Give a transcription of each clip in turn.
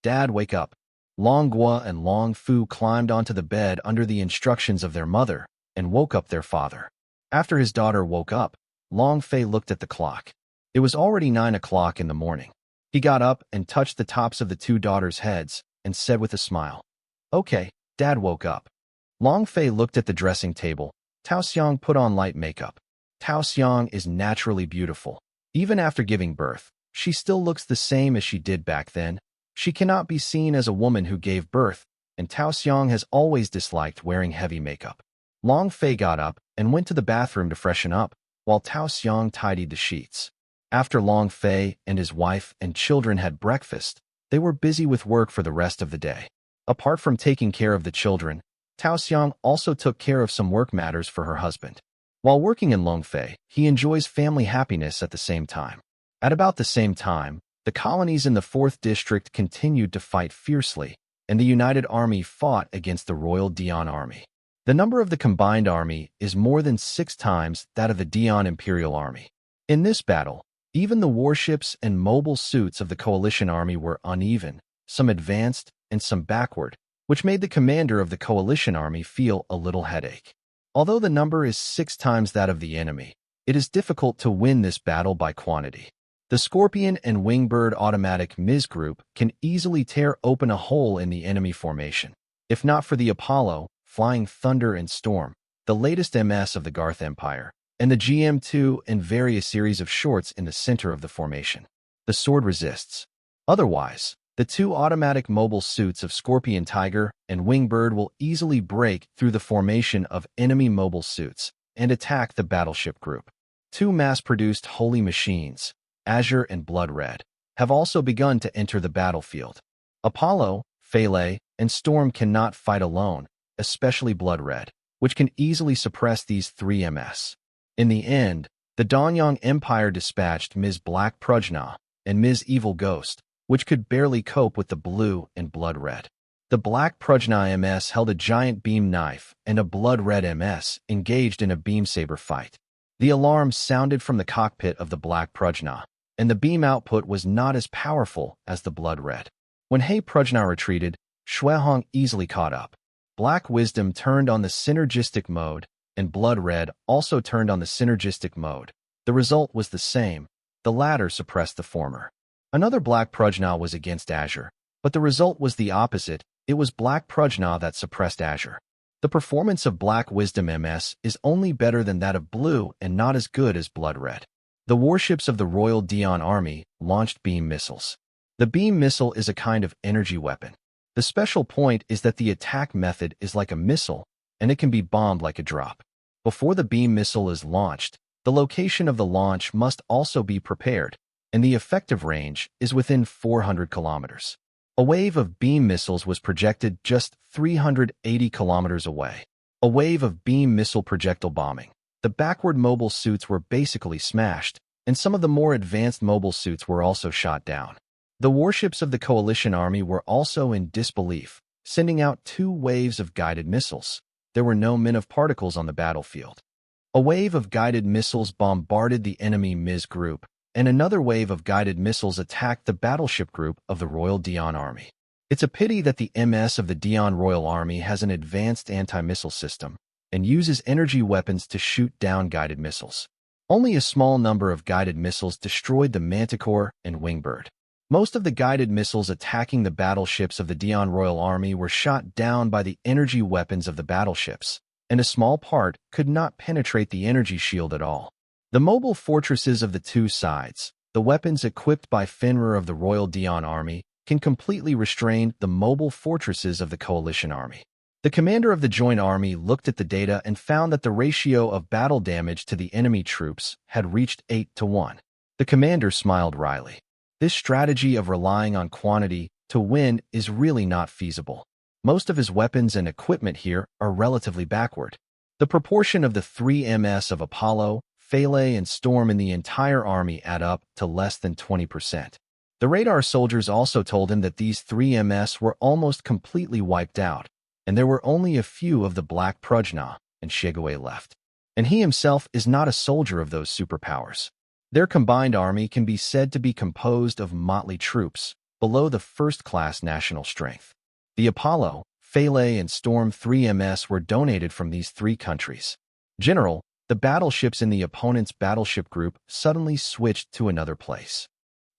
"Dad, wake up." Long Gua and Long Fu climbed onto the bed under the instructions of their mother and woke up their father. After his daughter woke up, Long Fei looked at the clock. It was already 9 o'clock in the morning. He got up and touched the tops of the two daughters' heads and said with a smile, "Okay, Dad woke up." Long Fei looked at the dressing table. Tao Xiang put on light makeup. Tao Xiang is naturally beautiful. Even after giving birth, she still looks the same as she did back then. She cannot be seen as a woman who gave birth, and Tao Xiang has always disliked wearing heavy makeup. Long Fei got up and went to the bathroom to freshen up, while Tao Xiang tidied the sheets. After Long Fei and his wife and children had breakfast, they were busy with work for the rest of the day. Apart from taking care of the children, Tao Xiang also took care of some work matters for her husband. While working in Long Fei, he enjoys family happiness at the same time. At about the same time, the colonies in the 4th District continued to fight fiercely, and the United Army fought against the Royal Dian Army. The number of the combined army is more than 6 times that of the Dian Imperial Army. In this battle, even the warships and mobile suits of the coalition army were uneven, some advanced and some backward, which made the commander of the coalition army feel a little headache. Although the number is 6 times that of the enemy, it is difficult to win this battle by quantity. The Scorpion and Wingbird automatic MIS group can easily tear open a hole in the enemy formation. If not for the Apollo, Flying Thunder and Storm, the latest MS of the Garth Empire, and the GM2 and various series of shorts in the center of the formation, the sword resists. Otherwise, the 2 automatic mobile suits of Scorpion Tiger and Wingbird will easily break through the formation of enemy mobile suits and attack the battleship group. 2 mass-produced holy machines, Azure and Blood Red, have also begun to enter the battlefield. Apollo, Pele, and Storm cannot fight alone, especially Blood Red, which can easily suppress these 3 MS. In the end, the Danyang Empire dispatched Ms. Black Prajna and Ms. Evil Ghost, which could barely cope with the Blue and Blood Red. The Black Prajna MS held a giant beam knife, and a Blood Red MS engaged in a beam saber fight. The alarm sounded from the cockpit of the Black Prajna, and the beam output was not as powerful as the Blood Red. When Hei Prajna retreated, Shuehong easily caught up. Black Wisdom turned on the synergistic mode, and Blood Red also turned on the synergistic mode. The result was the same. The latter suppressed the former. Another Black Prajna was against Azure, but the result was the opposite. It was Black Prajna that suppressed Azure. The performance of Black Wisdom MS is only better than that of Blue and not as good as Blood Red. The warships of the Royal Dian Army launched beam missiles. The beam missile is a kind of energy weapon. The special point is that the attack method is like a missile, and it can be bombed like a drop. Before the beam missile is launched, the location of the launch must also be prepared, and the effective range is within 400 kilometers. A wave of beam missiles was projected just 380 kilometers away. A wave of beam missile projectile bombing. The backward mobile suits were basically smashed, and some of the more advanced mobile suits were also shot down. The warships of the coalition army were also in disbelief, sending out 2 waves of guided missiles. There were no men of particles on the battlefield. A wave of guided missiles bombarded the enemy MIS group, and another wave of guided missiles attacked the battleship group of the Royal Dian Army. It's a pity that the MS of the Dian Royal Army has an advanced anti-missile system and uses energy weapons to shoot down guided missiles. Only a small number of guided missiles destroyed the Manticore and Wingbird. Most of the guided missiles attacking the battleships of the Dian Royal Army were shot down by the energy weapons of the battleships, and a small part could not penetrate the energy shield at all. The mobile fortresses of the 2 sides, the weapons equipped by Fenrir of the Royal Dian Army, can completely restrain the mobile fortresses of the coalition army. The commander of the joint army looked at the data and found that the ratio of battle damage to the enemy troops had reached 8-1. The commander smiled wryly. This strategy of relying on quantity to win is really not feasible. Most of his weapons and equipment here are relatively backward. The proportion of the 3 MS of Apollo, Pele, and Storm in the entire army add up to less than 20%. The radar soldiers also told him that these 3 MS were almost completely wiped out, and there were only a few of the Black Prajna and Shigue left. And he himself is not a soldier of those superpowers. Their combined army can be said to be composed of motley troops, below the first-class national strength. The Apollo, Pele, and Storm 3MS were donated from these three countries. General, the battleships in the opponent's battleship group suddenly switched to another place.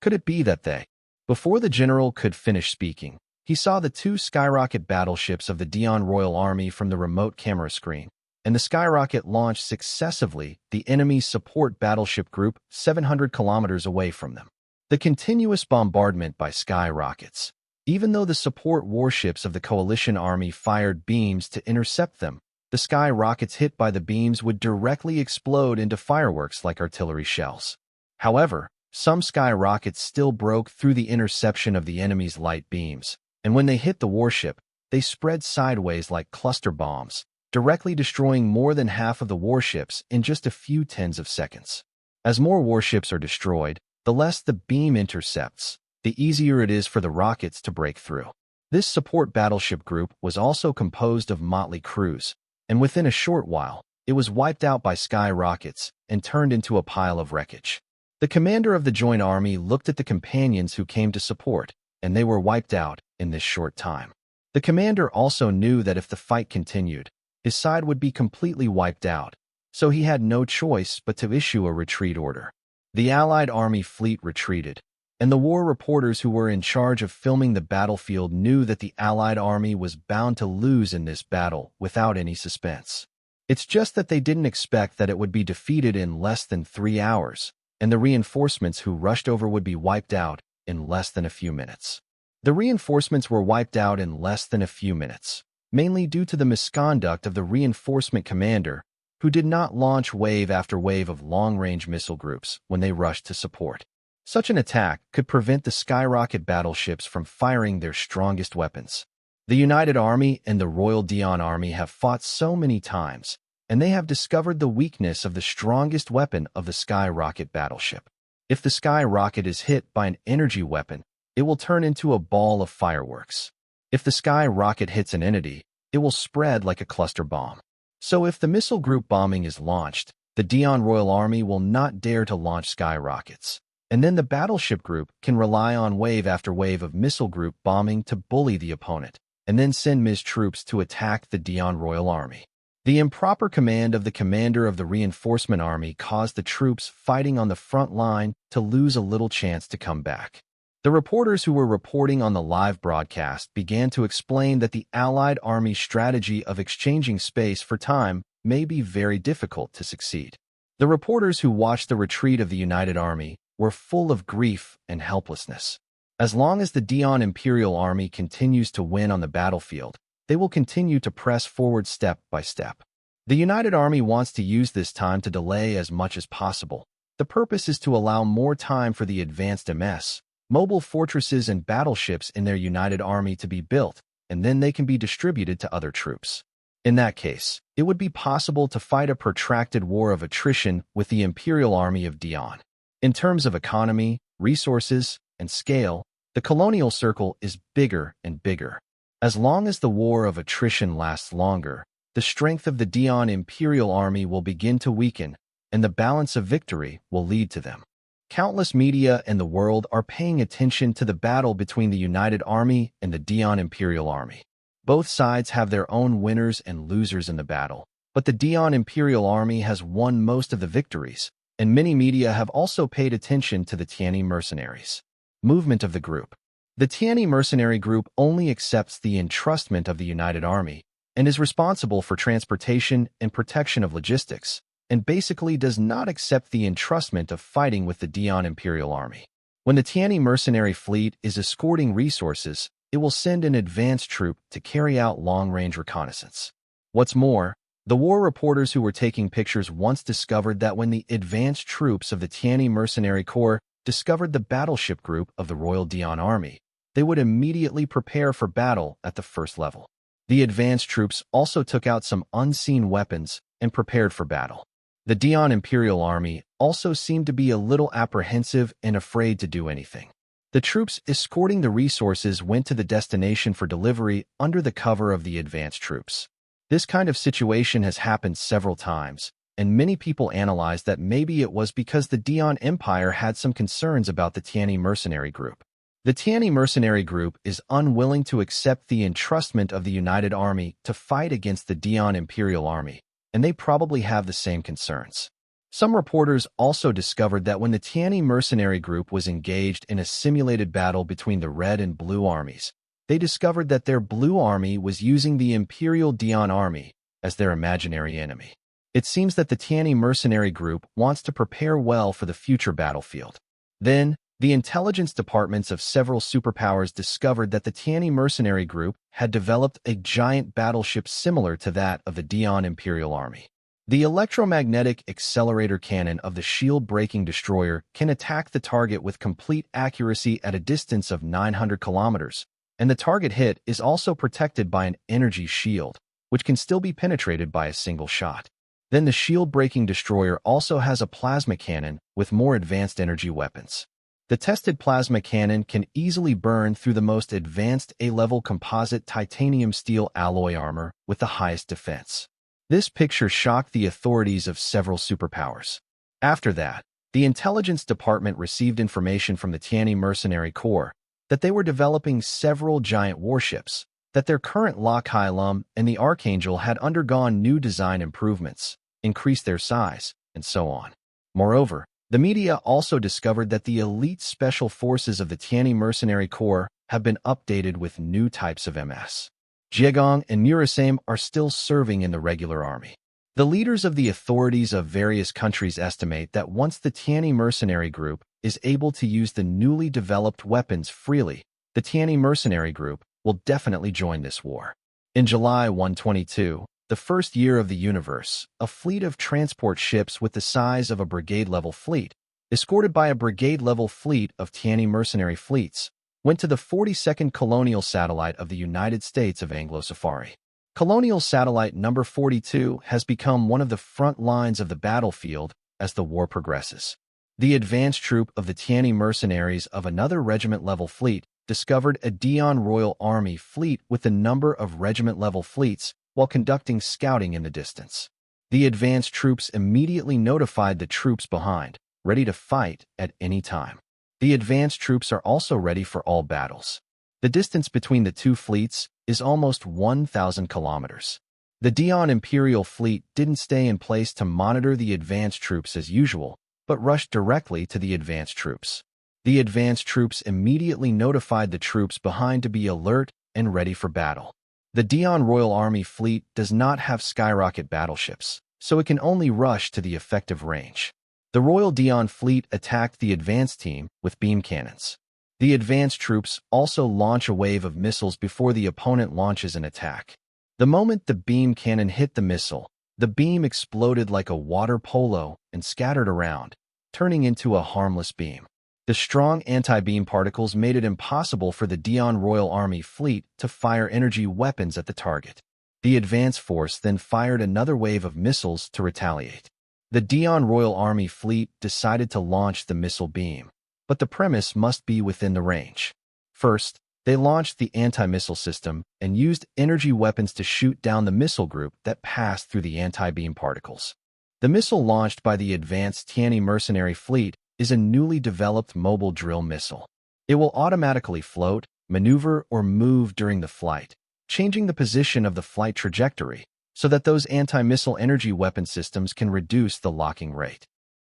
Could it be that they? Before the general could finish speaking, he saw the two skyrocket battleships of the Dion Royal Army from the remote camera screen, and the skyrocket launched successively the enemy's support battleship group 700 kilometers away from them. The continuous bombardment by skyrockets. Even though the support warships of the coalition army fired beams to intercept them, the skyrockets hit by the beams would directly explode into fireworks like artillery shells. However, some skyrockets still broke through the interception of the enemy's light beams, and when they hit the warship, they spread sideways like cluster bombs, directly destroying more than half of the warships in just a few tens of seconds. As more warships are destroyed, the less the beam intercepts, the easier it is for the rockets to break through. This support battleship group was also composed of motley crews, and within a short while, it was wiped out by skyrockets and turned into a pile of wreckage. The commander of the joint army looked at the companions who came to support, and they were wiped out in this short time. The commander also knew that if the fight continued, his side would be completely wiped out, so he had no choice but to issue a retreat order. The Allied army fleet retreated, and the war reporters who were in charge of filming the battlefield knew that the Allied army was bound to lose in this battle without any suspense. It's just that they didn't expect that it would be defeated in less than 3 hours, and the reinforcements who rushed over would be wiped out in less than a few minutes. The reinforcements were wiped out in less than a few minutes, mainly due to the misconduct of the reinforcement commander, who did not launch wave after wave of long-range missile groups when they rushed to support. Such an attack could prevent the skyrocket battleships from firing their strongest weapons. The United Army and the Royal Dion Army have fought so many times, and they have discovered the weakness of the strongest weapon of the skyrocket battleship. If the skyrocket is hit by an energy weapon, it will turn into a ball of fireworks. If the skyrocket hits an entity, it will spread like a cluster bomb. So if the missile group bombing is launched, the Dion Royal Army will not dare to launch skyrockets. And then the battleship group can rely on wave after wave of missile group bombing to bully the opponent, and then send MIS troops to attack the Dion Royal Army. The improper command of the commander of the reinforcement army caused the troops fighting on the front line to lose a little chance to come back. The reporters who were reporting on the live broadcast began to explain that the Allied Army's strategy of exchanging space for time may be very difficult to succeed. The reporters who watched the retreat of the United Army were full of grief and helplessness. As long as the Dion Imperial Army continues to win on the battlefield, they will continue to press forward step by step. The United Army wants to use this time to delay as much as possible. The purpose is to allow more time for the advanced MS, mobile fortresses and battleships in their United Army to be built, and then they can be distributed to other troops. In that case, it would be possible to fight a protracted war of attrition with the Imperial Army of Dion. In terms of economy, resources, and scale, the colonial circle is bigger and bigger. As long as the war of attrition lasts longer, the strength of the Dion Imperial Army will begin to weaken, and the balance of victory will lead to them. Countless media in the world are paying attention to the battle between the United Army and the Dion Imperial Army. Both sides have their own winners and losers in the battle, but the Dion Imperial Army has won most of the victories, and many media have also paid attention to the Tianyi mercenaries. Movement of the group. The Tianyi mercenary group only accepts the entrustment of the United Army and is responsible for transportation and protection of logistics, and basically does not accept the entrustment of fighting with the Dion Imperial Army. When the Tianyi mercenary fleet is escorting resources, it will send an advance troop to carry out long-range reconnaissance. What's more, the war reporters who were taking pictures once discovered that when the advanced troops of the Tianyi Mercenary Corps discovered the battleship group of the Royal Dion Army, they would immediately prepare for battle at the first level. The advanced troops also took out some unseen weapons and prepared for battle. The Dion Imperial Army also seemed to be a little apprehensive and afraid to do anything. The troops escorting the resources went to the destination for delivery under the cover of the advanced troops. This kind of situation has happened several times, and many people analyzed that maybe it was because the Dion Empire had some concerns about the Tianyi mercenary group. The Tianyi mercenary group is unwilling to accept the entrustment of the United Army to fight against the Dian Imperial Army, and they probably have the same concerns. Some reporters also discovered that when the Tianyi mercenary group was engaged in a simulated battle between the Red and Blue armies, they discovered that their Blue army was using the Imperial Dian army as their imaginary enemy. It seems that the Tianyi mercenary group wants to prepare well for the future battlefield. Then, the intelligence departments of several superpowers discovered that the Tianyi mercenary group had developed a giant battleship similar to that of the Dian Imperial Army. The electromagnetic accelerator cannon of the shield-breaking destroyer can attack the target with complete accuracy at a distance of 900 kilometers, and the target hit is also protected by an energy shield, which can still be penetrated by a single shot. Then the shield-breaking destroyer also has a plasma cannon with more advanced energy weapons. The tested plasma cannon can easily burn through the most advanced A-level composite titanium steel alloy armor with the highest defense. This picture shocked the authorities of several superpowers. After that, the intelligence department received information from the Tianyi Mercenary Corps that they were developing several giant warships, that their current Lokhai Lum and the Archangel had undergone new design improvements, increased their size, and so on. Moreover, the media also discovered that the elite special forces of the Tianyi Mercenary Corps have been updated with new types of MS. Jiegong and Murasame are still serving in the regular army. The leaders of the authorities of various countries estimate that once the Tianyi mercenary group is able to use the newly developed weapons freely, the Tianyi mercenary group will definitely join this war. In July 122, the first year of the universe, a fleet of transport ships with the size of a brigade-level fleet, escorted by a brigade-level fleet of Tianyi mercenary fleets, went to the 42nd Colonial Satellite of the United States of Anglo-Safari. Colonial Satellite number 42 has become one of the front lines of the battlefield as the war progresses. The advanced troop of the Tianyi mercenaries of another regiment-level fleet discovered a Dian Royal Army fleet with a number of regiment-level fleets while conducting scouting in the distance. The advanced troops immediately notified the troops behind, ready to fight at any time. The advanced troops are also ready for all battles. The distance between the two fleets is almost 1,000 kilometers. The Dian Imperial Fleet didn't stay in place to monitor the advanced troops as usual, but rushed directly to the advanced troops. The advanced troops immediately notified the troops behind to be alert and ready for battle. The Dian Royal Army Fleet does not have skyrocket battleships, so it can only rush to the effective range. The Royal Dian Fleet attacked the advanced team with beam cannons. The advanced troops also launch a wave of missiles before the opponent launches an attack. The moment the beam cannon hit the missile, the beam exploded like a water polo and scattered around, turning into a harmless beam. The strong anti-beam particles made it impossible for the Dian Royal Army Fleet to fire energy weapons at the target. The advance force then fired another wave of missiles to retaliate. The Dian Royal Army Fleet decided to launch the missile beam, but the premise must be within the range. First, they launched the anti-missile system and used energy weapons to shoot down the missile group that passed through the anti-beam particles. The missile launched by the advanced Tianyi mercenary fleet is a newly developed mobile drill missile. It will automatically float, maneuver, or move during the flight, changing the position of the flight trajectory so that those anti-missile energy weapon systems can reduce the locking rate.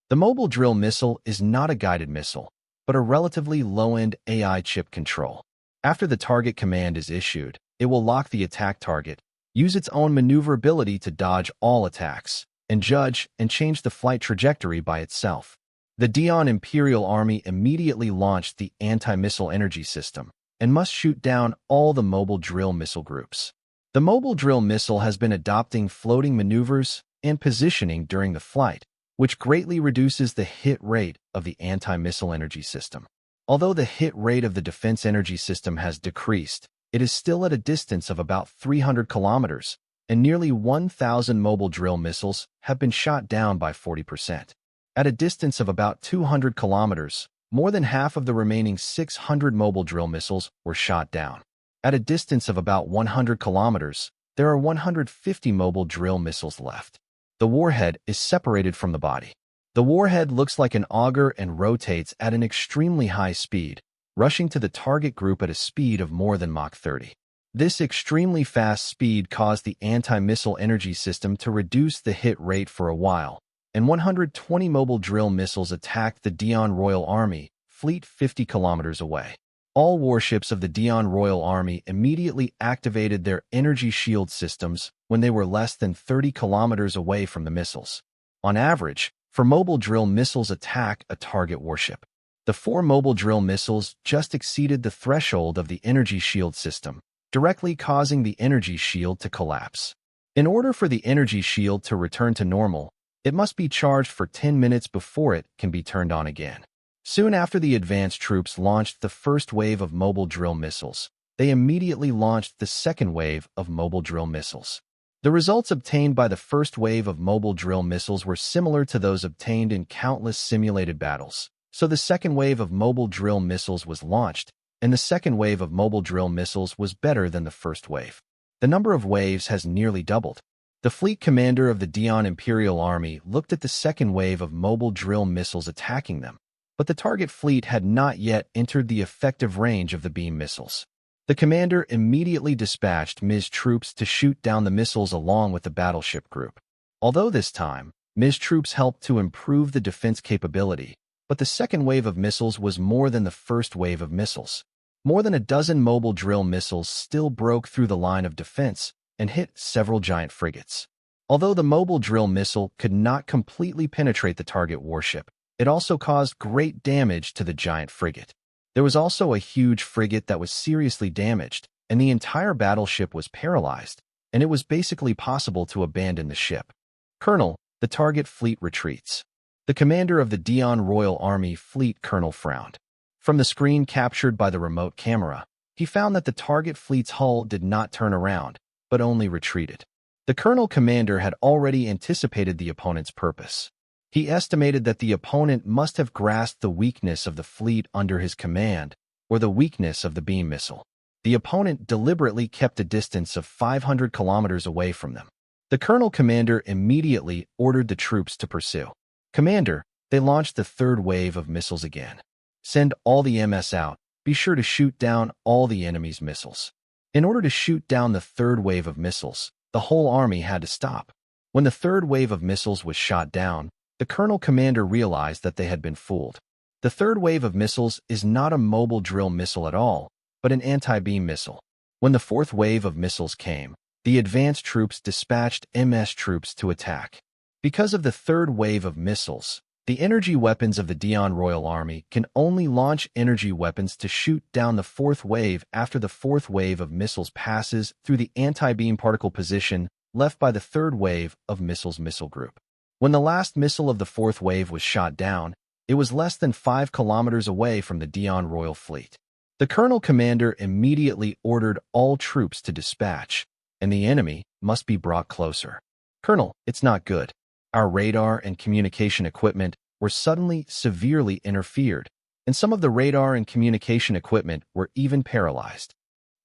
The mobile drill missile is not a guided missile, but a relatively low-end AI chip control. After the target command is issued, it will lock the attack target, use its own maneuverability to dodge all attacks, and judge and change the flight trajectory by itself. The Dian Imperial Army immediately launched the anti-missile energy system and must shoot down all the mobile drill missile groups. The mobile drill missile has been adopting floating maneuvers and positioning during the flight, which greatly reduces the hit rate of the anti-missile energy system. Although the hit rate of the defense energy system has decreased, it is still at a distance of about 300 kilometers, and nearly 1,000 mobile drill missiles have been shot down by 40%. At a distance of about 200 kilometers, more than half of the remaining 600 mobile drill missiles were shot down. At a distance of about 100 kilometers, there are 150 mobile drill missiles left. The warhead is separated from the body. The warhead looks like an auger and rotates at an extremely high speed, rushing to the target group at a speed of more than Mach 30. This extremely fast speed caused the anti-missile energy system to reduce the hit rate for a while, and 120 mobile drill missiles attacked the Dion Royal Army fleet 50 kilometers away. All warships of the Dion Royal Army immediately activated their energy shield systems when they were less than 30 kilometers away from the missiles. On average, for mobile drill missiles attack a target warship, the 4 mobile drill missiles just exceeded the threshold of the energy shield system, directly causing the energy shield to collapse. In order for the energy shield to return to normal, it must be charged for 10 minutes before it can be turned on again. Soon after the advanced troops launched the first wave of mobile drill missiles, they immediately launched the second wave of mobile drill missiles. The results obtained by the first wave of mobile drill missiles were similar to those obtained in countless simulated battles, so the second wave of mobile drill missiles was launched, and the second wave of mobile drill missiles was better than the first wave. The number of waves has nearly doubled. The fleet commander of the Dion Imperial Army looked at the second wave of mobile drill missiles attacking them, but the target fleet had not yet entered the effective range of the beam missiles. The commander immediately dispatched Ms. troops to shoot down the missiles along with the battleship group. Although this time, Ms. troops helped to improve the defense capability, but the second wave of missiles was more than the first wave of missiles. More than a dozen mobile drill missiles still broke through the line of defense and hit several giant frigates. Although the mobile drill missile could not completely penetrate the target warship, it also caused great damage to the giant frigate. There was also a huge frigate that was seriously damaged, and the entire battleship was paralyzed, and it was basically possible to abandon the ship. Colonel, the target fleet retreats. The commander of the Dion Royal Army fleet colonel frowned. From the screen captured by the remote camera, he found that the target fleet's hull did not turn around, but only retreated. The colonel commander had already anticipated the opponent's purpose. He estimated that the opponent must have grasped the weakness of the fleet under his command, or the weakness of the beam missile. The opponent deliberately kept a distance of 500 kilometers away from them. The colonel commander immediately ordered the troops to pursue. Commander, they launched the third wave of missiles again. Send all the MS out. Be sure to shoot down all the enemy's missiles. In order to shoot down the third wave of missiles, the whole army had to stop. When the third wave of missiles was shot down, the colonel commander realized that they had been fooled. The third wave of missiles is not a mobile drill missile at all, but an anti-beam missile. When the fourth wave of missiles came, the advanced troops dispatched MS troops to attack. Because of the third wave of missiles, the energy weapons of the Dion Royal Army can only launch energy weapons to shoot down the fourth wave after the fourth wave of missiles passes through the anti-beam particle position left by the third wave of missiles missile group. When the last missile of the fourth wave was shot down, it was less than 5 kilometers away from the Dion Royal Fleet. The colonel commander immediately ordered all troops to dispatch, and the enemy must be brought closer. Colonel, it's not good. Our radar and communication equipment were suddenly severely interfered, and some of the radar and communication equipment were even paralyzed.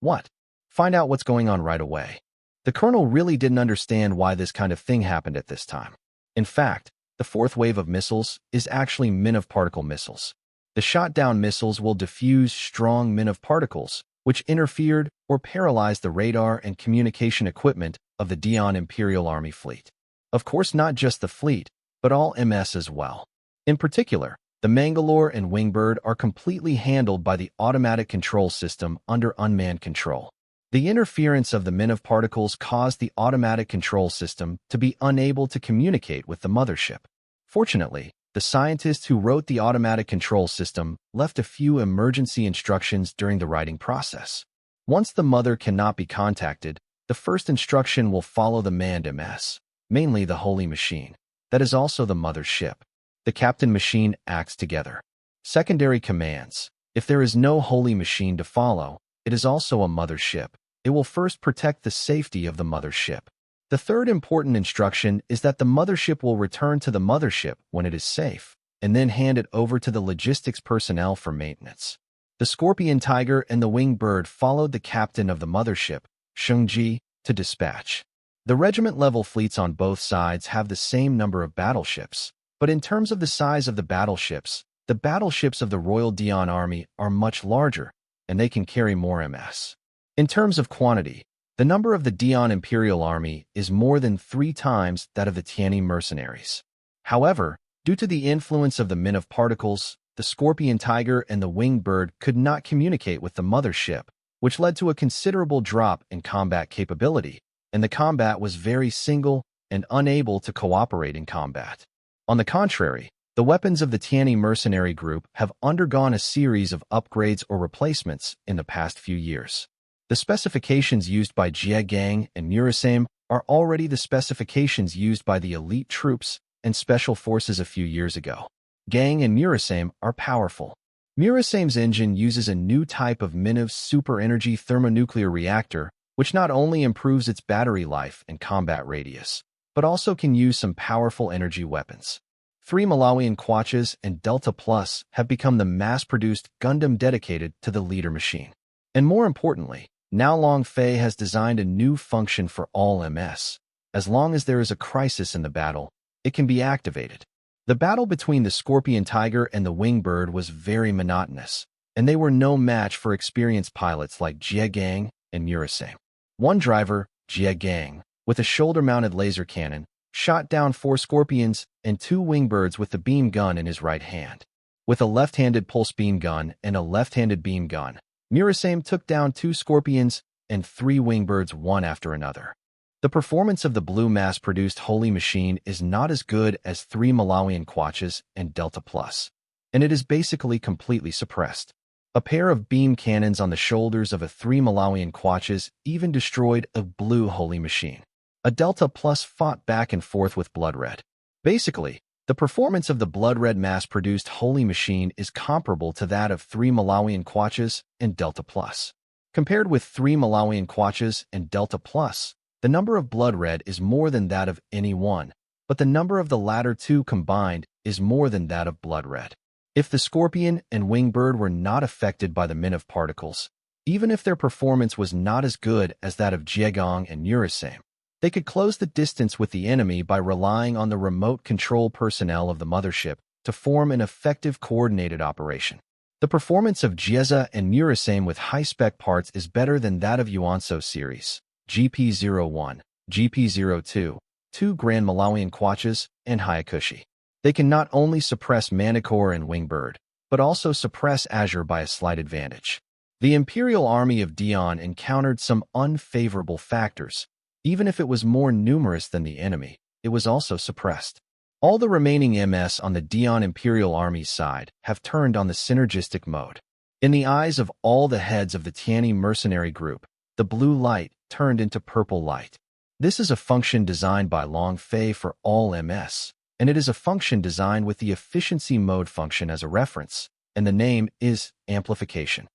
What? Find out what's going on right away. The colonel really didn't understand why this kind of thing happened at this time. In fact, the fourth wave of missiles is actually min of particle missiles. The shot-down missiles will diffuse strong min of particles, which interfered or paralyzed the radar and communication equipment of the Dion Imperial Army fleet. Of course, not just the fleet, but all MS as well. In particular, the Mangalore and Wingbird are completely handled by the automatic control system under unmanned control. The interference of the min of particles caused the automatic control system to be unable to communicate with the mothership. Fortunately, the scientists who wrote the automatic control system left a few emergency instructions during the writing process. Once the mother cannot be contacted, the first instruction will follow the manned MS, mainly the Holy Machine. That is also the mother's ship. The Captain Machine acts together. Secondary commands. If there is no Holy Machine to follow, it is also a mother ship. It will first protect the safety of the mother ship. The third important instruction is that the mothership will return to the mothership when it is safe, and then hand it over to the logistics personnel for maintenance. The Scorpion Tiger and the Winged Bird followed the captain of the mothership, Shungji, to dispatch. The regiment-level fleets on both sides have the same number of battleships, but in terms of the size of the battleships, the battleships of the Royal Dion Army are much larger, and they can carry more MS. In terms of quantity, the number of the Dion Imperial Army is more than 3 times that of the Tianyi mercenaries. However, due to the influence of the Min of Particles, the Scorpion Tiger and the Winged Bird could not communicate with the mothership, which led to a considerable drop in combat capability, and the combat was very single and unable to cooperate in combat. On the contrary, the weapons of the Tianyi mercenary group have undergone a series of upgrades or replacements in the past few years. The specifications used by Jie Gang and Murasame are already the specifications used by the elite troops and special forces a few years ago. Gang and Murasame are powerful. Murasame's engine uses a new type of Minov super energy thermonuclear reactor, which not only improves its battery life and combat radius, but also can use some powerful energy weapons. 3 Malawian Quatches and Delta Plus have become the mass-produced Gundam dedicated to the leader machine. And more importantly, now Long Fei has designed a new function for all MS. As long as there is a crisis in the battle, it can be activated. The battle between the Scorpion Tiger and the Winged Bird was very monotonous, and they were no match for experienced pilots like Jie Gang and Murasame. One driver, Jie Gang, with a shoulder-mounted laser cannon, shot down 4 Scorpions and 2 Winged Birds with the beam gun in his right hand. With a left-handed pulse beam gun and a left-handed beam gun, Murasame took down 2 Scorpions and 3 Winged Birds one after another. The performance of the blue mass-produced Holy Machine is not as good as 3 Malawian Quatches and Delta Plus, and it is basically completely suppressed. A pair of beam cannons on the shoulders of a 3 Malawian Quatches even destroyed a blue Holy Machine. A Delta Plus fought back and forth with Blood Red. Basically, the performance of the Blood Red mass-produced Holy Machine is comparable to that of 3 Malawian Quatches and Delta Plus. Compared with 3 Malawian Quatches and Delta Plus, the number of Blood Red is more than that of any one, but the number of the latter two combined is more than that of Blood Red. If the Scorpion and Winged Bird were not affected by the Min of Particles, even if their performance was not as good as that of Jiegong and Murasame, they could close the distance with the enemy by relying on the remote control personnel of the mothership to form an effective coordinated operation. The performance of Jieza and Murasame with high-spec parts is better than that of Yuanso series, GP01, GP02, 2 Grand Malawian Quatches, and Hayakushi. They can not only suppress Manicore and Winged Bird, but also suppress Azure by a slight advantage. The Imperial Army of Dion encountered some unfavorable factors. Even if it was more numerous than the enemy, it was also suppressed. All the remaining MS on the Dion Imperial Army's side have turned on the synergistic mode. In the eyes of all the heads of the Tianyi mercenary group, the blue light turned into purple light. This is a function designed by Long Fei for all MS, and it is a function designed with the efficiency mode function as a reference, and the name is amplification.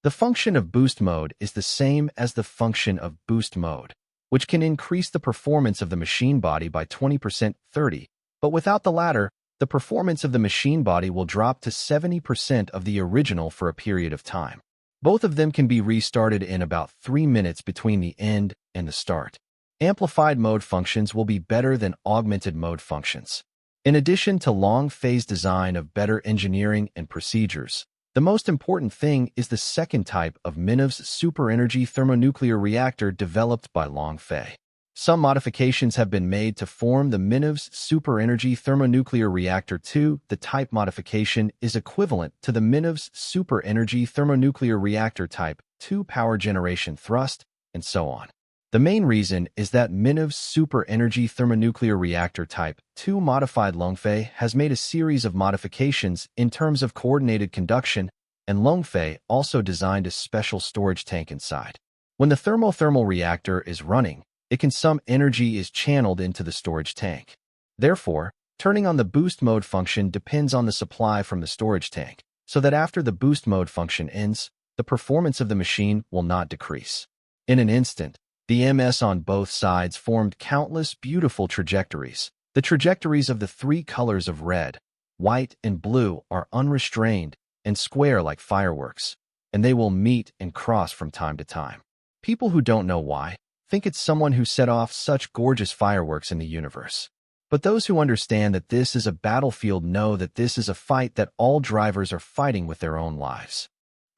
The function of boost mode is the same as the function of boost mode, which can increase the performance of the machine body by 20%, 30%, but without the latter, the performance of the machine body will drop to 70% of the original for a period of time. Both of them can be restarted in about 3 minutes between the end and the start. Amplified mode functions will be better than augmented mode functions. In addition to Long Fei's design of better engineering and procedures, the most important thing is the second type of Minov's super energy thermonuclear reactor developed by Long Fei. Some modifications have been made to form the Minov's super energy thermonuclear reactor 2. The type modification is equivalent to the Minov's super energy thermonuclear reactor type 2 power generation thrust, and so on. The main reason is that Minov's super energy thermonuclear reactor type 2 modified Long Fei has made a series of modifications in terms of coordinated conduction, and Long Fei also designed a special storage tank inside. When the thermal reactor is running, some energy is channeled into the storage tank. Therefore, turning on the boost mode function depends on the supply from the storage tank, so that after the boost mode function ends, the performance of the machine will not decrease. In an instant, the MS on both sides formed countless beautiful trajectories. The trajectories of the 3 colors of red, white, and blue are unrestrained and square like fireworks, and they will meet and cross from time to time. People who don't know why think it's someone who set off such gorgeous fireworks in the universe. But those who understand that this is a battlefield know that this is a fight that all drivers are fighting with their own lives.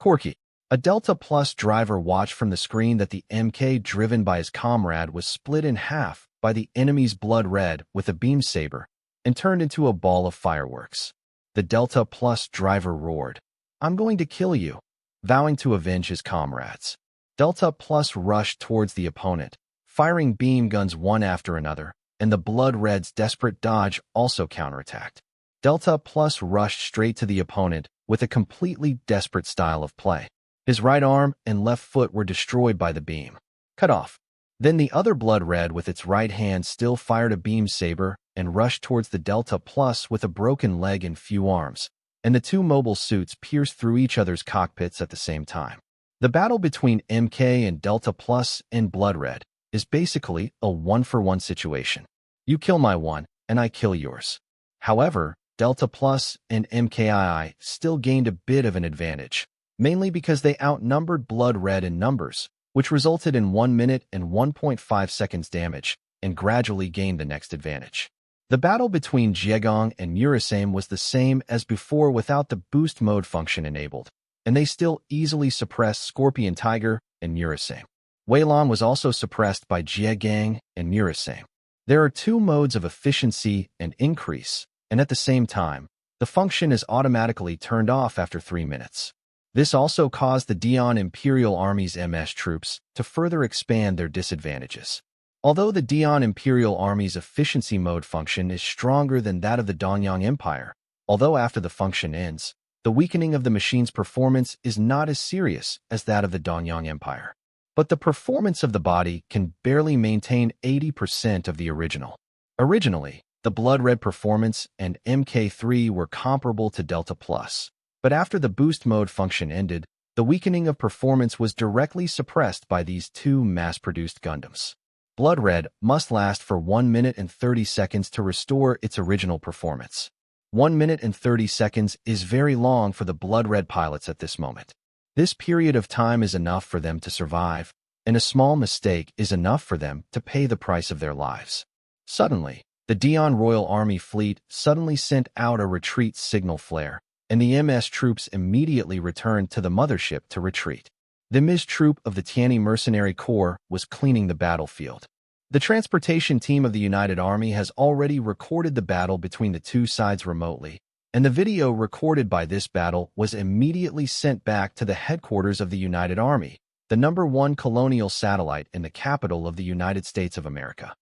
Corky, a Delta Plus driver, watched from the screen that the MK driven by his comrade was split in half by the enemy's blood red with a beam saber and turned into a ball of fireworks. The Delta Plus driver roared, "I'm going to kill you," vowing to avenge his comrades. Delta Plus rushed towards the opponent, firing beam guns one after another, and the Blood Red's desperate dodge also counterattacked. Delta Plus rushed straight to the opponent with a completely desperate style of play. His right arm and left foot were destroyed by the beam. Cut off. Then the other Blood Red with its right hand still fired a beam saber and rushed towards the Delta Plus with a broken leg and few arms, and the two mobile suits pierced through each other's cockpits at the same time. The battle between MK and Delta Plus and Blood Red is basically a one-for-one situation. You kill my one, and I kill yours. However, Delta Plus and MKII still gained a bit of an advantage, mainly because they outnumbered Blood Red in numbers, which resulted in 1 minute and 1.5 seconds damage, and gradually gained the next advantage. The battle between Jiegong and Murasame was the same as before without the boost mode function enabled, and they still easily suppressed Scorpion Tiger and Murasame. Weilon was also suppressed by Jiegang and Murasame. There are two modes of efficiency and increase, and at the same time, the function is automatically turned off after 3 minutes. This also caused the Dian Imperial Army's MS troops to further expand their disadvantages. Although the Dian Imperial Army's efficiency mode function is stronger than that of the Donyang Empire, although after the function ends, the weakening of the machine's performance is not as serious as that of the Donyang Empire. But the performance of the body can barely maintain 80% of the original. Originally, the Blood Red performance and MK3 were comparable to Delta Plus, but after the boost mode function ended, the weakening of performance was directly suppressed by these two mass-produced Gundams. Blood Red must last for 1 minute and 30 seconds to restore its original performance. 1 minute and 30 seconds is very long for the Blood Red pilots at this moment. This period of time is enough for them to survive, and a small mistake is enough for them to pay the price of their lives. Suddenly, the Dian Royal Army fleet suddenly sent out a retreat signal flare, and the MS troops immediately returned to the mothership to retreat. The MIS troop of the Tianyi Mercenary Corps was cleaning the battlefield. The transportation team of the United Army has already recorded the battle between the two sides remotely, and the video recorded by this battle was immediately sent back to the headquarters of the United Army, the #1 colonial satellite in the capital of the United States of America.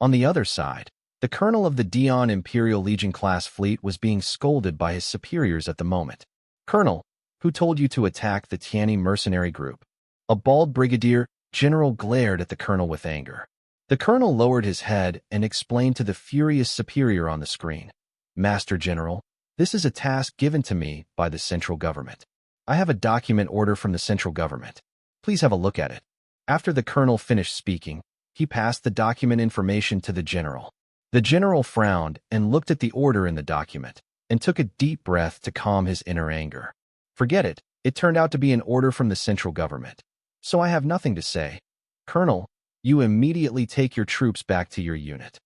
On the other side, the colonel of the Dian Imperial Legion-class fleet was being scolded by his superiors at the moment. "Colonel, who told you to attack the Tianyi mercenary group?" A bald brigadier general glared at the colonel with anger. The colonel lowered his head and explained to the furious superior on the screen, "Master General, this is a task given to me by the central government. I have a document order from the central government. Please have a look at it." After the colonel finished speaking, he passed the document information to the general. The general frowned and looked at the order in the document, and took a deep breath to calm his inner anger. "Forget it, it turned out to be an order from the central government. So I have nothing to say. Colonel, you immediately take your troops back to your unit."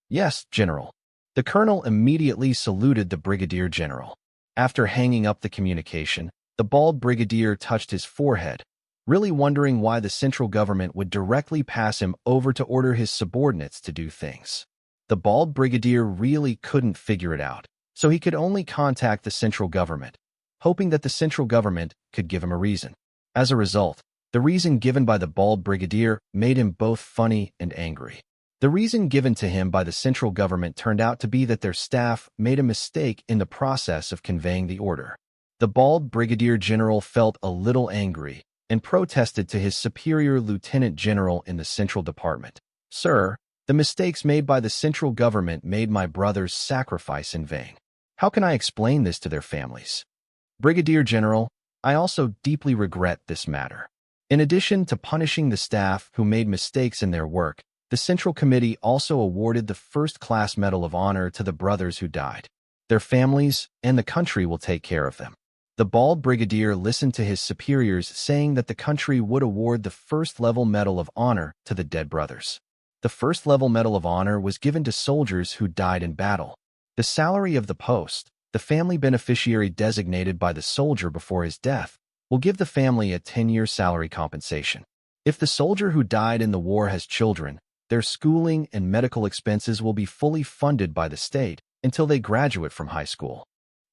"Yes, General." The colonel immediately saluted the brigadier general. After hanging up the communication, the bald brigadier touched his forehead, really wondering why the central government would directly pass him over to order his subordinates to do things. The bald brigadier really couldn't figure it out, so he could only contact the central government, hoping that the central government could give him a reason. As a result, the reason given by the bald brigadier made him both funny and angry. The reason given to him by the central government turned out to be that their staff made a mistake in the process of conveying the order. The bald brigadier general felt a little angry and protested to his superior lieutenant general in the central department. "Sir, the mistakes made by the central government made my brother's sacrifice in vain. How can I explain this to their families? Brigadier General, I also deeply regret this matter." In addition to punishing the staff who made mistakes in their work, the Central Committee also awarded the First-Class Medal of Honor to the brothers who died. Their families and the country will take care of them. The bald brigadier listened to his superiors saying that the country would award the first-level Medal of Honor to the dead brothers. The first-level Medal of Honor was given to soldiers who died in battle. The salary of the post, the family beneficiary designated by the soldier before his death, will give the family a 10-year salary compensation. If the soldier who died in the war has children, their schooling and medical expenses will be fully funded by the state until they graduate from high school.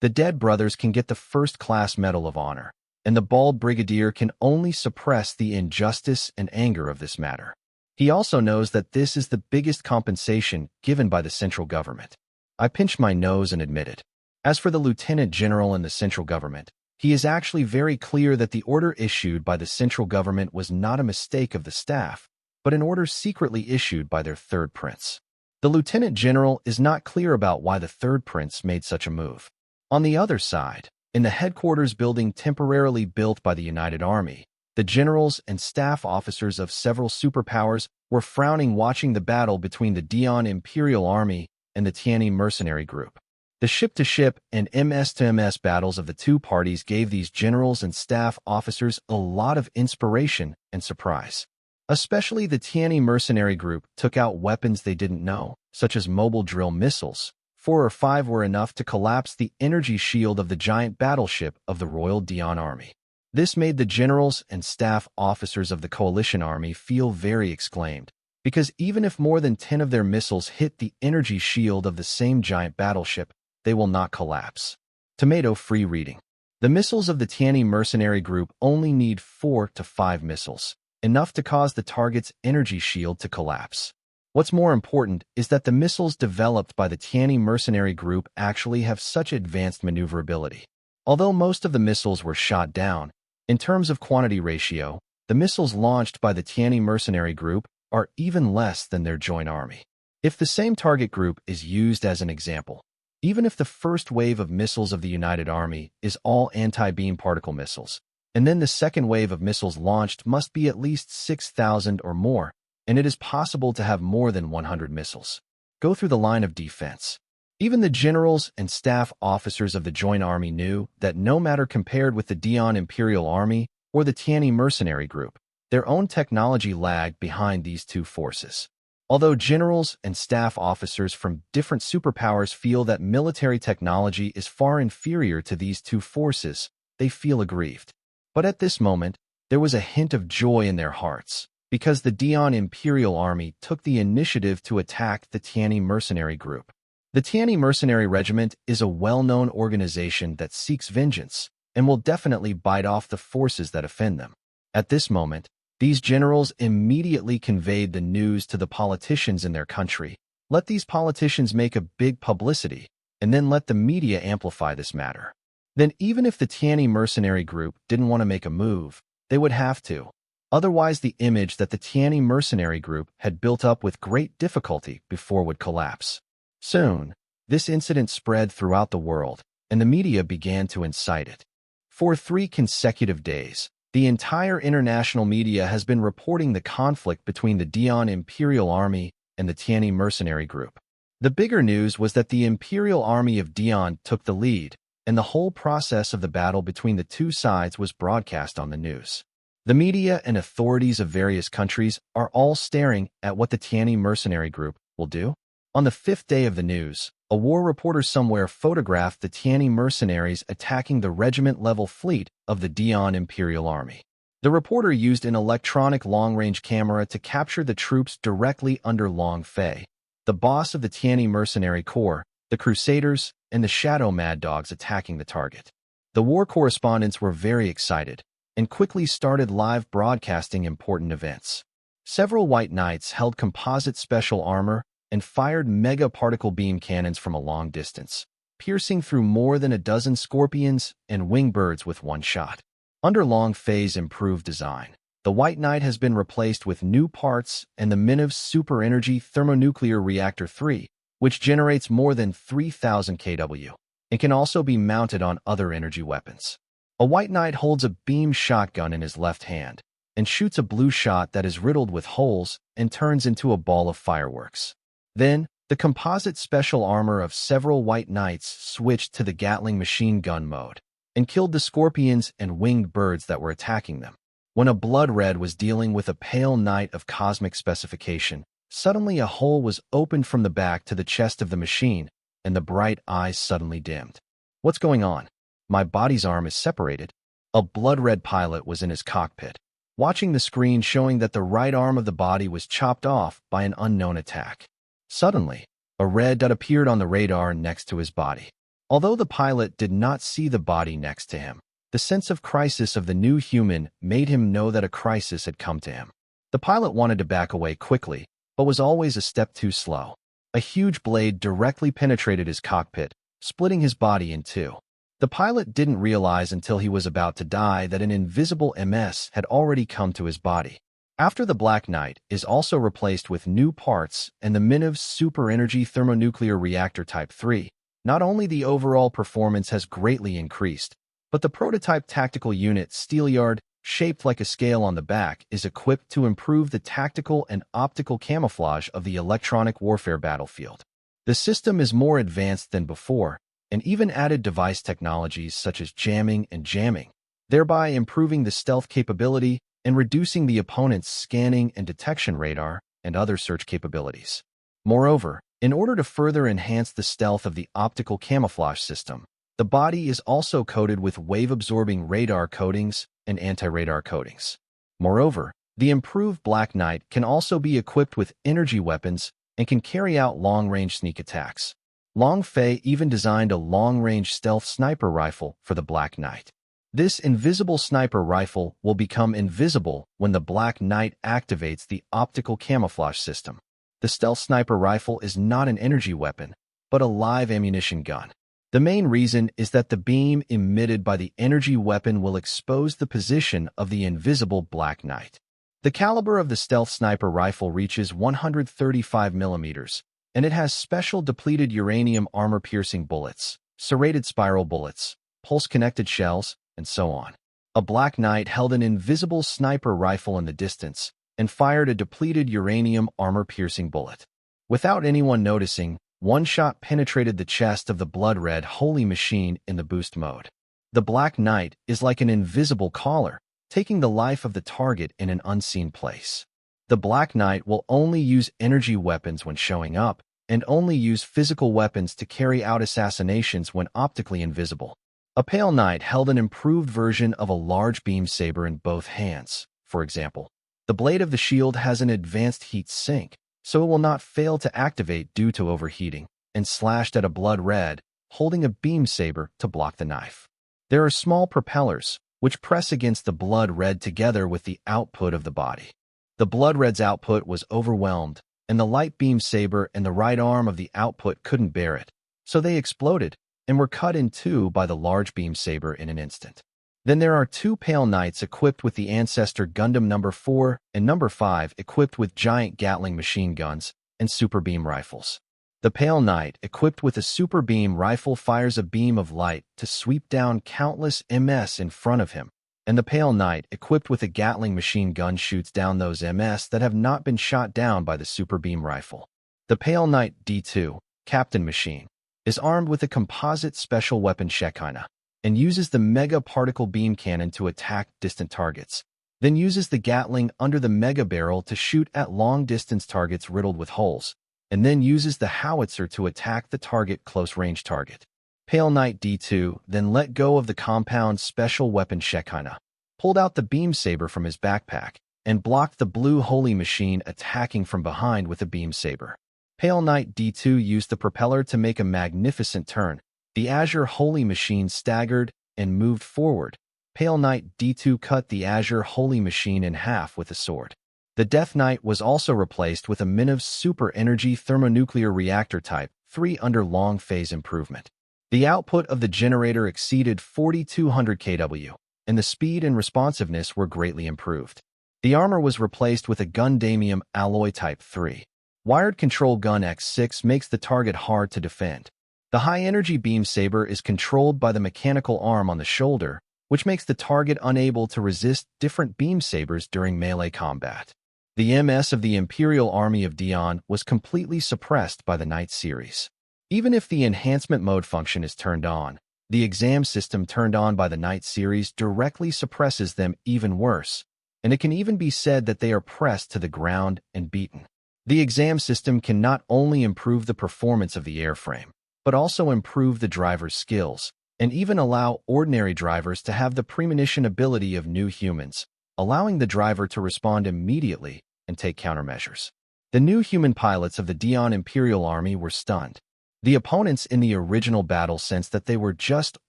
The dead brothers can get the first-class Medal of Honor, and the bald brigadier can only suppress the injustice and anger of this matter. He also knows that this is the biggest compensation given by the central government. I pinched my nose and admitted. As for the lieutenant general and the central government, he is actually very clear that the order issued by the central government was not a mistake of the staff, but an order secretly issued by their third prince. The lieutenant general is not clear about why the third prince made such a move. On the other side, in the headquarters building temporarily built by the United Army, the generals and staff officers of several superpowers were frowning watching the battle between the Dion Imperial Army and the Tianyi mercenary group. The ship-to-ship and MS-to-MS battles of the two parties gave these generals and staff officers a lot of inspiration and surprise. Especially the Tianyi mercenary group took out weapons they didn't know, such as mobile drill missiles. 4 or 5 were enough to collapse the energy shield of the giant battleship of the Royal Dion Army. This made the generals and staff officers of the coalition army feel very exclaimed, because even if more than 10 of their missiles hit the energy shield of the same giant battleship, they will not collapse. Tomato-free reading. The missiles of the Tianyi mercenary group only need 4 to 5 missiles, enough to cause the target's energy shield to collapse. What's more important is that the missiles developed by the Tianyi mercenary group actually have such advanced maneuverability. Although most of the missiles were shot down, in terms of quantity ratio, the missiles launched by the Tianyi mercenary group are even less than their joint army. If the same target group is used as an example, even if the first wave of missiles of the United Army is all anti-beam particle missiles, and then the second wave of missiles launched must be at least 6,000 or more, and it is possible to have more than 100 missiles. Go through the line of defense. Even the generals and staff officers of the Joint Army knew that no matter compared with the Dion Imperial Army or the Tianyi mercenary group, their own technology lagged behind these two forces. Although generals and staff officers from different superpowers feel that military technology is far inferior to these two forces, they feel aggrieved. But at this moment, there was a hint of joy in their hearts, because the Dion Imperial Army took the initiative to attack the Tianyi mercenary group. The Tianyi Mercenary Regiment is a well-known organization that seeks vengeance and will definitely bite off the forces that offend them. At this moment, these generals immediately conveyed the news to the politicians in their country. Let these politicians make a big publicity, and then let the media amplify this matter. Then even if the Tianyi Mercenary Group didn't want to make a move, they would have to. Otherwise, the image that the Tianyi Mercenary Group had built up with great difficulty before would collapse. Soon, this incident spread throughout the world, and the media began to incite it. For 3 consecutive days, the entire international media has been reporting the conflict between the Dion Imperial Army and the Tianyi Mercenary Group. The bigger news was that the Imperial Army of Dion took the lead, and the whole process of the battle between the two sides was broadcast on the news. The media and authorities of various countries are all staring at what the Tianyi Mercenary Group will do. On the 5th day of the news, a war reporter somewhere photographed the Tianyi mercenaries attacking the regiment-level fleet of the Dion Imperial Army. The reporter used an electronic long-range camera to capture the troops directly under Long Fei, the boss of the Tianyi Mercenary Corps, the Crusaders, and the Shadow Mad Dogs attacking the target. The war correspondents were very excited and quickly started live broadcasting important events. Several White Knights held composite special armor and fired mega particle beam cannons from a long distance, piercing through more than a dozen scorpions and winged birds with one shot. Under Long Fei's improved design, the White Knight has been replaced with new parts and the Miniv's Super Energy Thermonuclear Reactor 3, which generates more than 3,000 kW, and can also be mounted on other energy weapons. A White Knight holds a beam shotgun in his left hand and shoots a blue shot that is riddled with holes and turns into a ball of fireworks. Then, the composite special armor of several White Knights switched to the Gatling machine gun mode and killed the scorpions and winged birds that were attacking them. When a Blood Red was dealing with a Pale Knight of cosmic specification, Suddenly a hole was opened from the back to the chest of the machine, and the bright eyes suddenly dimmed. What's going on? My body's arm is separated. A blood-red pilot was in his cockpit, watching the screen showing that the right arm of the body was chopped off by an unknown attack. Suddenly, a red dot appeared on the radar next to his body. Although the pilot did not see the body next to him, the sense of crisis of the new human made him know that a crisis had come to him. The pilot wanted to back away quickly, but was always a step too slow. A huge blade directly penetrated his cockpit, splitting his body in two. The pilot didn't realize until he was about to die that an invisible MS had already come to his body. After the Black Knight is also replaced with new parts and the Minev's Super Energy Thermonuclear Reactor Type 3, not only the overall performance has greatly increased, but the prototype tactical unit Steelyard, shaped like a scale on the back, is equipped to improve the tactical and optical camouflage of the electronic warfare battlefield. The system is more advanced than before, and even added device technologies such as jamming and jamming, thereby improving the stealth capability and reducing the opponent's scanning and detection radar and other search capabilities. Moreover, in order to further enhance the stealth of the optical camouflage system, the body is also coated with wave-absorbing radar coatings and anti-radar coatings. Moreover, the improved Black Knight can also be equipped with energy weapons and can carry out long-range sneak attacks. Long Fei even designed a long-range stealth sniper rifle for the Black Knight. This invisible sniper rifle will become invisible when the Black Knight activates the optical camouflage system. The stealth sniper rifle is not an energy weapon, but a live ammunition gun. The main reason is that the beam emitted by the energy weapon will expose the position of the invisible Black Knight. The caliber of the stealth sniper rifle reaches 135 millimeters, and it has special depleted uranium armor-piercing bullets, serrated spiral bullets, pulse-connected shells, and so on. A Black Knight held an invisible sniper rifle in the distance and fired a depleted uranium armor-piercing bullet. Without anyone noticing, one shot penetrated the chest of the blood-red holy machine in the boost mode. The Black Knight is like an invisible caller, taking the life of the target in an unseen place. The Black Knight will only use energy weapons when showing up, and only use physical weapons to carry out assassinations when optically invisible. A Pale Knight held an improved version of a large beam saber in both hands. For example, the blade of the shield has an advanced heat sink, so it will not fail to activate due to overheating, and slashed at a blood red, holding a beam saber to block the knife. There are small propellers, which press against the blood red together with the output of the body. The blood red's output was overwhelmed, and the light beam saber and the right arm of the output couldn't bear it, so they exploded and were cut in two by the large beam saber in an instant. Then there are two Pale Knights equipped with the Ancestor Gundam No. 4 and No. 5 equipped with giant Gatling machine guns and super beam rifles. The Pale Knight equipped with a super beam rifle fires a beam of light to sweep down countless MS in front of him, and the Pale Knight equipped with a Gatling machine gun shoots down those MS that have not been shot down by the super beam rifle. The Pale Knight D2, Captain Machine, is armed with a composite special weapon Shekinah, and uses the Mega Particle Beam Cannon to attack distant targets, then uses the Gatling under the Mega Barrel to shoot at long-distance targets riddled with holes, and then uses the Howitzer to attack the target close-range target. Pale Knight D2 then let go of the compound special weapon Shekinah, pulled out the beam saber from his backpack, and blocked the blue holy machine attacking from behind with a beam saber. Pale Knight D2 used the propeller to make a magnificent turn. The Azure Holy Machine staggered and moved forward. Pale Knight D2 cut the Azure Holy Machine in half with a sword. The Death Knight was also replaced with a Minev's Super Energy Thermonuclear Reactor Type 3 under long phase improvement. The output of the generator exceeded 4,200 kW, and the speed and responsiveness were greatly improved. The armor was replaced with a Gundamium Alloy Type 3. Wired Control Gun X6 makes the target hard to defend. The high-energy beam saber is controlled by the mechanical arm on the shoulder, which makes the target unable to resist different beam sabers during melee combat. The MS of the Imperial Army of Dion was completely suppressed by the Knight series. Even if the enhancement mode function is turned on, the exam system turned on by the Knight series directly suppresses them even worse, and it can even be said that they are pressed to the ground and beaten. The exam system can not only improve the performance of the airframe, but also improve the driver's skills, and even allow ordinary drivers to have the premonition ability of new humans, allowing the driver to respond immediately and take countermeasures. The new human pilots of the Dion Imperial Army were stunned. The opponents in the original battle sensed that they were just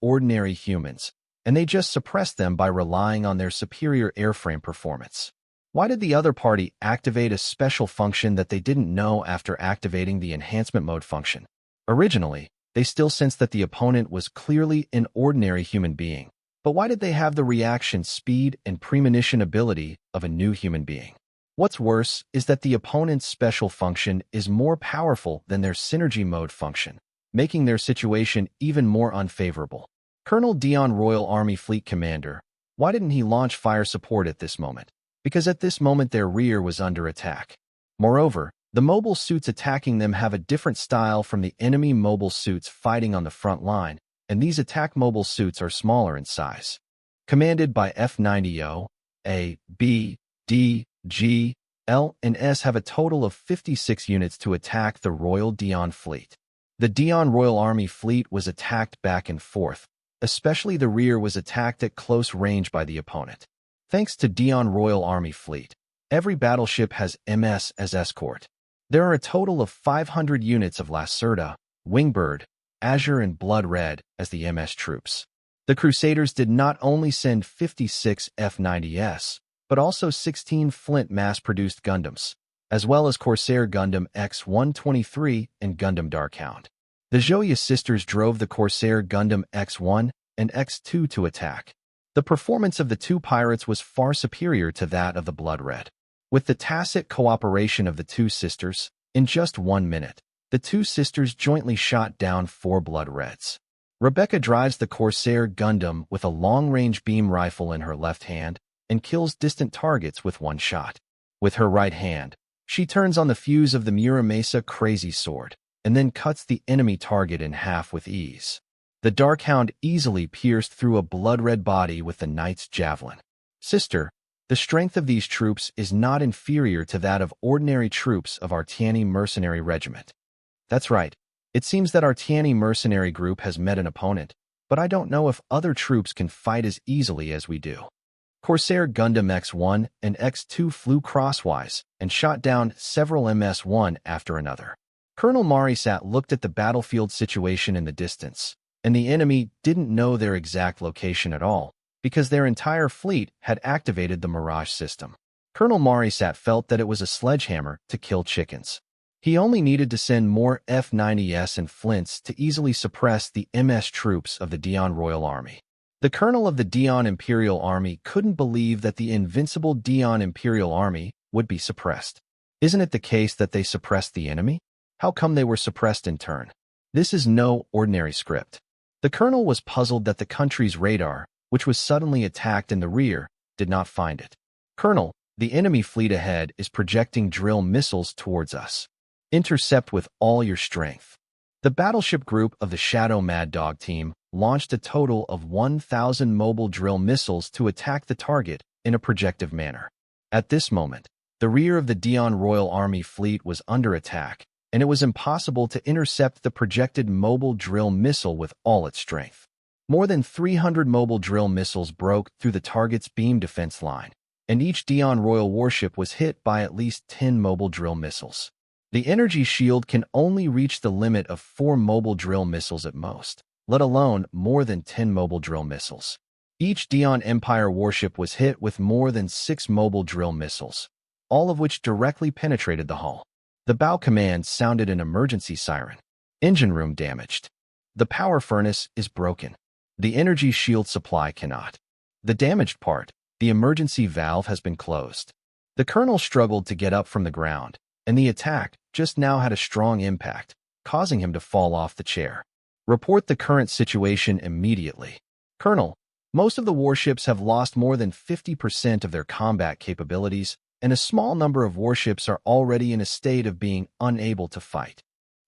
ordinary humans, and they just suppressed them by relying on their superior airframe performance. Why did the other party activate a special function that they didn't know after activating the enhancement mode function? Originally, they still sensed that the opponent was clearly an ordinary human being, but why did they have the reaction speed and premonition ability of a new human being? What's worse is that the opponent's special function is more powerful than their synergy mode function, making their situation even more unfavorable. Colonel Dion Royal Army Fleet Commander, why didn't he launch fire support at this moment? Because at this moment their rear was under attack. Moreover, the mobile suits attacking them have a different style from the enemy mobile suits fighting on the front line, and these attack mobile suits are smaller in size. Commanded by F-90O, A, B, D, G, L, and S have a total of 56 units to attack the Royal Dion Fleet. The Dion Royal Army Fleet was attacked back and forth, especially the rear was attacked at close range by the opponent. Thanks to Dion Royal Army Fleet, every battleship has MS as escort. There are a total of 500 units of Lacerda, Wingbird, Azure, and Blood Red as the MS troops. The Crusaders did not only send 56 F-90S, but also 16 Flint mass-produced Gundams, as well as Corsair Gundam X-123 and Gundam Darkhound. The Joya sisters drove the Corsair Gundam X-1 and X-2 to attack. The performance of the two pirates was far superior to that of the Blood Red. With the tacit cooperation of the two sisters, in just 1 minute, the two sisters jointly shot down 4 Blood Reds. Rebecca drives the Corsair Gundam with a long-range beam rifle in her left hand and kills distant targets with 1 shot. With her right hand, she turns on the fuse of the Muramasa Crazy Sword and then cuts the enemy target in half with ease. The Darkhound easily pierced through a blood-red body with the Knight's Javelin. Sister, the strength of these troops is not inferior to that of ordinary troops of our Tiani Mercenary Regiment. That's right. It seems that our Tiani Mercenary Group has met an opponent, but I don't know if other troops can fight as easily as we do. Corsair Gundam X-1 and X-2 flew crosswise and shot down several MS-1 after another. Colonel Marisat looked at the battlefield situation in the distance, and the enemy didn't know their exact location at all, because their entire fleet had activated the Mirage system. Colonel Marisat felt that it was a sledgehammer to kill chickens. He only needed to send more F-90S and Flints to easily suppress the MS troops of the Dion Royal Army. The colonel of the Dion Imperial Army couldn't believe that the invincible Dion Imperial Army would be suppressed. Isn't it the case that they suppressed the enemy? How come they were suppressed in turn? This is no ordinary script. The colonel was puzzled that the country's radar, which was suddenly attacked in the rear, did not find it. Colonel, the enemy fleet ahead is projecting drill missiles towards us. Intercept with all your strength. The battleship group of the Shadow Mad Dog team launched a total of 1,000 mobile drill missiles to attack the target in a projective manner. At this moment, the rear of the Dion Royal Army fleet was under attack, and it was impossible to intercept the projected mobile drill missile with all its strength. More than 300 mobile drill missiles broke through the target's beam defense line, and each Dion Royal warship was hit by at least 10 mobile drill missiles. The energy shield can only reach the limit of 4 mobile drill missiles at most, let alone more than 10 mobile drill missiles. Each Dion Empire warship was hit with more than 6 mobile drill missiles, all of which directly penetrated the hull. The bow command sounded an emergency siren. Engine room damaged. The power furnace is broken. The energy shield supply cannot. The damaged part, the emergency valve has been closed. The colonel struggled to get up from the ground, and the attack just now had a strong impact, causing him to fall off the chair. Report the current situation immediately. Colonel, most of the warships have lost more than 50% of their combat capabilities, and a small number of warships are already in a state of being unable to fight.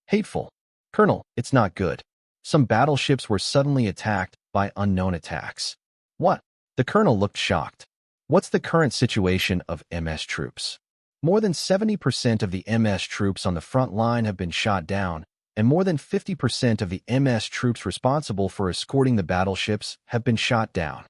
Hateful. Colonel, it's not good. Some battleships were suddenly attacked by unknown attacks. What? The colonel looked shocked. What's the current situation of MS troops? More than 70% of the MS troops on the front line have been shot down, and more than 50% of the MS troops responsible for escorting the battleships have been shot down.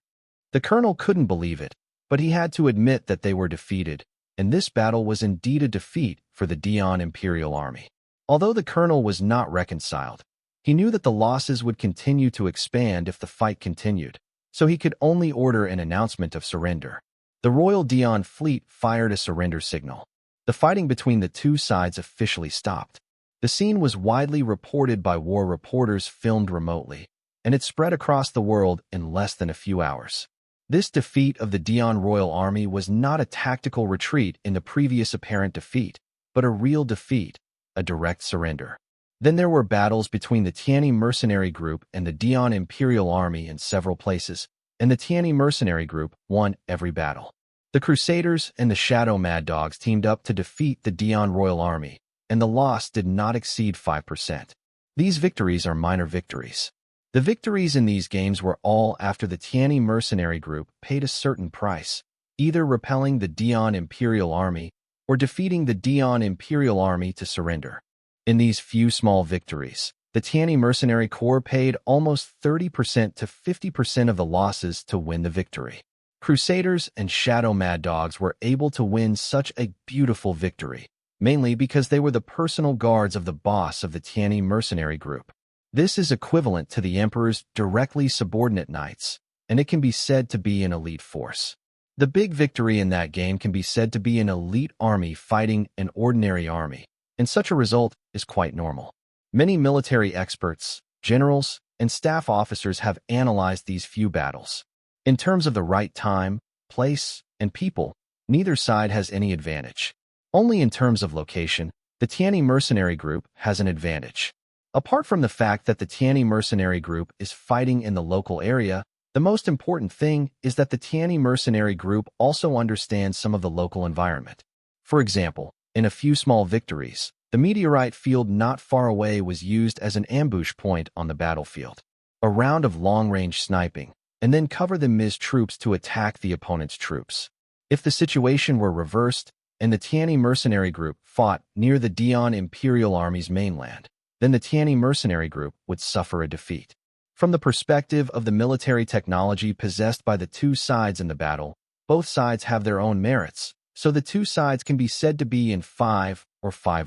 The colonel couldn't believe it, but he had to admit that they were defeated, and this battle was indeed a defeat for the Dion Imperial Army. Although the colonel was not reconciled, he knew that the losses would continue to expand if the fight continued, so he could only order an announcement of surrender. The Royal Dion fleet fired a surrender signal. The fighting between the two sides officially stopped. The scene was widely reported by war reporters filmed remotely, and it spread across the world in less than a few hours. This defeat of the Dion Royal Army was not a tactical retreat in the previous apparent defeat, but a real defeat, a direct surrender. Then there were battles between the Tianyi mercenary group and the Dion Imperial Army in several places, and the Tianyi mercenary group won every battle. The Crusaders and the Shadow Mad Dogs teamed up to defeat the Dion Royal Army, and the loss did not exceed 5%. These victories are minor victories. The victories in these games were all after the Tianyi mercenary group paid a certain price, either repelling the Dion Imperial Army or defeating the Dion Imperial Army to surrender. In these few small victories, the Tianyi mercenary corps paid almost 30% to 50% of the losses to win the victory. Crusaders and Shadow Mad Dogs were able to win such a beautiful victory, mainly because they were the personal guards of the boss of the Tianyi mercenary group. This is equivalent to the Emperor's directly subordinate knights, and it can be said to be an elite force. The big victory in that game can be said to be an elite army fighting an ordinary army, and such a result is quite normal. Many military experts, generals, and staff officers have analyzed these few battles. In terms of the right time, place, and people, neither side has any advantage. Only in terms of location, the Tianyi mercenary group has an advantage. Apart from the fact that the Tianyi mercenary group is fighting in the local area, the most important thing is that the Tianyi mercenary group also understands some of the local environment. For example, in a few small victories, the meteorite field not far away was used as an ambush point on the battlefield. A round of long-range sniping, and then cover the MS troops to attack the opponent's troops. If the situation were reversed, and the Tianyi mercenary group fought near the Dion Imperial Army's mainland, then the Tianyi mercenary group would suffer a defeat. From the perspective of the military technology possessed by the two sides in the battle, both sides have their own merits, so the two sides can be said to be in five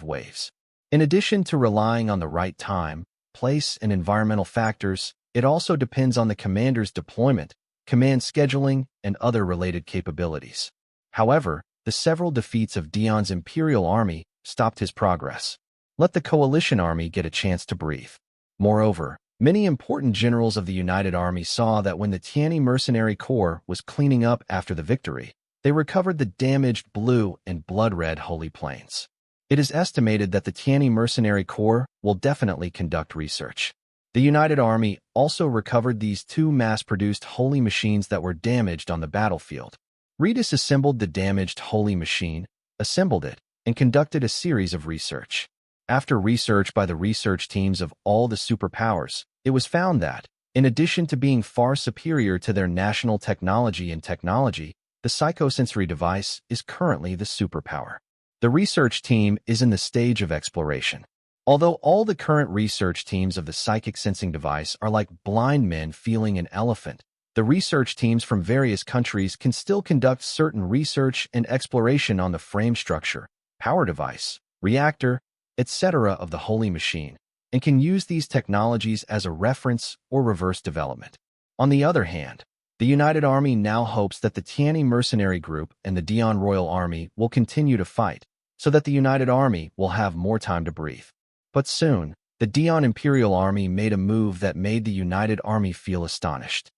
waves. In addition to relying on the right time, place, and environmental factors, it also depends on the commander's deployment, command scheduling, and other related capabilities. However, the several defeats of Dion's Imperial Army stopped his progress. Let the coalition army get a chance to breathe. Moreover, many important generals of the United Army saw that when the Tianyi mercenary corps was cleaning up after the victory, they recovered the damaged blue and blood-red Holy Plains. It is estimated that the Tianyi mercenary corps will definitely conduct research. The United Army also recovered these two mass-produced holy machines that were damaged on the battlefield. Redisassembled the damaged holy machine, assembled it, and conducted a series of research. After research by the research teams of all the superpowers, it was found that, in addition to being far superior to their national technology, the psychosensory device is currently the superpower. The research team is in the stage of exploration. Although all the current research teams of the psychic sensing device are like blind men feeling an elephant, the research teams from various countries can still conduct certain research and exploration on the frame structure, power device, reactor, etc. of the holy machine, and can use these technologies as a reference or reverse development. On the other hand, the United Army now hopes that the Tianyi mercenary group and the Dion Royal Army will continue to fight, so that the United Army will have more time to breathe. But soon, the Dion Imperial Army made a move that made the United Army feel astonished.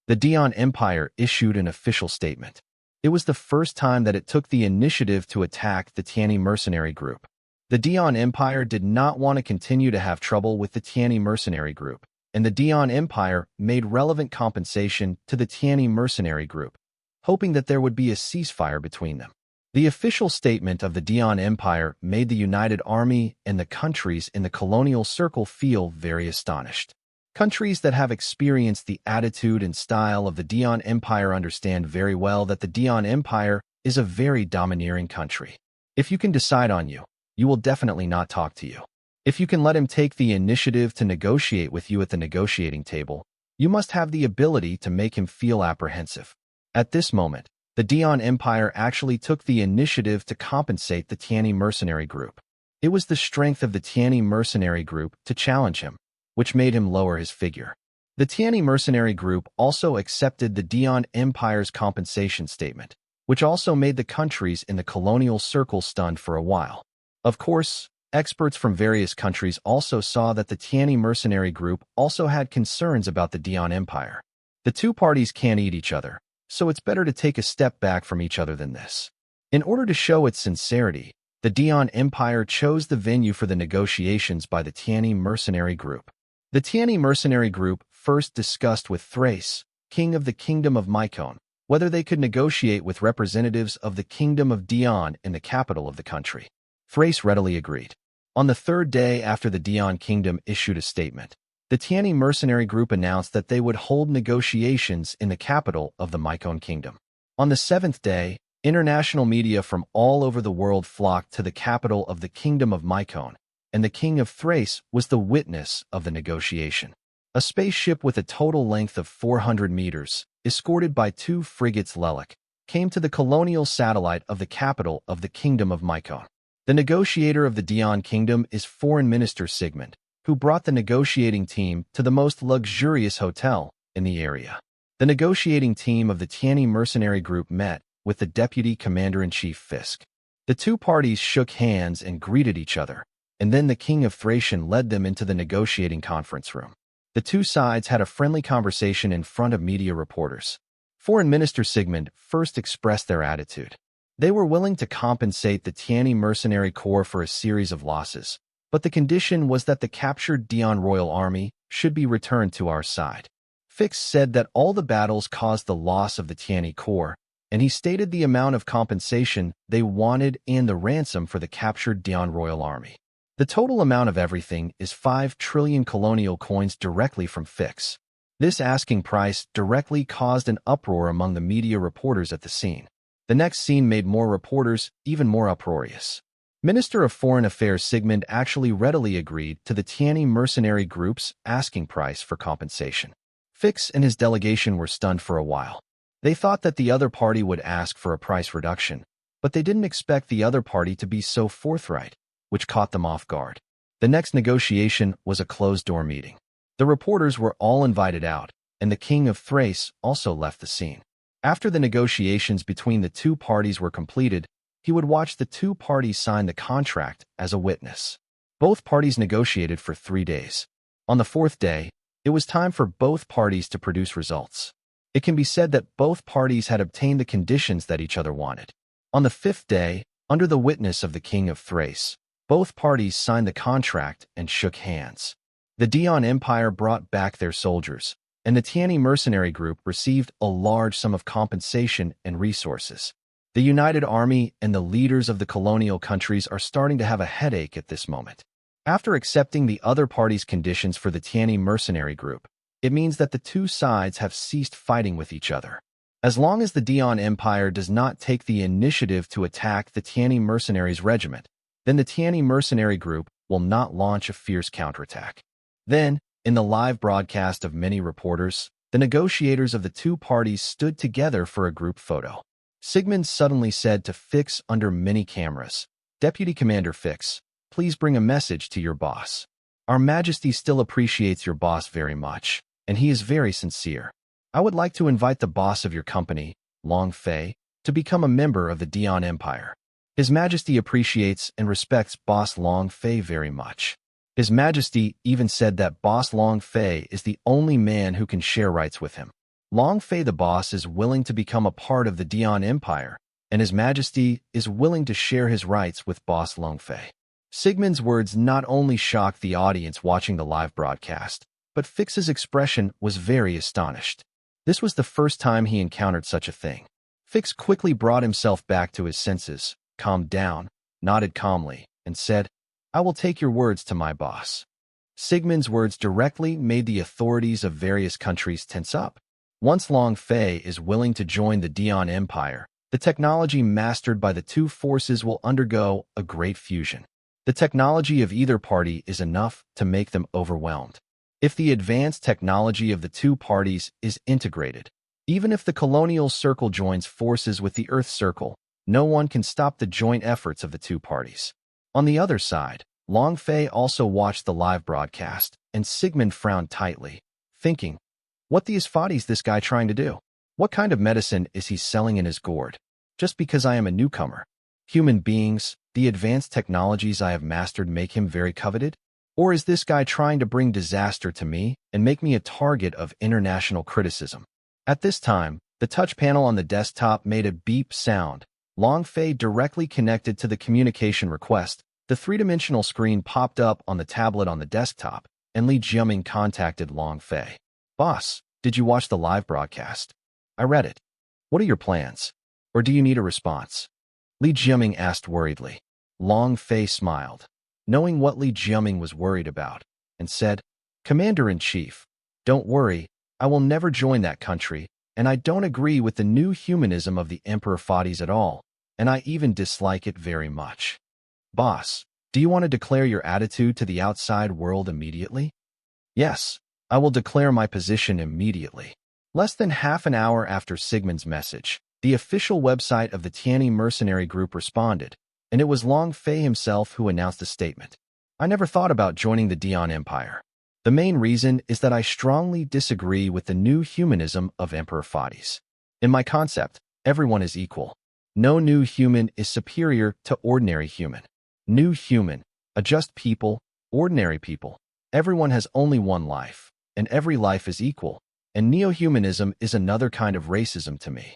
The Dion Empire issued an official statement. It was the first time that it took the initiative to attack the Tianyi mercenary group. The Dion Empire did not want to continue to have trouble with the Tianyi mercenary group, and the Dion Empire made relevant compensation to the Tianyi mercenary group, hoping that there would be a ceasefire between them. The official statement of the Dion Empire made the United Army and the countries in the colonial circle feel very astonished. Countries that have experienced the attitude and style of the Dion Empire understand very well that the Dion Empire is a very domineering country. If you can decide on you, you will definitely not talk to you. If you can let him take the initiative to negotiate with you at the negotiating table, you must have the ability to make him feel apprehensive. At this moment, the Dion Empire actually took the initiative to compensate the Tianyi mercenary group. It was the strength of the Tianyi mercenary group to challenge him, which made him lower his figure. The Tianyi mercenary group also accepted the Dion Empire's compensation statement, which also made the countries in the colonial circle stunned for a while. Of course, experts from various countries also saw that the Tianyi mercenary group also had concerns about the Dion Empire. The two parties can't eat each other, so it's better to take a step back from each other than this. In order to show its sincerity, the Dion Empire chose the venue for the negotiations by the Tianyi mercenary group. The Tianyi mercenary group first discussed with Thrace, king of the Kingdom of Mycone, whether they could negotiate with representatives of the Kingdom of Dion in the capital of the country. Thrace readily agreed. On the third day after the Dion Kingdom issued a statement, the Tianyi mercenary group announced that they would hold negotiations in the capital of the Mycone Kingdom. On the seventh day, international media from all over the world flocked to the capital of the Kingdom of Mycone, and the King of Thrace was the witness of the negotiation. A spaceship with a total length of 400 meters, escorted by 2 frigates Lelik, came to the colonial satellite of the capital of the Kingdom of Mycone. The negotiator of the Dion Kingdom is Foreign Minister Sigmund, who brought the negotiating team to the most luxurious hotel in the area. The negotiating team of the Tianyi mercenary group met with the Deputy Commander-in-Chief Fisk. The two parties shook hands and greeted each other, and then the King of Thracian led them into the negotiating conference room. The two sides had a friendly conversation in front of media reporters. Foreign Minister Sigmund first expressed their attitude. They were willing to compensate the Tianyi mercenary corps for a series of losses, but the condition was that the captured Dion royal army should be returned to our side. Fix said that all the battles caused the loss of the Tianyi corps, and he stated the amount of compensation they wanted and the ransom for the captured Dion royal army. The total amount of everything is 5 trillion colonial coins directly from Fix. This asking price directly caused an uproar among the media reporters at the scene. The next scene made more reporters even more uproarious. Minister of Foreign Affairs Sigmund actually readily agreed to the Tianyi mercenary group's asking price for compensation. Fix and his delegation were stunned for a while. They thought that the other party would ask for a price reduction, but they didn't expect the other party to be so forthright, which caught them off guard. The next negotiation was a closed-door meeting. The reporters were all invited out, and the King of Thrace also left the scene. After the negotiations between the two parties were completed, he would watch the two parties sign the contract as a witness. Both parties negotiated for 3 days. On the 4th day, it was time for both parties to produce results. It can be said that both parties had obtained the conditions that each other wanted. On the 5th day, under the witness of the King of Thrace, both parties signed the contract and shook hands. The Dion Empire brought back their soldiers, and the Tianyi mercenary group received a large sum of compensation and resources. The United Army and the leaders of the colonial countries are starting to have a headache at this moment. After accepting the other party's conditions for the Tianyi mercenary group, it means that the two sides have ceased fighting with each other. As long as the Dion Empire does not take the initiative to attack the Tianyi mercenaries' regiment, then the Tianyi mercenary group will not launch a fierce counterattack. Then, in the live broadcast of many reporters, the negotiators of the two parties stood together for a group photo. Sigmund suddenly said to Fix under many cameras, "Deputy Commander Fix, please bring a message to your boss. Our Majesty still appreciates your boss very much, and he is very sincere. I would like to invite the boss of your company, Long Fei, to become a member of the Dion Empire. His Majesty appreciates and respects Boss Long Fei very much. His Majesty even said that Boss Long Fei is the only man who can share rights with him. Long Fei the boss is willing to become a part of the Dion Empire, and His Majesty is willing to share his rights with Boss Long Fei." Sigmund's words not only shocked the audience watching the live broadcast, but Fix's expression was very astonished. This was the first time he encountered such a thing. Fix quickly brought himself back to his senses, calmed down, nodded calmly, and said, "I will take your words to my boss." Sigmund's words directly made the authorities of various countries tense up. Once Long Fei is willing to join the Dion Empire, The technology mastered by the two forces will undergo a great fusion. The technology of either party is enough to make them overwhelmed. If the advanced technology of the two parties is integrated, even if the colonial circle joins forces with the Earth circle, no one can stop the joint efforts of the two parties. On the other side, Long Fei also watched the live broadcast, and Sigmund frowned tightly, thinking, what the isfadis this guy trying to do? What kind of medicine is he selling in his gourd? Just because I am a newcomer? Human beings, the advanced technologies I have mastered make him very coveted? Or is this guy trying to bring disaster to me and make me a target of international criticism? At this time, the touch panel on the desktop made a beep sound. Long Fei directly connected to the communication request. The three-dimensional screen popped up on the tablet on the desktop, and Li Jiaming contacted Long Fei. Boss, did you watch the live broadcast? I read it. What are your plans? Or do you need a response? Li Jiaming asked worriedly. Long Fei smiled, knowing what Li Jiaming was worried about, and said, Commander-in-Chief, don't worry, I will never join that country, and I don't agree with the new humanism of the Emperor Fadis at all, and I even dislike it very much. Boss, do you want to declare your attitude to the outside world immediately? Yes, I will declare my position immediately. Less than half an hour after Sigmund's message, the official website of the Tianyi mercenary group responded, and it was Long Fei himself who announced the statement. I never thought about joining the Dian Empire. The main reason is that I strongly disagree with the new humanism of Emperor Fadis. In my concept, everyone is equal. No new human is superior to ordinary human. New human, a just people, ordinary people. Everyone has only one life, and every life is equal, and neo-humanism is another kind of racism to me.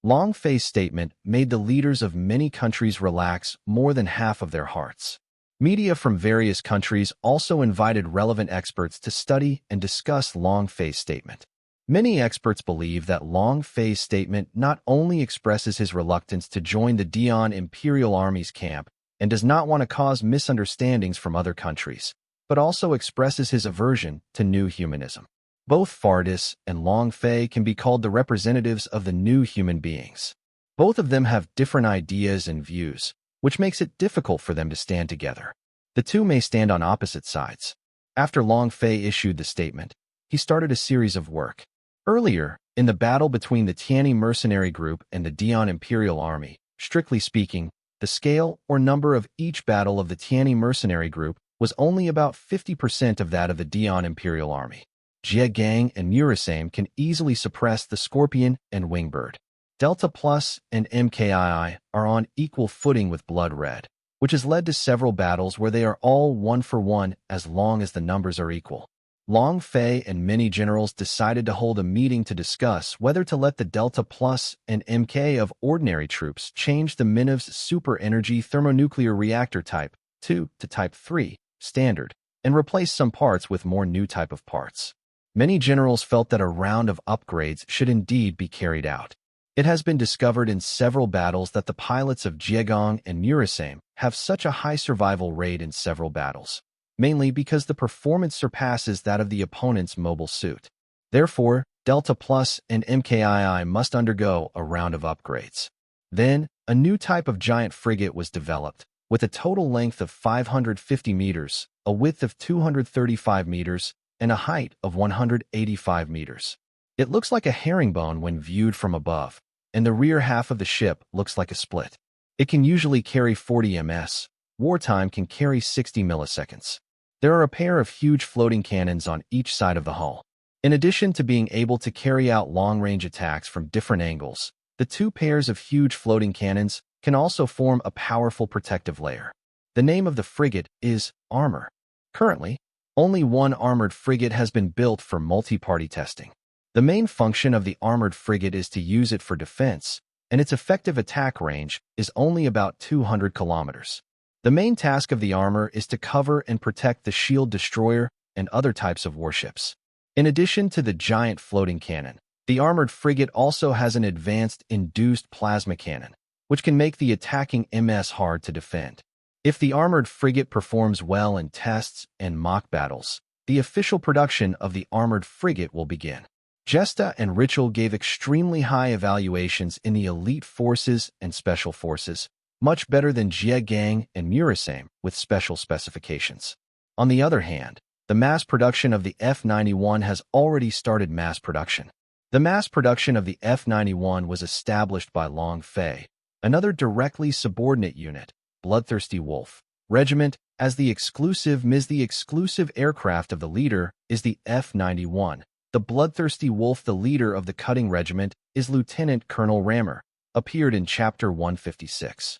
Long Fei's statement made the leaders of many countries relax more than half of their hearts. Media from various countries also invited relevant experts to study and discuss Long Fei's statement. Many experts believe that Long Fei's statement not only expresses his reluctance to join the Dian Imperial Army's camp and does not want to cause misunderstandings from other countries, but also expresses his aversion to new humanism. Both Fardis and Long Fei can be called the representatives of the new human beings. Both of them have different ideas and views, which makes it difficult for them to stand together. The two may stand on opposite sides. After Long Fei issued the statement, he started a series of work. Earlier, in the battle between the Tianyi mercenary group and the Dian Imperial Army, strictly speaking, the scale or number of each battle of the Tianyi mercenary group was only about 50% of that of the Dian Imperial Army. Jie Gang and Murasame can easily suppress the Scorpion and Wingbird. Delta Plus and MKII are on equal footing with Blood Red, which has led to several battles where they are all 1-for-1 as long as the numbers are equal. Long Fei and many generals decided to hold a meeting to discuss whether to let the Delta Plus and MK of ordinary troops change the Minev's super energy thermonuclear reactor type 2 to type 3 standard and replace some parts with more new type of parts. Many generals felt that a round of upgrades should indeed be carried out. It has been discovered in several battles that the pilots of Jiegong and Murasame have such a high survival rate in several battles, mainly because the performance surpasses that of the opponent's mobile suit. Therefore, Delta Plus and MKII must undergo a round of upgrades. Then, a new type of giant frigate was developed, with a total length of 550 meters, a width of 235 meters, and a height of 185 meters. It looks like a herringbone when viewed from above, and the rear half of the ship looks like a split. It can usually carry 40 ms. Wartime can carry 60 milliseconds. There are a pair of huge floating cannons on each side of the hull. In addition to being able to carry out long-range attacks from different angles, the two pairs of huge floating cannons can also form a powerful protective layer. The name of the frigate is Armor. Currently, only one armored frigate has been built for multi-party testing. The main function of the armored frigate is to use it for defense, and its effective attack range is only about 200 kilometers. The main task of the armor is to cover and protect the shield destroyer and other types of warships. In addition to the giant floating cannon, the armored frigate also has an advanced induced plasma cannon, which can make the attacking MS hard to defend. If the armored frigate performs well in tests and mock battles, the official production of the armored frigate will begin. Gesta and Ritual gave extremely high evaluations in the elite forces and special forces, much better than Jie Gang and Murasame with special specifications. On the other hand, the mass production of the F-91 has already started mass production. The mass production of the F-91 was established by Long Fei, another directly subordinate unit, Bloodthirsty Wolf Regiment, as the exclusive aircraft of the leader is the F-91. The Bloodthirsty Wolf, the leader of the Cutting Regiment, is Lieutenant Colonel Rammer, appeared in Chapter 156.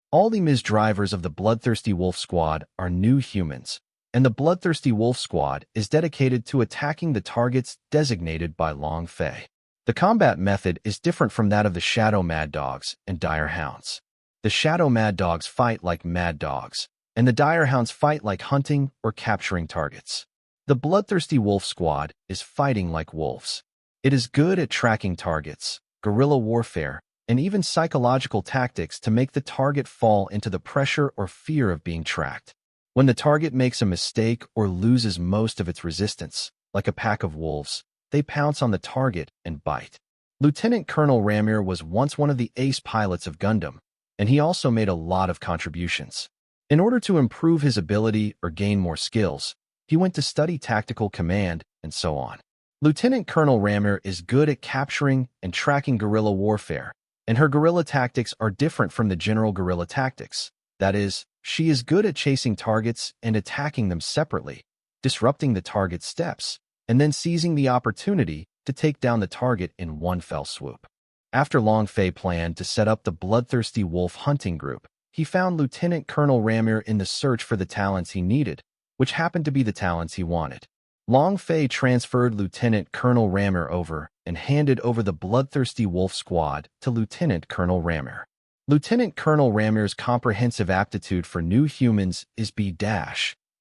All the Ms. drivers of the Bloodthirsty Wolf Squad are new humans, and the Bloodthirsty Wolf Squad is dedicated to attacking the targets designated by Long Fei. The combat method is different from that of the Shadow Mad Dogs and Dire Hounds. The Shadow Mad Dogs fight like mad dogs, and the Dire Hounds fight like hunting or capturing targets. The Bloodthirsty Wolf Squad is fighting like wolves. It is good at tracking targets, guerrilla warfare, and even psychological tactics to make the target fall into the pressure or fear of being tracked. When the target makes a mistake or loses most of its resistance, like a pack of wolves, they pounce on the target and bite. Lieutenant Colonel Ramir was once one of the ace pilots of Gundam, and he also made a lot of contributions. In order to improve his ability or gain more skills, he went to study tactical command and so on. Lieutenant Colonel Ramir is good at capturing and tracking guerrilla warfare, and her guerrilla tactics are different from the general guerrilla tactics. That is, she is good at chasing targets and attacking them separately, disrupting the target's steps, and then seizing the opportunity to take down the target in one fell swoop. After Long Fei planned to set up the Bloodthirsty Wolf hunting group, he found Lieutenant Colonel Ramir in the search for the talents he needed, which happened to be the talents he wanted. Long Fei transferred Lieutenant Colonel Ramir over and handed over the Bloodthirsty Wolf Squad to Lieutenant Colonel Ramir. Lieutenant Colonel Ramir's comprehensive aptitude for new humans is B-,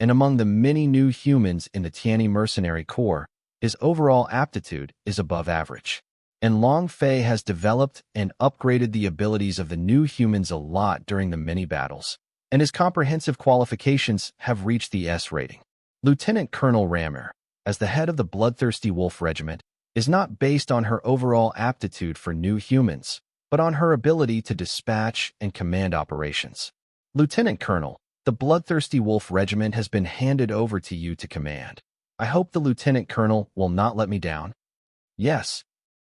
and among the many new humans in the Tianyi Mercenary Corps, his overall aptitude is above average. And Long Fei has developed and upgraded the abilities of the new humans a lot during the many battles, and his comprehensive qualifications have reached the S rating. Lieutenant Colonel Ramir, as the head of the Bloodthirsty Wolf Regiment, is not based on her overall aptitude for new humans, but on her ability to dispatch and command operations. Lieutenant Colonel, the Bloodthirsty Wolf Regiment has been handed over to you to command. I hope the Lieutenant Colonel will not let me down. Yes.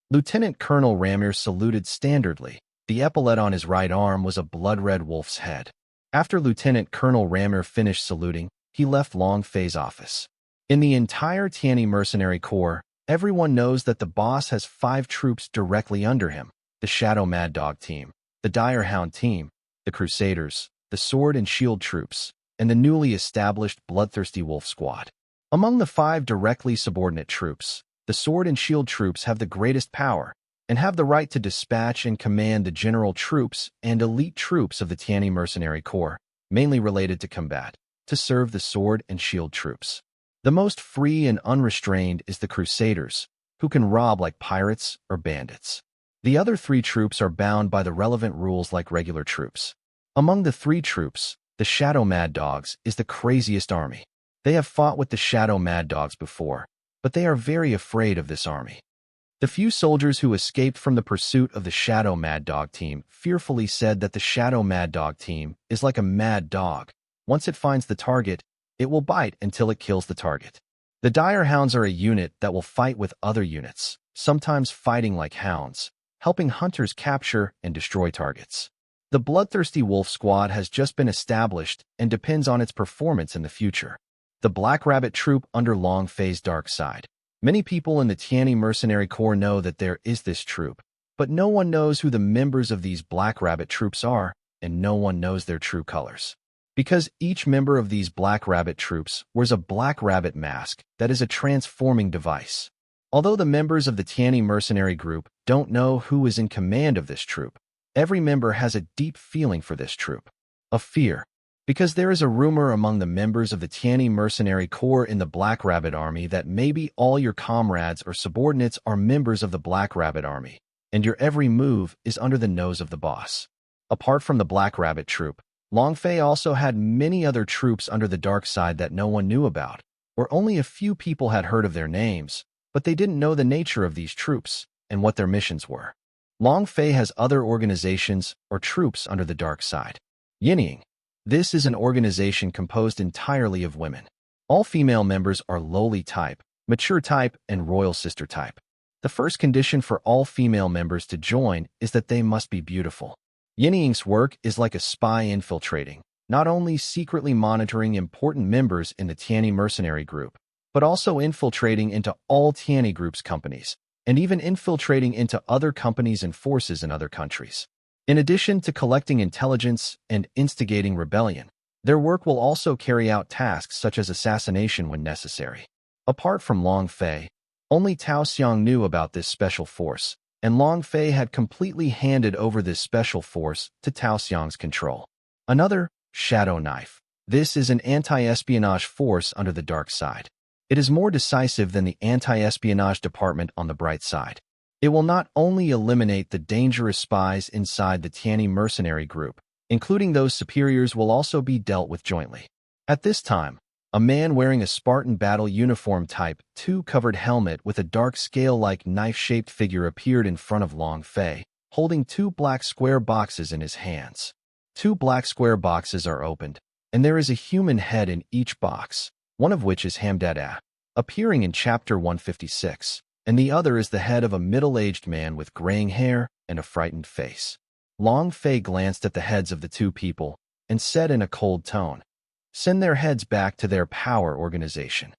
Lieutenant Colonel Ramir saluted standardly. The epaulette on his right arm was a blood-red wolf's head. After Lieutenant Colonel Ramir finished saluting, he left Long Fei's office. In the entire Tianyi Mercenary Corps, everyone knows that the boss has 5 troops directly under him: the Shadow Mad Dog Team, the Dire Hound Team, the Crusaders, the Sword and Shield Troops, and the newly established Bloodthirsty Wolf Squad. Among the 5 directly subordinate troops, the Sword and Shield Troops have the greatest power and have the right to dispatch and command the general troops and elite troops of the Tianyi Mercenary Corps, mainly related to combat, to serve the Sword and Shield Troops. The most free and unrestrained is the Crusaders, who can rob like pirates or bandits. The other 3 troops are bound by the relevant rules like regular troops. Among the 3 troops, the Shadow Mad Dogs is the craziest army. They have fought with the Shadow Mad Dogs before, but they are very afraid of this army. The few soldiers who escaped from the pursuit of the Shadow Mad Dog Team fearfully said that the Shadow Mad Dog Team is like a mad dog. Once it finds the target, it will bite until it kills the target. The Dire Hounds are a unit that will fight with other units, sometimes fighting like hounds, helping hunters capture and destroy targets. The Bloodthirsty Wolf Squad has just been established and depends on its performance in the future. The Black Rabbit Troop under Long Fei's dark side. Many people in the Tianyi Mercenary Corps know that there is this troop, but no one knows who the members of these Black Rabbit troops are, and no one knows their true colors. Because each member of these Black Rabbit troops wears a Black Rabbit mask that is a transforming device. Although the members of the Tianyi Mercenary Group don't know who is in command of this troop, every member has a deep feeling for this troop, a fear. Because there is a rumor among the members of the Tianyi Mercenary Corps in the Black Rabbit Army that maybe all your comrades or subordinates are members of the Black Rabbit Army, and your every move is under the nose of the boss. Apart from the Black Rabbit Troop, Long Fei also had many other troops under the dark side that no one knew about, or only a few people had heard of their names, but they didn't know the nature of these troops and what their missions were. Long Fei has other organizations or troops under the dark side. Yinying. This is an organization composed entirely of women. All female members are lowly type, mature type, and royal sister type. The first condition for all female members to join is that they must be beautiful. Yinying's work is like a spy infiltrating, not only secretly monitoring important members in the Tianyi mercenary group, but also infiltrating into all Tianyi group's companies, and even infiltrating into other companies and forces in other countries. In addition to collecting intelligence and instigating rebellion, their work will also carry out tasks such as assassination when necessary. Apart from Long Fei, only Tao Xiang knew about this special force, and Long Fei had completely handed over this special force to Tao Xiang's control. Another, Shadow Knife. This is an anti-espionage force under the dark side. It is more decisive than the anti-espionage department on the bright side. It will not only eliminate the dangerous spies inside the Tianyi mercenary group, including those superiors will also be dealt with jointly. At this time, a man wearing a Spartan battle uniform type 2 covered helmet with a dark scale-like knife-shaped figure appeared in front of Long Fei, holding 2 black square boxes in his hands. 2 black square boxes are opened, and there is a human head in each box, one of which is Hamdada, appearing in Chapter 156, and the other is the head of a middle-aged man with graying hair and a frightened face. Long Fei glanced at the heads of the 2 people and said in a cold tone, "Send their heads back to their power organization."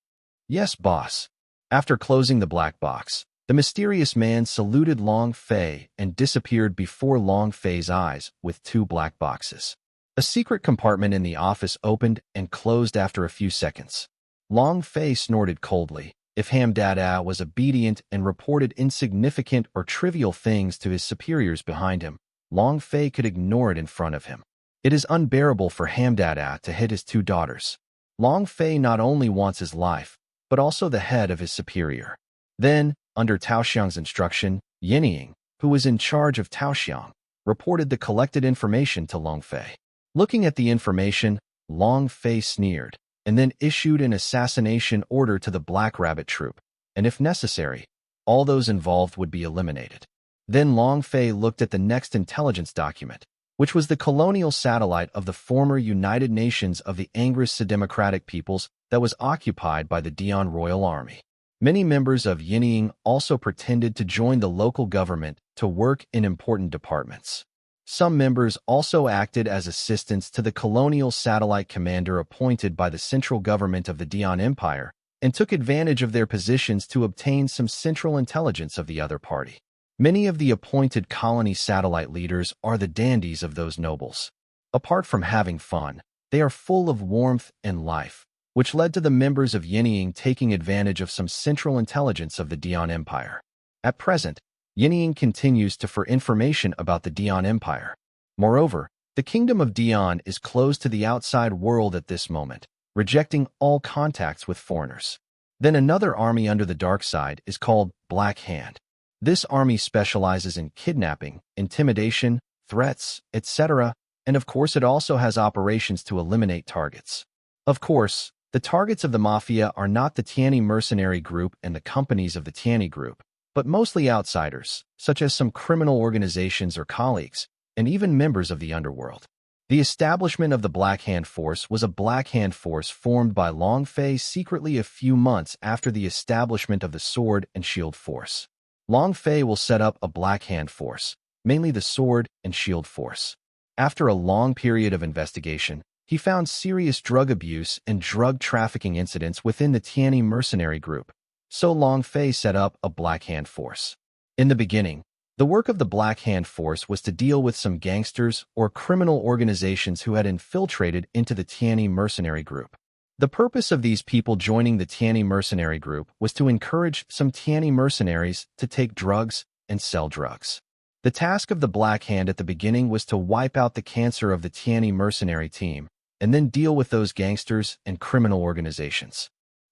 "Yes, boss." After closing the black box, the mysterious man saluted Long Fei and disappeared before Long Fei's eyes with 2 black boxes. A secret compartment in the office opened and closed after a few seconds. Long Fei snorted coldly. If Hamdada was obedient and reported insignificant or trivial things to his superiors behind him, Long Fei could ignore it in front of him. It is unbearable for Hamdada to hit his 2 daughters. Long Fei not only wants his life, but also the head of his superior. Then, under Tao Xiang's instruction, Yinying, who was in charge of Tao Xiang, reported the collected information to Long Fei. Looking at the information, Long Fei sneered, and then issued an assassination order to the Black Rabbit troop, and if necessary, all those involved would be eliminated. Then Long Fei looked at the next intelligence document, which was the colonial satellite of the former United Nations of the Angris Democratic Peoples that was occupied by the Dian Royal Army. Many members of Yinying also pretended to join the local government to work in important departments. Some members also acted as assistants to the colonial satellite commander appointed by the central government of the Dian Empire and took advantage of their positions to obtain some central intelligence of the other party. Many of the appointed colony satellite leaders are the dandies of those nobles. Apart from having fun, they are full of warmth and life, which led to the members of Yinying taking advantage of some central intelligence of the Dian Empire. At present, Yinying continues to for information about the Dian Empire. Moreover, the kingdom of Dian is closed to the outside world at this moment, rejecting all contacts with foreigners. Then another army under the dark side is called Black Hand. This army specializes in kidnapping, intimidation, threats, etc., and of course it also has operations to eliminate targets. Of course, the targets of the mafia are not the Tianyi mercenary group and the companies of the Tianyi group, but mostly outsiders, such as some criminal organizations or colleagues, and even members of the underworld. The establishment of the Black Hand Force was a Black Hand Force formed by Long Fei secretly a few months after the establishment of the Sword and Shield Force. Long Fei will set up a Black Hand Force, mainly the Sword and Shield Force. After a long period of investigation, he found serious drug abuse and drug trafficking incidents within the Tianyi mercenary group. So Long Fei set up a Black Hand Force. In the beginning, the work of the Black Hand Force was to deal with some gangsters or criminal organizations who had infiltrated into the Tianyi mercenary group. The purpose of these people joining the Tianyi mercenary group was to encourage some Tianyi mercenaries to take drugs and sell drugs. The task of the Black Hand at the beginning was to wipe out the cancer of the Tianyi mercenary team and then deal with those gangsters and criminal organizations.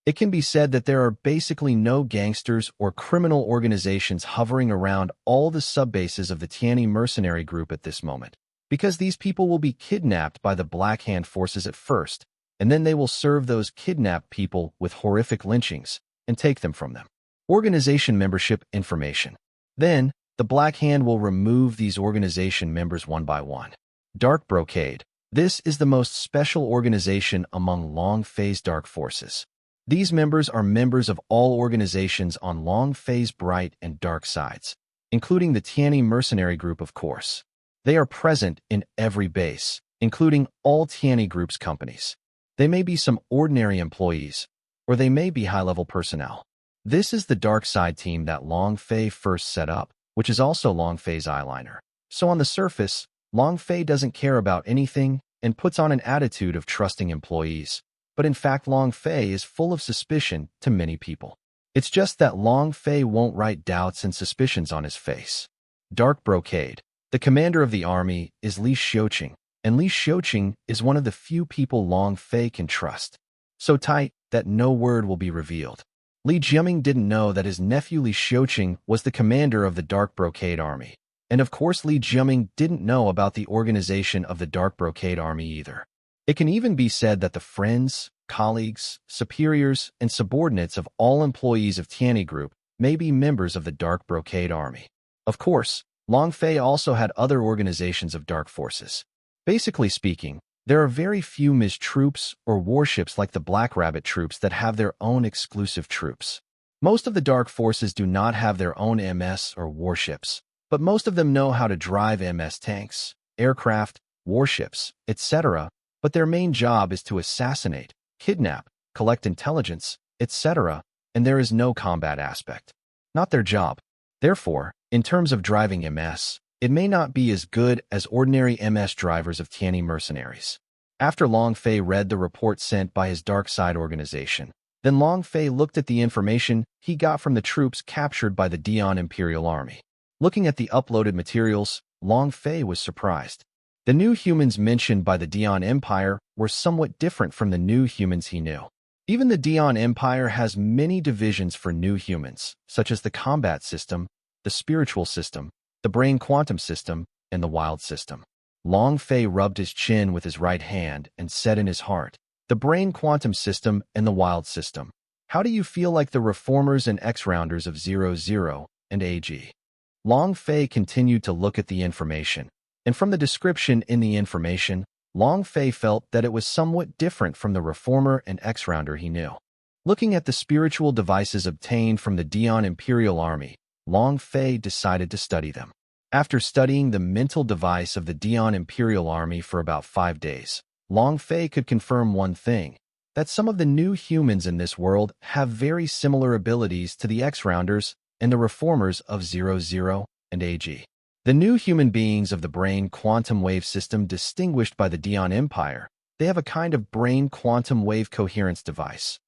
It can be said that there are basically no gangsters or criminal organizations hovering around all the subbases of the Tianyi mercenary group at this moment, because these people will be kidnapped by the Black Hand forces at first, and then they will serve those kidnapped people with horrific lynchings and take them from them. Organization membership information. Then, the Black Hand will remove these organization members one by one. Dark Brocade. This is the most special organization among Long Fei's dark forces. These members are members of all organizations on Long Fei's bright and dark sides, including the Tianyi mercenary group, of course. They are present in every base, including all Tianyi group's companies. They may be some ordinary employees, or they may be high-level personnel. This is the dark side team that Long Fei first set up, which is also Long Fei's eyeliner. So on the surface, Long Fei doesn't care about anything and puts on an attitude of trusting employees. But in fact, Long Fei is full of suspicion to many people. It's just that Long Fei won't write doubts and suspicions on his face. Dark Brocade. The commander of the army is Li Xiuqing, and Li Xiuqing is one of the few people Long Fei can trust. So tight that no word will be revealed. Li Jiaming didn't know that his nephew Li Xiuqing was the commander of the Dark Brocade army. And of course, Li Jiaming didn't know about the organization of the Dark Brocade army either. It can even be said that the friends, colleagues, superiors, and subordinates of all employees of Tianyi Group may be members of the Dark Brocade army. Of course, Long Fei also had other organizations of dark forces. Basically speaking, there are very few MIS troops or warships like the Black Rabbit troops that have their own exclusive troops. Most of the dark forces do not have their own MS or warships, but most of them know how to drive MS tanks, aircraft, warships, etc., but their main job is to assassinate, kidnap, collect intelligence, etc., and there is no combat aspect. Not their job. Therefore, in terms of driving MS, it may not be as good as ordinary MS drivers of Tianyi mercenaries. After Long Fei read the report sent by his dark side organization, then Long Fei looked at the information he got from the troops captured by the Dian Imperial Army. Looking at the uploaded materials, Long Fei was surprised. The new humans mentioned by the Dian Empire were somewhat different from the new humans he knew. Even the Dian Empire has many divisions for new humans, such as the combat system, the spiritual system, the brain quantum system, and the wild system. Long Fei rubbed his chin with his right hand and said in his heart, "The brain quantum system and the wild system. How do you feel like the reformers and X-rounders of 00 and AG?" Long Fei continued to look at the information, and from the description in the information, Long Fei felt that it was somewhat different from the reformer and X-rounder he knew. Looking at the spiritual devices obtained from the Dian Imperial Army, Long Fei decided to study them. After studying the mental device of the Dian Imperial Army for about 5 days, Long Fei could confirm one thing, that some of the new humans in this world have very similar abilities to the X-rounders and the reformers of 00 and AG. The new human beings of the brain quantum wave system distinguished by the Dian Empire, they have a kind of brain quantum wave coherence device,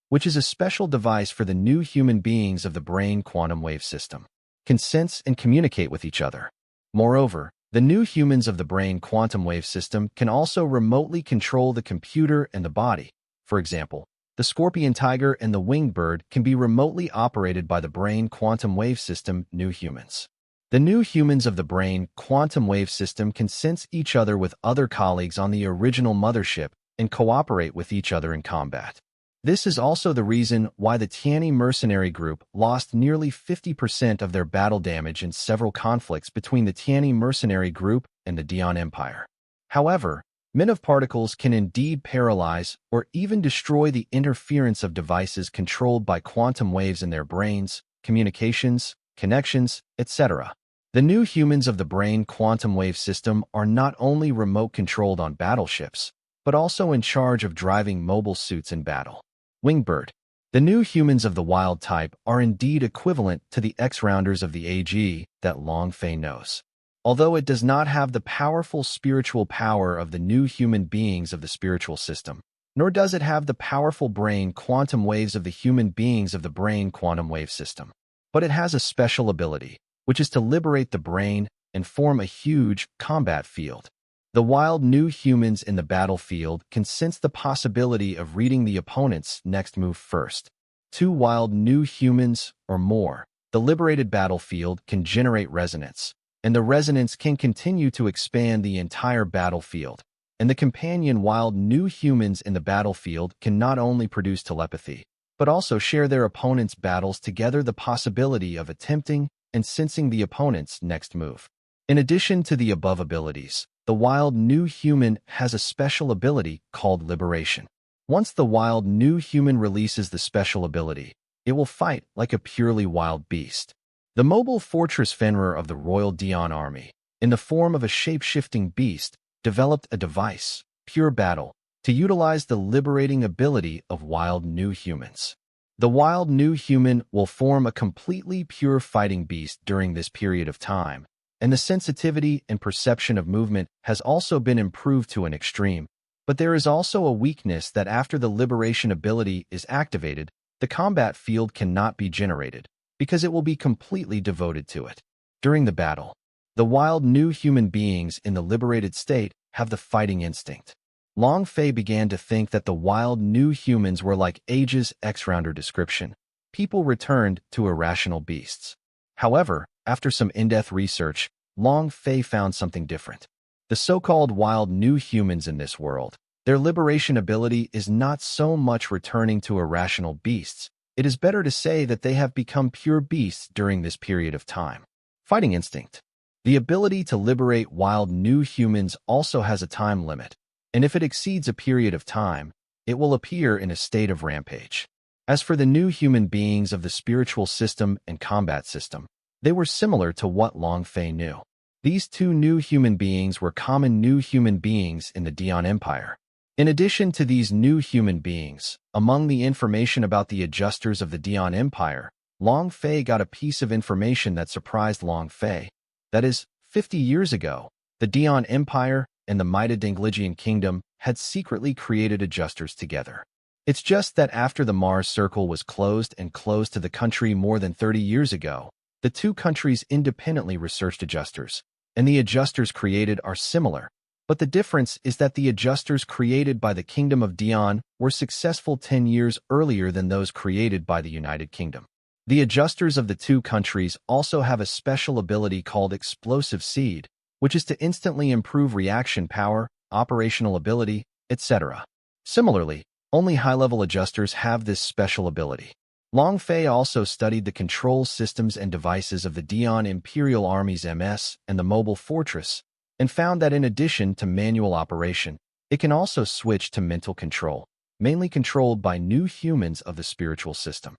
which is a special device for the new human beings of the brain quantum wave system, can sense and communicate with each other. Moreover, the new humans of the brain quantum wave system can also remotely control the computer and the body. For example, the scorpion tiger and the winged bird can be remotely operated by the brain quantum wave system new humans. The new humans of the brain quantum wave system can sense each other with other colleagues on the original mothership and cooperate with each other in combat. This is also the reason why the Tianyi mercenary group lost nearly 50% of their battle damage in several conflicts between the Tianyi mercenary group and the Dian Empire. However, men of particles can indeed paralyze or even destroy the interference of devices controlled by quantum waves in their brains, communications, connections, etc. The new humans of the brain quantum wave system are not only remote controlled on battleships, but also in charge of driving mobile suits in battle. Wingbird. The new humans of the wild type are indeed equivalent to the X-rounders of the AG that Long Fei knows. Although it does not have the powerful spiritual power of the new human beings of the spiritual system, nor does it have the powerful brain quantum waves of the human beings of the brain quantum wave system. But it has a special ability, which is to liberate the brain and form a huge combat field. The wild new humans in the battlefield can sense the possibility of reading the opponent's next move first. 2 wild new humans or more, the liberated battlefield can generate resonance, and the resonance can continue to expand the entire battlefield. And the companion wild new humans in the battlefield can not only produce telepathy, but also share their opponent's battles together, the possibility of attempting and sensing the opponent's next move. In addition to the above abilities, the wild new human has a special ability called liberation. Once the wild new human releases the special ability, it will fight like a purely wild beast. The mobile fortress Fenrir of the Royal Dion army, in the form of a shape-shifting beast, developed a device, Pure Battle, to utilize the liberating ability of wild new humans. The wild new human will form a completely pure fighting beast during this period of time, and the sensitivity and perception of movement has also been improved to an extreme. But there is also a weakness that after the liberation ability is activated, the combat field cannot be generated, because it will be completely devoted to it. During the battle, the wild new human beings in the liberated state have the fighting instinct. Long Fei began to think that the wild new humans were like Age's X-Rounder description. People returned to irrational beasts. However, after some in-depth research, Long Fei found something different. The so-called wild new humans in this world, their liberation ability is not so much returning to irrational beasts. It is better to say that they have become pure beasts during this period of time. Fighting instinct. The ability to liberate wild new humans also has a time limit, and if it exceeds a period of time, it will appear in a state of rampage. As for the new human beings of the spiritual system and combat system, they were similar to what Long Fei knew. These two new human beings were common new human beings in the Dion Empire. In addition to these new human beings, among the information about the adjusters of the Dion Empire, Long Fei got a piece of information that surprised Long Fei. That is, 50 years ago, the Dion Empire and the Mita-Dingligian Kingdom had secretly created adjusters together. It's just that after the Mars Circle was closed to the country more than 30 years ago, the two countries independently researched adjusters, and the adjusters created are similar, but the difference is that the adjusters created by the Kingdom of Dion were successful 10 years earlier than those created by the United Kingdom. The adjusters of the two countries also have a special ability called Explosive Seed, which is to instantly improve reaction power, operational ability, etc. Similarly, only high-level adjusters have this special ability. Long Fei also studied the control systems and devices of the Dion Imperial Army's MS and the Mobile Fortress, and found that in addition to manual operation, it can also switch to mental control, mainly controlled by new humans of the spiritual system.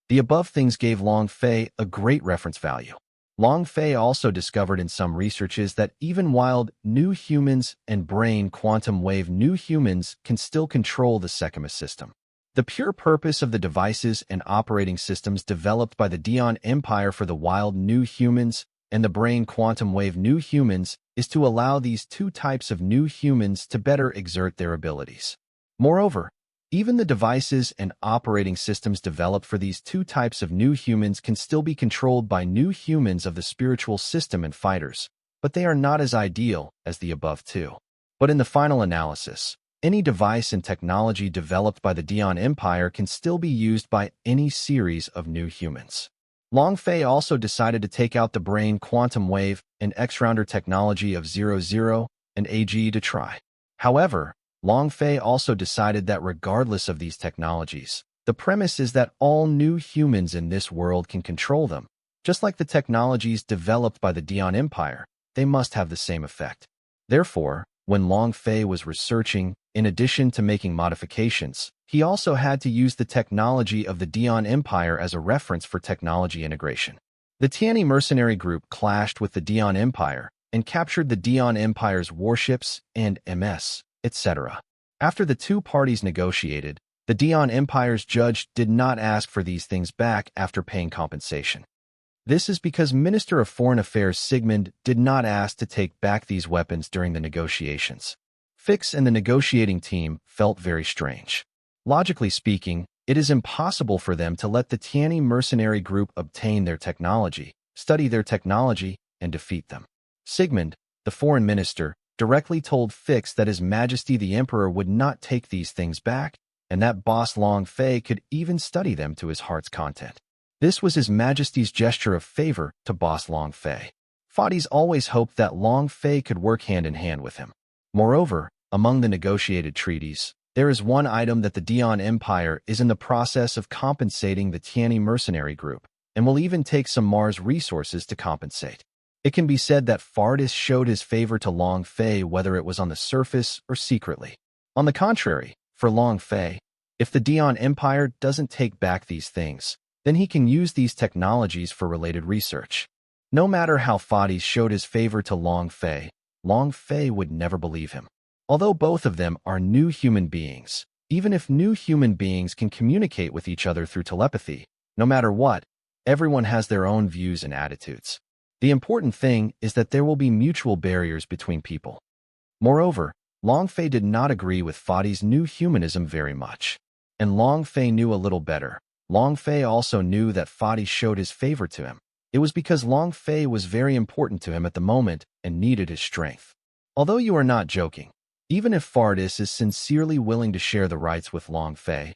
The above things gave Long Fei a great reference value. Long Fei also discovered in some researches that even wild new humans and brain quantum wave new humans can still control the Sekima system. The pure purpose of the devices and operating systems developed by the Dion Empire for the wild new humans and the brain quantum wave new humans is to allow these two types of new humans to better exert their abilities. Moreover, even the devices and operating systems developed for these two types of new humans can still be controlled by new humans of the spiritual system and fighters, but they are not as ideal as the above two. But in the final analysis, any device and technology developed by the Dion Empire can still be used by any series of new humans. Long Fei also decided to take out the brain quantum wave and X-Rounder technology of 00 and AG to try. However, Long Fei also decided that regardless of these technologies, the premise is that all new humans in this world can control them. Just like the technologies developed by the Dion Empire, they must have the same effect. Therefore, when Long Fei was researching, in addition to making modifications, he also had to use the technology of the Dion Empire as a reference for technology integration. The Tianyi mercenary group clashed with the Dion Empire and captured the Dion Empire's warships and MS, etc. After the two parties negotiated, the Dion Empire's judge did not ask for these things back after paying compensation. This is because Minister of Foreign Affairs Sigmund did not ask to take back these weapons during the negotiations. Fix and the negotiating team felt very strange. Logically speaking, it is impossible for them to let the Tianyi mercenary group obtain their technology, study their technology, and defeat them. Sigmund, the foreign minister, directly told Fix that His Majesty the Emperor would not take these things back, and that Boss Long Fei could even study them to his heart's content. This was His Majesty's gesture of favor to Boss Long Fei. Fadis always hoped that Long Fei could work hand in hand with him. Moreover, among the negotiated treaties, There is one item that the Dion Empire is in the process of compensating the Tianyi mercenary group, and will even take some Mars resources to compensate. It can be said that Fardis showed his favor to Long Fei whether it was on the surface or secretly. On the contrary, for Long Fei, if the Dion Empire doesn't take back these things, then he can use these technologies for related research. No matter how Fardis showed his favor to Long Fei would never believe him. Although both of them are new human beings, even if new human beings can communicate with each other through telepathy, no matter what, everyone has their own views and attitudes. The important thing is that there will be mutual barriers between people. Moreover, Long Fei did not agree with Fadi's new humanism very much. And Long Fei knew a little better. Long Fei also knew that Fadi showed his favor to him. It was because Long Fei was very important to him at the moment and needed his strength. Although you are not joking, even if Fardis is sincerely willing to share the rights with Long Fei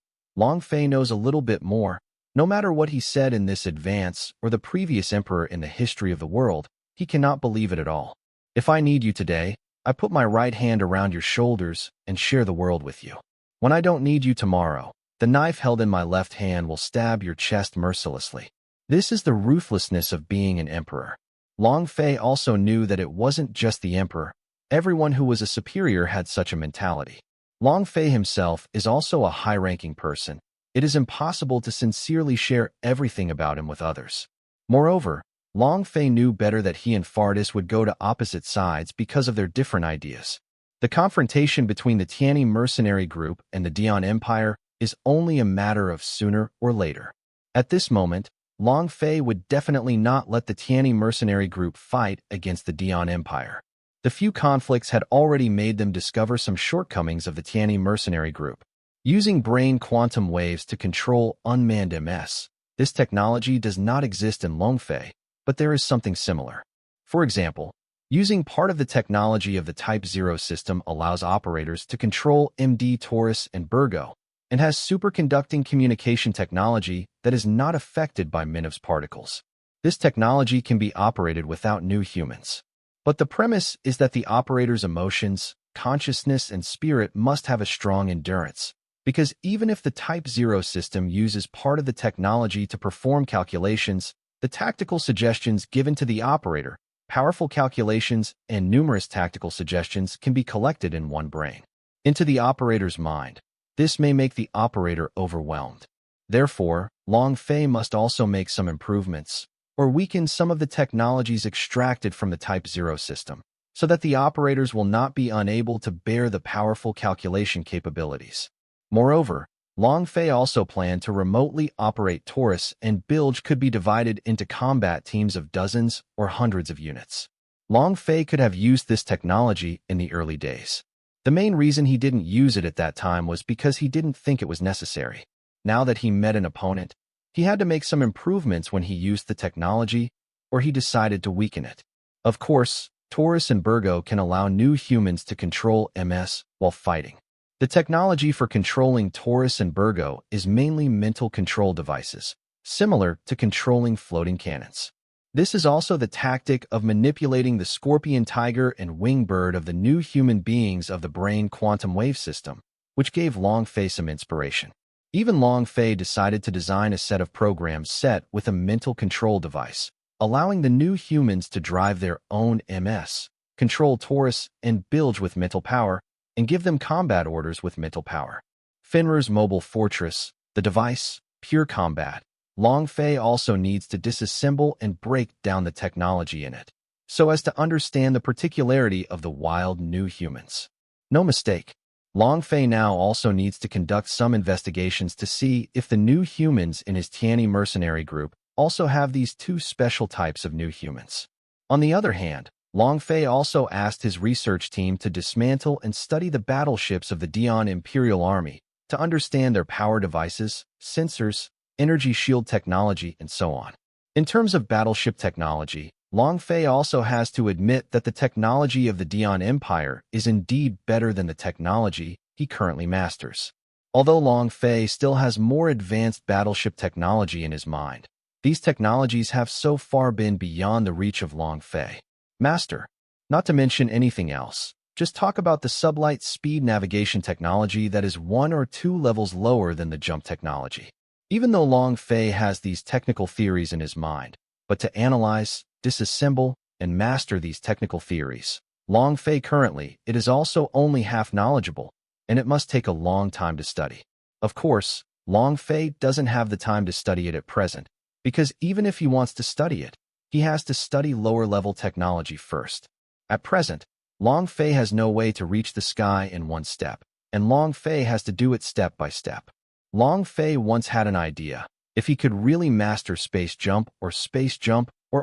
knows a little bit more. No matter what he said in this advance or the previous emperor in the history of the world, he cannot believe it at all. If I need you today, I put my right hand around your shoulders and share the world with you. When I don't need you tomorrow, the knife held in my left hand will stab your chest mercilessly. This is the ruthlessness of being an emperor. Long Fei also knew that it wasn't just the emperor. Everyone who was a superior had such a mentality. Long Fei himself is also a high-ranking person. It is impossible to sincerely share everything about him with others. Moreover, Long Fei knew better that he and Fardis would go to opposite sides because of their different ideas. The confrontation between the Tianyi mercenary group and the Dion Empire is only a matter of sooner or later. At this moment, Long Fei would definitely not let the Tianyi mercenary group fight against the Dion Empire. The few conflicts had already made them discover some shortcomings of the Tianyi mercenary group. Using brain quantum waves to control unmanned MS, this technology does not exist in Long Fei, but there is something similar. For example, using part of the technology of the Type 0 system allows operators to control MD Taurus and Virgo, and has superconducting communication technology that is not affected by Minov's particles. This technology can be operated without new humans. But the premise is that the operator's emotions, consciousness, and spirit must have a strong endurance, because even if the Type 0 system uses part of the technology to perform calculations, the tactical suggestions given to the operator, powerful calculations, and numerous tactical suggestions can be collected in one brain. Into the operator's mind. This may make the operator overwhelmed. Therefore, Long Fei must also make some improvements, or weaken some of the technologies extracted from the Type 0 system, so that the operators will not be unable to bear the powerful calculation capabilities. Moreover, Long Fei also planned to remotely operate Taurus, and Bilge could be divided into combat teams of dozens or hundreds of units. Long Fei could have used this technology in the early days. The main reason he didn't use it at that time was because he didn't think it was necessary. Now that he met an opponent, he had to make some improvements when he used the technology, or he decided to weaken it. Of course, Taurus and Virgo can allow new humans to control MS while fighting. The technology for controlling Taurus and Virgo is mainly mental control devices, similar to controlling floating cannons. This is also the tactic of manipulating the scorpion tiger and wingbird of the new human beings of the brain quantum wave system, which gave Long Fei some inspiration. Even Long Fei decided to design a set of programs set with a mental control device, allowing the new humans to drive their own MS, control Taurus and Bilge with mental power, and give them combat orders with mental power. Fenrir's mobile fortress, the device, pure combat. Long Fei also needs to disassemble and break down the technology in it, so as to understand the particularity of the wild new humans. No mistake. Long Fei now also needs to conduct some investigations to see if the new humans in his Tianyi mercenary group also have these two special types of new humans. On the other hand, Long Fei also asked his research team to dismantle and study the battleships of the Dion Imperial Army to understand their power devices, sensors, energy shield technology, and so on. In terms of battleship technology, Long Fei also has to admit that the technology of the Dion Empire is indeed better than the technology he currently masters. Although Long Fei still has more advanced battleship technology in his mind, these technologies have so far been beyond the reach of Long Fei. Master, not to mention anything else, Just talk about the sublight speed navigation technology that is 1 or 2 levels lower than the jump technology. Even though Long Fei has these technical theories in his mind, but to analyze, disassemble, and master these technical theories, Long Fei currently, it is also only half knowledgeable, and it must take a long time to study. Of course, Long Fei doesn't have the time to study it at present, because even if he wants to study it, he has to study lower-level technology first. At present, Long Fei has no way to reach the sky in one step, and Long Fei has to do it step by step. Long Fei once had an idea. If he could really master space jump or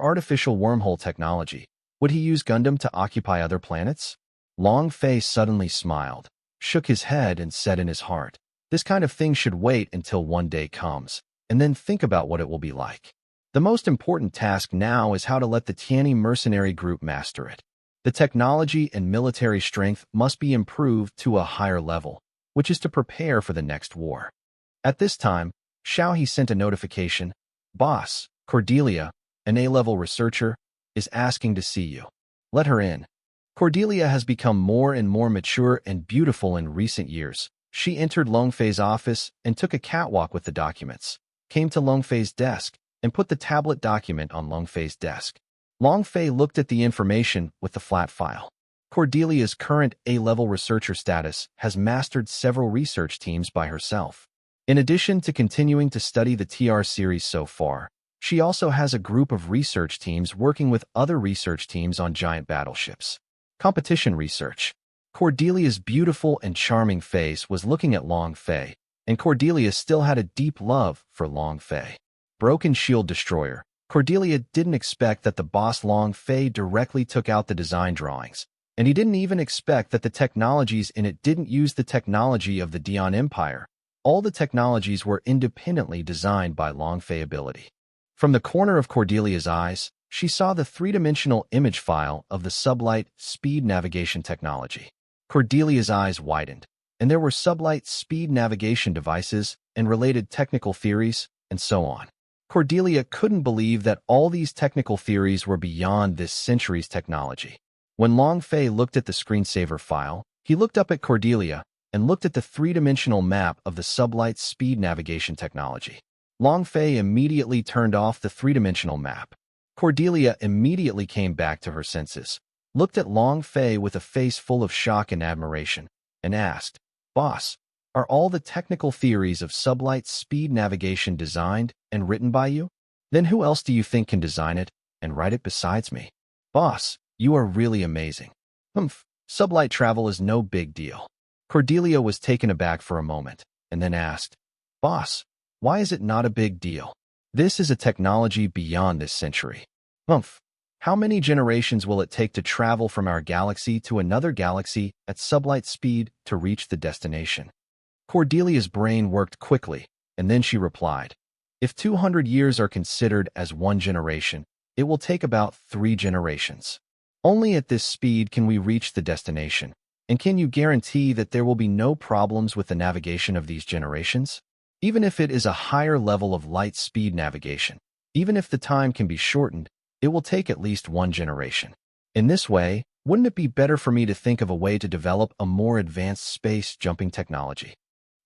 artificial wormhole technology, would he use Gundam to occupy other planets? Long Fei suddenly smiled, shook his head, and said in his heart, "This kind of thing should wait until one day comes, and then think about what it will be like. The most important task now is how to let the Tianyi mercenary group master it. The technology and military strength must be improved to a higher level, which is to prepare for the next war." At this time, Xiaohe sent a notification. "Boss, Cordelia, an A-level researcher, is asking to see you. Let her in." Cordelia has become more and more mature and beautiful in recent years. She entered Long Fei's office and took a catwalk with the documents, came to Long Fei's desk, and put the tablet document on Long Fei's desk. Long Fei looked at the information with the flat file. Cordelia's current A-level researcher status has mastered several research teams by herself. In addition to continuing to study the TR series so far, she also has a group of research teams working with other research teams on giant battleships. Competition research. Cordelia's beautiful and charming face was looking at Long Fei, and Cordelia still had a deep love for Long Fei. Broken Shield Destroyer. Cordelia didn't expect that the boss Long Fei directly took out the design drawings, and he didn't even expect that the technologies in it didn't use the technology of the Dian Empire. All the technologies were independently designed by Long Fei ability. From the corner of Cordelia's eyes, she saw the three-dimensional image file of the sublight speed navigation technology. Cordelia's eyes widened, and there were sublight speed navigation devices and related technical theories, and so on. Cordelia couldn't believe that all these technical theories were beyond this century's technology. When Long Fei looked at the screensaver file, he looked up at Cordelia and looked at the three-dimensional map of the sublight speed navigation technology. Long Fei immediately turned off the three-dimensional map. Cordelia immediately came back to her senses, looked at Long Fei with a face full of shock and admiration, and asked, "Boss, are all the technical theories of sublight speed navigation designed and written by you? Then who else do you think can design it and write it besides me? Boss, you are really amazing." Sublight travel is no big deal. Cordelia was taken aback for a moment, and then asked, "Boss, why is it not a big deal? This is a technology beyond this century. How many generations will it take to travel from our galaxy to another galaxy at sublight speed to reach the destination?" Cordelia's brain worked quickly, and then she replied, "If 200 years are considered as one generation, it will take about 3 generations. Only at this speed can we reach the destination. And can you guarantee that there will be no problems with the navigation of these generations? Even if it is a higher level of light speed navigation, even if the time can be shortened, it will take at least 1 generation. In this way, wouldn't it be better for me to think of a way to develop a more advanced space jumping technology?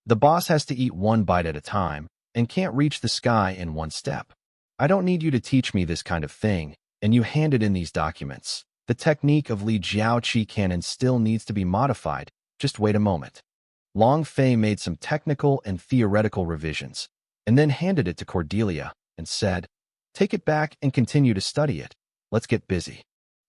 The boss has to eat 1 bite at a time and can't reach the sky in 1 step. I don't need you to teach me this kind of thing, and you handed in these documents. The technique of Li Jiaoqi cannon still needs to be modified. Just wait a moment." Long Fei made some technical and theoretical revisions, and then handed it to Cordelia and said, "Take it back and continue to study it. Let's get busy."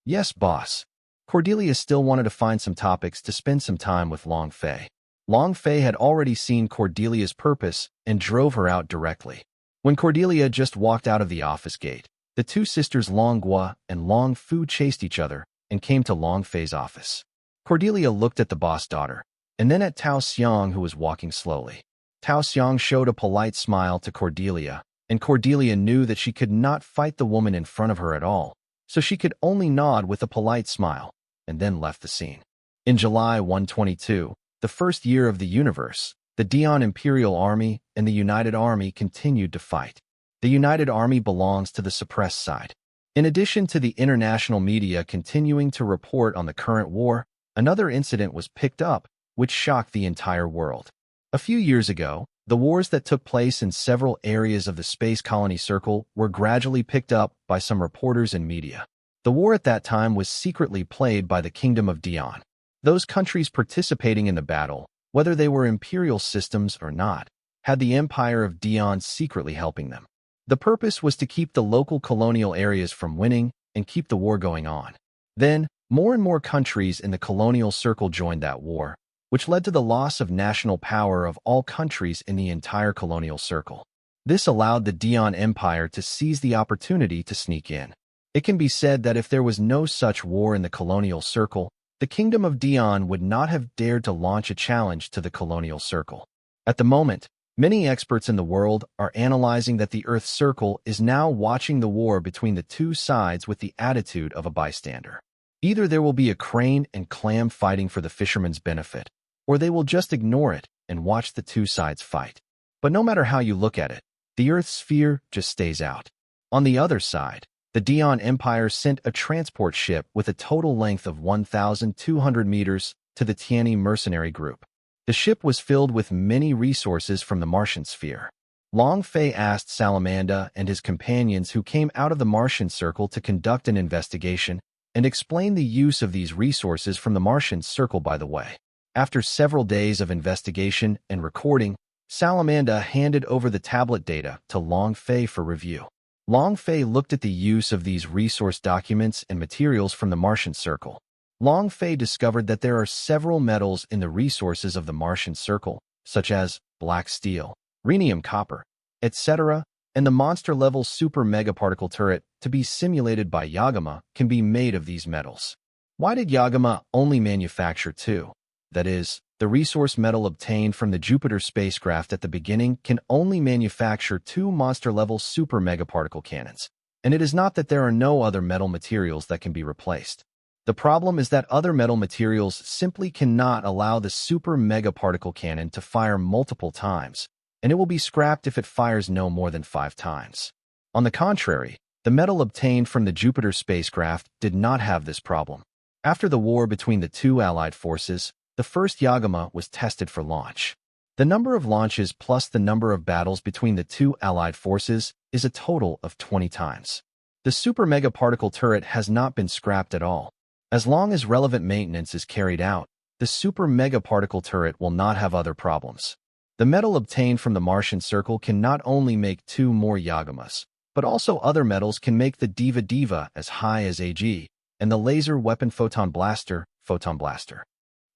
"Yes, boss." Cordelia still wanted to find some topics to spend some time with Long Fei. Long Fei had already seen Cordelia's purpose and drove her out directly. When Cordelia just walked out of the office gate, the 2 sisters Long Gua and Long Fu chased each other and came to Long Fei's office. Cordelia looked at the boss daughter, and then at Tao Xiang, who was walking slowly. Tao Xiang showed a polite smile to Cordelia, and Cordelia knew that she could not fight the woman in front of her at all, so she could only nod with a polite smile, and then left the scene. In July 122, the first year of the universe, the Dian Imperial Army and the United Army continued to fight. The United Army belongs to the suppressed side. In addition to the international media continuing to report on the current war, Another incident was picked up, which shocked the entire world. A few years ago, the wars that took place in several areas of the space colony circle were gradually picked up by some reporters and media. The war at that time was secretly played by the Kingdom of Dion. Those countries participating in the battle, whether they were imperial systems or not, had the Empire of Dion secretly helping them. The purpose was to keep the local colonial areas from winning and keep the war going on. Then, more and more countries in the colonial circle joined that war, which led to the loss of national power of all countries in the entire colonial circle. This allowed the Dion Empire to seize the opportunity to sneak in. It can be said that if there was no such war in the colonial circle, the Kingdom of Dion would not have dared to launch a challenge to the colonial circle. At the moment, many experts in the world are analyzing that the Earth Circle is now watching the war between the two sides with the attitude of a bystander. Either there will be a crane and clam fighting for the fisherman's benefit, or they will just ignore it and watch the two sides fight. But no matter how you look at it, the Earth's sphere just stays out. On the other side, the Dion Empire sent a transport ship with a total length of 1,200 meters to the Tianyi mercenary group. The ship was filled with many resources from the Martian sphere. Long Fei asked Salamanda and his companions who came out of the Martian circle to conduct an investigation and explain the use of these resources from the Martian circle by the way. After several days of investigation and recording, Salamanda handed over the tablet data to Long Fei for review. Long Fei looked at the use of these resource documents and materials from the Martian circle. Long Fei discovered that there are several metals in the resources of the Martian circle, such as black steel, rhenium copper, etc., and the monster-level super megaparticle turret to be simulated by Yagama can be made of these metals. Why did Yagama only manufacture two? That is, the resource metal obtained from the Jupiter spacecraft at the beginning can only manufacture two monster-level super megaparticle cannons, and it is not that there are no other metal materials that can be replaced. The problem is that other metal materials simply cannot allow the super megaparticle cannon to fire multiple times, and it will be scrapped if it fires no more than 5 times. On the contrary, the metal obtained from the Jupiter spacecraft did not have this problem. After the war between the two Allied forces, the first Yagama was tested for launch. The number of launches plus the number of battles between the two Allied forces is a total of 20 times. The super megaparticle turret has not been scrapped at all. As long as relevant maintenance is carried out, the super megaparticle turret will not have other problems. The metal obtained from the Martian circle can not only make 2 more Yagamas, but also other metals can make the Diva as high as AG, and the laser weapon Photon Blaster.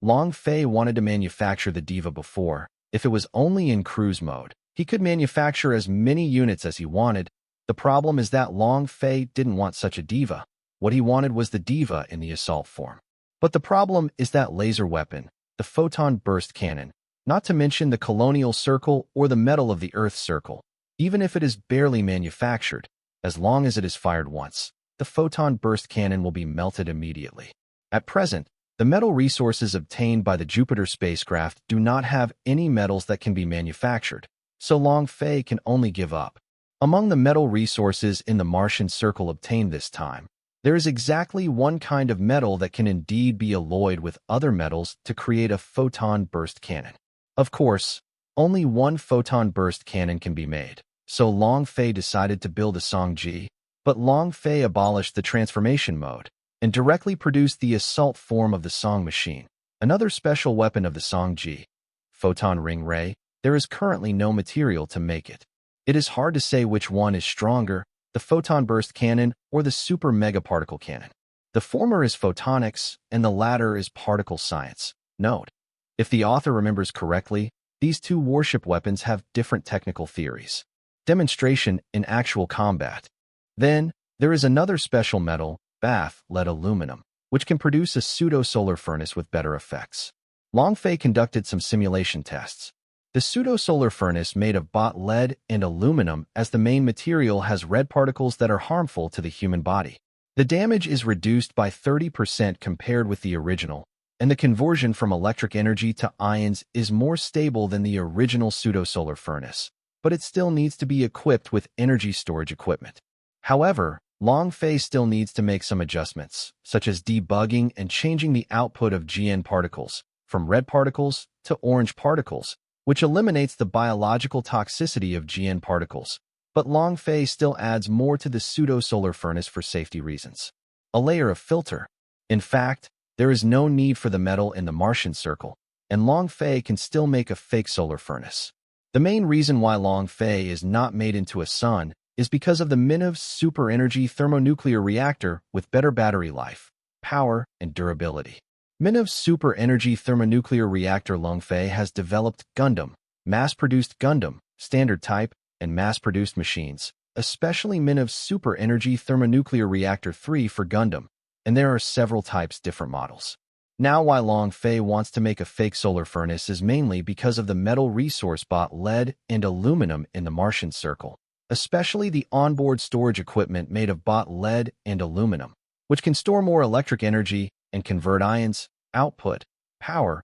Long Fei wanted to manufacture the Diva before. If it was only in cruise mode, he could manufacture as many units as he wanted. The problem is that Long Fei didn't want such a Diva. What he wanted was the Diva in the assault form. But the problem is that laser weapon, the photon burst cannon, not to mention the colonial circle or the metal of the Earth circle, even if it is barely manufactured, as long as it is fired once, the photon burst cannon will be melted immediately. At present, the metal resources obtained by the Jupiter spacecraft do not have any metals that can be manufactured, so Long Fei can only give up. Among the metal resources in the Martian circle obtained this time, there is exactly one kind of metal that can indeed be alloyed with other metals to create a photon burst cannon. Of course, only one photon burst cannon can be made, so Long Fei decided to build a Songji, but Long Fei abolished the transformation mode and directly produced the assault form of the Song machine, another special weapon of the Songji. Photon ring ray, there is currently no material to make it. It is hard to say which one is stronger, the photon burst cannon or the super megaparticle cannon. The former is photonics and the latter is particle science. Note: if the author remembers correctly, these two warship weapons have different technical theories. Demonstration in actual combat. Then, there is another special metal, bath-lead aluminum, which can produce a pseudo-solar furnace with better effects. Long Fei conducted some simulation tests. The pseudo-solar furnace made of bot lead and aluminum as the main material has red particles that are harmful to the human body. The damage is reduced by 30% compared with the original, and the conversion from electric energy to ions is more stable than the original pseudo-solar furnace, but it still needs to be equipped with energy storage equipment. However, Long Fei still needs to make some adjustments, such as debugging and changing the output of GN particles from red particles to orange particles, which eliminates the biological toxicity of GN particles. But Long Fei still adds more to the pseudo-solar furnace for safety reasons. A layer of filter. In fact, there is no need for the metal in the Martian circle, and Long Fei can still make a fake solar furnace. The main reason why Long Fei is not made into a sun is because of the Manhwa's super-energy thermonuclear reactor with better battery life, power, and durability. Manhwa's super-energy thermonuclear reactor Long Fei has developed Gundam, mass-produced Gundam, standard type, and mass-produced machines, especially Manhwa's super-energy thermonuclear reactor 3 for Gundam, and there are several types different models. Now why Long Fei wants to make a fake solar furnace is mainly because of the metal resource bought lead and aluminum in the Martian circle, especially the onboard storage equipment made of bought lead and aluminum, which can store more electric energy and convert ions, output, power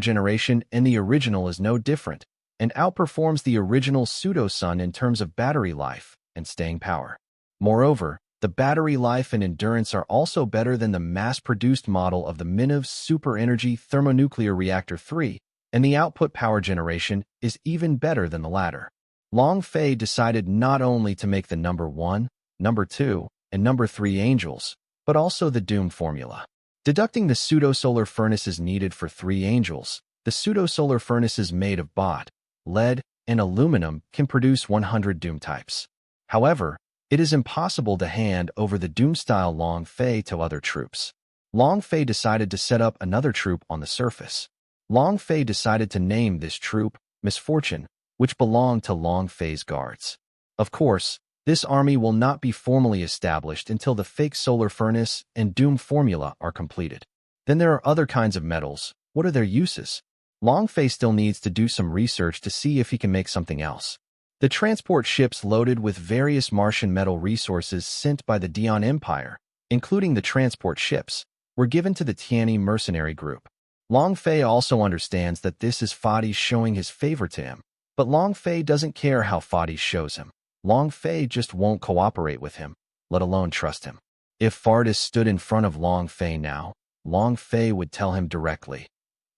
generation, and the original is no different, and outperforms the original pseudo-sun in terms of battery life and staying power. Moreover, the battery life and endurance are also better than the mass-produced model of the Manhwa's super-energy thermonuclear reactor 3, and the output power generation is even better than the latter. Long Fei decided not only to make the number 1, number 2, and number 3 angels, but also the Doom formula. Deducting the pseudo-solar furnaces needed for 3 angels, the pseudo-solar furnaces made of bought, lead, and aluminum can produce 100 Doom types. However, it is impossible to hand over the Doom-style Long Fei to other troops. Long Fei decided to set up another troop on the surface. Long Fei decided to name this troop Misfortune, which belonged to Long Fei's guards. Of course, this army will not be formally established until the fake solar furnace and Doom formula are completed. Then there are other kinds of metals. What are their uses? Long Fei still needs to do some research to see if he can make something else. The transport ships loaded with various Martian metal resources sent by the Dion Empire, including the transport ships, were given to the Tianyi mercenary group. Long Fei also understands that this is Fadi showing his favor to him, but Long Fei doesn't care how Fadi shows him. Long Fei just won't cooperate with him, let alone trust him. If Fardis stood in front of Long Fei now, Long Fei would tell him directly,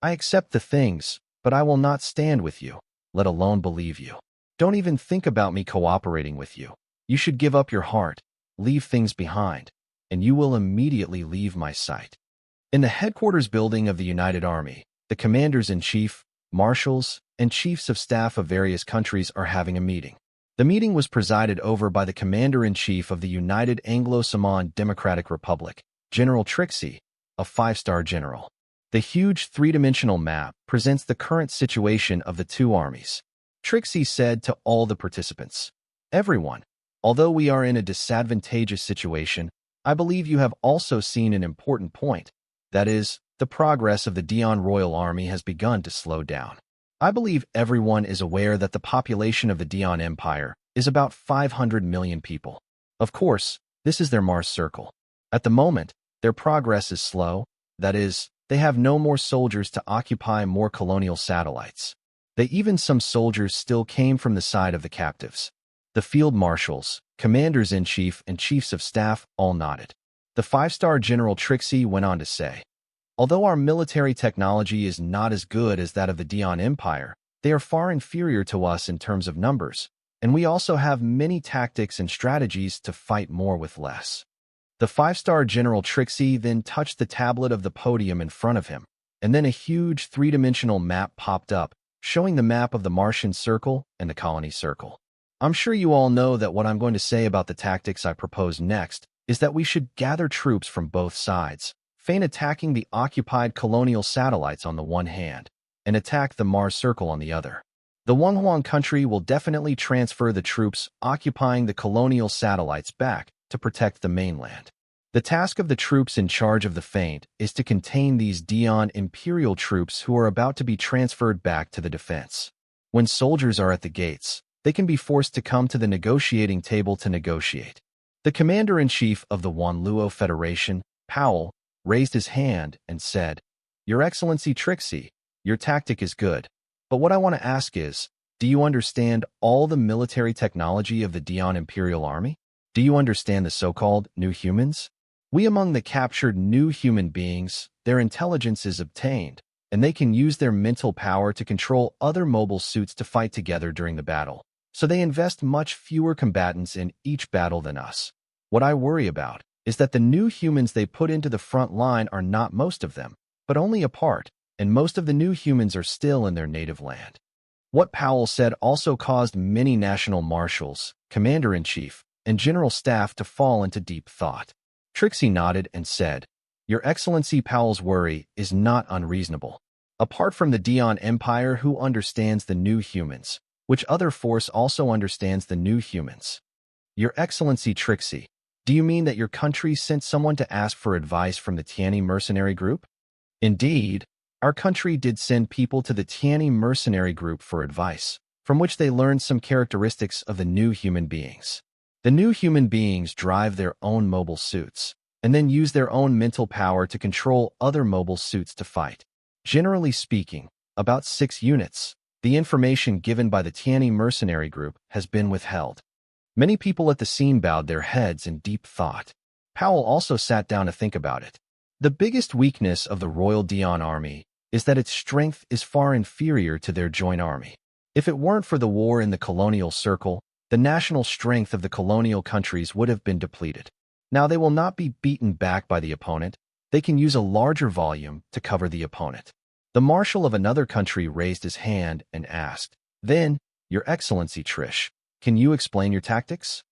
"I accept the things, but I will not stand with you, let alone believe you. Don't even think about me cooperating with you. You should give up your heart, leave things behind, and you will immediately leave my sight." In the headquarters building of the United Army, the commanders-in-chief, marshals, and chiefs of staff of various countries are having a meeting. The meeting was presided over by the commander-in-chief of the United Anglo-Samoan Democratic Republic, General Trixie, a 5-star general. The huge three-dimensional map presents the current situation of the two armies. Trixie said to all the participants, "Everyone, although we are in a disadvantageous situation, I believe you have also seen an important point. That is, the progress of the Dion Royal Army has begun to slow down. I believe everyone is aware that the population of the Dion Empire is about 500 million people. Of course, this is their Mars circle. At the moment, their progress is slow. That is, they have no more soldiers to occupy more colonial satellites. Even some soldiers still came from the side of the captives. The field marshals, commanders-in-chief, and chiefs of staff all nodded. The 5-star General Trixie went on to say, "Although our military technology is not as good as that of the Dion Empire, they are far inferior to us in terms of numbers, and we also have many tactics and strategies to fight more with less." The 5-star General Trixie then touched the tablet of the podium in front of him, and then a huge three-dimensional map popped up, showing the map of the Martian circle and the colony circle. I'm sure you all know that what I'm going to say about the tactics I propose next is that we should gather troops from both sides, feign attacking the occupied colonial satellites on the one hand, and attack the Mars circle on the other. The Wanghuang country will definitely transfer the troops occupying the colonial satellites back to protect the mainland. The task of the troops in charge of the feint is to contain these Dion Imperial troops who are about to be transferred back to the defense. When soldiers are at the gates, they can be forced to come to the negotiating table to negotiate. The commander-in-chief of the Wanluo Federation, Powell, raised his hand and said, "Your Excellency Trixie, your tactic is good, but what I want to ask is, do you understand all the military technology of the Dion Imperial Army?" Do you understand the so-called new humans? We among the captured new human beings, their intelligence is obtained, and they can use their mental power to control other mobile suits to fight together during the battle. So they invest much fewer combatants in each battle than us. What I worry about is that the new humans they put into the front line are not most of them, but only a part, and most of the new humans are still in their native land. What Powell said also caused many national marshals, commander-in-chief, and general staff to fall into deep thought. Trixie nodded and said, "Your Excellency, Powell's worry is not unreasonable. Apart from the Dion Empire, who understands the new humans, which other force also understands the new humans?" "Your Excellency Trixie, do you mean that your country sent someone to ask for advice from the Tiani mercenary group?" "Indeed, our country did send people to the Tiani mercenary group for advice, from which they learned some characteristics of the new human beings. The new human beings drive their own mobile suits, and then use their own mental power to control other mobile suits to fight. Generally speaking, about 6 units. The information given by the Tiani mercenary group has been withheld." Many people at the scene bowed their heads in deep thought. Powell also sat down to think about it. The biggest weakness of the Royal Dion Army is that its strength is far inferior to their joint army. If it weren't for the war in the colonial circle, the national strength of the colonial countries would have been depleted. Now they will not be beaten back by the opponent. They can use a larger volume to cover the opponent. The marshal of another country raised his hand and asked, "Then, Your Excellency Trish, can you explain your tactics?"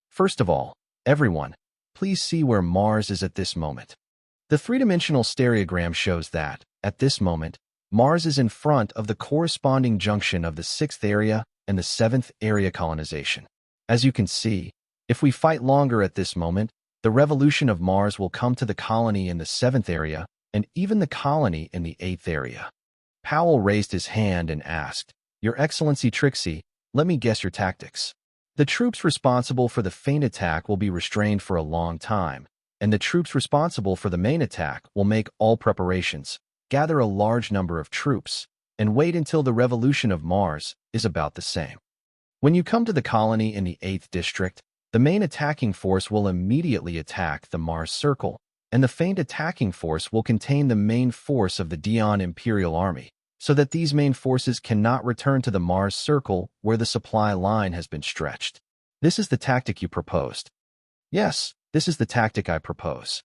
"First of all, everyone, please see where Mars is at this moment." The three-dimensional stereogram shows that, at this moment, Mars is in front of the corresponding junction of the 6th area and the 7th area colonization. As you can see, if we fight longer at this moment, the revolution of Mars will come to the colony in the 7th area and even the colony in the 8th area. Powell raised his hand and asked, "Your Excellency Trixie, let me guess your tactics." "The troops responsible for the feint attack will be restrained for a long time, and the troops responsible for the main attack will make all preparations, gather a large number of troops, and wait until the revolution of Mars is about the same. When you come to the colony in the 8th district, the main attacking force will immediately attack the Mars circle, and the feint attacking force will contain the main force of the Dion Imperial Army, so that these main forces cannot return to the Mars circle where the supply line has been stretched. This is the tactic you proposed." "Yes, this is the tactic I propose."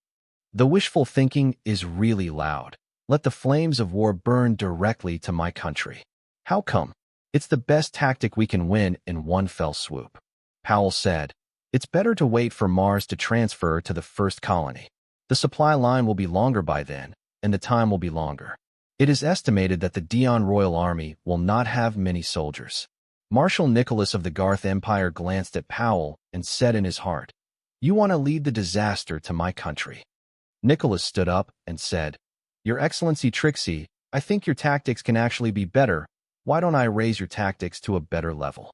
"The wishful thinking is really loud. Let the flames of war burn directly to my country." "How come?" "It's the best tactic we can win in one fell swoop." Powell said, "It's better to wait for Mars to transfer to the first colony. The supply line will be longer by then, and the time will be longer. It is estimated that the Dion Royal Army will not have many soldiers." Marshal Nicholas of the Garth Empire glanced at Powell and said in his heart, "You want to lead the disaster to my country." Nicholas stood up and said, "Your Excellency Trixie, I think your tactics can actually be better. Why don't I raise your tactics to a better level?"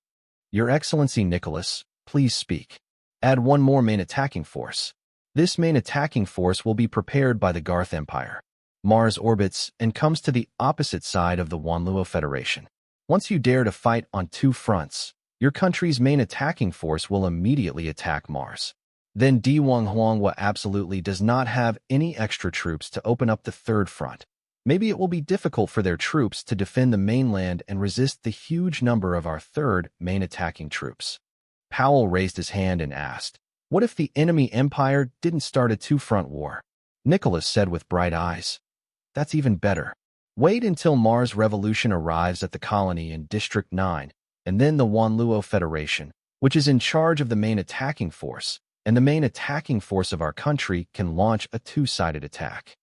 "Your Excellency Nicholas, please speak." "Add one more main attacking force. This main attacking force will be prepared by the Garth Empire. Mars orbits and comes to the opposite side of the Wanluo Federation. Once you dare to fight on 2 fronts, your country's main attacking force will immediately attack Mars. Then Diwang Huanghua absolutely does not have any extra troops to open up the 3rd front. Maybe it will be difficult for their troops to defend the mainland and resist the huge number of our 3rd main attacking troops." Powell raised his hand and asked, "What if the enemy empire didn't start a 2-front war?" Nicholas said with bright eyes, "That's even better. Wait until Mars Revolution arrives at the colony in District 9, and then the Wanluo Federation, which is in charge of the main attacking force, and the main attacking force of our country can launch a 2-sided attack."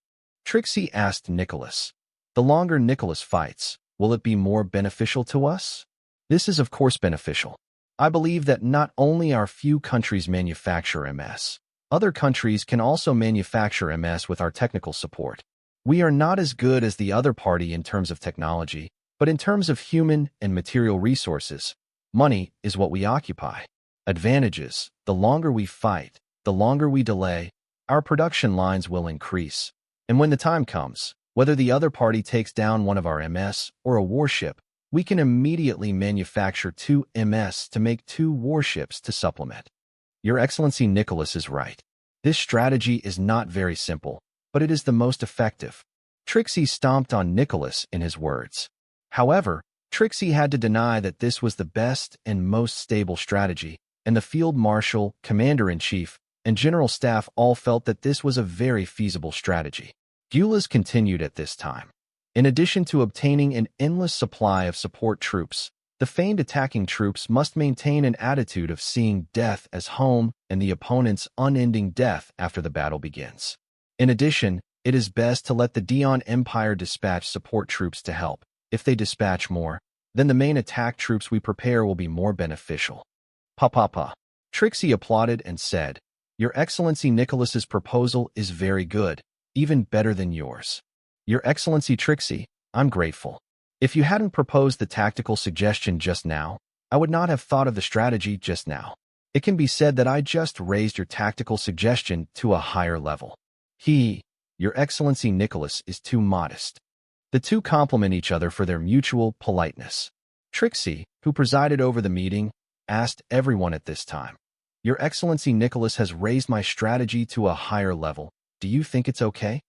Trixie asked Nicholas, "The longer Nicholas fights, will it be more beneficial to us?" "This is of course beneficial. I believe that not only our few countries manufacture MS, other countries can also manufacture MS with our technical support. We are not as good as the other party in terms of technology, but in terms of human and material resources, money is what we occupy. Advantages: the longer we fight, the longer we delay, our production lines will increase. And when the time comes, whether the other party takes down one of our MS or a warship, we can immediately manufacture 2 MS to make 2 warships to supplement." Your Excellency Nicholas is right. This strategy is not very simple, but it is the most effective. Trixie stomped on Nicholas in his words. However, Trixie had to deny that this was the best and most stable strategy, and the Field Marshal, Commander-in-Chief, and General Staff all felt that this was a very feasible strategy. Gulas continued at this time. In addition to obtaining an endless supply of support troops, the feigned attacking troops must maintain an attitude of seeing death as home and the opponent's unending death after the battle begins. In addition, it is best to let the Dion Empire dispatch support troops to help. If they dispatch more, then the main attack troops we prepare will be more beneficial. Pa. Trixie applauded and said, Your Excellency Nicholas's proposal is very good, even better than yours. Your Excellency Trixie, I'm grateful. If you hadn't proposed the tactical suggestion just now, I would not have thought of the strategy just now. It can be said that I just raised your tactical suggestion to a higher level. Your Excellency Nicholas is too modest. The two compliment each other for their mutual politeness. Trixie, who presided over the meeting, asked everyone at this time, Your Excellency Nicholas has raised my strategy to a higher level. Do you think it's okay?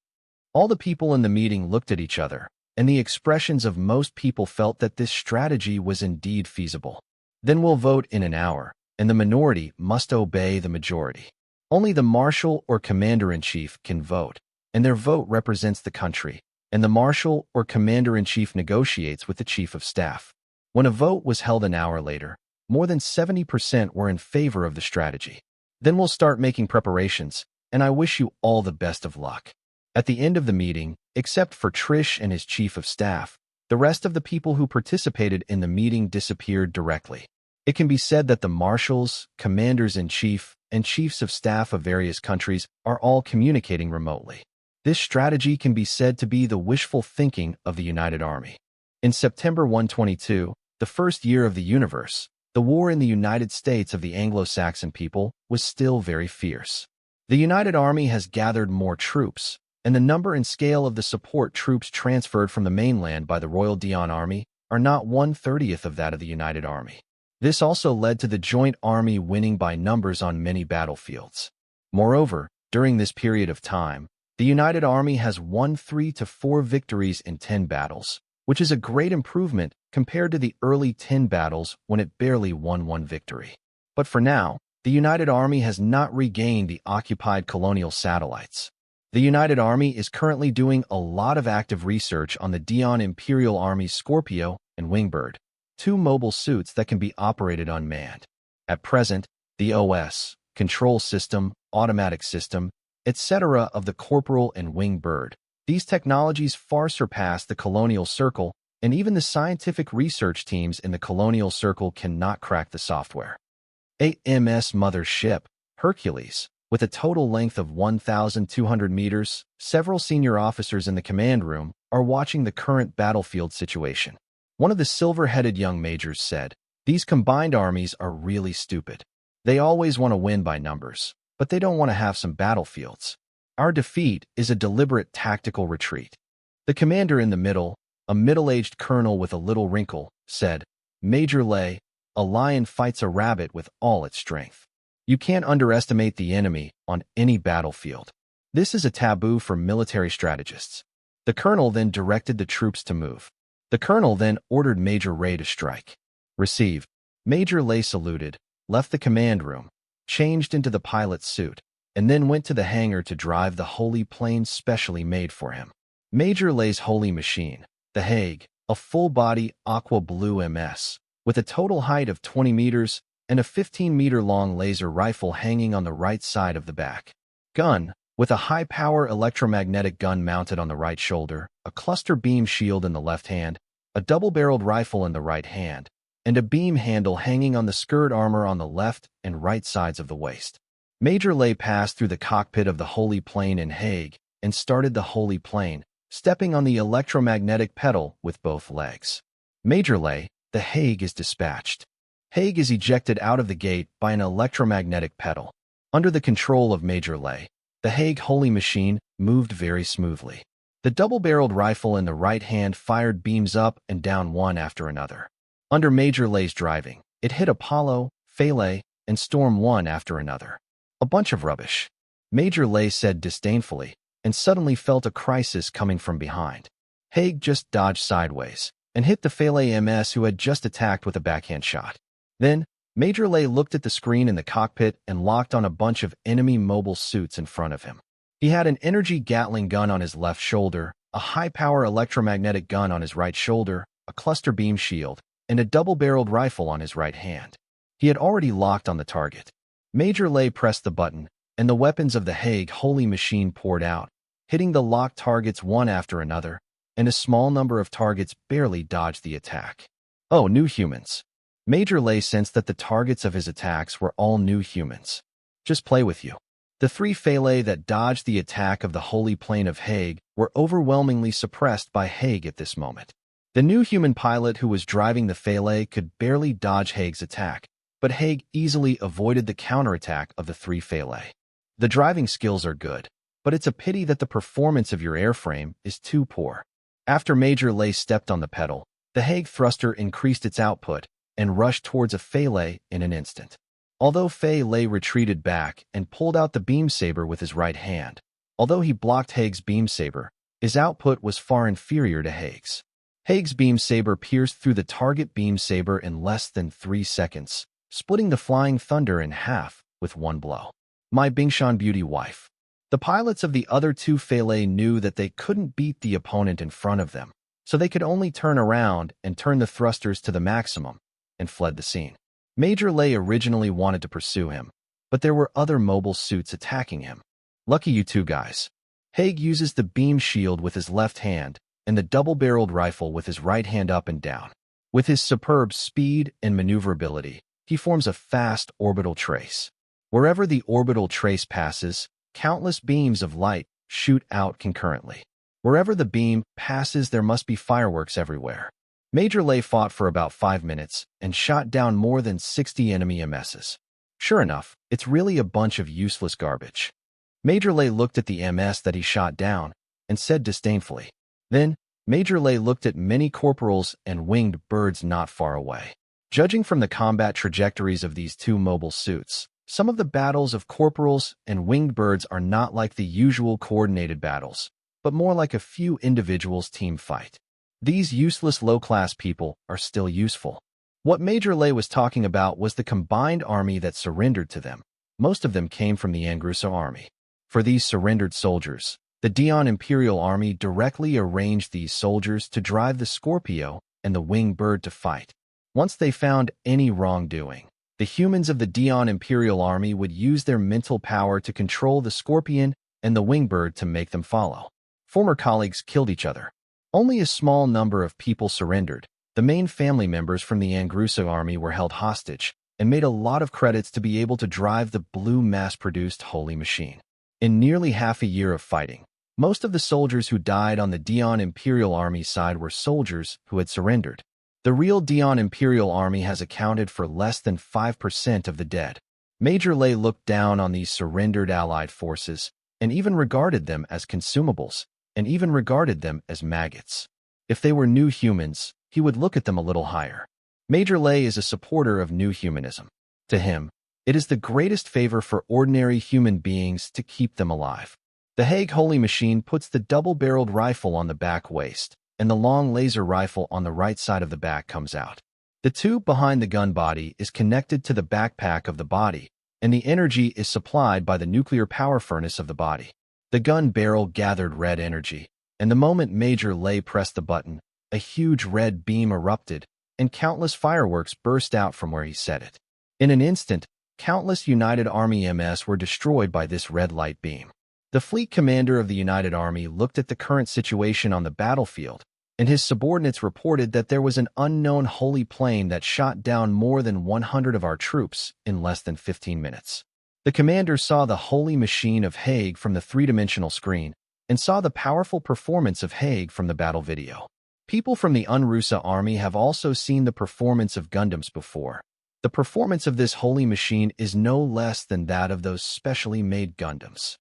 All the people in the meeting looked at each other, and the expressions of most people felt that this strategy was indeed feasible. Then we'll vote in an hour, and the minority must obey the majority. Only the Marshal or Commander-in-Chief can vote, and their vote represents the country, and the Marshal or Commander-in-Chief negotiates with the Chief of Staff. When a vote was held an hour later, more than 70% were in favor of the strategy. Then we'll start making preparations, and I wish you all the best of luck. At the end of the meeting, except for Trish and his Chief of Staff, the rest of the people who participated in the meeting disappeared directly. It can be said that the marshals, commanders-in-chief, and chiefs of staff of various countries are all communicating remotely. This strategy can be said to be the wishful thinking of the United Army. In September 122, the first year of the universe, the war in the United States of the Anglo-Saxon people was still very fierce. The United Army has gathered more troops, and the number and scale of the support troops transferred from the mainland by the Royal Dion Army are not 1/30th of that of the United Army. This also led to the joint army winning by numbers on many battlefields. Moreover, during this period of time, the United Army has won 3 to 4 victories in 10 battles, which is a great improvement compared to the early 10 battles when it barely won 1 victory. But for now, the United Army has not regained the occupied colonial satellites. The United Army is currently doing a lot of active research on the Dion Imperial Army's Scorpio and Wingbird, 2 mobile suits that can be operated unmanned. At present, the OS, control system, automatic system, etc. of the Corporal and Wingbird, these technologies far surpass the Colonial Circle, and even the scientific research teams in the Colonial Circle cannot crack the software. AMS Mother Ship, Hercules, with a total length of 1,200 meters, several senior officers in the command room are watching the current battlefield situation. One of the silver-headed young majors said, These combined armies are really stupid. They always want to win by numbers, but they don't want to have some battlefields. Our defeat is a deliberate tactical retreat. The commander in the middle, a middle-aged colonel with a little wrinkle, said, Major Lay, a lion fights a rabbit with all its strength. You can't underestimate the enemy on any battlefield. This is a taboo for military strategists. The colonel then directed the troops to move. The colonel then ordered Major Ray to strike. Receive. Major Lay saluted, left the command room, changed into the pilot's suit, and then went to the hangar to drive the holy plane specially made for him. Major Lay's holy machine, the Hague, a full-body aqua blue MS, with a total height of 20 meters and a 15-meter-long laser rifle hanging on the right side of the back. Gun, with a high-power electromagnetic gun mounted on the right shoulder, a cluster beam shield in the left hand, a double-barreled rifle in the right hand, and a beam handle hanging on the skirt armor on the left and right sides of the waist. Major Lay passed through the cockpit of the holy plane in Hague and started the holy plane, stepping on the electromagnetic pedal with both legs. Major Lay, the Hague is dispatched. Hague is ejected out of the gate by an electromagnetic pedal. Under the control of Major Lay, the Hague holy machine moved very smoothly. The double-barreled rifle in the right hand fired beams up and down one after another. Under Major Lay's driving, it hit Apollo, Philae, and storm one after another. A bunch of rubbish, Major Lay said disdainfully, and suddenly felt a crisis coming from behind. Haig just dodged sideways and hit the Fele MS who had just attacked with a backhand shot. Then, Major Lay looked at the screen in the cockpit and locked on a bunch of enemy mobile suits in front of him. He had an energy Gatling gun on his left shoulder, a high-power electromagnetic gun on his right shoulder, a cluster beam shield, and a double-barreled rifle on his right hand. He had already locked on the target. Major Lay pressed the button, and the weapons of the Haig holy machine poured out, hitting the locked targets one after another, and a small number of targets barely dodged the attack. Oh, new humans. Major Lay sensed that the targets of his attacks were all new humans. Just play with you. The three Fele that dodged the attack of the holy plane of Haig were overwhelmingly suppressed by Haig at this moment. The new human pilot who was driving the Fele could barely dodge Haig's attack, but Haig easily avoided the counterattack of the three Fele. The driving skills are good, but it's a pity that the performance of your airframe is too poor. After Major Lay stepped on the pedal, the Haig thruster increased its output and rushed towards a Fele in an instant. Although Fele retreated back and pulled out the beam saber with his right hand, although he blocked Haig's beam saber, his output was far inferior to Haig's. Haig's beam saber pierced through the target beam saber in less than 3 seconds, splitting the Flying Thunder in half with one blow. My Bingshan beauty wife. The pilots of the other two Fele knew that they couldn't beat the opponent in front of them, so they could only turn around and turn the thrusters to the maximum, and fled the scene. Major Lay originally wanted to pursue him, but there were other mobile suits attacking him. Lucky you two guys. Haig uses the beam shield with his left hand and the double-barreled rifle with his right hand up and down. With his superb speed and maneuverability, he forms a fast orbital trace. Wherever the orbital trace passes, countless beams of light shoot out concurrently. Wherever the beam passes, there must be fireworks everywhere. Major Lay fought for about 5 minutes and shot down more than 60 enemy MSs. Sure enough, it's really a bunch of useless garbage. Major Lay looked at the MS that he shot down and said disdainfully. Then, Major Lay looked at many corporals and winged birds not far away. Judging from the combat trajectories of these two mobile suits, some of the battles of corporals and winged birds are not like the usual coordinated battles, but more like a few individuals' team fight. These useless low-class people are still useful. What Major Lay was talking about was the combined army that surrendered to them. Most of them came from the Angruso army. For these surrendered soldiers, the Dion Imperial Army directly arranged these soldiers to drive the Scorpio and the winged bird to fight. Once they found any wrongdoing, the humans of the Dion Imperial Army would use their mental power to control the Scorpion and the winged bird to make them follow. Former colleagues killed each other. Only a small number of people surrendered. The main family members from the Angruso army were held hostage and made a lot of credits to be able to drive the blue mass-produced holy machine. In nearly half a year of fighting, most of the soldiers who died on the Dion Imperial Army side were soldiers who had surrendered. The real Dion Imperial Army has accounted for less than 5% of the dead. Major Lay looked down on these surrendered Allied forces and even regarded them as consumables, and even regarded them as maggots. If they were new humans, he would look at them a little higher. Major Lay is a supporter of new humanism. To him, it is the greatest favor for ordinary human beings to keep them alive. The Haig Holy Machine puts the double-barreled rifle on the back waist, and the long laser rifle on the right side of the back comes out. The tube behind the gun body is connected to the backpack of the body, and the energy is supplied by the nuclear power furnace of the body. The gun barrel gathered red energy, and the moment Major Lay pressed the button, a huge red beam erupted, and countless fireworks burst out from where he set it. In an instant, countless United Army MS were destroyed by this red light beam. The fleet commander of the United Army looked at the current situation on the battlefield, and his subordinates reported that there was an unknown holy plane that shot down more than 100 of our troops in less than 15 minutes. The commander saw the holy machine of Haig from the three-dimensional screen and saw the powerful performance of Haig from the battle video. People from the Unrusa army have also seen the performance of Gundams before. The performance of this holy machine is no less than that of those specially made Gundams.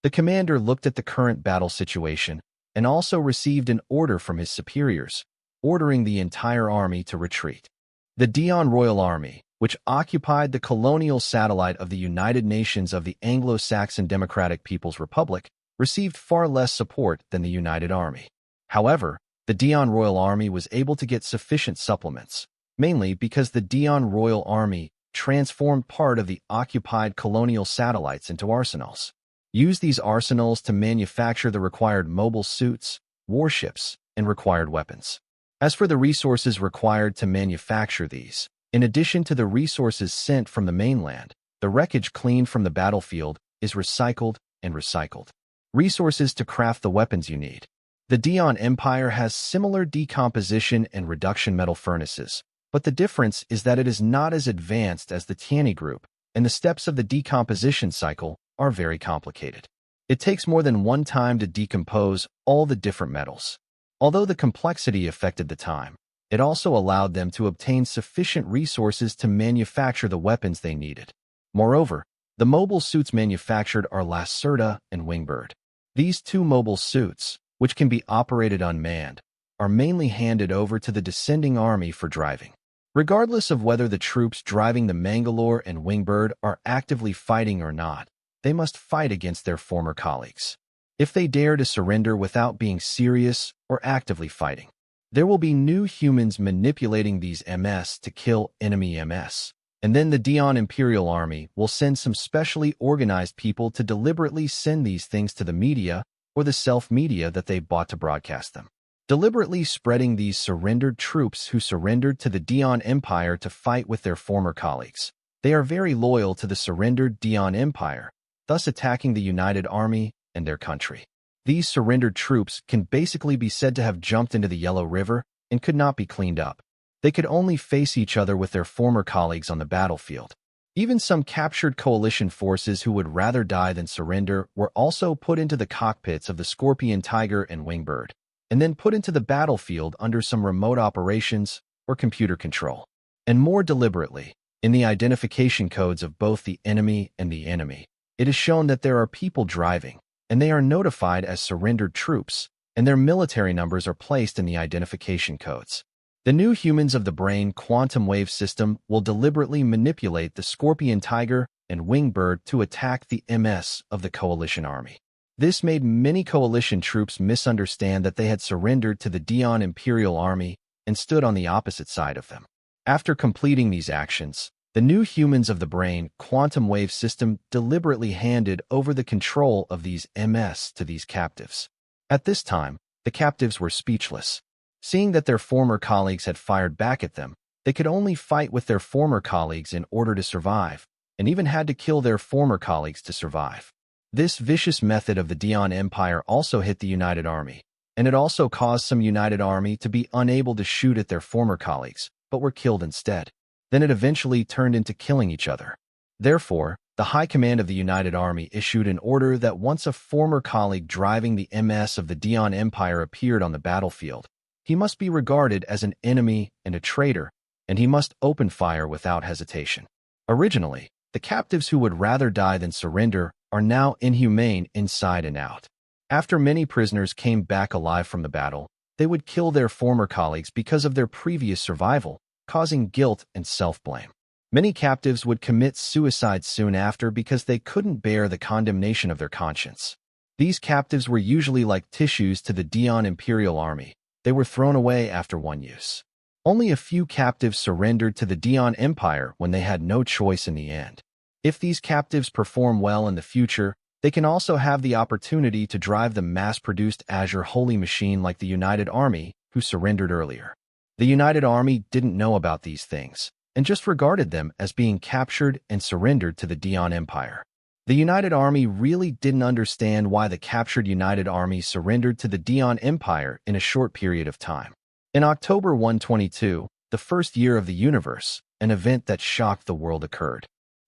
The commander looked at the current battle situation and also received an order from his superiors, ordering the entire army to retreat. The Dion Royal Army, which occupied the colonial satellite of the United Nations of the Anglo-Saxon Democratic People's Republic, received far less support than the United Army. However, the Dion Royal Army was able to get sufficient supplements, mainly because the Dion Royal Army transformed part of the occupied colonial satellites into arsenals. Used these arsenals to manufacture the required mobile suits, warships, and required weapons. As for the resources required to manufacture these, in addition to the resources sent from the mainland, the wreckage cleaned from the battlefield is recycled and recycled. Resources to craft the weapons you need. The Dion Empire has similar decomposition and reduction metal furnaces, but the difference is that it is not as advanced as the Tianyi group, and the steps of the decomposition cycle are very complicated. It takes more than one time to decompose all the different metals. Although the complexity affected the time, it also allowed them to obtain sufficient resources to manufacture the weapons they needed. Moreover, the mobile suits manufactured are Lacerda and Wingbird. These two mobile suits, which can be operated unmanned, are mainly handed over to the descending army for driving. Regardless of whether the troops driving the Mangalore and Wingbird are actively fighting or not, they must fight against their former colleagues. If they dare to surrender without being serious or actively fighting, there will be new humans manipulating these MS to kill enemy MS. And then the Dion Imperial Army will send some specially organized people to deliberately send these things to the media or the self-media that they bought to broadcast them. Deliberately spreading these surrendered troops who surrendered to the Dion Empire to fight with their former colleagues. They are very loyal to the surrendered Dion Empire, thus attacking the United Army and their country. These surrendered troops can basically be said to have jumped into the Yellow River and could not be cleaned up. They could only face each other with their former colleagues on the battlefield. Even some captured coalition forces who would rather die than surrender were also put into the cockpits of the Scorpion Tiger and Wingbird, and then put into the battlefield under some remote operations or computer control. And more deliberately, in the identification codes of both the enemy and the enemy, it is shown that there are people driving, and they are notified as surrendered troops, and their military numbers are placed in the identification codes. The new humans of the brain quantum wave system will deliberately manipulate the Scorpion Tiger and Wingbird to attack the MS of the coalition army. This made many coalition troops misunderstand that they had surrendered to the Dion Imperial Army and stood on the opposite side of them. After completing these actions, the new humans of the brain quantum wave system deliberately handed over the control of these MS to these captives. At this time, the captives were speechless. Seeing that their former colleagues had fired back at them, they could only fight with their former colleagues in order to survive, and even had to kill their former colleagues to survive. This vicious method of the Dion Empire also hit the United Army, and it also caused some United Army to be unable to shoot at their former colleagues, but were killed instead. Then it eventually turned into killing each other. Therefore, the High Command of the United Army issued an order that once a former colleague driving the MS of the Dion Empire appeared on the battlefield, he must be regarded as an enemy and a traitor, and he must open fire without hesitation. Originally, the captives who would rather die than surrender are now inhumane inside and out. After many prisoners came back alive from the battle, they would kill their former colleagues because of their previous survival, causing guilt and self-blame. Many captives would commit suicide soon after because they couldn't bear the condemnation of their conscience. These captives were usually like tissues to the Dion Imperial Army. They were thrown away after one use. Only a few captives surrendered to the Dion Empire when they had no choice in the end. If these captives perform well in the future, they can also have the opportunity to drive the mass-produced Azure Holy Machine like the United Army, who surrendered earlier. The United Army didn't know about these things, and just regarded them as being captured and surrendered to the Dion Empire. The United Army really didn't understand why the captured United Army surrendered to the Dion Empire in a short period of time. In October 122, the first year of the universe, an event that shocked the world occurred.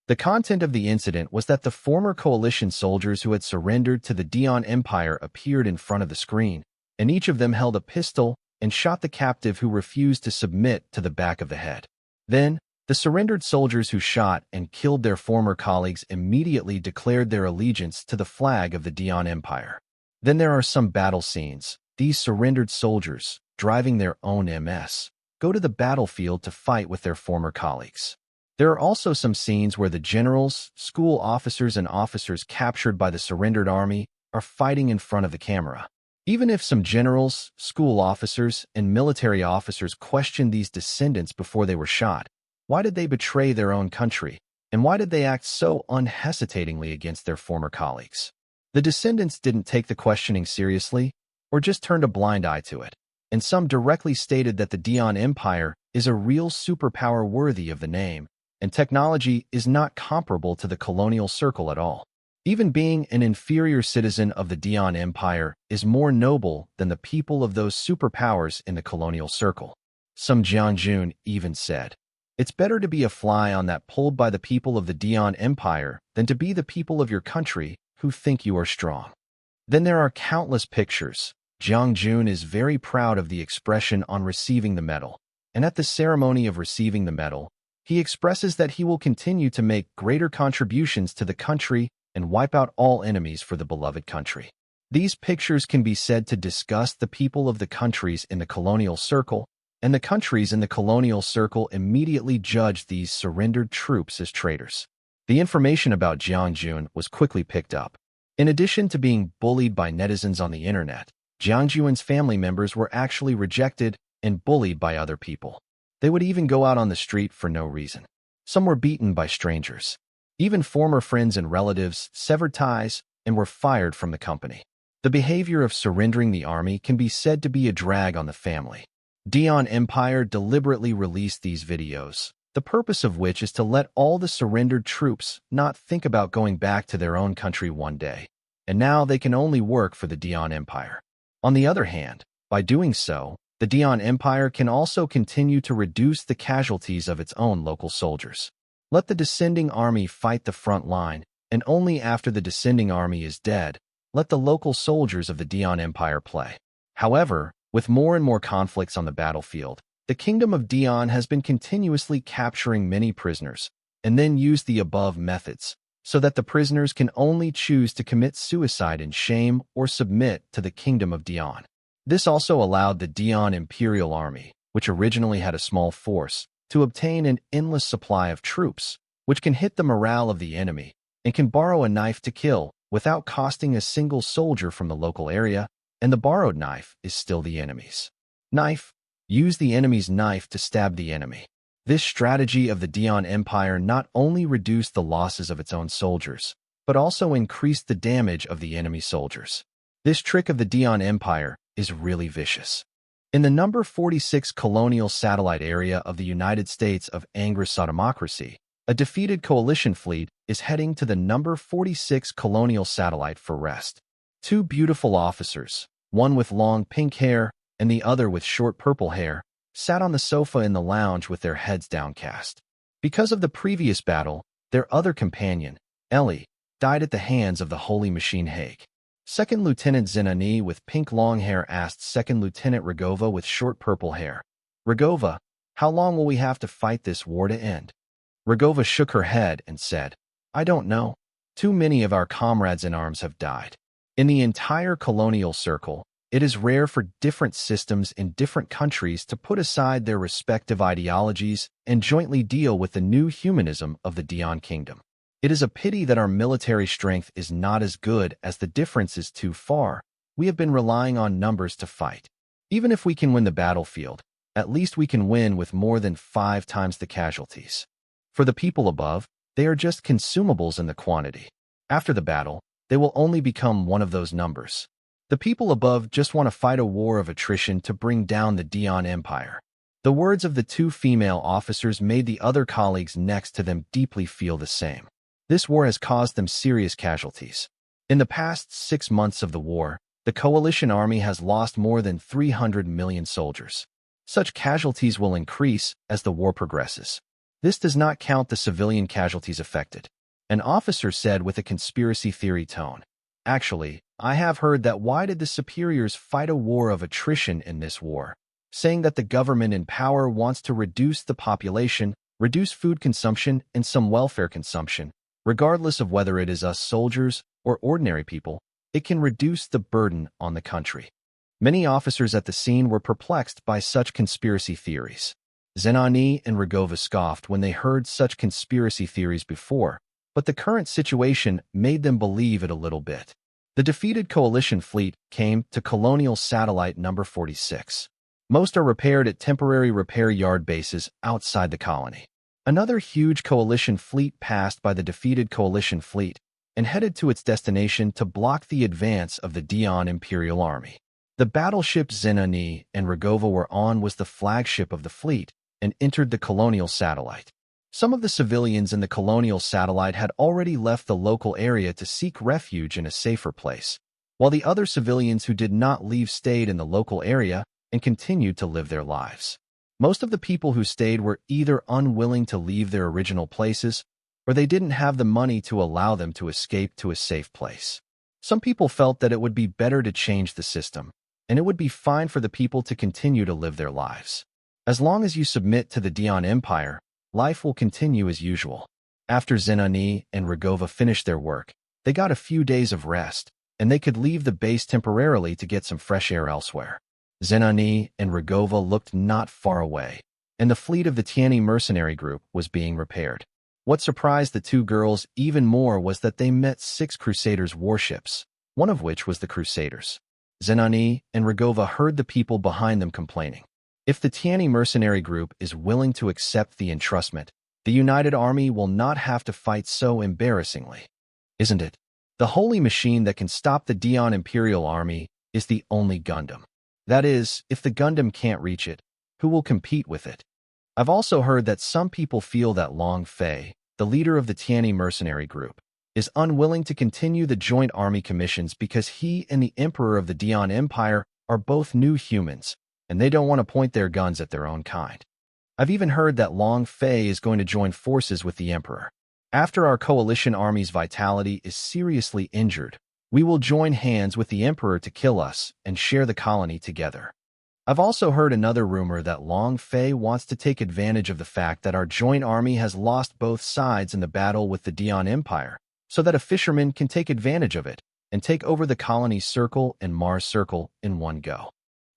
The content of the incident was that the former coalition soldiers who had surrendered to the Dion Empire appeared in front of the screen, and each of them held a pistol and shot the captive who refused to submit to the back of the head. Then, the surrendered soldiers who shot and killed their former colleagues immediately declared their allegiance to the flag of the Dion Empire. Then there are some battle scenes. These surrendered soldiers, driving their own MS, go to the battlefield to fight with their former colleagues. There are also some scenes where the generals, school officers, and officers captured by the surrendered army are fighting in front of the camera. Even if some generals, school officers, and military officers questioned these descendants before they were shot, why did they betray their own country, and why did they act so unhesitatingly against their former colleagues? The descendants didn't take the questioning seriously, or just turned a blind eye to it, and some directly stated that the Dion Empire is a real superpower worthy of the name, and technology is not comparable to the colonial circle at all. Even being an inferior citizen of the Dion Empire is more noble than the people of those superpowers in the colonial circle. Some Jianjun even said, "It's better to be a fly on that pulled by the people of the Dion Empire than to be the people of your country who think you are strong." Then there are countless pictures. Jiang Jun is very proud of the expression on receiving the medal, and at the ceremony of receiving the medal, he expresses that he will continue to make greater contributions to the country and wipe out all enemies for the beloved country. These pictures can be said to disgust the people of the countries in the colonial circle, and the countries in the colonial circle immediately judged these surrendered troops as traitors. The information about Jiang Jun was quickly picked up. In addition to being bullied by netizens on the internet, Jiang Jun's family members were actually rejected and bullied by other people. They would even go out on the street for no reason. Some were beaten by strangers. Even former friends and relatives severed ties and were fired from the company. The behavior of surrendering the army can be said to be a drag on the family. Dion Empire deliberately released these videos, the purpose of which is to let all the surrendered troops not think about going back to their own country one day, and now they can only work for the Dion Empire. On the other hand, by doing so, the Dion Empire can also continue to reduce the casualties of its own local soldiers. Let the descending army fight the front line, and only after the descending army is dead, let the local soldiers of the Dion Empire play. However, with more and more conflicts on the battlefield, the Kingdom of Dion has been continuously capturing many prisoners, and then used the above methods, so that the prisoners can only choose to commit suicide in shame or submit to the Kingdom of Dion. This also allowed the Dion Imperial Army, which originally had a small force, to obtain an endless supply of troops, which can hit the morale of the enemy, and can borrow a knife to kill without costing a single soldier from the local area, and the borrowed knife is still the enemy's. Knife. Use the enemy's knife to stab the enemy. This strategy of the Dion Empire not only reduced the losses of its own soldiers, but also increased the damage of the enemy soldiers. This trick of the Dion Empire is really vicious. In the number 46 colonial satellite area of the United States of Anglo-Sodomocracy, a defeated coalition fleet is heading to the number 46 colonial satellite for rest. Two beautiful officers, one with long pink hair and the other with short purple hair, sat on the sofa in the lounge with their heads downcast. Because of the previous battle, their other companion, Ellie, died at the hands of the holy machine Hague. Second Lieutenant Zenani with pink long hair asked Second Lieutenant Rogova with short purple hair, "Rogova, how long will we have to fight this war to end?" Rogova shook her head and said, "I don't know. Too many of our comrades in arms have died." In the entire colonial circle, it is rare for different systems in different countries to put aside their respective ideologies and jointly deal with the new humanism of the Dion Kingdom. It is a pity that our military strength is not as good as the difference is too far. We have been relying on numbers to fight. Even if we can win the battlefield, at least we can win with more than 5 times the casualties. For the people above, they are just consumables in the quantity. After the battle, they will only become one of those numbers. The people above just want to fight a war of attrition to bring down the Dion Empire. The words of the two female officers made the other colleagues next to them deeply feel the same. This war has caused them serious casualties. In the past 6 months of the war, the coalition army has lost more than 300 million soldiers. Such casualties will increase as the war progresses. This does not count the civilian casualties affected. An officer said with a conspiracy theory tone, "Actually, I have heard that why did the superiors fight a war of attrition in this war, saying that the government in power wants to reduce the population, reduce food consumption and some welfare consumption. Regardless of whether it is us soldiers or ordinary people, it can reduce the burden on the country." Many officers at the scene were perplexed by such conspiracy theories. Zenani and Rogova scoffed when they heard such conspiracy theories before, but the current situation made them believe it a little bit. The defeated coalition fleet came to Colonial Satellite number 46. Most are repaired at temporary repair yard bases outside the colony. Another huge coalition fleet passed by the defeated coalition fleet and headed to its destination to block the advance of the Dion Imperial Army. The battleship Zenani and Rogova were on was the flagship of the fleet and entered the Colonial Satellite. Some of the civilians in the Colonial Satellite had already left the local area to seek refuge in a safer place, while the other civilians who did not leave stayed in the local area and continued to live their lives. Most of the people who stayed were either unwilling to leave their original places or they didn't have the money to allow them to escape to a safe place. Some people felt that it would be better to change the system, and it would be fine for the people to continue to live their lives. As long as you submit to the Dion Empire, life will continue as usual. After Zenani and Rogova finished their work, they got a few days of rest, and they could leave the base temporarily to get some fresh air elsewhere. Zenani and Rogova looked not far away, and the fleet of the Tiani mercenary group was being repaired. What surprised the two girls even more was that they met 6 Crusaders' warships, one of which was the Crusaders. Zenani and Rogova heard the people behind them complaining. If the Tiani mercenary group is willing to accept the entrustment, the United Army will not have to fight so embarrassingly. Isn't it? The holy machine that can stop the Dion Imperial Army is the only Gundam. That is, if the Gundam can't reach it, who will compete with it? I've also heard that some people feel that Long Fei, the leader of the Tiani mercenary group, is unwilling to continue the joint army commissions because he and the Emperor of the Dion Empire are both new humans, and they don't want to point their guns at their own kind. I've even heard that Long Fei is going to join forces with the Emperor. After our coalition army's vitality is seriously injured, we will join hands with the Emperor to kill us and share the colony together. I've also heard another rumor that Long Fei wants to take advantage of the fact that our joint army has lost both sides in the battle with the Dion Empire, so that a fisherman can take advantage of it and take over the colony's circle and Mars circle in one go.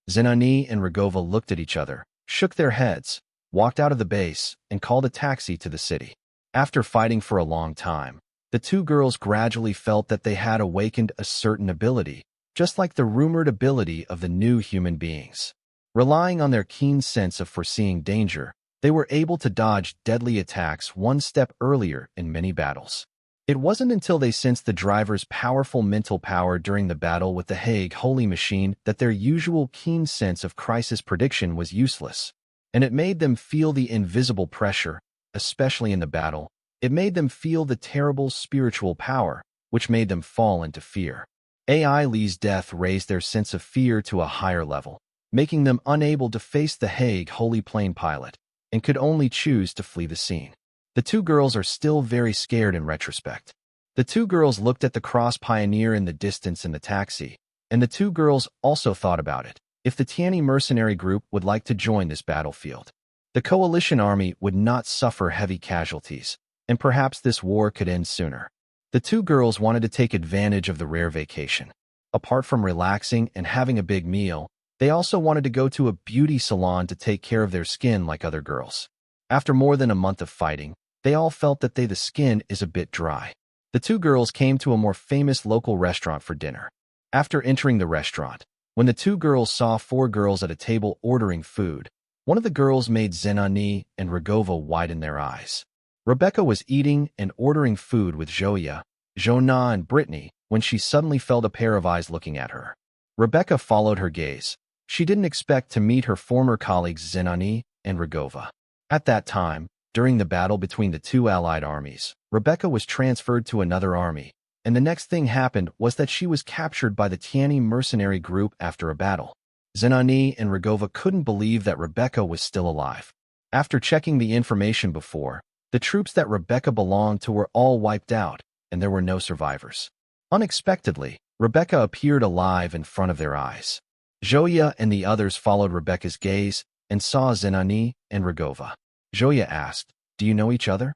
Zenani and Rogova looked at each other, shook their heads, walked out of the base, and called a taxi to the city. After fighting for a long time, the two girls gradually felt that they had awakened a certain ability, just like the rumored ability of the new human beings. Relying on their keen sense of foreseeing danger, they were able to dodge deadly attacks one step earlier in many battles. It wasn't until they sensed the driver's powerful mental power during the battle with the Hague Holy Machine that their usual keen sense of crisis prediction was useless, and it made them feel the invisible pressure, especially in the battle. It made them feel the terrible spiritual power, which made them fall into fear. AI Lee's death raised their sense of fear to a higher level, making them unable to face the Hague Holy Plane pilot, and could only choose to flee the scene. The two girls are still very scared in retrospect. The two girls looked at the Cross Pioneer in the distance in the taxi, and the two girls also thought about it. If the Tiani mercenary group would like to join this battlefield, the coalition army would not suffer heavy casualties, and perhaps this war could end sooner. The two girls wanted to take advantage of the rare vacation. Apart from relaxing and having a big meal, they also wanted to go to a beauty salon to take care of their skin like other girls. After more than a month of fighting, they all felt that the skin is a bit dry. The two girls came to a more famous local restaurant for dinner. After entering the restaurant, when the two girls saw 4 girls at a table ordering food, one of the girls made Zenani and Rogova widen their eyes. Rebecca was eating and ordering food with Joya, Jonah, and Brittany when she suddenly felt a pair of eyes looking at her. Rebecca followed her gaze. She didn't expect to meet her former colleagues Zenani and Rogova. At that time, during the battle between the two allied armies, Rebecca was transferred to another army, and the next thing happened was that she was captured by the Tiani mercenary group after a battle. Zenani and Rogova couldn't believe that Rebecca was still alive. After checking the information before, the troops that Rebecca belonged to were all wiped out, and there were no survivors. Unexpectedly, Rebecca appeared alive in front of their eyes. Joya and the others followed Rebecca's gaze and saw Zenani and Rogova. Joya asked, "Do you know each other?"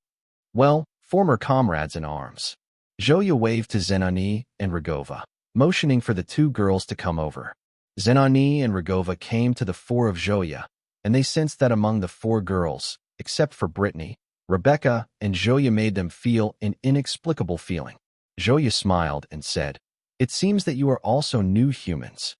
"Well, former comrades in arms." Joya waved to Zenani and Rogova, motioning for the two girls to come over. Zenani and Rogova came to the fore of Joya, and they sensed that among the four girls, except for Brittany, Rebecca, and Joya made them feel an inexplicable feeling. Joya smiled and said, "It seems that you are also new humans."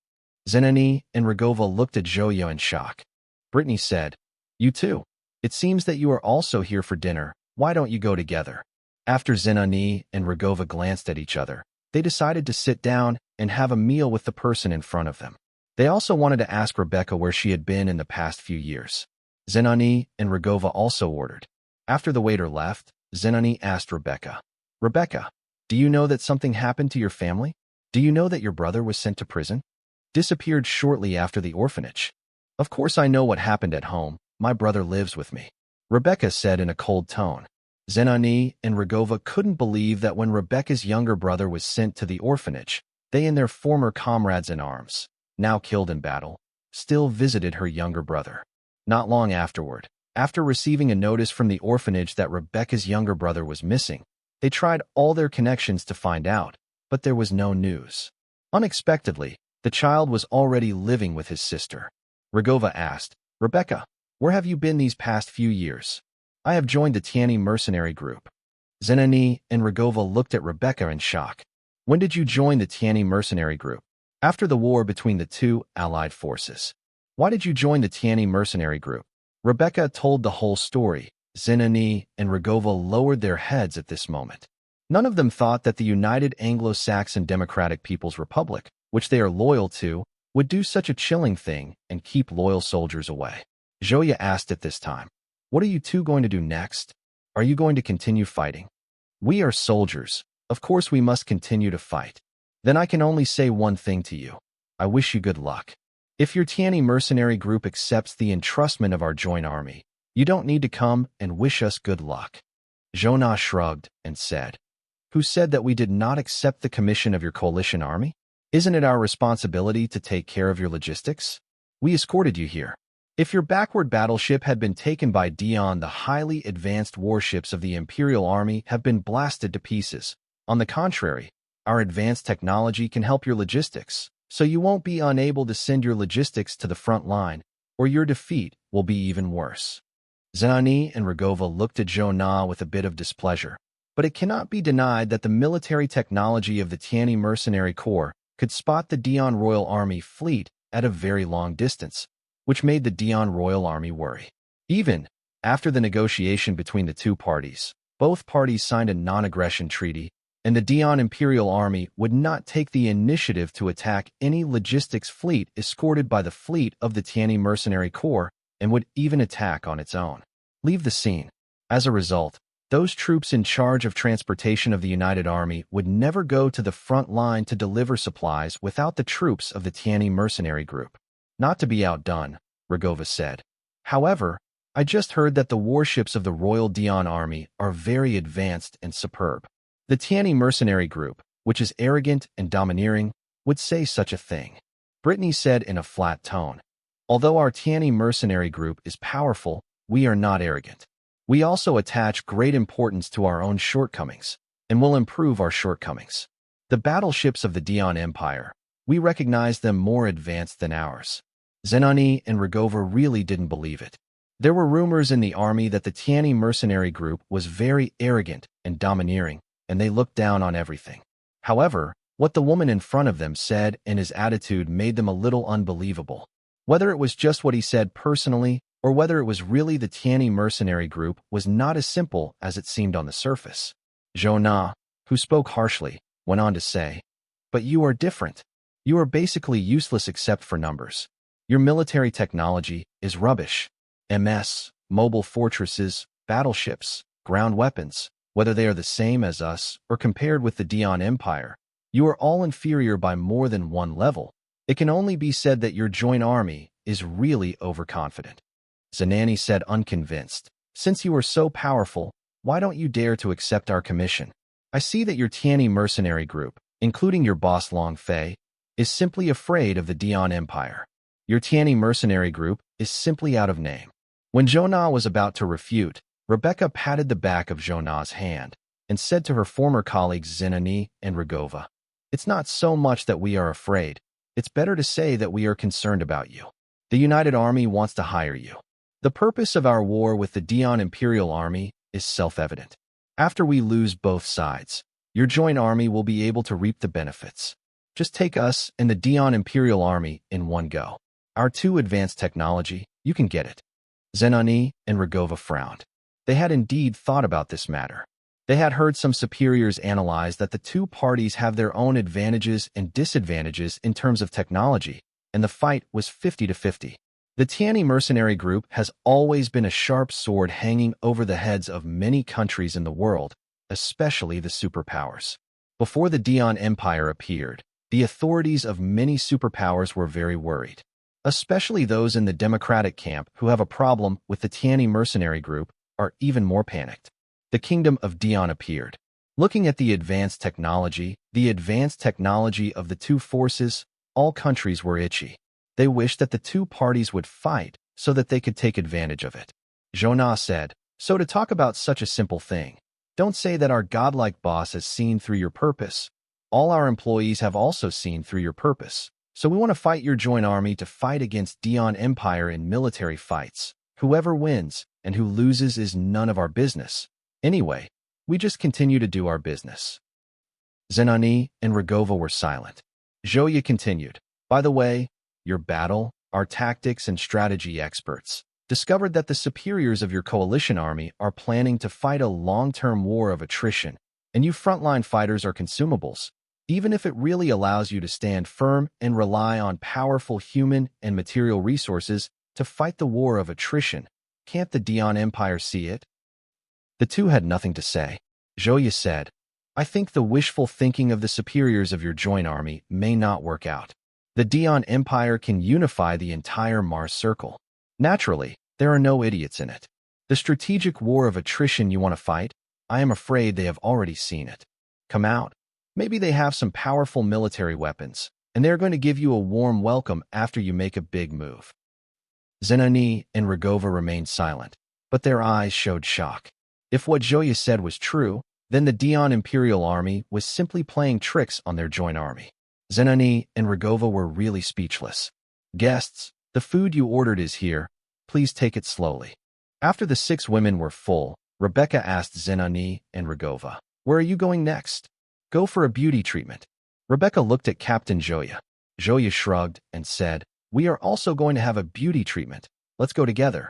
Zenani and Rogova looked at Joya in shock. Brittany said, "You too. It seems that you are also here for dinner. Why don't you go together?" After Zenani and Rogova glanced at each other, they decided to sit down and have a meal with the person in front of them. They also wanted to ask Rebecca where she had been in the past few years. Zenani and Rogova also ordered. After the waiter left, Zenani asked Rebecca, "Rebecca, do you know that something happened to your family? Do you know that your brother was sent to prison? Disappeared shortly after the orphanage?" "Of course I know what happened at home. My brother lives with me," Rebecca said in a cold tone. Zenani and Rogova couldn't believe that when Rebecca's younger brother was sent to the orphanage, they and their former comrades in arms, now killed in battle, still visited her younger brother. Not long afterward, after receiving a notice from the orphanage that Rebecca's younger brother was missing, they tried all their connections to find out, but there was no news. Unexpectedly, the child was already living with his sister. Rogova asked, "Rebecca, where have you been these past few years?" "I have joined the Tiani mercenary group." Zenani and Rogova looked at Rebecca in shock. "When did you join the Tiani mercenary group?" "After the war between the two allied forces." "Why did you join the Tiani mercenary group?" Rebecca told the whole story. Zenani and Rogova lowered their heads at this moment. None of them thought that the United Anglo-Saxon Democratic People's Republic, which they are loyal to, would do such a chilling thing and keep loyal soldiers away. Joya asked at this time, "What are you two going to do next? Are you going to continue fighting?" "We are soldiers. Of course we must continue to fight." "Then I can only say one thing to you. I wish you good luck. If your Tiani mercenary group accepts the entrustment of our joint army, you don't need to come and wish us good luck." Jonah shrugged and said, "Who said that we did not accept the commission of your coalition army? Isn't it our responsibility to take care of your logistics? We escorted you here. If your backward battleship had been taken by Dion, the highly advanced warships of the Imperial Army have been blasted to pieces. On the contrary, our advanced technology can help your logistics, so you won't be unable to send your logistics to the front line, or your defeat will be even worse." Zenani and Rogova looked at Jonah with a bit of displeasure, but it cannot be denied that the military technology of the Tiani Mercenary Corps could spot the Dion Royal Army fleet at a very long distance, which made the Dion Royal Army worry. Even after the negotiation between the two parties, both parties signed a non-aggression treaty, and the Dion Imperial Army would not take the initiative to attack any logistics fleet escorted by the fleet of the Tiani Mercenary Corps, and would even attack on its own. Leave the scene. As a result, those troops in charge of transportation of the United Army would never go to the front line to deliver supplies without the troops of the Tiani Mercenary Group. "Not to be outdone," Rogova said. "However, I just heard that the warships of the Royal Dion Army are very advanced and superb. The Tiani Mercenary Group, which is arrogant and domineering, would say such a thing," Brittany said in a flat tone. "Although our Tiani Mercenary Group is powerful, we are not arrogant. We also attach great importance to our own shortcomings, and will improve our shortcomings. The battleships of the Dion Empire, we recognize them more advanced than ours." Zenani and Rogova really didn't believe it. There were rumors in the army that the Tiani Mercenary Group was very arrogant and domineering, and they looked down on everything. However, what the woman in front of them said and his attitude made them a little unbelievable. Whether it was just what he said personally, or whether it was really the Tiani Mercenary Group, was not as simple as it seemed on the surface. Jonah, who spoke harshly, went on to say, "But you are different. You are basically useless except for numbers. Your military technology is rubbish. MS, mobile fortresses, battleships, ground weapons, whether they are the same as us or compared with the Dion Empire, you are all inferior by more than one level. It can only be said that your joint army is really overconfident." Zenani said unconvinced, "Since you are so powerful, why don't you dare to accept our commission? I see that your Tiani mercenary group, including your boss Long Fei, is simply afraid of the Dion Empire. Your Tiani mercenary group is simply out of name." When Jonah was about to refute, Rebecca patted the back of Jonah's hand and said to her former colleagues Zenani and Rogova, "It's not so much that we are afraid. It's better to say that we are concerned about you. The United Army wants to hire you. The purpose of our war with the Dion Imperial Army is self-evident. After we lose both sides, your joint army will be able to reap the benefits. Just take us and the Dion Imperial Army in one go. Our two advanced technology, you can get it. Zenani and Rogova frowned. They had indeed thought about this matter. They had heard some superiors analyze that the two parties have their own advantages and disadvantages in terms of technology, and the fight was 50-50. The Tiani mercenary group has always been a sharp sword hanging over the heads of many countries in the world, especially the superpowers. Before the Dion Empire appeared, the authorities of many superpowers were very worried, especially those in the democratic camp who have a problem with the Tiani mercenary group are even more panicked. The kingdom of Dion appeared. Looking at the advanced technology of the two forces, all countries were itchy. They wished that the two parties would fight so that they could take advantage of it. Jonah said, "So to talk about such a simple thing, don't say that our godlike boss has seen through your purpose. All our employees have also seen through your purpose. So we want to fight your joint army to fight against Dion Empire in military fights. Whoever wins and who loses is none of our business. Anyway, we just continue to do our business." Zenani and Rogova were silent. Zhoya continued, "By the way, your battle, our tactics and strategy experts, discovered that the superiors of your coalition army are planning to fight a long-term war of attrition, and you frontline fighters are consumables. Even if it really allows you to stand firm and rely on powerful human and material resources to fight the war of attrition, can't the Dion Empire see it?" The two had nothing to say. Zhoya said, "I think the wishful thinking of the superiors of your joint army may not work out. The Dion Empire can unify the entire Mars Circle. Naturally, there are no idiots in it. The strategic war of attrition you want to fight, I am afraid they have already seen it. Come out. Maybe they have some powerful military weapons, and they are going to give you a warm welcome after you make a big move." Zenani and Rogova remained silent, but their eyes showed shock. If what Zhoya said was true, then the Dion Imperial Army was simply playing tricks on their joint army. Zenani and Rogova were really speechless. "Guests, the food you ordered is here. Please take it slowly." After the 6 women were full, Rebecca asked Zenani and Rogova, "Where are you going next?" "Go for a beauty treatment." Rebecca looked at Captain Zhoya. Zhoya shrugged and said, "We are also going to have a beauty treatment. Let's go together."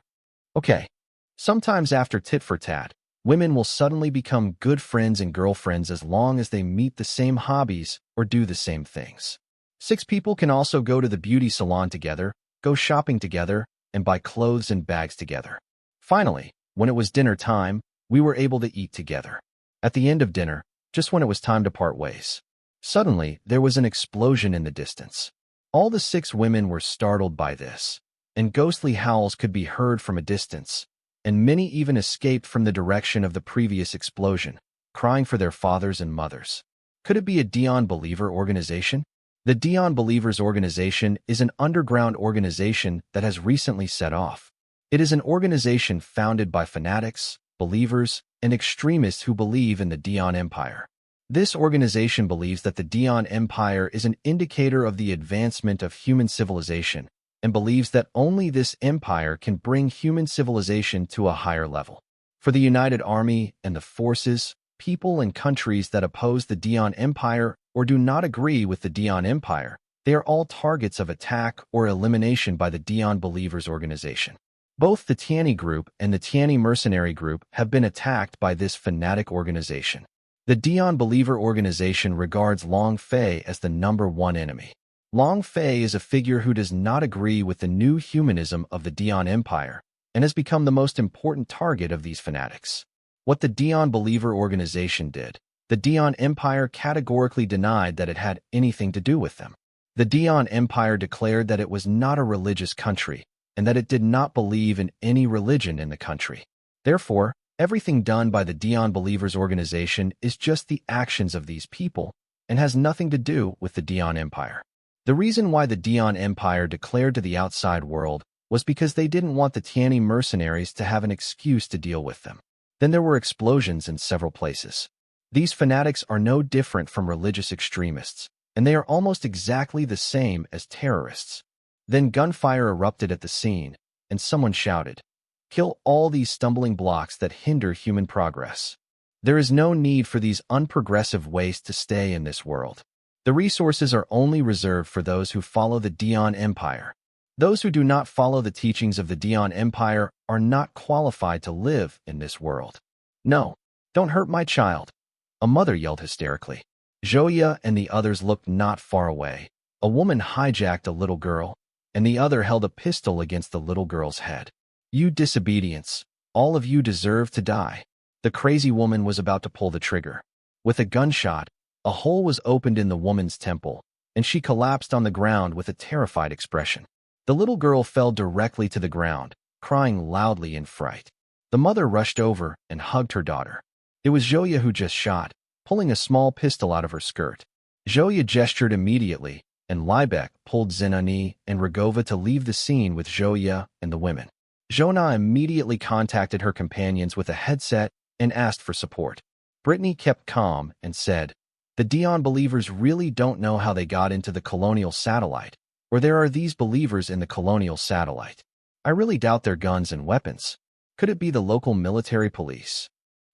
"Okay." Sometimes after tit for tat, women will suddenly become good friends and girlfriends as long as they meet the same hobbies or do the same things. 6 people can also go to the beauty salon together, go shopping together, and buy clothes and bags together. Finally, when it was dinner time, we were able to eat together. At the end of dinner, just when it was time to part ways, suddenly there was an explosion in the distance. All the 6 women were startled by this, and ghostly howls could be heard from a distance, and many even escaped from the direction of the previous explosion, crying for their fathers and mothers. Could it be a Dion Believer organization? The Dion Believers organization is an underground organization that has recently set off. It is an organization founded by fanatics, believers, and extremists who believe in the Dion Empire. This organization believes that the Dion Empire is an indicator of the advancement of human civilization, and believes that only this empire can bring human civilization to a higher level. For the United Army and the forces, people and countries that oppose the Dion Empire or do not agree with the Dion Empire, they are all targets of attack or elimination by the Dion Believers organization. Both the Tiani group and the Tiani mercenary group have been attacked by this fanatic organization. The Dion Believer organization regards Long Fei as the #1 enemy. Long Fei is a figure who does not agree with the new humanism of the Dion Empire and has become the most important target of these fanatics. What the Dion Believer organization did, the Dion Empire categorically denied that it had anything to do with them. The Dion Empire declared that it was not a religious country and that it did not believe in any religion in the country. Therefore, everything done by the Dion Believers organization is just the actions of these people and has nothing to do with the Dion Empire. The reason why the Dion Empire declared to the outside world was because they didn't want the Tiani mercenaries to have an excuse to deal with them. Then there were explosions in several places. These fanatics are no different from religious extremists, and they are almost exactly the same as terrorists. Then gunfire erupted at the scene, and someone shouted, "Kill all these stumbling blocks that hinder human progress." There is no need for these unprogressive wastes to stay in this world. The resources are only reserved for those who follow the Dion Empire. Those who do not follow the teachings of the Dion Empire are not qualified to live in this world. "No, don't hurt my child," a mother yelled hysterically. Joya and the others looked not far away. A woman hijacked a little girl, and the other held a pistol against the little girl's head. "You disobedience, all of you deserve to die." The crazy woman was about to pull the trigger. With a gunshot, a hole was opened in the woman's temple, and she collapsed on the ground with a terrified expression. The little girl fell directly to the ground, crying loudly in fright. The mother rushed over and hugged her daughter. It was Joya who just shot, pulling a small pistol out of her skirt. Joya gestured immediately, and Liebeck pulled Zenani and Rogova to leave the scene with Joya and the women. Jona immediately contacted her companions with a headset and asked for support. Brittany kept calm and said, "The Dion believers really don't know how they got into the colonial satellite, or there are these believers in the colonial satellite. I really doubt their guns and weapons. Could it be the local military police?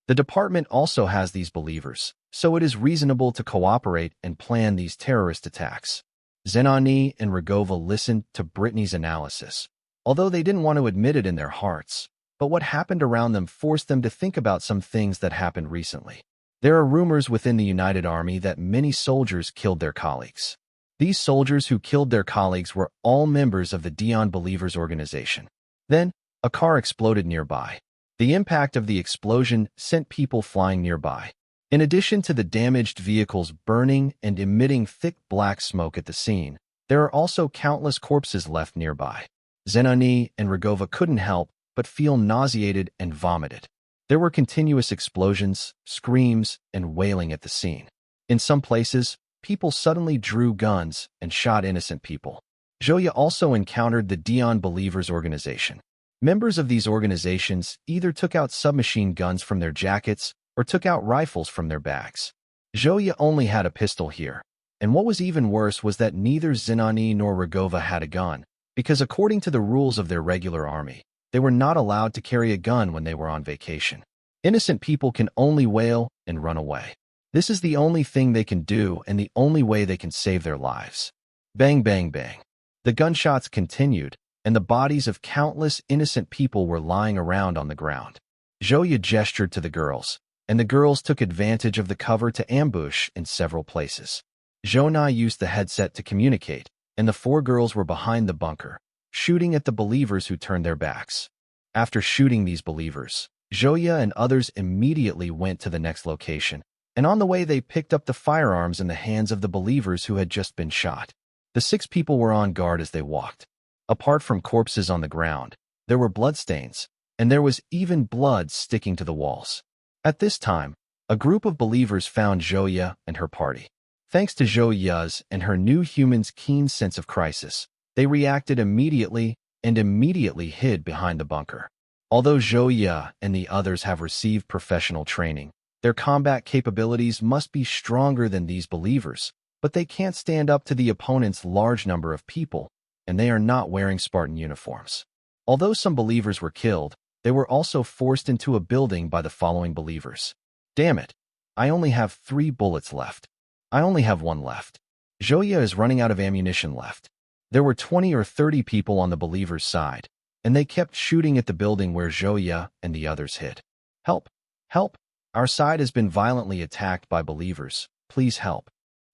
The department also has these believers, so it is reasonable to cooperate and plan these terrorist attacks." Zenani and Rogova listened to Brittany's analysis, although they didn't want to admit it in their hearts. But what happened around them forced them to think about some things that happened recently. There are rumors within the United Army that many soldiers killed their colleagues. These soldiers who killed their colleagues were all members of the Dion Believers organization. Then, a car exploded nearby. The impact of the explosion sent people flying nearby. In addition to the damaged vehicles burning and emitting thick black smoke at the scene, there are also countless corpses left nearby. Zenani and Rogova couldn't help but feel nauseated and vomited. There were continuous explosions, screams, and wailing at the scene. In some places, people suddenly drew guns and shot innocent people. Joya also encountered the Dion Believers organization. Members of these organizations either took out submachine guns from their jackets or took out rifles from their bags. Joya only had a pistol here, and what was even worse was that neither Zenani nor Rogova had a gun, because according to the rules of their regular army, they were not allowed to carry a gun when they were on vacation. Innocent people can only wail and run away. This is the only thing they can do and the only way they can save their lives. Bang, bang, bang. The gunshots continued, and the bodies of countless innocent people were lying around on the ground. Joya gestured to the girls, and the girls took advantage of the cover to ambush in several places. Jona used the headset to communicate, and the 4 girls were behind the bunker, shooting at the believers who turned their backs. After shooting these believers, Joya and others immediately went to the next location, and on the way they picked up the firearms in the hands of the believers who had just been shot. The 6 people were on guard as they walked. Apart from corpses on the ground, there were bloodstains, and there was even blood sticking to the walls. At this time, a group of believers found Joya and her party. Thanks to Joya's and her new human's keen sense of crisis, they reacted immediately and immediately hid behind the bunker. Although Joya and the others have received professional training, their combat capabilities must be stronger than these believers, but they can't stand up to the opponent's large number of people, and they are not wearing Spartan uniforms. Although some believers were killed, they were also forced into a building by the following believers. "Damn it, I only have 3 bullets left. I only have 1 left. Joya is running out of ammunition left." There were 20 or 30 people on the believers' side, and they kept shooting at the building where Joya and the others hid. "Help! Help! Our side has been violently attacked by believers. Please help."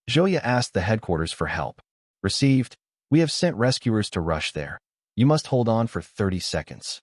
Joya asked the headquarters for help. "Received. We have sent rescuers to rush there. You must hold on for 30 seconds.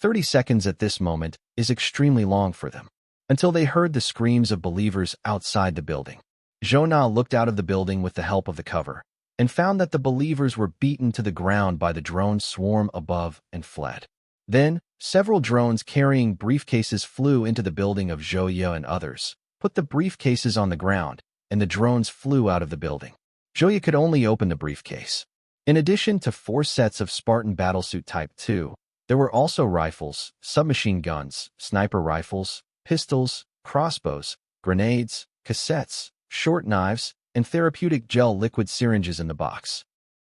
30 seconds at this moment is extremely long for them, until they heard the screams of believers outside the building. Jona looked out of the building with the help of the cover, and found that the believers were beaten to the ground by the drone swarm above and fled. Then, several drones carrying briefcases flew into the building of Joya and others, put the briefcases on the ground, and the drones flew out of the building. Joya could only open the briefcase. In addition to 4 sets of Spartan Battlesuit Type 2, there were also rifles, submachine guns, sniper rifles, pistols, crossbows, grenades, cassettes, short knives, and therapeutic gel liquid syringes in the box.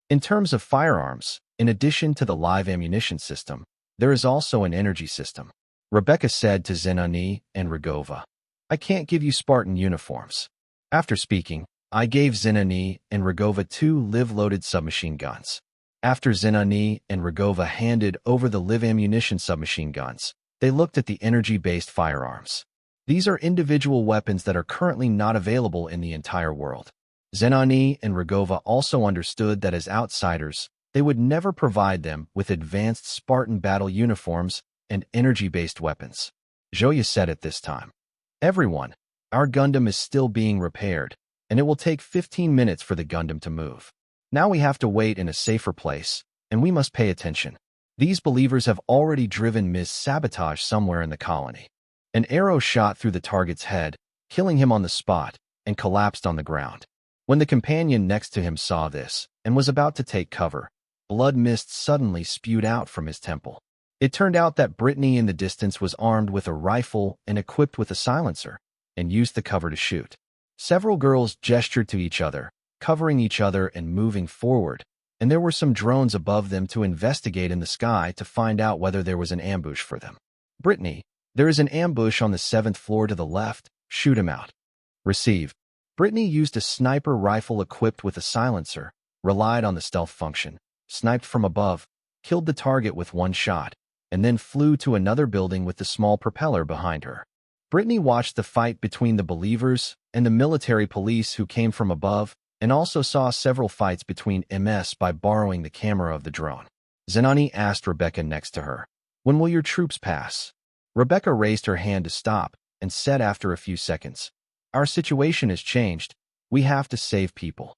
In terms of firearms, In addition to the live ammunition system, there is also an energy system. Rebecca said to Zenani and Rogova, I can't give you Spartan uniforms. After speaking, I gave Zenani and Rogova 2 live-loaded submachine guns. After Zenani and Rogova handed over the live ammunition submachine guns, they looked at the energy-based firearms. These are individual weapons that are currently not available in the entire world. Zenani and Rogova also understood that as outsiders, they would never provide them with advanced Spartan battle uniforms and energy-based weapons. Joya said at this time, Everyone, our Gundam is still being repaired, and it will take 15 minutes for the Gundam to move. Now we have to wait in a safer place, and we must pay attention. These believers have already driven Ms. Sabotage somewhere in the colony. An arrow shot through the target's head, killing him on the spot, and collapsed on the ground. When the companion next to him saw this and was about to take cover, blood mist suddenly spewed out from his temple. It turned out that Brittany in the distance was armed with a rifle and equipped with a silencer, and used the cover to shoot. Several girls gestured to each other, covering each other and moving forward, and there were some drones above them to investigate in the sky to find out whether there was an ambush for them. Brittany, there is an ambush on the 7th floor to the left, shoot him out. Receive. Brittany used a sniper rifle equipped with a silencer, relied on the stealth function, sniped from above, killed the target with one shot, and then flew to another building with the small propeller behind her. Brittany watched the fight between the believers and the military police who came from above, and also saw several fights between MS by borrowing the camera of the drone. Zenani asked Rebecca next to her, When will your troops pass? Rebecca raised her hand to stop and said after a few seconds, Our situation has changed. We have to save people.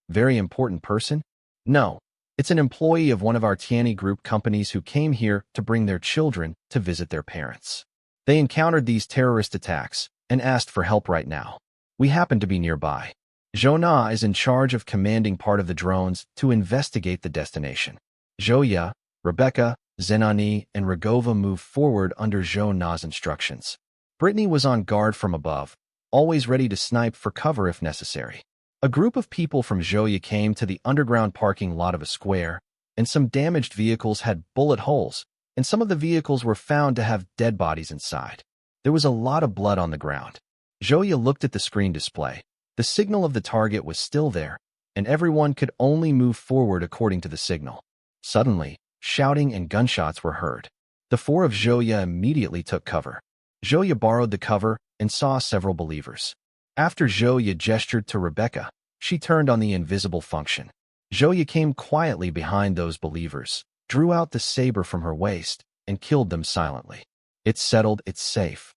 Very important person? No. It's an employee of one of our Tiani Group companies who came here to bring their children to visit their parents. They encountered these terrorist attacks and asked for help right now. We happen to be nearby. Zhona is in charge of commanding part of the drones to investigate the destination. Zhoya, Rebecca, Zenani, and Rogova moved forward under Zhona's instructions. Brittany was on guard from above, always ready to snipe for cover if necessary. A group of people from Zhoya came to the underground parking lot of a square, and some damaged vehicles had bullet holes, and some of the vehicles were found to have dead bodies inside. There was a lot of blood on the ground. Zhoya looked at the screen display. The signal of the target was still there, and everyone could only move forward according to the signal. Suddenly, shouting and gunshots were heard. The 4 of Zhoya immediately took cover. Zhoya borrowed the cover and saw several believers. After Zhoya gestured to Rebecca, she turned on the invisible function. Zhoya came quietly behind those believers, drew out the saber from her waist, and killed them silently. It's settled, it's safe.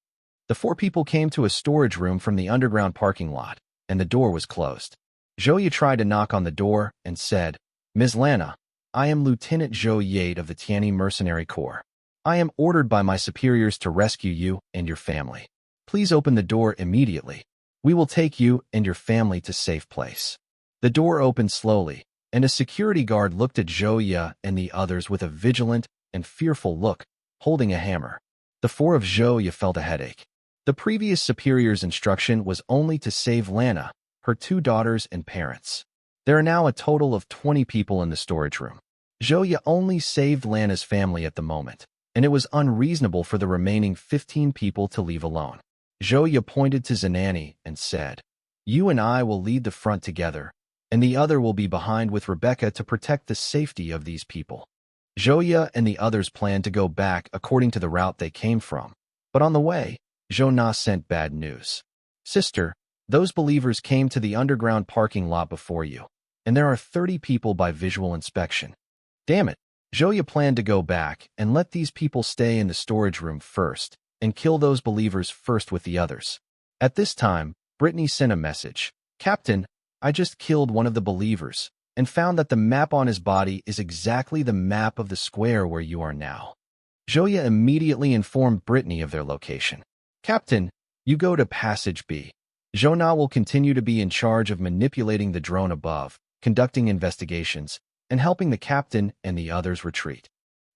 The 4 people came to a storage room from the underground parking lot, and the door was closed. Zhoya tried to knock on the door and said, Ms. Lana, I am Lieutenant Zhou Yate of the Tiani Mercenary Corps. I am ordered by my superiors to rescue you and your family. Please open the door immediately. We will take you and your family to a safe place. The door opened slowly, and a security guard looked at Zhoya and the others with a vigilant and fearful look, holding a hammer. The 4 of Zhoya felt a headache. The previous superior's instruction was only to save Lana, her 2 daughters and parents. There are now a total of 20 people in the storage room. Zhoya only saved Lana's family at the moment, and it was unreasonable for the remaining 15 people to leave alone. Zhoya pointed to Zenani and said, You and I will lead the front together, and the other will be behind with Rebecca to protect the safety of these people. Zhoya and the others planned to go back according to the route they came from, but on the way, Zhona sent bad news. Sister, those believers came to the underground parking lot before you, and there are 30 people by visual inspection. Damn it, Zhoya planned to go back and let these people stay in the storage room first, and kill those believers first with the others. At this time, Brittany sent a message. Captain, I just killed one of the believers, and found that the map on his body is exactly the map of the square where you are now. Zhoya immediately informed Brittany of their location. Captain, you go to Passage B. Zhona will continue to be in charge of manipulating the drone above, conducting investigations, and helping the captain and the others retreat.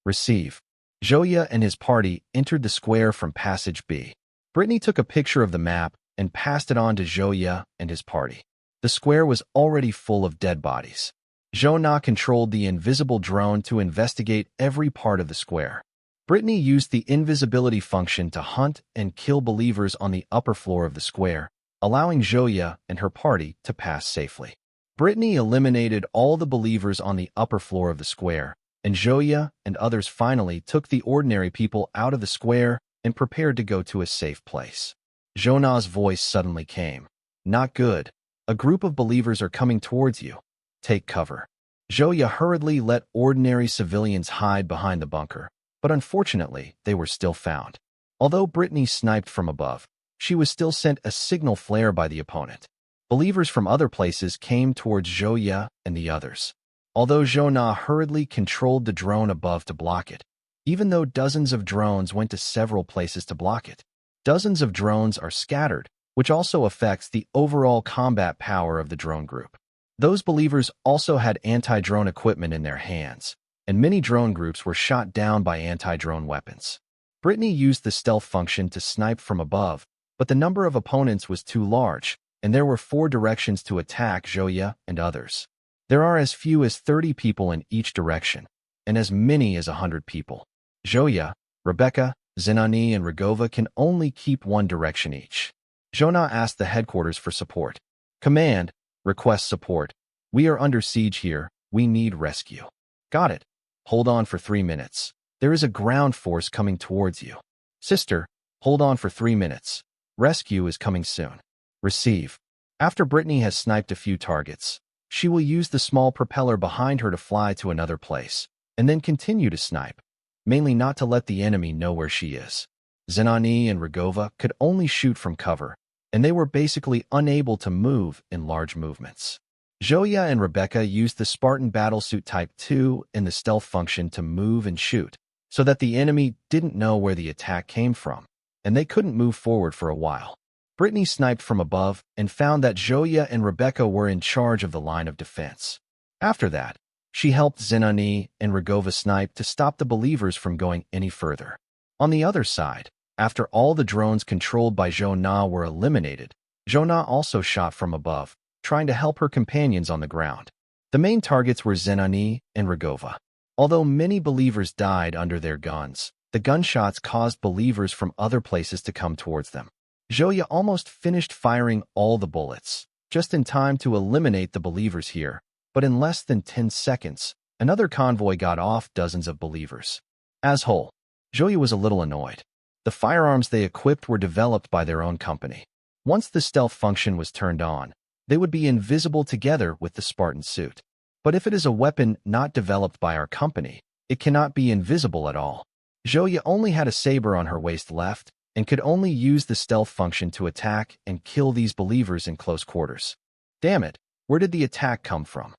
Receive. Zhoya and his party entered the square from Passage B. Brittany took a picture of the map and passed it on to Zhoya and his party. The square was already full of dead bodies. Na controlled the invisible drone to investigate every part of the square. Brittany used the invisibility function to hunt and kill believers on the upper floor of the square, allowing Joya and her party to pass safely. Brittany eliminated all the believers on the upper floor of the square, and Joya and others finally took the ordinary people out of the square and prepared to go to a safe place. Jona's voice suddenly came. Not good. A group of believers are coming towards you. Take cover. Joya hurriedly let ordinary civilians hide behind the bunker, but unfortunately, they were still found. Although Brittany sniped from above, she was still sent a signal flare by the opponent. Believers from other places came towards Joya and the others. Although Jona hurriedly controlled the drone above to block it, even though dozens of drones went to several places to block it. Dozens of drones are scattered, which also affects the overall combat power of the drone group. Those believers also had anti-drone equipment in their hands, and many drone groups were shot down by anti-drone weapons. Brittany used the stealth function to snipe from above, but the number of opponents was too large, and there were 4 directions to attack Joya and others. There are as few as 30 people in each direction, and as many as 100 people. Joya, Rebecca, Zenani, and Rigova can only keep one direction each. Jona asked the headquarters for support. Command, request support. We are under siege here. We need rescue. Got it. Hold on for 3 minutes. There is a ground force coming towards you. Sister, hold on for 3 minutes. Rescue is coming soon. Receive. After Brittany has sniped a few targets, she will use the small propeller behind her to fly to another place, and then continue to snipe, mainly not to let the enemy know where she is. Zenani and Rigova could only shoot from cover, and they were basically unable to move in large movements. Joya and Rebecca used the Spartan Battlesuit Type 2 and the stealth function to move and shoot, so that the enemy didn't know where the attack came from, and they couldn't move forward for a while. Brittany sniped from above and found that Joya and Rebecca were in charge of the line of defense. After that, she helped Zenani and Rigova snipe to stop the believers from going any further. On the other side, after all the drones controlled by Jona were eliminated, Jona also shot from above, trying to help her companions on the ground. The main targets were Zenani and Rigova. Although many believers died under their guns, the gunshots caused believers from other places to come towards them. Joya almost finished firing all the bullets, just in time to eliminate the believers here, but in less than 10 seconds, another convoy got off dozens of believers. As whole, Joya was a little annoyed. The firearms they equipped were developed by their own company. Once the stealth function was turned on, they would be invisible together with the Spartan suit. But if it is a weapon not developed by our company, it cannot be invisible at all. Joya only had a saber on her waist left, and could only use the stealth function to attack and kill these believers in close quarters. Damn it, where did the attack come from?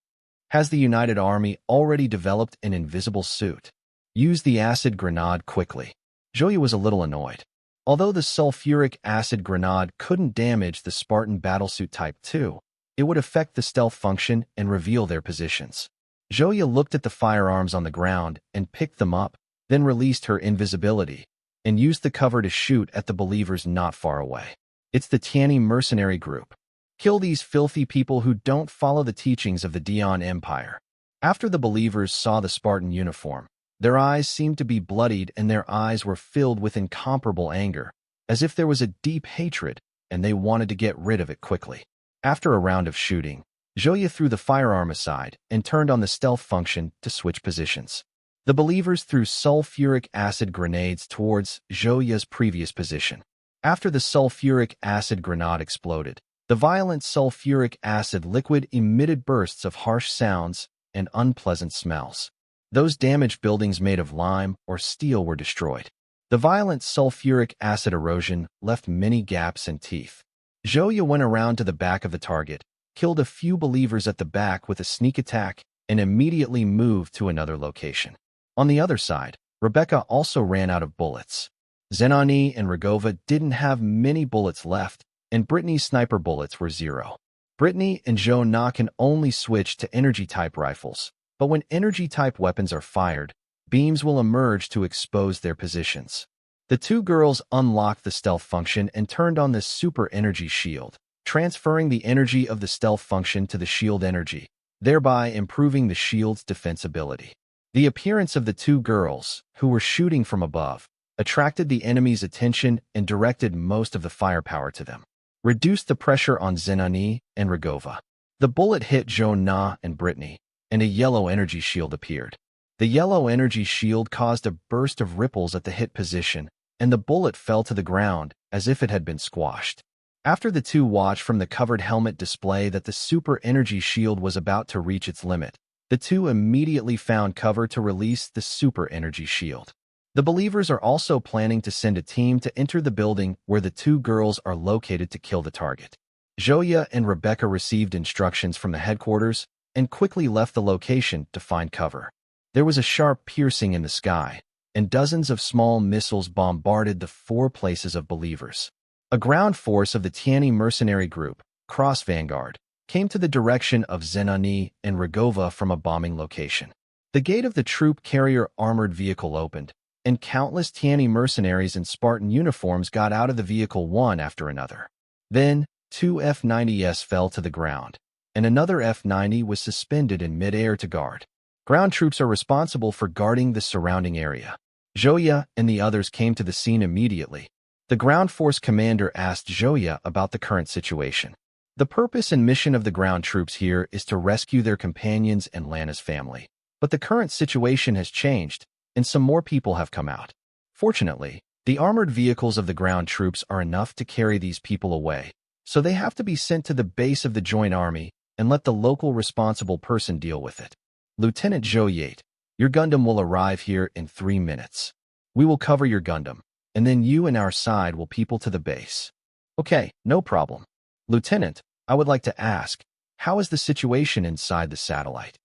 Has the United Army already developed an invisible suit? Use the acid grenade quickly. Joya was a little annoyed. Although the sulfuric acid grenade couldn't damage the Spartan Battlesuit Type 2, it would affect the stealth function and reveal their positions. Joya looked at the firearms on the ground and picked them up, then released her invisibility, and used the cover to shoot at the believers not far away. It's the Tiani mercenary group. Kill these filthy people who don't follow the teachings of the Dion Empire. After the believers saw the Spartan uniform, their eyes seemed to be bloodied and their eyes were filled with incomparable anger, as if there was a deep hatred and they wanted to get rid of it quickly. After a round of shooting, Joya threw the firearm aside and turned on the stealth function to switch positions. The believers threw sulfuric acid grenades towards Joya's previous position. After the sulfuric acid grenade exploded, the violent sulfuric acid liquid emitted bursts of harsh sounds and unpleasant smells. Those damaged buildings made of lime or steel were destroyed. The violent sulfuric acid erosion left many gaps and teeth. Joya went around to the back of the target, killed a few believers at the back with a sneak attack, and immediately moved to another location. On the other side, Rebecca also ran out of bullets. Zenani and Rigova didn't have many bullets left, and Brittany's sniper bullets were 0. Brittany and Jona can only switch to energy-type rifles, but when energy-type weapons are fired, beams will emerge to expose their positions. The two girls unlocked the stealth function and turned on the super energy shield, transferring the energy of the stealth function to the shield energy. thereby improving the shield's defensibility. The appearance of the two girls, who were shooting from above, attracted the enemy's attention and directed most of the firepower to them. Reduced the pressure on Zenani and Rogova. The bullet hit Jonah and Brittany, and a yellow energy shield appeared. The yellow energy shield caused a burst of ripples at the hit position, and the bullet fell to the ground as if it had been squashed. After the two watched from the covered helmet display that the super energy shield was about to reach its limit, the two immediately found cover to release the super energy shield. The believers are also planning to send a team to enter the building where the two girls are located to kill the target. Joya and Rebecca received instructions from the headquarters and quickly left the location to find cover. There was a sharp piercing in the sky, and dozens of small missiles bombarded the 4 places of believers. A ground force of the Tiani mercenary group, Cross Vanguard, came to the direction of Zenani and Rogova from a bombing location. The gate of the troop carrier armored vehicle opened, and countless Tiani mercenaries in Spartan uniforms got out of the vehicle one after another. Then, 2 F-90s fell to the ground, and another F-90 was suspended in midair to guard. Ground troops are responsible for guarding the surrounding area. Joya and the others came to the scene immediately. The ground force commander asked Joya about the current situation. The purpose and mission of the ground troops here is to rescue their companions and Lana's family. But the current situation has changed, and some more people have come out. Fortunately, the armored vehicles of the ground troops are enough to carry these people away, so they have to be sent to the base of the joint army and let the local responsible person deal with it. Lieutenant Zhou Yate, your Gundam will arrive here in 3 minutes. We will cover your Gundam, and then you and our side will people to the base. Okay, no problem. Lieutenant, I would like to ask, how is the situation inside the satellite?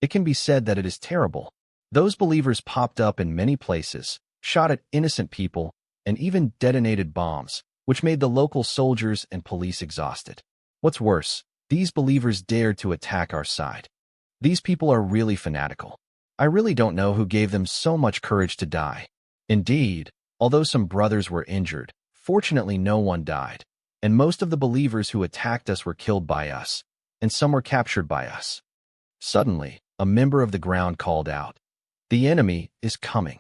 It can be said that it is terrible. Those believers popped up in many places, shot at innocent people, and even detonated bombs, which made the local soldiers and police exhausted. What's worse, these believers dared to attack our side. These people are really fanatical. I really don't know who gave them so much courage to die. Indeed, although some brothers were injured, fortunately no one died, and most of the believers who attacked us were killed by us, and some were captured by us. Suddenly, a member of the ground called out, "The enemy is coming."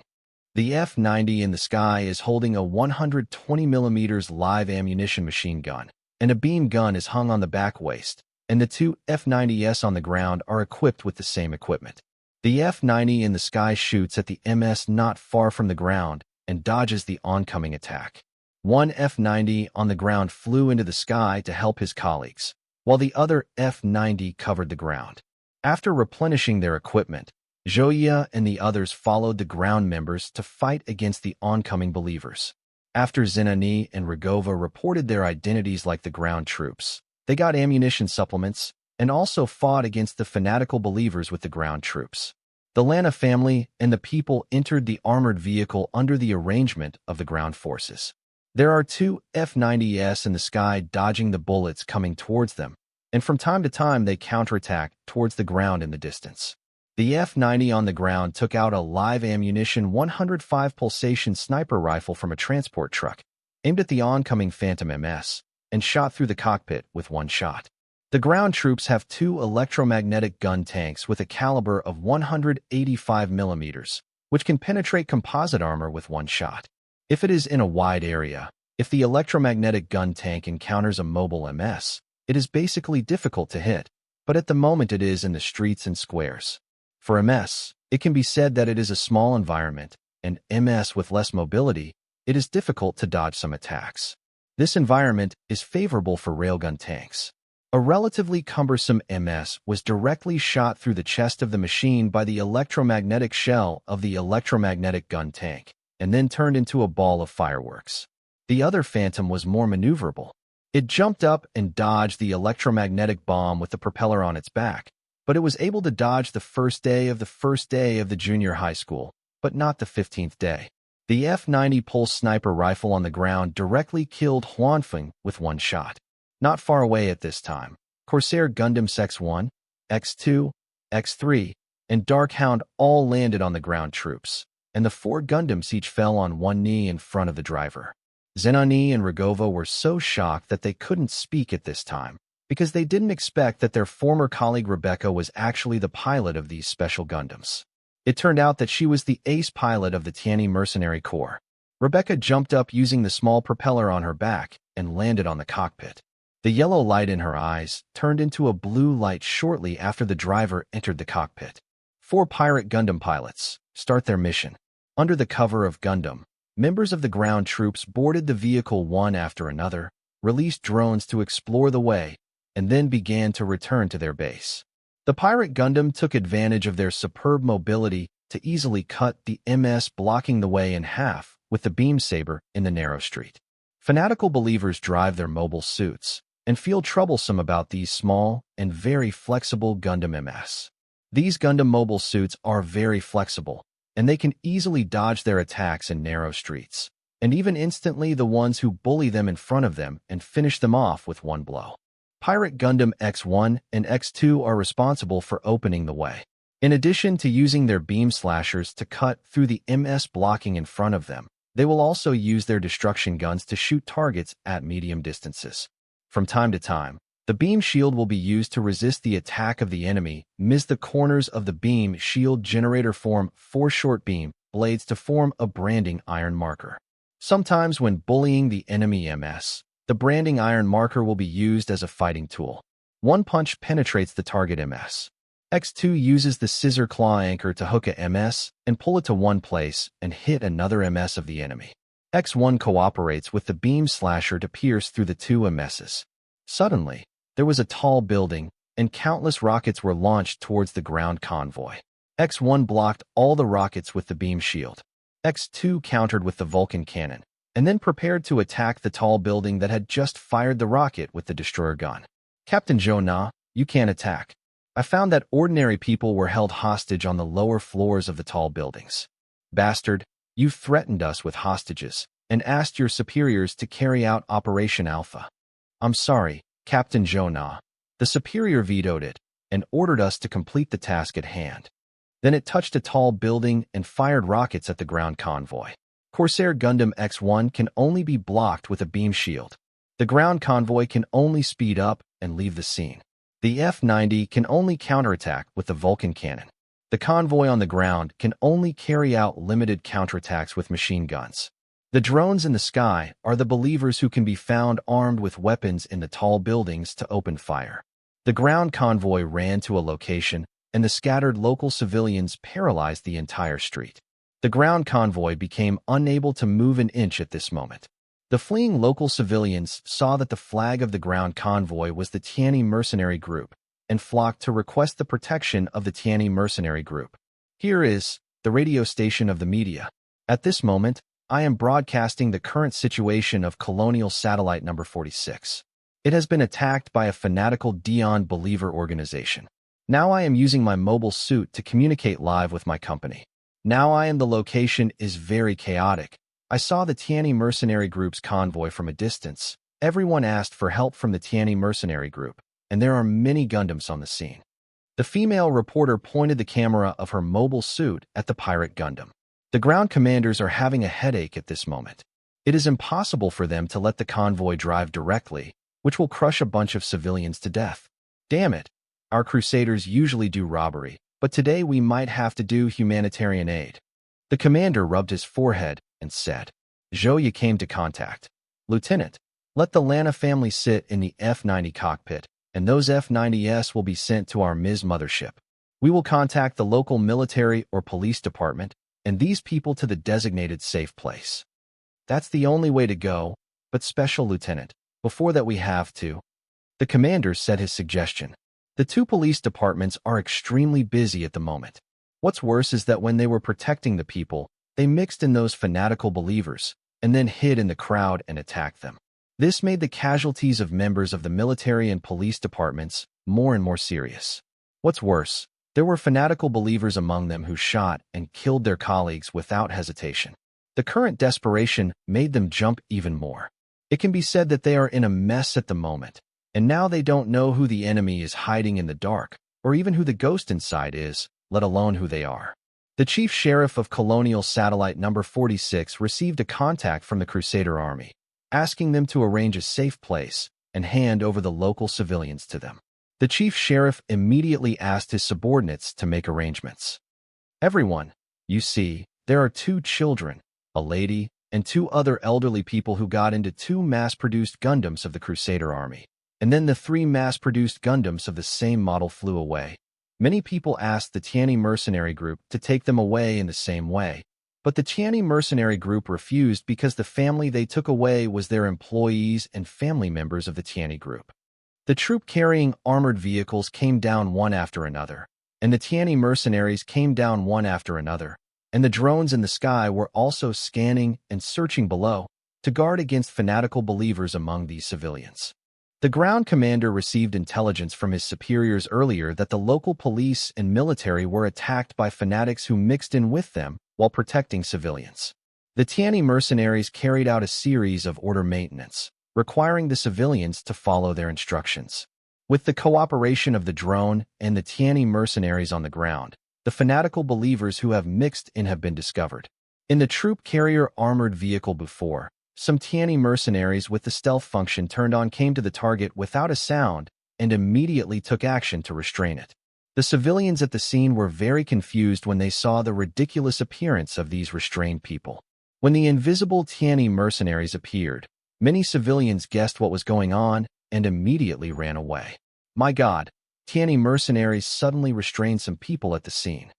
The F-90 in the sky is holding a 120mm live ammunition machine gun, and a beam gun is hung on the back waist, and the 2 F-90s on the ground are equipped with the same equipment. The F-90 in the sky shoots at the MS not far from the ground and dodges the oncoming attack. One F-90 on the ground flew into the sky to help his colleagues, while the other F-90 covered the ground. After replenishing their equipment, Joya and the others followed the ground members to fight against the oncoming believers. After Zenani and Rogova reported their identities like the ground troops, they got ammunition supplements and also fought against the fanatical believers with the ground troops. The Lana family and the people entered the armored vehicle under the arrangement of the ground forces. There are 2 F-90s in the sky dodging the bullets coming towards them, and from time to time they counterattack towards the ground in the distance. The F-90 on the ground took out a live ammunition 105 pulsation sniper rifle from a transport truck, aimed at the oncoming Phantom MS, and shot through the cockpit with one shot. The ground troops have 2 electromagnetic gun tanks with a caliber of 185mm, which can penetrate composite armor with one shot. If it is in a wide area, if the electromagnetic gun tank encounters a mobile MS, it is basically difficult to hit, but at the moment it is in the streets and squares. For MS, it can be said that it is a small environment, and MS with less mobility, it is difficult to dodge some attacks. This environment is favorable for railgun tanks. A relatively cumbersome MS was directly shot through the chest of the machine by the electromagnetic shell of the electromagnetic gun tank, and then turned into a ball of fireworks. The other Phantom was more maneuverable. It jumped up and dodged the electromagnetic bomb with the propeller on its back, but it was able to dodge the first day of the junior high school, but not the 15th day. The F-90 pulse sniper rifle on the ground directly killed Huanfeng with one shot. Not far away at this time, Corsair Gundams X-1, X-2, X-3, and Darkhound all landed on the ground troops, and the 4 Gundams each fell on one knee in front of the driver. Zenani and Rogova were so shocked that they couldn't speak at this time. because they didn't expect that their former colleague Rebecca was actually the pilot of these special Gundams. It turned out that she was the ace pilot of the Tianyi Mercenary Corps. Rebecca jumped up using the small propeller on her back and landed on the cockpit. The yellow light in her eyes turned into a blue light shortly after the driver entered the cockpit. 4 pirate Gundam pilots start their mission. Under the cover of Gundam, members of the ground troops boarded the vehicle one after another, released drones to explore the way, and then began to return to their base. The pirate Gundam took advantage of their superb mobility to easily cut the MS blocking the way in half with the beam saber in the narrow street. Fanatical believers drive their mobile suits and feel troublesome about these small and very flexible Gundam MS. These Gundam mobile suits are very flexible, and they can easily dodge their attacks in narrow streets, and even instantly the ones who bully them in front of them and finish them off with one blow. Pirate Gundam X1 and X2 are responsible for opening the way. In addition to using their beam slashers to cut through the MS blocking in front of them, they will also use their destruction guns to shoot targets at medium distances. From time to time, the beam shield will be used to resist the attack of the enemy. The corners of the beam shield generator form 4 short beam blades to form a branding iron marker. Sometimes when bullying the enemy MS, the branding iron marker will be used as a fighting tool. One punch penetrates the target MS. X2 uses the scissor claw anchor to hook a MS and pull it to one place and hit another MS of the enemy. X1 cooperates with the beam slasher to pierce through the 2 MSs. Suddenly, there was a tall building, and countless rockets were launched towards the ground convoy. X1 blocked all the rockets with the beam shield. X2 countered with the Vulcan cannon, and then prepared to attack the tall building that had just fired the rocket with the destroyer gun. Captain Zhou, you can't attack. I found that ordinary people were held hostage on the lower floors of the tall buildings. Bastard, you threatened us with hostages and asked your superiors to carry out Operation Alpha. I'm sorry, Captain Zhou. The superior vetoed it and ordered us to complete the task at hand. Then it touched a tall building and fired rockets at the ground convoy. Corsair Gundam X1 can only be blocked with a beam shield. The ground convoy can only speed up and leave the scene. The F-90 can only counterattack with the Vulcan cannon. The convoy on the ground can only carry out limited counterattacks with machine guns. The drones in the sky are the believers who can be found armed with weapons in the tall buildings to open fire. The ground convoy ran to a location, and the scattered local civilians paralyzed the entire street. The ground convoy became unable to move an inch at this moment. The fleeing local civilians saw that the flag of the ground convoy was the Tianyi Mercenary Group, and flocked to request the protection of the Tianyi Mercenary Group. Here is the radio station of the media. At this moment, I am broadcasting the current situation of Colonial Satellite number 46. It has been attacked by a fanatical Dion believer organization. Now I am using my mobile suit to communicate live with my company. The location is very chaotic. I saw the Tianyi Mercenary Group's convoy from a distance. Everyone asked for help from the Tianyi Mercenary Group, and there are many Gundams on the scene. The female reporter pointed the camera of her mobile suit at the pirate Gundam. The ground commanders are having a headache at this moment. It is impossible for them to let the convoy drive directly, which will crush a bunch of civilians to death. Damn it! Our crusaders usually do robbery, but today we might have to do humanitarian aid. The commander rubbed his forehead and said, Zhou came to contact. Lieutenant, let the Lana family sit in the F-90 cockpit, and those F-90s will be sent to our Ms. mothership. We will contact the local military or police department, and these people to the designated safe place. That's the only way to go, but Special Lieutenant, before that we have to. The commander said his suggestion. The 2 police departments are extremely busy at the moment. What's worse is that when they were protecting the people, they mixed in those fanatical believers, and then hid in the crowd and attacked them. This made the casualties of members of the military and police departments more and more serious. What's worse, there were fanatical believers among them who shot and killed their colleagues without hesitation. The current desperation made them jump even more. It can be said that they are in a mess at the moment, and now they don't know who the enemy is hiding in the dark, or even who the ghost inside is, let alone who they are. The chief sheriff of Colonial Satellite number 46 received a contact from the Crusader army, asking them to arrange a safe place and hand over the local civilians to them. The chief sheriff immediately asked his subordinates to make arrangements. Everyone, you see, there are 2 children, a lady, and 2 other elderly people who got into 2 mass-produced Gundams of the Crusader army. And then the 3 mass-produced Gundams of the same model flew away. Many people asked the Tianyi mercenary group to take them away in the same way, but the Tianyi mercenary group refused because the family they took away was their employees and family members of the Tianyi group. The troop carrying armored vehicles came down one after another, and the Tianyi mercenaries came down one after another, and the drones in the sky were also scanning and searching below to guard against fanatical believers among these civilians. The ground commander received intelligence from his superiors earlier that the local police and military were attacked by fanatics who mixed in with them while protecting civilians. The Tianyi mercenaries carried out a series of order maintenance, requiring the civilians to follow their instructions. With the cooperation of the drone and the Tianyi mercenaries on the ground, the fanatical believers who have mixed in have been discovered. In the troop carrier armored vehicle before, some Tianyi mercenaries with the stealth function turned on came to the target without a sound and immediately took action to restrain it. The civilians at the scene were very confused when they saw the ridiculous appearance of these restrained people. When the invisible Tianyi mercenaries appeared, many civilians guessed what was going on and immediately ran away. My God, Tianyi mercenaries suddenly restrained some people at the scene.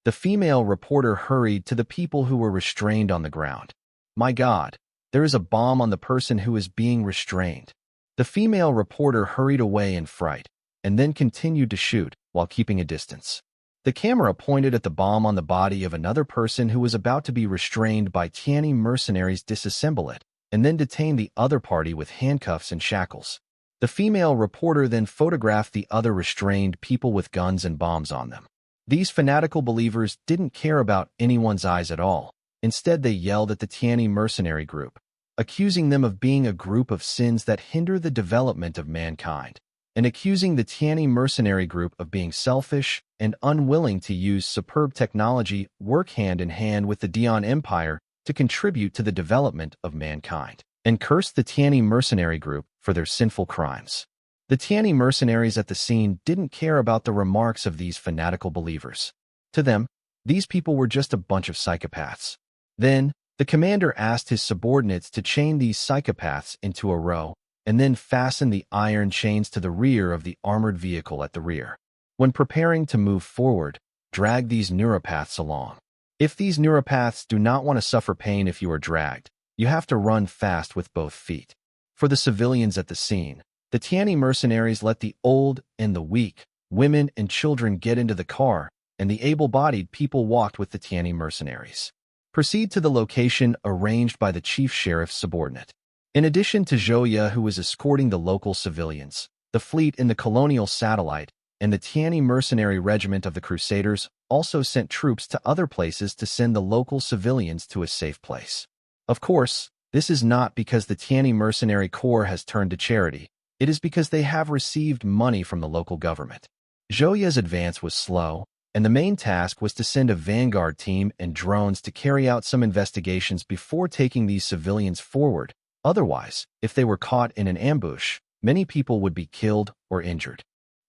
The female reporter hurried to the people who were restrained on the ground. My God, there is a bomb on the person who is being restrained. The female reporter hurried away in fright and then continued to shoot while keeping a distance. The camera pointed at the bomb on the body of another person who was about to be restrained by Tianyi mercenaries disassemble it and then detain the other party with handcuffs and shackles. The female reporter then photographed the other restrained people with guns and bombs on them. These fanatical believers didn't care about anyone's eyes at all. Instead, they yelled at the Tianyi mercenary group, accusing them of being a group of sins that hinder the development of mankind, and accusing the Tianyi mercenary group of being selfish and unwilling to use superb technology work hand in hand with the Dian Empire to contribute to the development of mankind, and cursed the Tianyi mercenary group for their sinful crimes. The Tianyi mercenaries at the scene didn't care about the remarks of these fanatical believers. To them, these people were just a bunch of psychopaths. Then, the commander asked his subordinates to chain these psychopaths into a row and then fasten the iron chains to the rear of the armored vehicle at the rear. When preparing to move forward, drag these neuropaths along. If these neuropaths do not want to suffer pain if you are dragged, you have to run fast with both feet. For the civilians at the scene, the Tianyi mercenaries let the old and the weak, women and children get into the car, and the able-bodied people walked with the Tianyi mercenaries. Proceed to the location arranged by the chief sheriff's subordinate. In addition to Zhouya, who was escorting the local civilians, the fleet in the colonial satellite, and the Tianyi mercenary regiment of the Crusaders also sent troops to other places to send the local civilians to a safe place. Of course, this is not because the Tianyi mercenary corps has turned to charity. It is because they have received money from the local government. Zhouya's advance was slow, and the main task was to send a vanguard team and drones to carry out some investigations before taking these civilians forward. Otherwise, if they were caught in an ambush, many people would be killed or injured.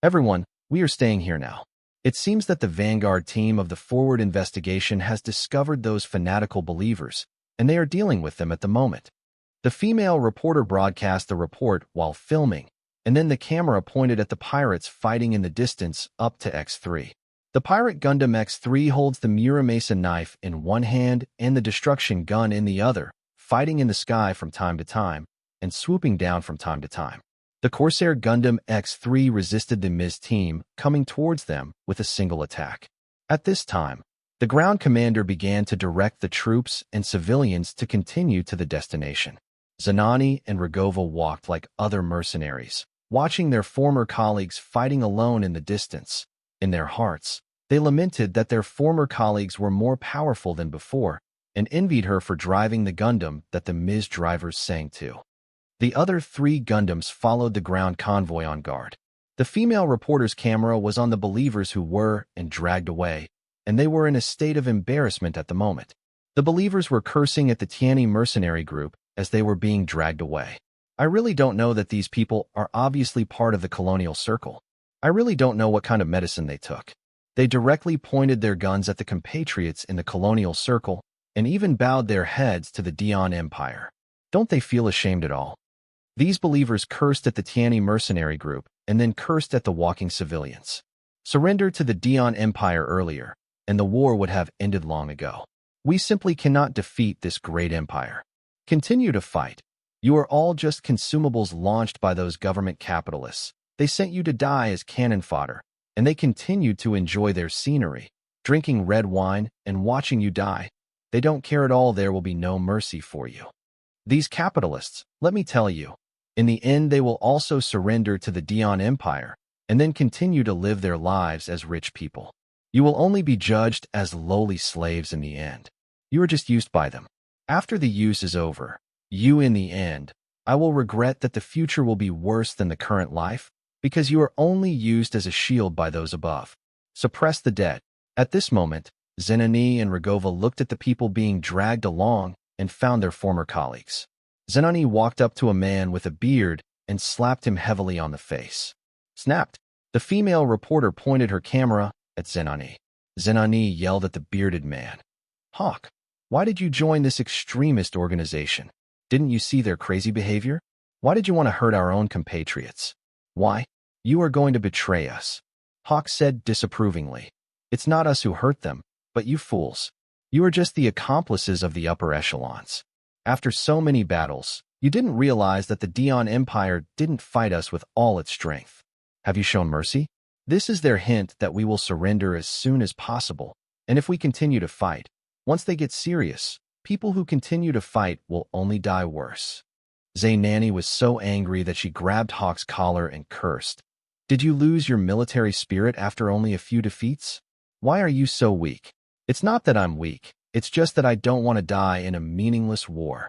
Everyone, we are staying here now. It seems that the vanguard team of the forward investigation has discovered those fanatical believers, and they are dealing with them at the moment. The female reporter broadcast the report while filming, and then the camera pointed at the pirates fighting in the distance up to X3. The pirate Gundam X3 holds the Muramasa knife in one hand and the destruction gun in the other, fighting in the sky from time to time and swooping down from time to time. The Corsair Gundam X3 resisted the Ms team coming towards them with a single attack. At this time, the ground commander began to direct the troops and civilians to continue to the destination. Zanani and Rogova walked like other mercenaries, watching their former colleagues fighting alone in the distance. In their hearts, they lamented that their former colleagues were more powerful than before and envied her for driving the Gundam that the Ms drivers sang to. The other 3 Gundams followed the ground convoy on guard. The female reporter's camera was on the believers who were and dragged away, and they were in a state of embarrassment at the moment. The believers were cursing at the Tianyi mercenary group as they were being dragged away. I really don't know that these people are obviously part of the colonial circle. I really don't know what kind of medicine they took. They directly pointed their guns at the compatriots in the colonial circle and even bowed their heads to the Dion Empire. Don't they feel ashamed at all? These believers cursed at the Tiani mercenary group and then cursed at the walking civilians. Surrender to the Dion Empire earlier, and the war would have ended long ago. We simply cannot defeat this great empire. Continue to fight. You are all just consumables launched by those government capitalists. They sent you to die as cannon fodder, and they continue to enjoy their scenery, drinking red wine and watching you die. They don't care at all. There will be no mercy for you. These capitalists, let me tell you, in the end they will also surrender to the Dion Empire and then continue to live their lives as rich people. You will only be judged as lowly slaves in the end. You are just used by them. After the use is over, you in the end, I will regret that the future will be worse than the current life because you are only used as a shield by those above. Suppress the dead. At this moment, Zenani and Rogova looked at the people being dragged along and found their former colleagues. Zenani walked up to a man with a beard and slapped him heavily on the face. Snapped. The female reporter pointed her camera at Zenani. Zenani yelled at the bearded man. Hawk, why did you join this extremist organization? Didn't you see their crazy behavior? Why did you want to hurt our own compatriots? Why? You are going to betray us. Hawk said disapprovingly. It's not us who hurt them, but you fools. You are just the accomplices of the upper echelons. After so many battles, you didn't realize that the Dion Empire didn't fight us with all its strength. Have you shown mercy? This is their hint that we will surrender as soon as possible, and if we continue to fight, once they get serious, people who continue to fight will only die worse. Zainani was so angry that she grabbed Hawk's collar and cursed. Did you lose your military spirit after only a few defeats? Why are you so weak? It's not that I'm weak, it's just that I don't want to die in a meaningless war.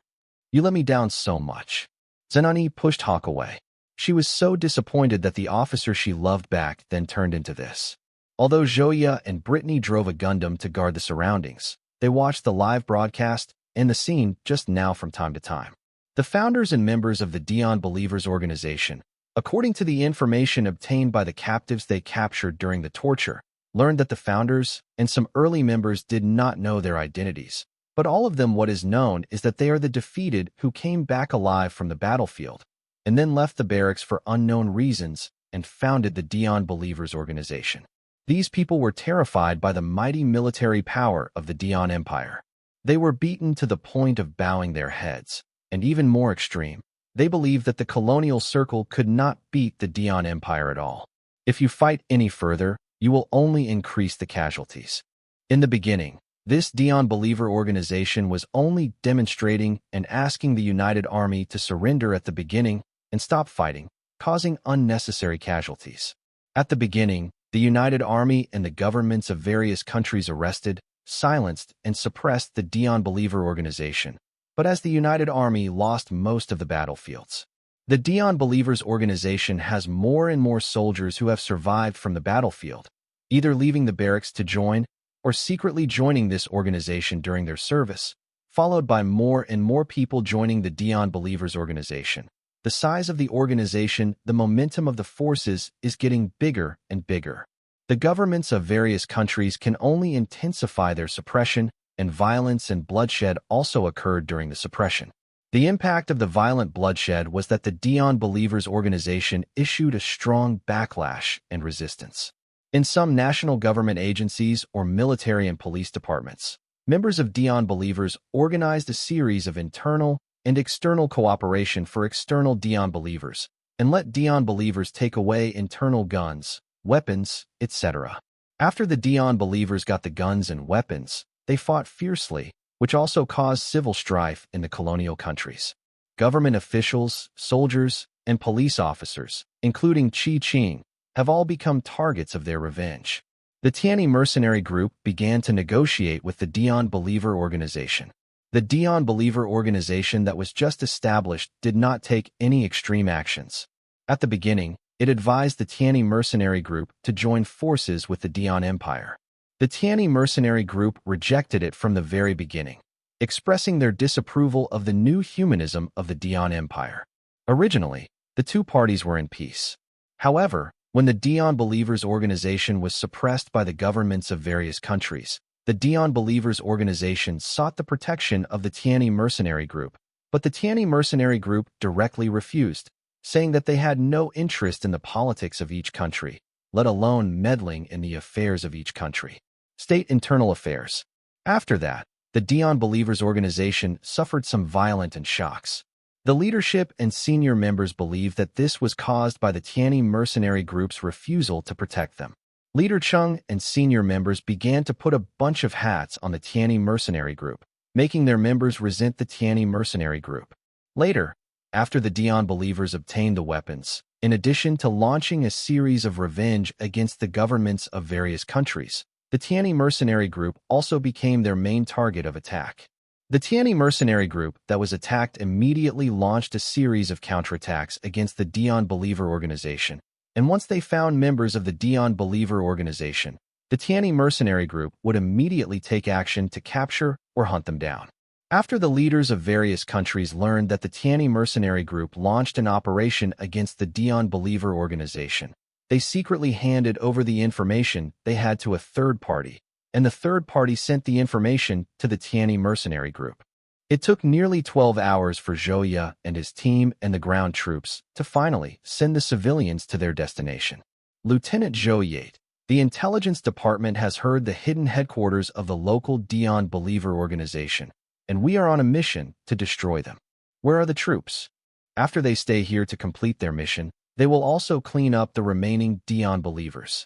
You let me down so much. Zenani pushed Hawk away. She was so disappointed that the officer she loved back then turned into this. Although Joya and Brittany drove a Gundam to guard the surroundings, they watched the live broadcast and the scene just now from time to time. The founders and members of the Dion Believers organization, according to the information obtained by the captives they captured during the torture, learned that the founders and some early members did not know their identities, but all of them what is known is that they are the defeated who came back alive from the battlefield and then left the barracks for unknown reasons and founded the Dion Believers organization. These people were terrified by the mighty military power of the Dion Empire. They were beaten to the point of bowing their heads, and even more extreme, they believed that the colonial circle could not beat the Dion Empire at all. If you fight any further, you will only increase the casualties. In the beginning, this Dion Believer organization was only demonstrating and asking the United Army to surrender at the beginning and stop fighting, causing unnecessary casualties. At the beginning, the United Army and the governments of various countries arrested, silenced, and suppressed the Dion Believer organization. But as the United Army lost most of the battlefields, the Dion Believers organization has more and more soldiers who have survived from the battlefield, either leaving the barracks to join or secretly joining this organization during their service, followed by more and more people joining the Dion Believers organization. The size of the organization, the momentum of the forces is getting bigger and bigger. The governments of various countries can only intensify their suppression, and violence and bloodshed also occurred during the suppression. The impact of the violent bloodshed was that the Dion Believers organization issued a strong backlash and resistance. In some national government agencies or military and police departments, members of Dion Believers organized a series of internal and external cooperation for external Dion Believers and let Dion Believers take away internal guns, weapons, etc. After the Dion Believers got the guns and weapons, they fought fiercely, which also caused civil strife in the colonial countries. Government officials, soldiers, and police officers, including Chi Ching, have all become targets of their revenge. The Tiani mercenary group began to negotiate with the Dion Believer organization. The Dion Believer organization that was just established did not take any extreme actions. At the beginning, it advised the Tiani mercenary group to join forces with the Dion Empire. The Tiani mercenary group rejected it from the very beginning, expressing their disapproval of the new humanism of the Dion Empire. Originally, the two parties were in peace. However, when the Dion Believers organization was suppressed by the governments of various countries, the Dion Believers organization sought the protection of the Tianyi mercenary group, but the Tianyi mercenary group directly refused, saying that they had no interest in the politics of each country, let alone meddling in the affairs of each country. State internal affairs. After that, the Dion Believers organization suffered some violent shocks. The leadership and senior members believed that this was caused by the Tianyi mercenary group's refusal to protect them. Leader Chung and senior members began to put a bunch of hats on the Tianyi mercenary group, making their members resent the Tianyi mercenary group. Later, after the Dion Believers obtained the weapons, in addition to launching a series of revenge against the governments of various countries, the Tianyi mercenary group also became their main target of attack. The Tianyi mercenary group that was attacked immediately launched a series of counterattacks against the Dion Believer organization, and once they found members of the Dion Believer organization, the Tianyi mercenary group would immediately take action to capture or hunt them down. After the leaders of various countries learned that the Tianyi mercenary group launched an operation against the Dion Believer organization, they secretly handed over the information they had to a third party, and the third party sent the information to the Tianyi mercenary group. It took nearly 12 hours for Zhou Ye and his team and the ground troops to finally send the civilians to their destination. Lieutenant Zhou Ye, the intelligence department has heard the hidden headquarters of the local Dion Believer organization, and we are on a mission to destroy them. Where are the troops? After they stay here to complete their mission, they will also clean up the remaining Dion Believers.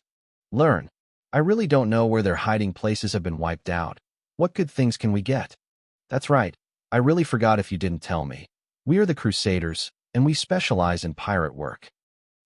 Learn. I really don't know where their hiding places have been wiped out. What good things can we get? That's right. I really forgot if you didn't tell me. We are the Crusaders, and we specialize in pirate work.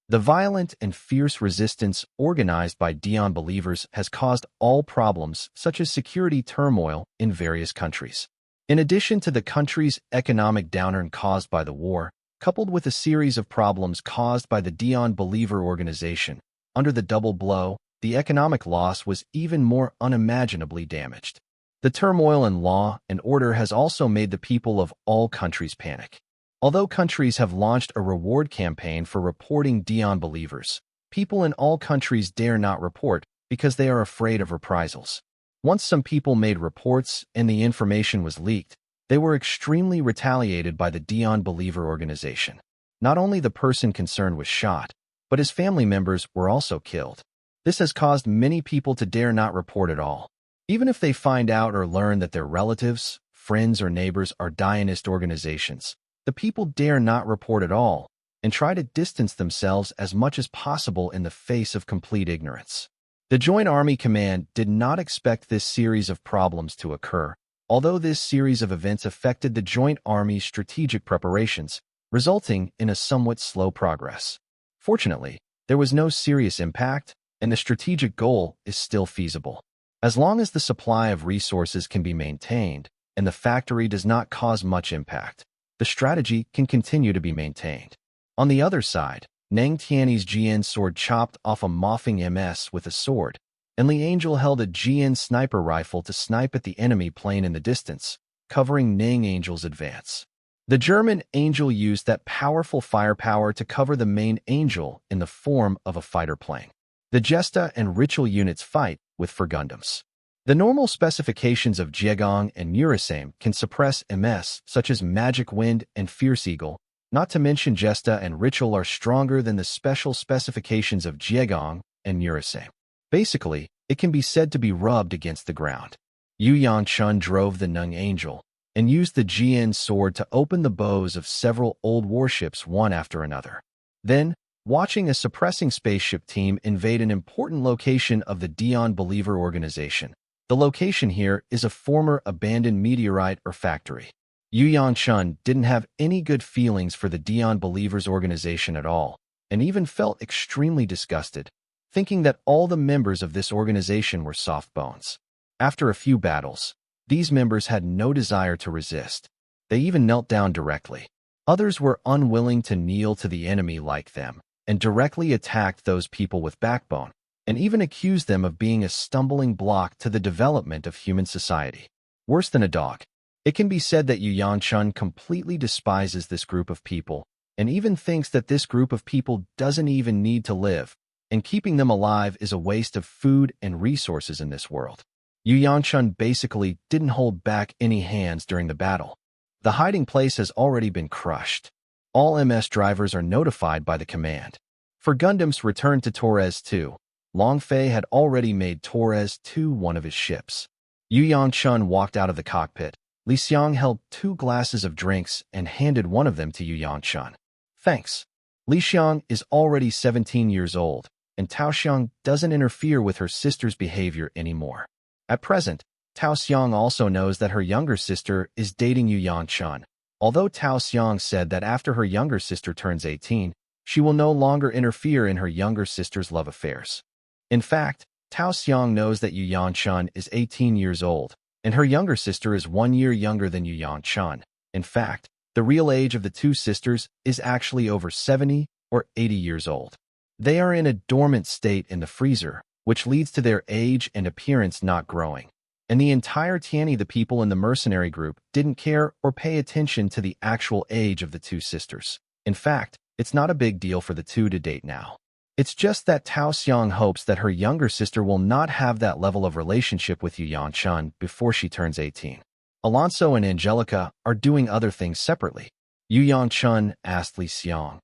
The violent and fierce resistance organized by Dion Believers has caused all problems such as security turmoil in various countries. In addition to the country's economic downturn caused by the war, coupled with a series of problems caused by the Dion Believer organization, under the double blow, the economic loss was even more unimaginably damaged. The turmoil in law and order has also made the people of all countries panic. Although countries have launched a reward campaign for reporting Dion Believers, people in all countries dare not report because they are afraid of reprisals. Once some people made reports and the information was leaked, they were extremely retaliated by the Dion Believer organization. Not only the person concerned was shot, but his family members were also killed. This has caused many people to dare not report at all. Even if they find out or learn that their relatives, friends, or neighbors are Dionist organizations, the people dare not report at all and try to distance themselves as much as possible in the face of complete ignorance. The Joint Army Command did not expect this series of problems to occur, although this series of events affected the Joint Army's strategic preparations, resulting in a somewhat slow progress. Fortunately, there was no serious impact, and the strategic goal is still feasible. As long as the supply of resources can be maintained and the factory does not cause much impact, the strategy can continue to be maintained. On the other side, Nang Tianyi's GN sword chopped off a Moffing MS with a sword, and Li Angel held a GN sniper rifle to snipe at the enemy plane in the distance, covering Nang Angel's advance. The German Angel used that powerful firepower to cover the main Angel in the form of a fighter plane. The Gesta and Ritual units fight with Gundams. The normal specifications of Jiegong and Urasame can suppress MS such as Magic Wind and Fierce Eagle, not to mention Gesta and Ritual are stronger than the special specifications of Jiegong and Urasame. Basically, it can be said to be rubbed against the ground. Yu Yangchun drove the Nung Angel and used the GN sword to open the bows of several old warships one after another. Then, watching a suppressing spaceship team invade an important location of the Dion Believer organization. The location here is a former abandoned meteorite or factory. Yu Yangchun didn't have any good feelings for the Dion Believers organization at all, and even felt extremely disgusted, thinking that all the members of this organization were soft bones. After a few battles, these members had no desire to resist. They even knelt down directly. Others were unwilling to kneel to the enemy like them, and directly attacked those people with backbone, and even accused them of being a stumbling block to the development of human society. Worse than a dog. It can be said that Yu Yangchun completely despises this group of people, and even thinks that this group of people doesn't even need to live, and keeping them alive is a waste of food and resources in this world. Yu Yanchun basically didn't hold back any hands during the battle. The hiding place has already been crushed. All MS drivers are notified by the command. For Gundam's return to Torres 2, Long Fei had already made Torres 2 one of his ships. Yu Yangchun walked out of the cockpit. Li Xiang held 2 glasses of drinks and handed one of them to Yu Yangchun. Thanks. Li Xiang is already 17 years old, and Tao Xiang doesn't interfere with her sister's behavior anymore. At present, Tao Xiang also knows that her younger sister is dating Yu Yangchun. Although Tao Xiang said that after her younger sister turns 18, she will no longer interfere in her younger sister's love affairs. In fact, Tao Xiang knows that Yu Yangchun is 18 years old, and her younger sister is 1 year younger than Yu Yangchun. In fact, the real age of the 2 sisters is actually over 70 or 80 years old. They are in a dormant state in the freezer, which leads to their age and appearance not growing. And the entire Tianyi, the people in the mercenary group, didn't care or pay attention to the actual age of the 2 sisters. In fact, it's not a big deal for the 2 to date now. It's just that Tao Xiang hopes that her younger sister will not have that level of relationship with Yu Yangchun before she turns 18. Alonso and Angelica are doing other things separately. Yu Yangchun asked Li Xiang,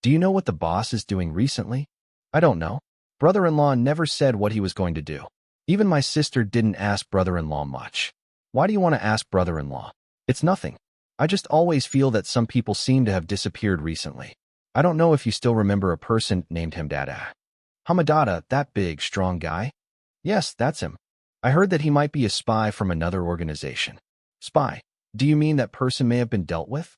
"Do you know what the boss is doing recently?" "I don't know. Brother-in-law never said what he was going to do. Even my sister didn't ask brother-in-law much." "Why do you want to ask brother-in-law?" "It's nothing. I just always feel that some people seem to have disappeared recently. I don't know if you still remember a person named Hamdada." "Hamadada, that big, strong guy?" "Yes, that's him. I heard that he might be a spy from another organization." "Spy? Do you mean that person may have been dealt with?"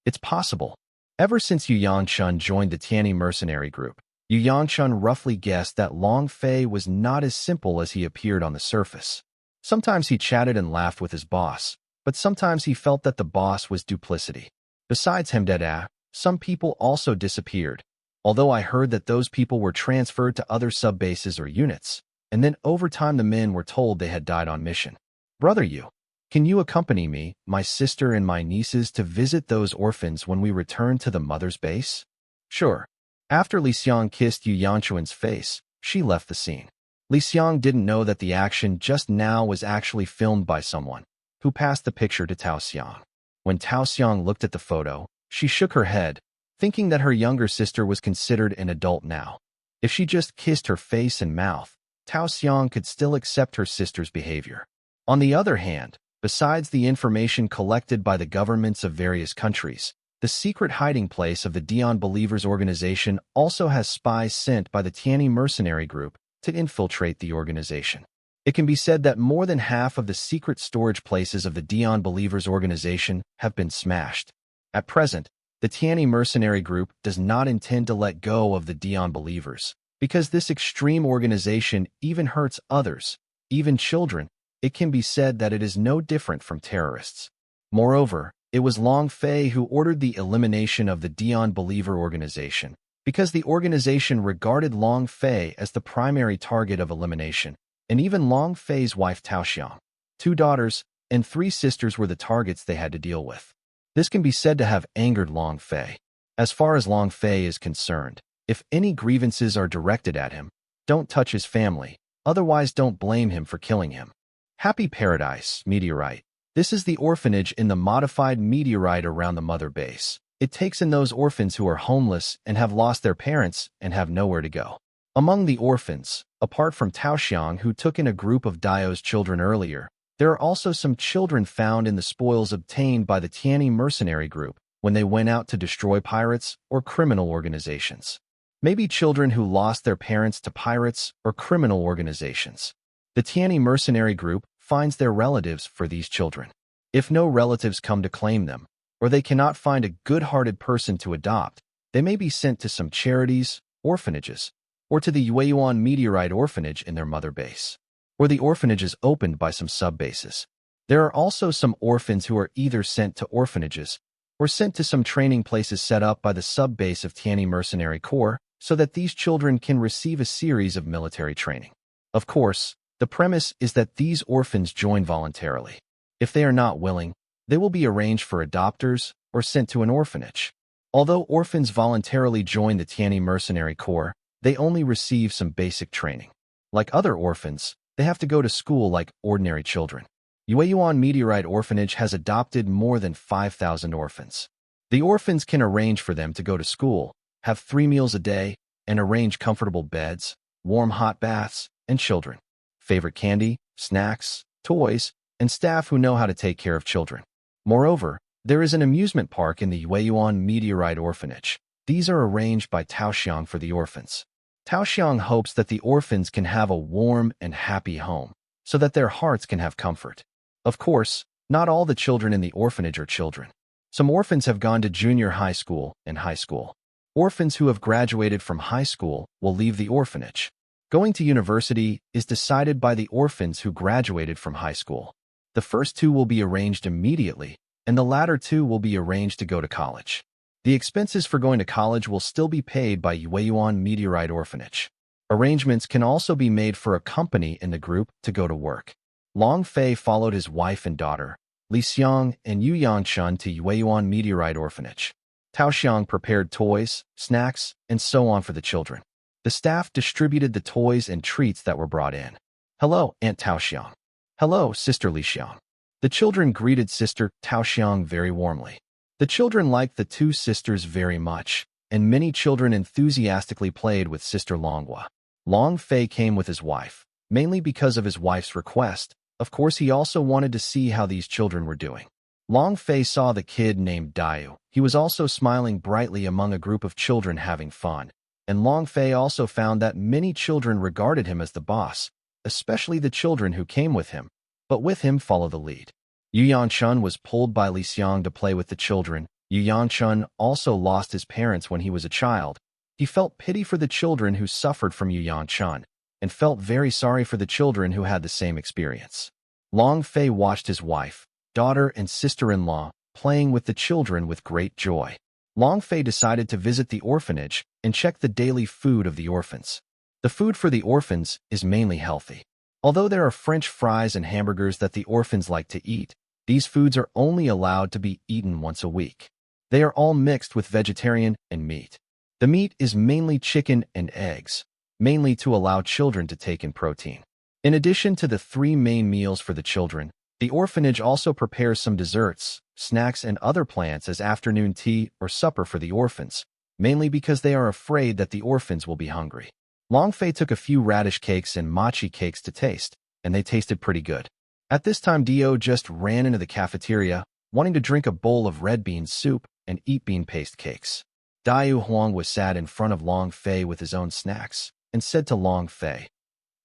"It's possible. Ever since Yu Yangchun joined the Tianyi mercenary group, Yu Yangchun roughly guessed that Long Fei was not as simple as he appeared on the surface. Sometimes he chatted and laughed with his boss, but sometimes he felt that the boss was duplicity. Besides Hamdada, some people also disappeared, although I heard that those people were transferred to other sub-bases or units, and then over time the men were told they had died on mission. "Brother Yu, can you accompany me, my sister and my nieces to visit those orphans when we return to the mother's base?" "Sure." After Li Xiang kissed Yu Yangchun's face, she left the scene. Li Xiang didn't know that the action just now was actually filmed by someone, who passed the picture to Tao Xiang. When Tao Xiang looked at the photo, she shook her head, thinking that her younger sister was considered an adult now. If she just kissed her face and mouth, Tao Xiang could still accept her sister's behavior. On the other hand, besides the information collected by the governments of various countries, the secret hiding place of the Dion Believers organization also has spies sent by the Tianyi mercenary group to infiltrate the organization. It can be said that more than half of the secret storage places of the Dion Believers organization have been smashed. At present, the Tianyi mercenary group does not intend to let go of the Dion Believers, because this extreme organization even hurts others, even children. It can be said that it is no different from terrorists. Moreover, it was Long Fei who ordered the elimination of the Dion Believer organization, because the organization regarded Long Fei as the primary target of elimination, and even Long Fei's wife Tao Xiang. 2 daughters and 3 sisters were the targets they had to deal with. This can be said to have angered Long Fei. As far as Long Fei is concerned, if any grievances are directed at him, don't touch his family, otherwise don't blame him for killing him. Happy Paradise, Meteorite. This is the orphanage in the modified meteorite around the mother base. It takes in those orphans who are homeless and have lost their parents and have nowhere to go. Among the orphans, apart from Tao Xiang, who took in a group of Dio's children earlier, there are also some children found in the spoils obtained by the Tianyi mercenary group when they went out to destroy pirates or criminal organizations. Maybe children who lost their parents to pirates or criminal organizations. The Tianyi mercenary group finds their relatives for these children. If no relatives come to claim them, or they cannot find a good-hearted person to adopt, they may be sent to some charities, orphanages, or to the Yueyuan meteorite orphanage in their mother base, or the orphanages opened by some sub-bases. There are also some orphans who are either sent to orphanages or sent to some training places set up by the sub-base of Tianyi Mercenary Corps so that these children can receive a series of military training. Of course, the premise is that these orphans join voluntarily. If they are not willing, they will be arranged for adopters or sent to an orphanage. Although orphans voluntarily join the Tianyi Mercenary Corps, they only receive some basic training. Like other orphans, they have to go to school like ordinary children. Yueyuan Meteorite Orphanage has adopted more than 5,000 orphans. The orphans can arrange for them to go to school, have 3 meals a day, and arrange comfortable beds, warm hot baths, and children. Favorite candy, snacks, toys, and staff who know how to take care of children. Moreover, there is an amusement park in the Yueyuan Meteorite Orphanage. These are arranged by Taoxiang for the orphans. Taoxiang hopes that the orphans can have a warm and happy home, so that their hearts can have comfort. Of course, not all the children in the orphanage are children. Some orphans have gone to junior high school and high school. Orphans who have graduated from high school will leave the orphanage. Going to university is decided by the orphans who graduated from high school. The first 2 will be arranged immediately, and the latter 2 will be arranged to go to college. The expenses for going to college will still be paid by Yueyuan Meteorite Orphanage. Arrangements can also be made for a company in the group to go to work. Long Fei followed his wife and daughter, Li Xiang and Yu Yangchun, to Yueyuan Meteorite Orphanage. Taoxiang prepared toys, snacks, and so on for the children. The staff distributed the toys and treats that were brought in. "Hello, Aunt Taoxiang." "Hello, Sister Li Xiang." The children greeted Sister Taoxiang very warmly. The children liked the 2 sisters very much, and many children enthusiastically played with Sister Longhua. Long Fei came with his wife, mainly because of his wife's request. Of course, he also wanted to see how these children were doing. Long Fei saw the kid named Dayu. He was also smiling brightly among a group of children having fun, and Long Fei also found that many children regarded him as the boss, especially the children who came with him, but with him follow the lead. Yu Yangchun was pulled by Li Xiang to play with the children. Yu Yangchun also lost his parents when he was a child. He felt pity for the children who suffered from Yu Yangchun, and felt very sorry for the children who had the same experience. Long Fei watched his wife, daughter, and sister-in-law playing with the children with great joy. Long Fei decided to visit the orphanage and check the daily food of the orphans. The food for the orphans is mainly healthy. Although there are French fries and hamburgers that the orphans like to eat, these foods are only allowed to be eaten once a week. They are all mixed with vegetarian and meat. The meat is mainly chicken and eggs, mainly to allow children to take in protein. In addition to the 3 main meals for the children, the orphanage also prepares some desserts, snacks, and other plants as afternoon tea or supper for the orphans, mainly because they are afraid that the orphans will be hungry. Long Fei took a few radish cakes and mochi cakes to taste, and they tasted pretty good. At this time, Dio just ran into the cafeteria, wanting to drink a bowl of red bean soup and eat bean paste cakes. Dayu Huang was sat in front of Long Fei with his own snacks, and said to Long Fei,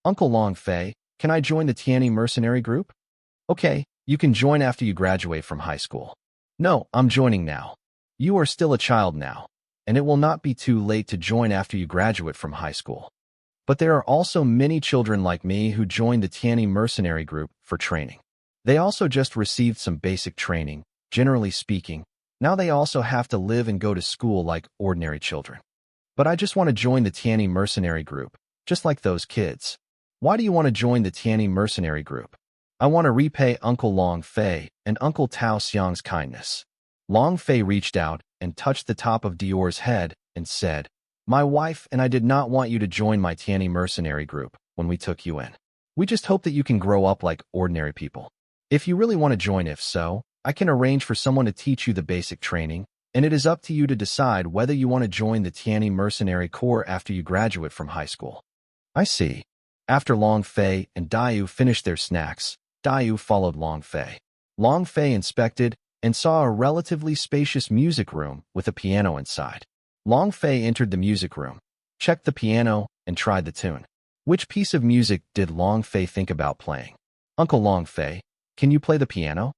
"Uncle Long Fei, can I join the Tianyi mercenary group?" "Okay, you can join after you graduate from high school." "No, I'm joining now. You are still a child now, and it will not be too late to join after you graduate from high school. But there are also many children like me who joined the Tianyi mercenary group for training. They also just received some basic training, generally speaking. Now they also have to live and go to school like ordinary children. But I just want to join the Tianyi mercenary group, just like those kids." "Why do you want to join the Tianyi mercenary group?" "I want to repay Uncle Long Fei and Uncle Tao Xiang's kindness." Long Fei reached out and touched the top of Dior's head and said, "My wife and I did not want you to join my Tianyi mercenary group when we took you in. We just hope that you can grow up like ordinary people. If you really want to join, if so, I can arrange for someone to teach you the basic training, and it is up to you to decide whether you want to join the Tianyi mercenary corps after you graduate from high school." "I see." After Long Fei and Dayu finished their snacks, Dayu followed Long Fei. Long Fei inspected and saw a relatively spacious music room with a piano inside. Long Fei entered the music room, checked the piano, and tried the tune. Which piece of music did Long Fei think about playing? "Uncle Long Fei, can you play the piano?"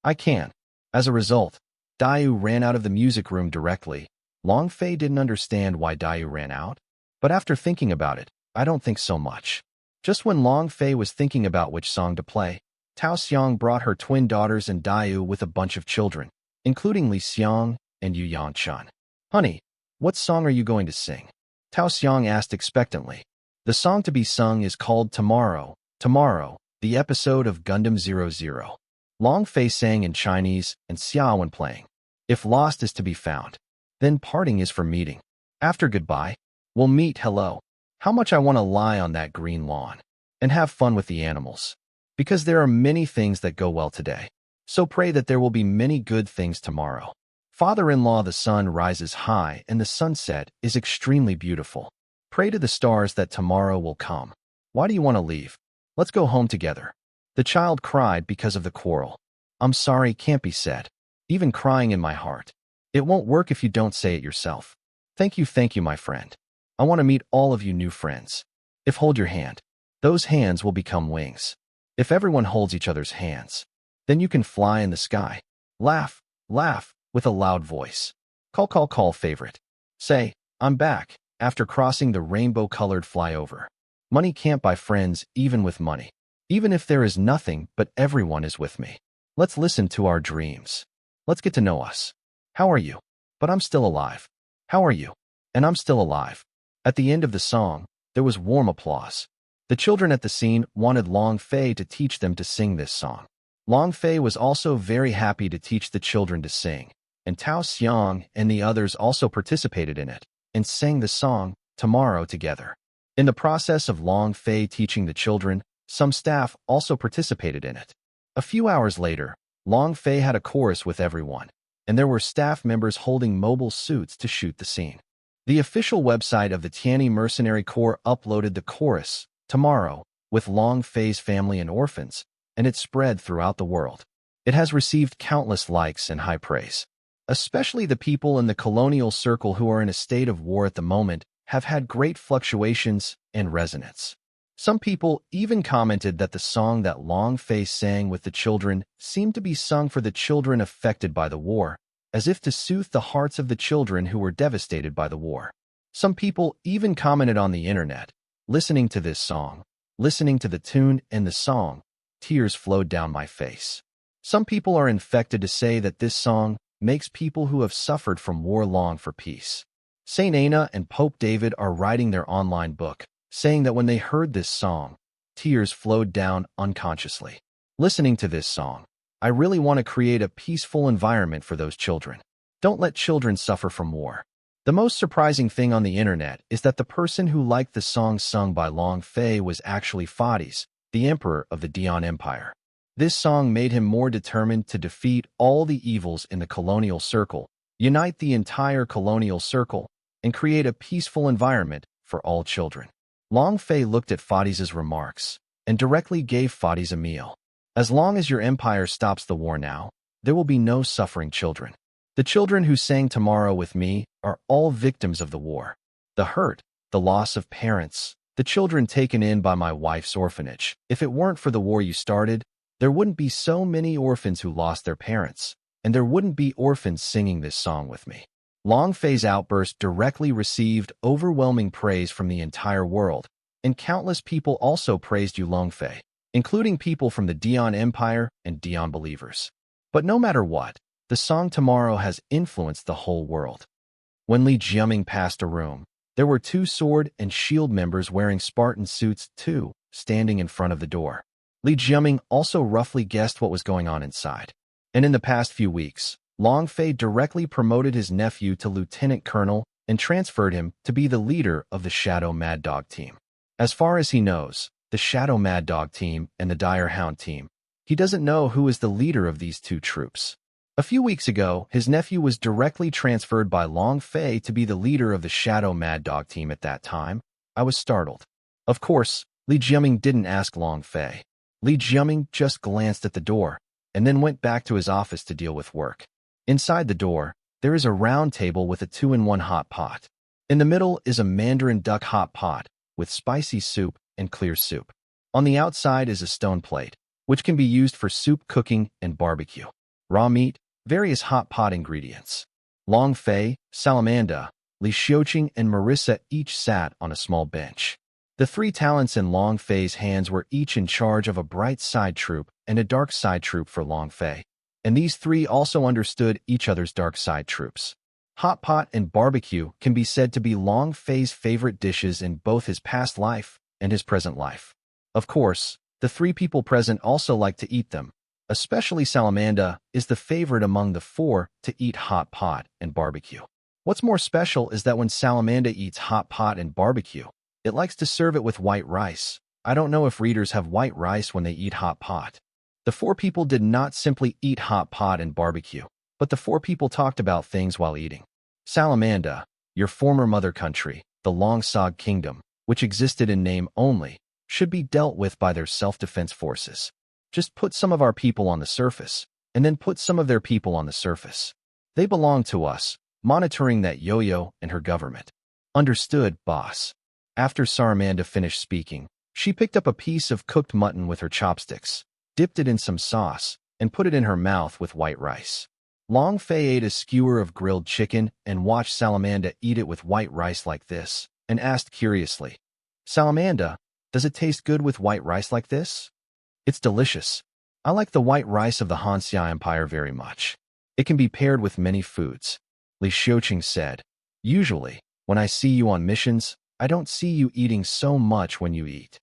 "I can." As a result, Dayu ran out of the music room directly. Long Fei didn't understand why Dayu ran out, but after thinking about it, I don't think so much. Just when Long Fei was thinking about which song to play, Tao Xiang brought her twin daughters and Dayu with a bunch of children, including Li Xiang and Yu Yangchun. "Honey, what song are you going to sing?" Tao Xiang asked expectantly. The song to be sung is called Tomorrow, Tomorrow, the episode of Gundam 00. Long Fei sang in Chinese and Xia when playing. If lost is to be found. Then parting is for meeting. After goodbye, we'll meet hello. How much I want to lie on that green lawn and have fun with the animals. Because there are many things that go well today. So pray that there will be many good things tomorrow. Father-in-law, the sun rises high and the sunset is extremely beautiful. Pray to the stars that tomorrow will come. Why do you want to leave? Let's go home together. The child cried because of the quarrel. I'm sorry can't be said. Even crying in my heart. It won't work if you don't say it yourself. Thank you, my friend. I want to meet all of you new friends. If hold your hand, those hands will become wings. If everyone holds each other's hands, then you can fly in the sky. Laugh, laugh, with a loud voice. Call favorite. Say, I'm back, after crossing the rainbow-colored flyover. Money can't buy friends even with money. Even if there is nothing, but everyone is with me. Let's listen to our dreams. Let's get to know us. How are you? But I'm still alive. How are you? And I'm still alive. At the end of the song, there was warm applause. The children at the scene wanted Long Fei to teach them to sing this song. Long Fei was also very happy to teach the children to sing, and Tao Xiang and the others also participated in it and sang the song Tomorrow together. In the process of Long Fei teaching the children, some staff also participated in it. A few hours later, Long Fei had a chorus with everyone, and there were staff members holding mobile suits to shoot the scene. The official website of the Tianyi Mercenary Corps uploaded the chorus, Tomorrow, with Long Fei's family and orphans, and it spread throughout the world. It has received countless likes and high praise. Especially the people in the colonial circle who are in a state of war at the moment have had great fluctuations and resonance. Some people even commented that the song that Long Fei sang with the children seemed to be sung for the children affected by the war, as if to soothe the hearts of the children who were devastated by the war. Some people even commented on the internet, listening to this song, listening to the tune and the song, tears flowed down my face. Some people are infected to say that this song makes people who have suffered from war long for peace. Saint Anna and Pope David are writing their online book, saying that when they heard this song, tears flowed down unconsciously. Listening to this song, I really want to create a peaceful environment for those children. Don't let children suffer from war. The most surprising thing on the internet is that the person who liked the song sung by Long Fei was actually Fates, the emperor of the Dian Empire. This song made him more determined to defeat all the evils in the colonial circle, unite the entire colonial circle, and create a peaceful environment for all children. Long Fei looked at Fates' remarks and directly gave Fates a meal. As long as your empire stops the war now, there will be no suffering children. The children who sang Tomorrow with me are all victims of the war. The hurt, the loss of parents, the children taken in by my wife's orphanage. If it weren't for the war you started, there wouldn't be so many orphans who lost their parents, and there wouldn't be orphans singing this song with me. Long Fei's outburst directly received overwhelming praise from the entire world, and countless people also praised you Long Fei, including people from the Dian Empire and Dian believers. But no matter what, the song Tomorrow has influenced the whole world. When Li Jiaming passed a room, there were two sword and shield members wearing Spartan suits too, standing in front of the door. Li Jiaming also roughly guessed what was going on inside. And in the past few weeks, Long Fei directly promoted his nephew to lieutenant colonel and transferred him to be the leader of the Shadow Mad Dog team. As far as he knows, the Shadow Mad Dog team and the Dire Hound team, he doesn't know who is the leader of these two troops. A few weeks ago, his nephew was directly transferred by Long Fei to be the leader of the Shadow Mad Dog team at that time. I was startled. Of course, Li Jiaming didn't ask Long Fei. Li Jiaming just glanced at the door and then went back to his office to deal with work. Inside the door, there is a round table with a 2-in-1 hot pot. In the middle is a Mandarin duck hot pot with spicy soup and clear soup. On the outside is a stone plate, which can be used for soup cooking and barbecue. Raw meat, various hot pot ingredients. Long Fei, Salamanda, Li Xiuqing, and Marissa each sat on a small bench. The three talents in Long Fei's hands were each in charge of a bright side troop and a dark side troop for Long Fei, and these three also understood each other's dark side troops. Hot pot and barbecue can be said to be Long Fei's favorite dishes in both his past life and his present life. Of course, the three people present also like to eat them. Especially Salamanda is the favorite among the four to eat hot pot and barbecue. What's more special is that when Salamander eats hot pot and barbecue, it likes to serve it with white rice. I don't know if readers have white rice when they eat hot pot. The four people did not simply eat hot pot and barbecue, but the four people talked about things while eating. Salamander, your former mother country, the Longsog Kingdom, which existed in name only, should be dealt with by their self-defense forces. Just put some of our people on the surface, and then put some of their people on the surface. They belong to us, monitoring that yo-yo and her government. Understood, boss. After Saramanda finished speaking, she picked up a piece of cooked mutton with her chopsticks, dipped it in some sauce, and put it in her mouth with white rice. Long Fei ate a skewer of grilled chicken and watched Salamander eat it with white rice like this, and asked curiously, Salamander, does it taste good with white rice like this? It's delicious. I like the white rice of the Hanxia Empire very much. It can be paired with many foods. Li Xiuqing said, usually, when I see you on missions, I don't see you eating so much when you eat.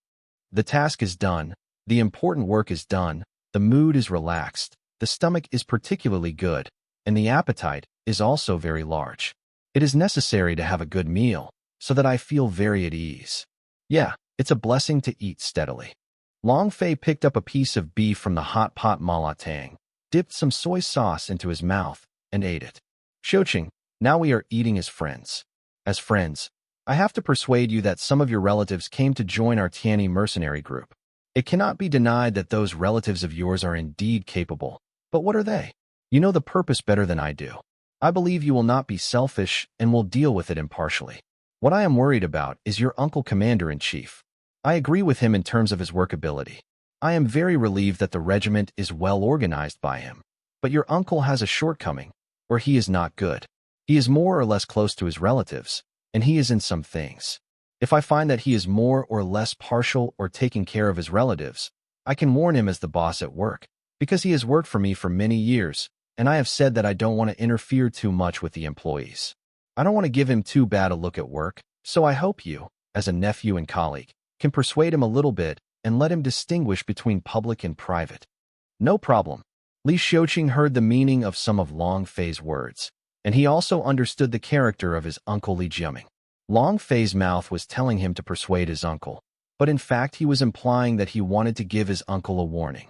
The task is done, the important work is done, the mood is relaxed, the stomach is particularly good, and the appetite is also very large. It is necessary to have a good meal, so that I feel very at ease. Yeah, it's a blessing to eat steadily. Long Fei picked up a piece of beef from the hot pot malatang, dipped some soy sauce into his mouth, and ate it. Xiuqing, now we are eating as friends. As friends, I have to persuade you that some of your relatives came to join our Tianyi mercenary group. It cannot be denied that those relatives of yours are indeed capable. But what are they? You know the purpose better than I do. I believe you will not be selfish and will deal with it impartially. What I am worried about is your uncle commander-in-chief. I agree with him in terms of his workability. I am very relieved that the regiment is well organized by him. But your uncle has a shortcoming, or he is not good. He is more or less close to his relatives, and he is in some things. If I find that he is more or less partial or taking care of his relatives, I can warn him as the boss at work, because he has worked for me for many years, and I have said that I don't want to interfere too much with the employees. I don't want to give him too bad a look at work, so I hope you, as a nephew and colleague, can persuade him a little bit and let him distinguish between public and private. No problem. Li Xiuqing heard the meaning of some of Long Fei's words, and he also understood the character of his uncle Li Jiaming. Long Fei's mouth was telling him to persuade his uncle, but in fact he was implying that he wanted to give his uncle a warning.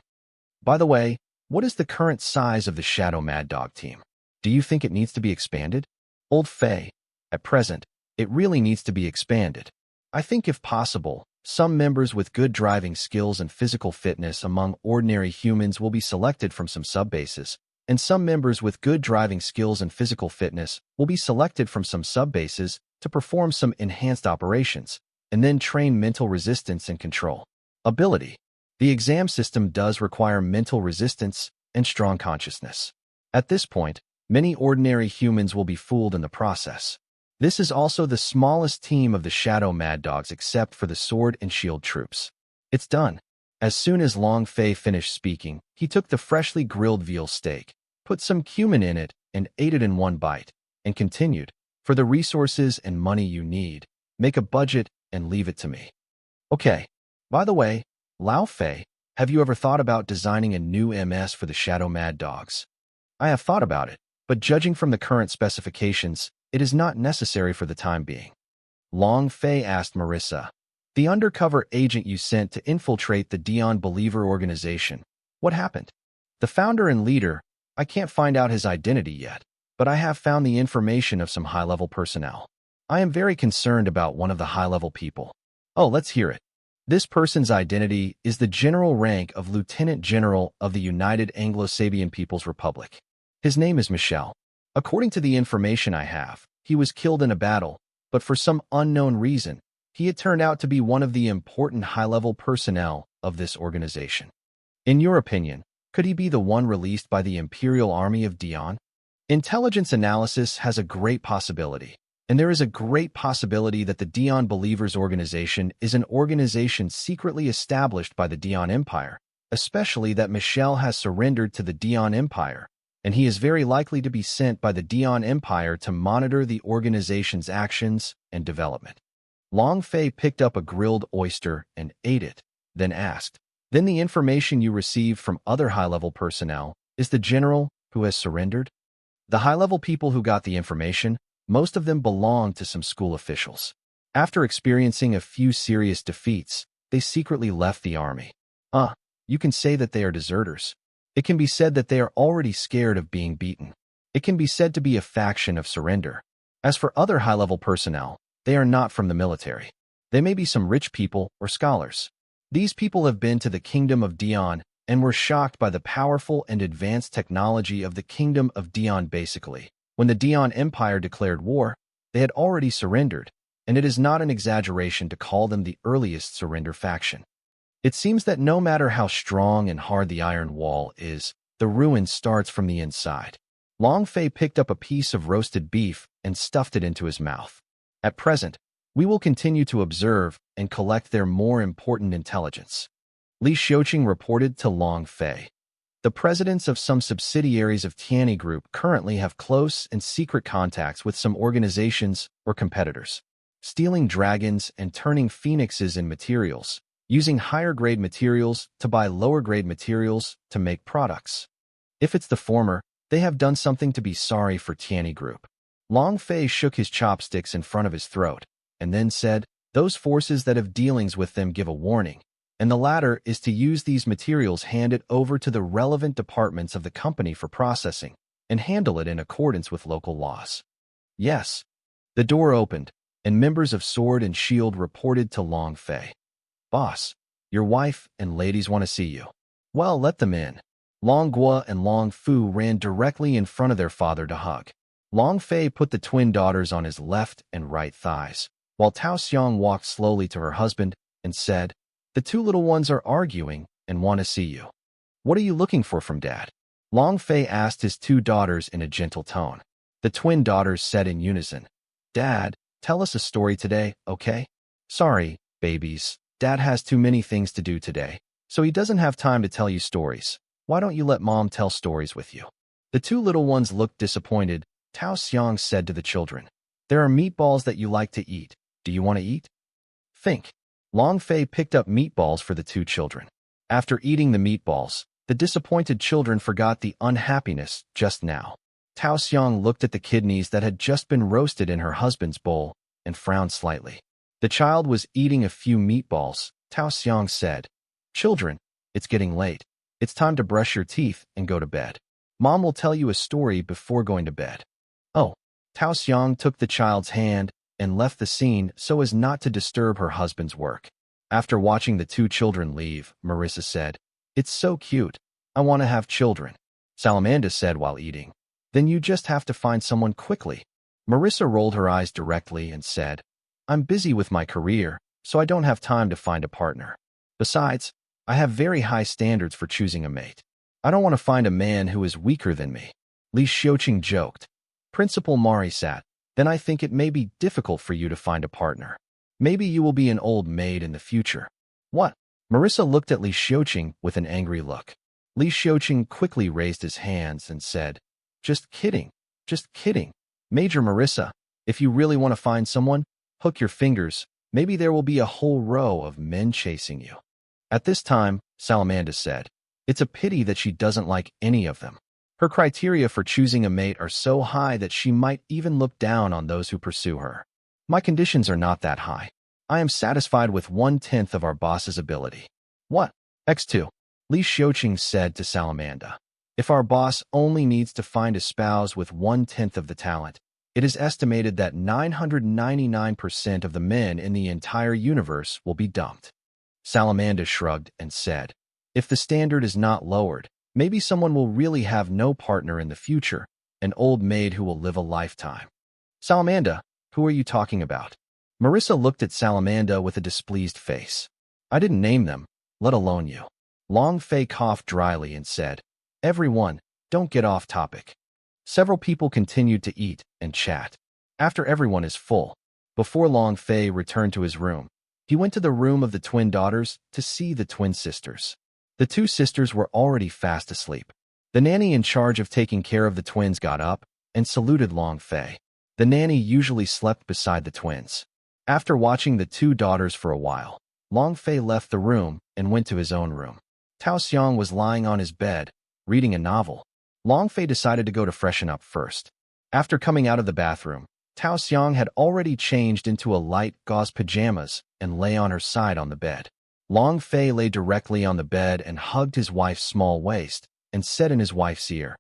By the way, what is the current size of the Shadow Mad Dog team? Do you think it needs to be expanded? Old Fei, at present, it really needs to be expanded. I think if possible, some members with good driving skills and physical fitness among ordinary humans will be selected from some sub-bases, and some members with good driving skills and physical fitness will be selected from some sub-bases to perform some enhanced operations, and then train mental resistance and control ability. The exam system does require mental resistance and strong consciousness. At this point, many ordinary humans will be fooled in the process. This is also the smallest team of the Shadow Mad Dogs except for the Sword and Shield troops. It's done. As soon as Long Fei finished speaking, he took the freshly grilled veal steak, put some cumin in it, and ate it in one bite, and continued, for the resources and money you need, make a budget and leave it to me. Okay. By the way, Lao Fei, have you ever thought about designing a new MS for the Shadow Mad Dogs? I have thought about it, but judging from the current specifications, it is not necessary for the time being. Long Fei asked Marissa, the undercover agent you sent to infiltrate the Dion Believer organization, what happened? The founder and leader, I can't find out his identity yet, but I have found the information of some high-level personnel. I am very concerned about one of the high-level people. Oh, let's hear it. This person's identity is the general rank of Lieutenant General of the United Anglo-Sabian People's Republic. His name is Michel. According to the information I have, he was killed in a battle, but for some unknown reason, he had turned out to be one of the important high-level personnel of this organization. In your opinion, could he be the one released by the Imperial Army of Dion? Intelligence analysis has a great possibility, and there is a great possibility that the Dion Believers organization is an organization secretly established by the Dion Empire, especially that Michel has surrendered to the Dion Empire, and he is very likely to be sent by the Dion Empire to monitor the organization's actions and development. Long Fei picked up a grilled oyster and ate it, then asked, then the information you received from other high-level personnel is the general who has surrendered? The high-level people who got the information, Most of them belonged to some school officials. After experiencing a few serious defeats, they secretly left the army. You can say that they are deserters. It can be said that they are already scared of being beaten. It can be said to be a faction of surrender. As for other high-level personnel, they are not from the military. They may be some rich people or scholars. These people have been to the Kingdom of Dion and were shocked by the powerful and advanced technology of the Kingdom of Dion. Basically, when the Dion Empire declared war, they had already surrendered, and it is not an exaggeration to call them the earliest surrender faction. It seems that no matter how strong and hard the iron wall is, the ruin starts from the inside. Long Fei picked up a piece of roasted beef and stuffed it into his mouth. At present, we will continue to observe and collect their more important intelligence. Li Xiuqing reported to Long Fei. The presidents of some subsidiaries of Tianyi Group currently have close and secret contacts with some organizations or competitors, stealing dragons and turning phoenixes in materials, using higher-grade materials to buy lower-grade materials to make products. If it's the former, they have done something to be sorry for Tianyi Group. Long Fei shook his chopsticks in front of his throat, and then said, those forces that have dealings with them give a warning, and the latter is to use these materials handed over to the relevant departments of the company for processing, and handle it in accordance with local laws. Yes. The door opened, and members of Sword and Shield reported to Long Fei. Boss, your wife and ladies want to see you. Well, let them in. Long Guo and Long Fu ran directly in front of their father to hug. Long Fei put the twin daughters on his left and right thighs, while Tao Xiang walked slowly to her husband and said, the two little ones are arguing and want to see you. What are you looking for from Dad? Long Fei asked his two daughters in a gentle tone. The twin daughters said in unison, Dad, tell us a story today, okay? Sorry, babies. Dad has too many things to do today, so he doesn't have time to tell you stories. Why don't you let Mom tell stories with you? The two little ones looked disappointed. Tao Xiang said to the children, there are meatballs that you like to eat. Do you want to eat? Think. Long Fei picked up meatballs for the two children. After eating the meatballs, the disappointed children forgot the unhappiness just now. Tao Xiang looked at the kidneys that had just been roasted in her husband's bowl and frowned slightly. The child was eating a few meatballs. Tao Xiang said, children, it's getting late. It's time to brush your teeth and go to bed. Mom will tell you a story before going to bed. Oh. Tao Xiang took the child's hand and left the scene so as not to disturb her husband's work. After watching the two children leave, Marissa said, it's so cute. I want to have children. Salamanda said while eating. Then you just have to find someone quickly. Marissa rolled her eyes directly and said, I'm busy with my career, so I don't have time to find a partner. Besides, I have very high standards for choosing a mate. I don't want to find a man who is weaker than me. Li Xiuqing joked. Principal Mari sat. Then I think it may be difficult for you to find a partner. Maybe you will be an old maid in the future. What? Marissa looked at Li Xiuqing with an angry look. Li Xiuqing quickly raised his hands and said, just kidding. Just kidding. Major Marissa, if you really want to find someone, hook your fingers. Maybe there will be a whole row of men chasing you. At this time, Salamanda said, it's a pity that she doesn't like any of them. Her criteria for choosing a mate are so high that she might even look down on those who pursue her. My conditions are not that high. I am satisfied with 1/10 of our boss's ability. What? X2. Li Xiuqing said to Salamanda. If our boss only needs to find a spouse with 1/10 of the talent, it is estimated that 999% of the men in the entire universe will be dumped. Salamanda shrugged and said, if the standard is not lowered, maybe someone will really have no partner in the future, an old maid who will live a lifetime. Salamanda, who are you talking about? Marissa looked at Salamanda with a displeased face. I didn't name them, let alone you. Long Fei coughed dryly and said, everyone, don't get off topic. Several people continued to eat and chat. After everyone is full, before Long Fei returned to his room, he went to the room of the twin daughters to see the twin sisters. The two sisters were already fast asleep. The nanny in charge of taking care of the twins got up and saluted Long Fei. The nanny usually slept beside the twins. After watching the two daughters for a while, Long Fei left the room and went to his own room. Tao Xiang was lying on his bed, reading a novel. Long Fei decided to go to freshen up first. After coming out of the bathroom, Tao Xiang had already changed into a light gauze pajamas and lay on her side on the bed. Long Fei lay directly on the bed and hugged his wife's small waist and said in his wife's ear,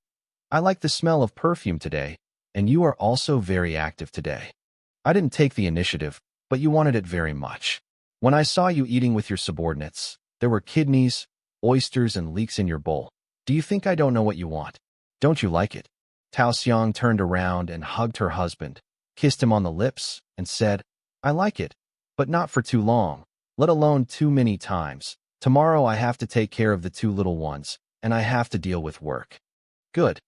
"I like the smell of perfume today, and you are also very active today. I didn't take the initiative, but you wanted it very much. When I saw you eating with your subordinates, there were kidneys, oysters, and leeks in your bowl. Do you think I don't know what you want? Don't you like it?" Tao Xiang turned around and hugged her husband, kissed him on the lips, and said, "I like it, but not for too long, let alone too many times. Tomorrow I have to take care of the two little ones, and I have to deal with work." Good.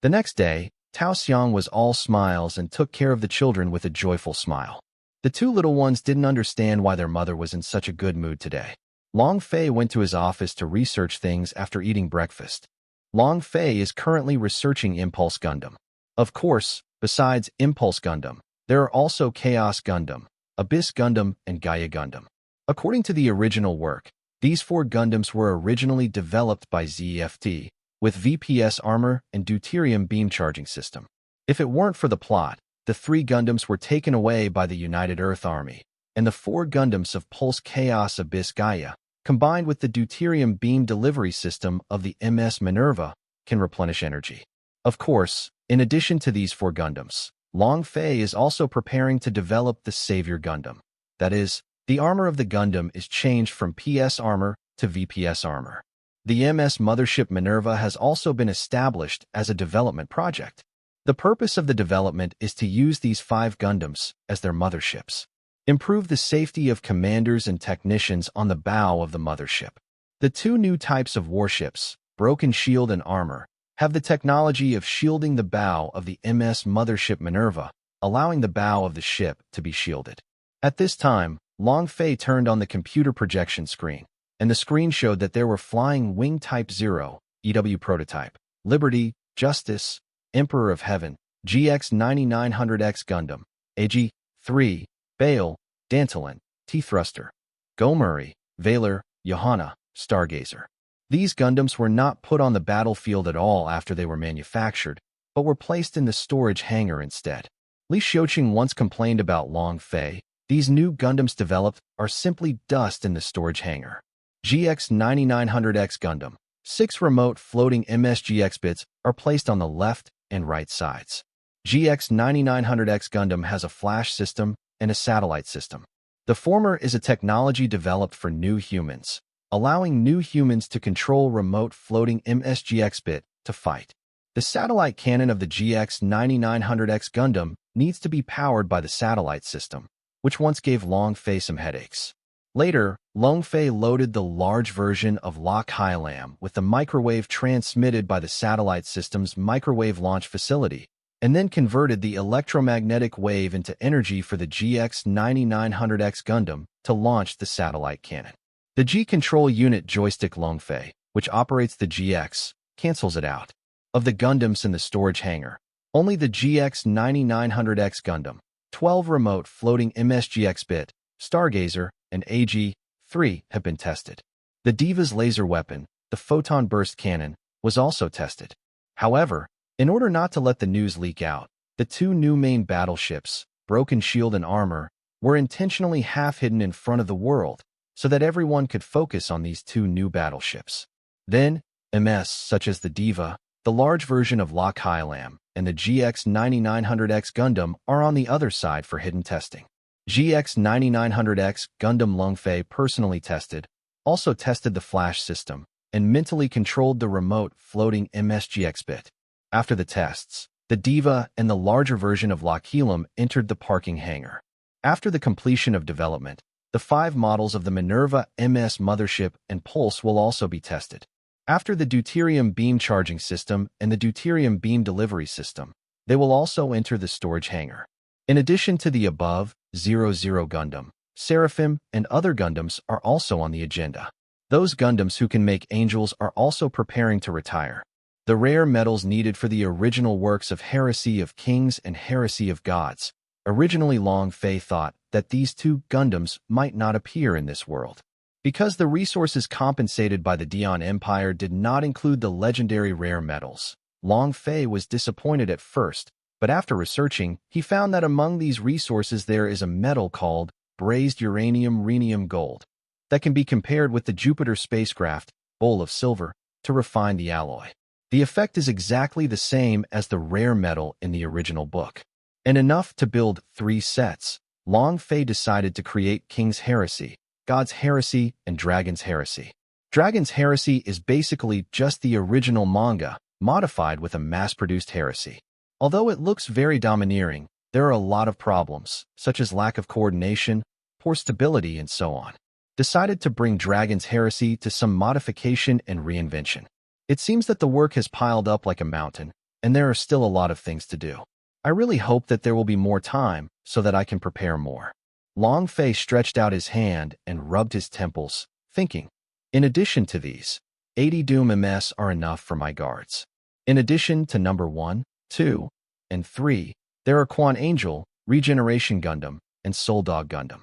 The next day, Tao Xiang was all smiles and took care of the children with a joyful smile. The two little ones didn't understand why their mother was in such a good mood today. Long Fei went to his office to research things after eating breakfast. Long Fei is currently researching Impulse Gundam. Of course, besides Impulse Gundam, there are also Chaos Gundam, Abyss Gundam, and Gaia Gundam. According to the original work, these 4 Gundams were originally developed by ZFT, with VPS armor and deuterium beam charging system. If it weren't for the plot, the 3 Gundams were taken away by the United Earth Army, and the 4 Gundams of Pulse Chaos Abyss Gaia, combined with the deuterium beam delivery system of the MS Minerva, can replenish energy. Of course, in addition to these 4 Gundams, Long Fei is also preparing to develop the Savior Gundam. That is, the armor of the Gundam is changed from PS armor to VPS armor. The MS Mothership Minerva has also been established as a development project. The purpose of the development is to use these 5 Gundams as their motherships. Improve the safety of commanders and technicians on the bow of the mothership. The 2 new types of warships, Broken Shield and Armor, have the technology of shielding the bow of the MS Mothership Minerva, allowing the bow of the ship to be shielded. At this time, Long Fei turned on the computer projection screen, and the screen showed that there were Flying Wing Type 0, EW Prototype, Liberty, Justice, Emperor of Heaven, GX9900X Gundam, AG-3, Bale, Dantelin, T-Thruster, Gomuri, Valor, Johanna, Stargazer. These Gundams were not put on the battlefield at all after they were manufactured, but were placed in the storage hangar instead. Li Xiuqing once complained about Long Fei. These new Gundams developed are simply dust in the storage hangar. GX9900X Gundam. 6 remote floating MSGX bits are placed on the left and right sides. GX9900X Gundam has a flash system and a satellite system. The former is a technology developed for new humans, allowing new humans to control remote floating MSGX bit to fight. The satellite cannon of the GX9900X Gundam needs to be powered by the satellite system, which once gave Long Fei some headaches. Later, Long Fei loaded the large version of Lock Hylam with the microwave transmitted by the satellite system's microwave launch facility, and then converted the electromagnetic wave into energy for the GX9900X Gundam to launch the satellite cannon. The G-Control Unit joystick Long Fei, which operates the GX, cancels it out. Of the Gundams in the storage hangar, only the GX9900X Gundam, 12 remote floating MSGX bit, Stargazer, and AG-3 have been tested. The Diva's laser weapon, the photon burst cannon, was also tested. However, in order not to let the news leak out, the 2 new main battleships, Broken Shield and Armor, were intentionally half-hidden in front of the world so that everyone could focus on these 2 new battleships. Then, MS such as the Diva, the large version of Lock Hylam, and the GX9900X Gundam are on the other side for hidden testing. GX9900X Gundam Long Fei personally tested, also tested the flash system, and mentally controlled the remote floating MSGX bit. After the tests, the Diva and the larger version of Lock Hylam entered the parking hangar. After the completion of development, the 5 models of the Minerva MS Mothership and Pulse will also be tested. After the deuterium beam charging system and the deuterium beam delivery system, they will also enter the storage hangar. In addition to the above, 00 Gundam, Seraphim, and other Gundams are also on the agenda. Those Gundams who can make angels are also preparing to retire. The rare metals needed for the original works of Heresy of Kings and Heresy of Gods. Originally Long Fei thought that these 2 Gundams might not appear in this world. Because the resources compensated by the Dion Empire did not include the legendary rare metals, Long Fei was disappointed at first, But after researching, he found that among these resources there is a metal called brazed uranium rhenium gold that can be compared with the Jupiter spacecraft bowl of silver to refine the alloy. The effect is exactly the same as the rare metal in the original book. And enough to build 3 sets. Long Fei decided to create King's Heresy, God's Heresy, and Dragon's Heresy. Dragon's Heresy is basically just the original manga, modified with a mass-produced heresy. Although it looks very domineering, there are a lot of problems, such as lack of coordination, poor stability, and so on. Decided to bring Dragon's Heresy to some modification and reinvention. It seems that the work has piled up like a mountain, and there are still a lot of things to do. I really hope that there will be more time so that I can prepare more. Long Fei stretched out his hand and rubbed his temples, thinking, in addition to these, 80 Doom MS are enough for my guards. In addition to number 1, 2, and 3, there are Quan Angel, Regeneration Gundam, and Soul Dog Gundam.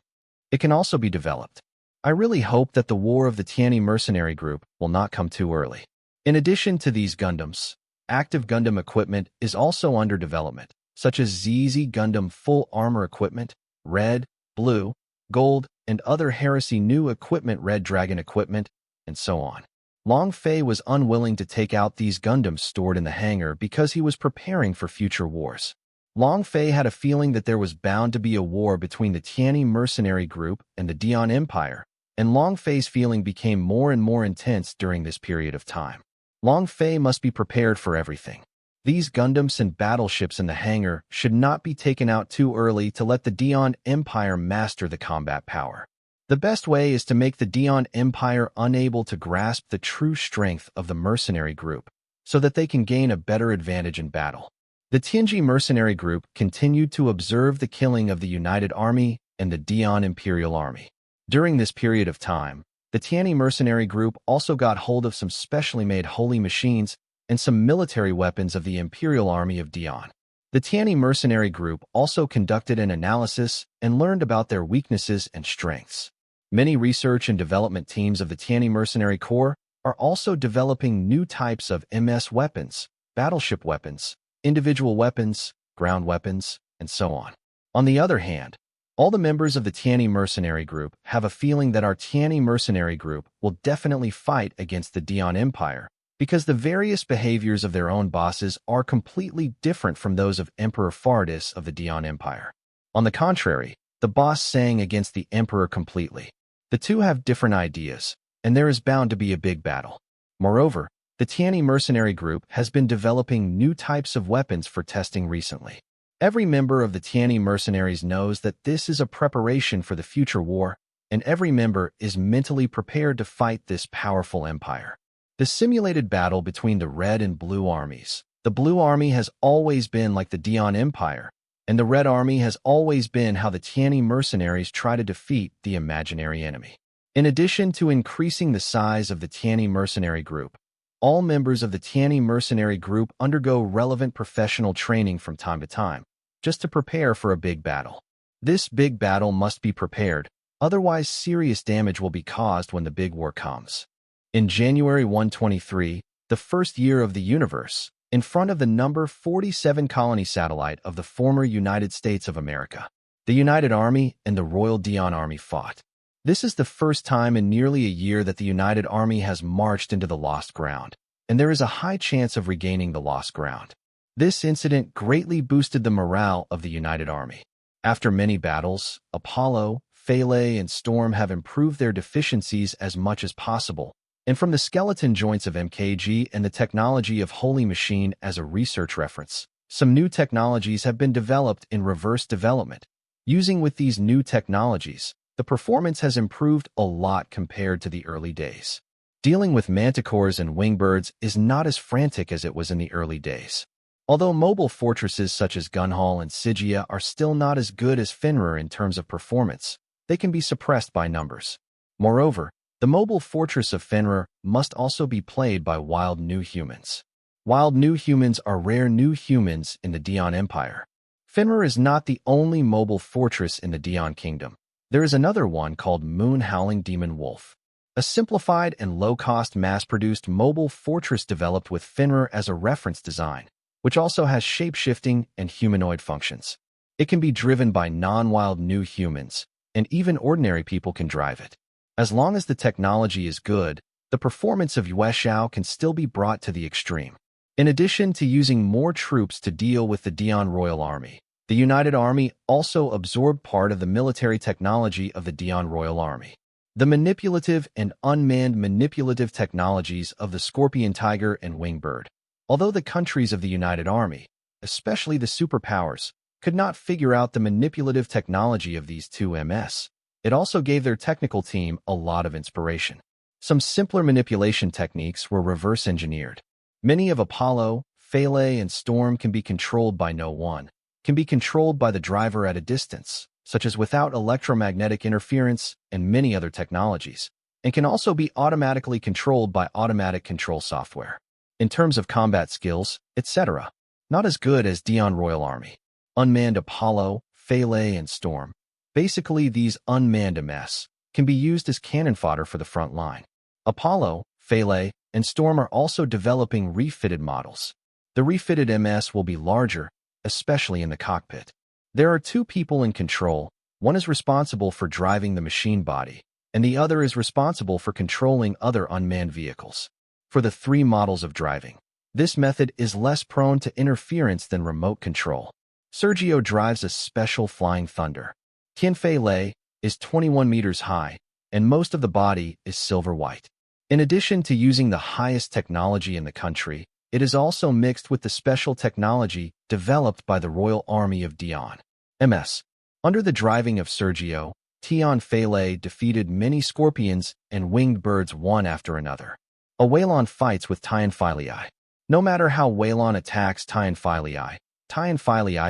It can also be developed. I really hope that the War of the Tianyi Mercenary Group will not come too early. In addition to these Gundams, active Gundam equipment is also under development, such as ZZ Gundam full armor equipment, red, blue, gold, and other Heresy new equipment, Red Dragon equipment, and so on. Long Fei was unwilling to take out these Gundams stored in the hangar because he was preparing for future wars. Long Fei had a feeling that there was bound to be a war between the Tianyi Mercenary Group and the Dian Empire, and Long Fei's feeling became more and more intense during this period of time. Long Fei must be prepared for everything. These Gundams and battleships in the hangar should not be taken out too early to let the Dian Empire master the combat power. The best way is to make the Dian Empire unable to grasp the true strength of the mercenary group, so that they can gain a better advantage in battle. The Tianji Mercenary Group continued to observe the killing of the United Army and the Dian Imperial Army. During this period of time, the Tianyi Mercenary Group also got hold of some specially made holy machines and some military weapons of the Imperial Army of Dian. The Tianyi Mercenary Group also conducted an analysis and learned about their weaknesses and strengths. Many research and development teams of the Tianyi Mercenary Corps are also developing new types of MS weapons, battleship weapons, individual weapons, ground weapons, and so on. On the other hand, all the members of the Tianyi Mercenary Group have a feeling that our Tianyi Mercenary Group will definitely fight against the Dian Empire because the various behaviors of their own bosses are completely different from those of Emperor Fardis of the Dian Empire. On the contrary, the boss sang against the Emperor completely. The two have different ideas, and there is bound to be a big battle. Moreover, the Tianyi Mercenary Group has been developing new types of weapons for testing recently. Every member of the Tianyi Mercenaries knows that this is a preparation for the future war, and every member is mentally prepared to fight this powerful empire. The simulated battle between the Red and Blue armies. The Blue Army has always been like the Dian Empire, and the Red Army has always been how the Tianyi Mercenaries try to defeat the imaginary enemy. In addition to increasing the size of the Tianyi Mercenary Group, all members of the Tianyi Mercenary Group undergo relevant professional training from time to time, just to prepare for a big battle. This big battle must be prepared, otherwise serious damage will be caused when the big war comes. In January 123, the first year of the universe, in front of the number 47 colony satellite of the former United States of America, the United Army and the Royal Dian Army fought. This is the first time in nearly a year that the United Army has marched into the lost ground, and there is a high chance of regaining the lost ground. This incident greatly boosted the morale of the United Army. After many battles, Apollo, Pele, and Storm have improved their deficiencies as much as possible, and from the skeleton joints of MKG and the technology of Holy Machine as a research reference, some new technologies have been developed in reverse development. Using with these new technologies, the performance has improved a lot compared to the early days. Dealing with manticores and wingbirds is not as frantic as it was in the early days. Although mobile fortresses such as Gunhall and Sigia are still not as good as Fenrir in terms of performance, they can be suppressed by numbers. Moreover, the mobile fortress of Fenrir must also be played by wild new humans. Wild new humans are rare new humans in the Dian Empire. Fenrir is not the only mobile fortress in the Dian Kingdom. There is another one called Moon Howling Demon Wolf, a simplified and low-cost mass-produced mobile fortress developed with Fenrir as a reference design. which also has shape-shifting and humanoid functions. It can be driven by non-wild new humans, and even ordinary people can drive it. As long as the technology is good, the performance of Yueshao can still be brought to the extreme. In addition to using more troops to deal with the Dian Royal Army, the United Army also absorbed part of the military technology of the Dian Royal Army. The manipulative and unmanned manipulative technologies of the Scorpion Tiger and Wingbird. Although the countries of the United Army, especially the superpowers, could not figure out the manipulative technology of these two MS, it also gave their technical team a lot of inspiration. Some simpler manipulation techniques were reverse-engineered. Many of Apollo, Pele, and Storm can be controlled by no one, can be controlled by the driver at a distance, such as without electromagnetic interference and many other technologies, and can also be automatically controlled by automatic control software. In terms of combat skills, etc., not as good as Dian Royal Army. Unmanned Apollo, Pele, and Storm. Basically, these unmanned MS can be used as cannon fodder for the front line. Apollo, Pele, and Storm are also developing refitted models. The refitted MS will be larger, especially in the cockpit. There are two people in control. One is responsible for driving the machine body, and the other is responsible for controlling other unmanned vehicles. For the three models of driving, this method is less prone to interference than remote control. Sergio drives a special Flying Thunder. Tianfei is 21 meters high, and most of the body is silver white. In addition to using the highest technology in the country, it is also mixed with the special technology developed by the Royal Army of Dian. MS. Under the driving of Sergio, Tianfei defeated many scorpions and winged birds one after another. A Waylon fights with Tianfei. No matter how Waylon attacks Tianfei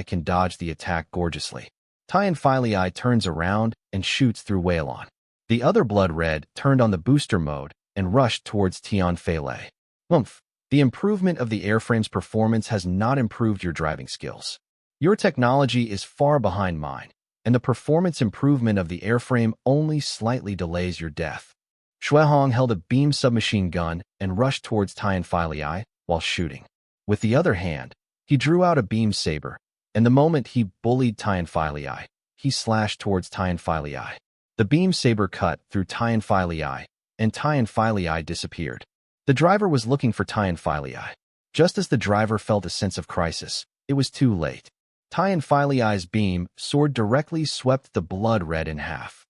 can dodge the attack gorgeously. Tianfei turns around and shoots through Waylon. The other Blood Red turned on the booster mode and rushed towards Tianfei. The improvement of the airframe's performance has not improved your driving skills. Your technology is far behind mine, and the performance improvement of the airframe only slightly delays your death. Shuehong held a beam submachine gun and rushed towards Tianfei while shooting. With the other hand, he drew out a beam saber, and the moment he bullied Tianfei, he slashed towards Tianfei. The beam saber cut through Tianfei, and Tianfei disappeared. The driver was looking for Tianfei. Just as the driver felt a sense of crisis, it was too late. Tianfei's beam sword directly swept the Blood Red in half.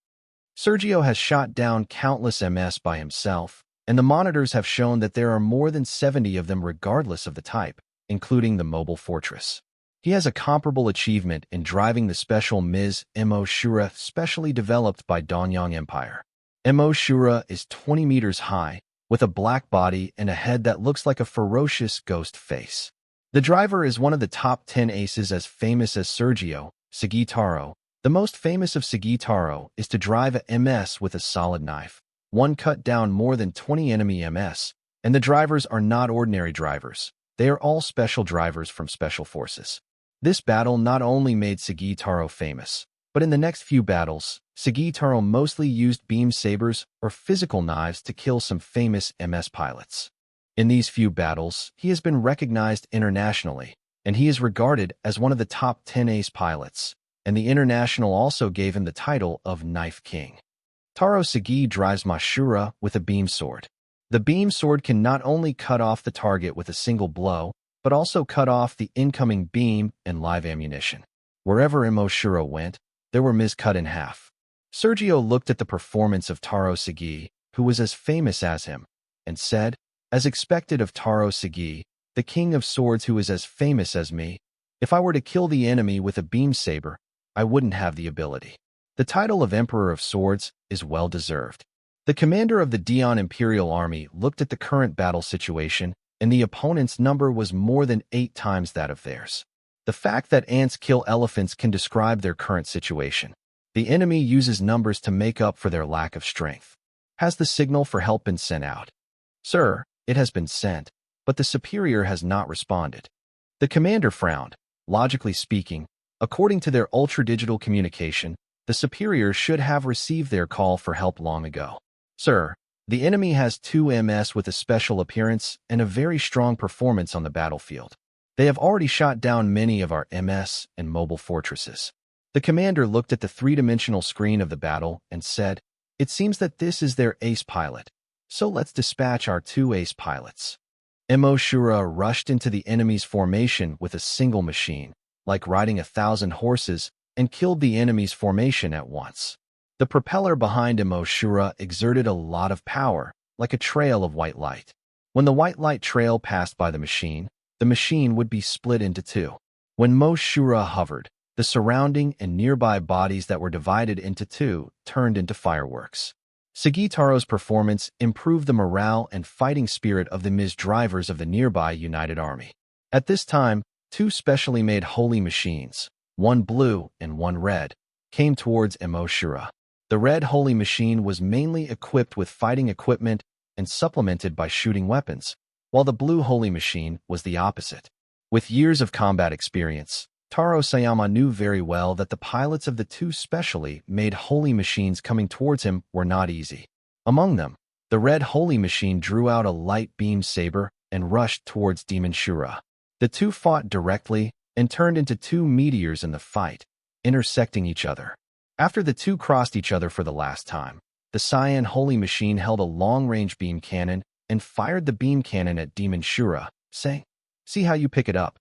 Sergio has shot down countless MS by himself, and the monitors have shown that there are more than 70 of them regardless of the type, including the mobile fortress. He has a comparable achievement in driving the special Ms. Mo Shura specially developed by Donyang Empire. Mo Shura is 20 meters high, with a black body and a head that looks like a ferocious ghost face. The driver is one of the top 10 aces as famous as Sergio, Sagitaro. The most famous of Sagitaro is to drive a MS with a solid knife. One cut down more than 20 enemy MS, and the drivers are not ordinary drivers. They are all special drivers from special forces. This battle not only made Sagitaro famous, but in the next few battles, Sagitaro mostly used beam sabers or physical knives to kill some famous MS pilots. In these few battles, he has been recognized internationally, and he is regarded as one of the top 10 ace pilots, and the International also gave him the title of Knife King. Taro Sagi drives Mashura with a beam sword. The beam sword can not only cut off the target with a single blow, but also cut off the incoming beam and live ammunition. Wherever Moshura went, there were Ms. cut in half. Sergio looked at the performance of Taro Sagi, who was as famous as him, and said, as expected of Taro Sagi, the king of swords who is as famous as me, if I were to kill the enemy with a beam saber, I wouldn't have the ability. The title of Emperor of Swords is well deserved. The commander of the Dian Imperial Army looked at the current battle situation, and the opponent's number was more than 8 times that of theirs. The fact that ants kill elephants can describe their current situation. The enemy uses numbers to make up for their lack of strength. Has the signal for help been sent out? Sir, it has been sent, but the superior has not responded. The commander frowned. Logically speaking, according to their ultra-digital communication, the superior should have received their call for help long ago. Sir, the enemy has 2 MS with a special appearance and a very strong performance on the battlefield. They have already shot down many of our MS and mobile fortresses. The commander looked at the three-dimensional screen of the battle and said, "It seems that this is their ace pilot. So let's dispatch our 2 ace pilots." Shura rushed into the enemy's formation with a single machine, like riding 1,000 horses, and killed the enemy's formation at once. The propeller behind Shura exerted a lot of power, like a trail of white light. When the white light trail passed by the machine would be split into 2. When Shura hovered, the surrounding and nearby bodies that were divided into 2 turned into fireworks. Sagitaro's performance improved the morale and fighting spirit of the Ms. drivers of the nearby United Army. At this time, 2 specially made holy machines, one blue and one red, came towards Shura. The red holy machine was mainly equipped with fighting equipment and supplemented by shooting weapons, while the blue holy machine was the opposite. With years of combat experience, Taro Sayama knew very well that the pilots of the 2 specially made holy machines coming towards him were not easy. Among them, the red holy machine drew out a light beam saber and rushed towards Demon Shura. The 2 fought directly and turned into 2 meteors in the fight, intersecting each other. After the 2 crossed each other for the last time, the Cyan holy machine held a long-range beam cannon and fired the beam cannon at Demon Shura, saying, "See how you pick it up."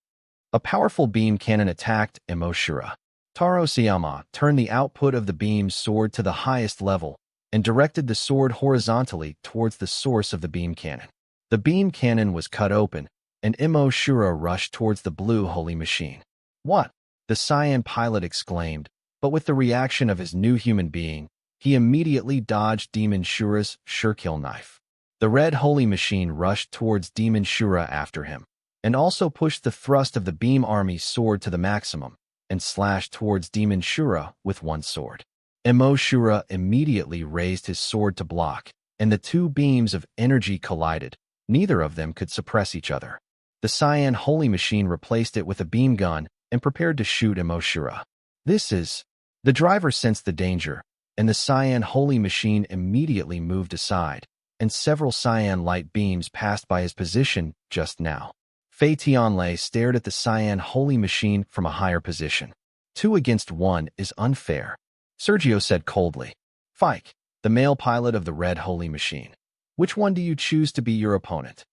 A powerful beam cannon attacked Shura. Taro Sayama turned the output of the beam sword to the highest level and directed the sword horizontally towards the source of the beam cannon. The beam cannon was cut open, and Shura rushed towards the blue holy machine. "What?" the Cyan pilot exclaimed, but with the reaction of his new human being, he immediately dodged Demon Shura's sure-kill knife. The red holy machine rushed towards Demon Shura after him, and also pushed the thrust of the beam army's sword to the maximum, and slashed towards Demon Shura with one sword. Shura immediately raised his sword to block, and the 2 beams of energy collided. Neither of them could suppress each other. The Cyan holy machine replaced it with a beam gun and prepared to shoot Shura. The driver sensed the danger, and the Cyan holy machine immediately moved aside, and several cyan light beams passed by his position just now. Fei Tianlei stared at the Cyan holy machine from a higher position. 2 against 1 is unfair, Sergio said coldly. "Fike, the male pilot of the red holy machine. Which one do you choose to be your opponent?"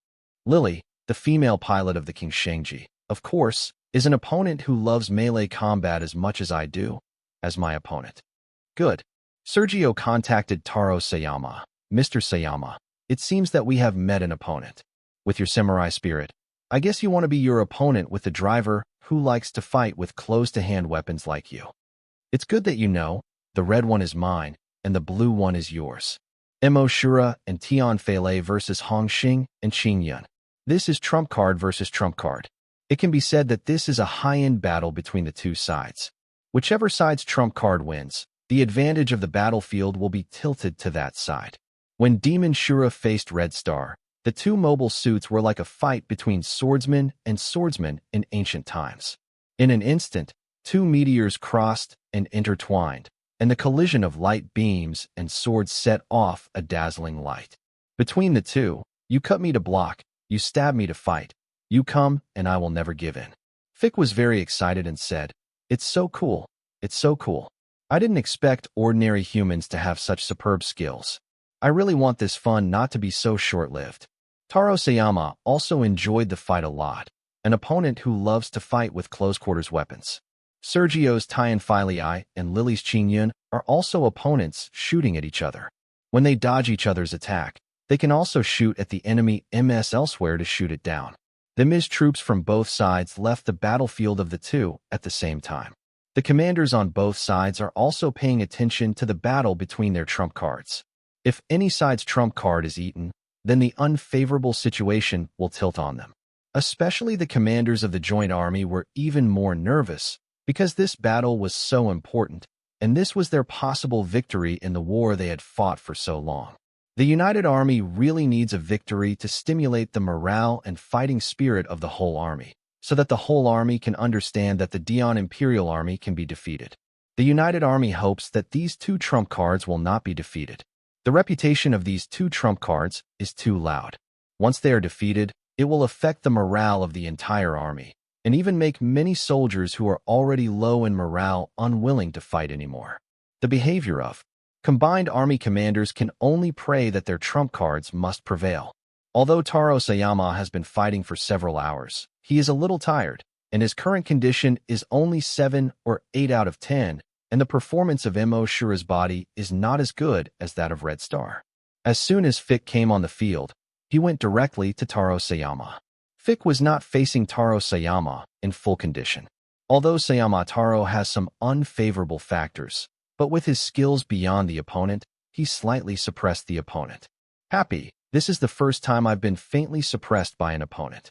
"Lily, the female pilot of the King Shengji, of course, is an opponent who loves melee combat as much as I do, as my opponent." "Good." Sergio contacted Taro Sayama. "Mr. Sayama, it seems that we have met an opponent. With your samurai spirit, I guess you want to be your opponent with the driver who likes to fight with close-to-hand weapons like you. It's good that you know, the red one is mine, and the blue one is yours." Shura and Tian Feilei versus Hong Xing and Qing Yun. This is trump card versus trump card. It can be said that this is a high-end battle between the 2 sides. Whichever side's trump card wins, the advantage of the battlefield will be tilted to that side. When Demon Shura faced Red Star, the 2 mobile suits were like a fight between swordsman and swordsman in ancient times. In an instant, 2 meteors crossed and intertwined, and the collision of light beams and swords set off a dazzling light. Between the 2, you cut me to block, you stab me to fight. You come, and I will never give in. Fick was very excited and said, "It's so cool. It's so cool. I didn't expect ordinary humans to have such superb skills. I really want this fun not to be so short-lived." Taro Sayama also enjoyed the fight a lot, an opponent who loves to fight with close-quarters weapons. Sergio's Tian Feilei and Lily's Qing Yun are also opponents shooting at each other. When they dodge each other's attack, they can also shoot at the enemy MS elsewhere to shoot it down. The Ms troops from both sides left the battlefield of the 2 at the same time. The commanders on both sides are also paying attention to the battle between their trump cards. If any side's trump card is eaten, then the unfavorable situation will tilt on them. Especially the commanders of the joint army were even more nervous because this battle was so important, and this was their possible victory in the war they had fought for so long. The United Army really needs a victory to stimulate the morale and fighting spirit of the whole army, so that the whole army can understand that the Dian Imperial Army can be defeated. The United Army hopes that these 2 trump cards will not be defeated. The reputation of these 2 trump cards is too loud. Once they are defeated, it will affect the morale of the entire army, and even make many soldiers who are already low in morale unwilling to fight anymore. The behavior of combined army commanders can only pray that their trump cards must prevail. Although Taro Sayama has been fighting for several hours, he is a little tired, and his current condition is only 7 or 8 out of 10, and the performance of Mo Shura's body is not as good as that of Red Star. As soon as Fick came on the field, he went directly to Taro Sayama. Fick was not facing Taro Sayama in full condition. Although Sayama Taro has some unfavorable factors, but with his skills beyond the opponent, he slightly suppressed the opponent. Happy, this is the first time I've been faintly suppressed by an opponent.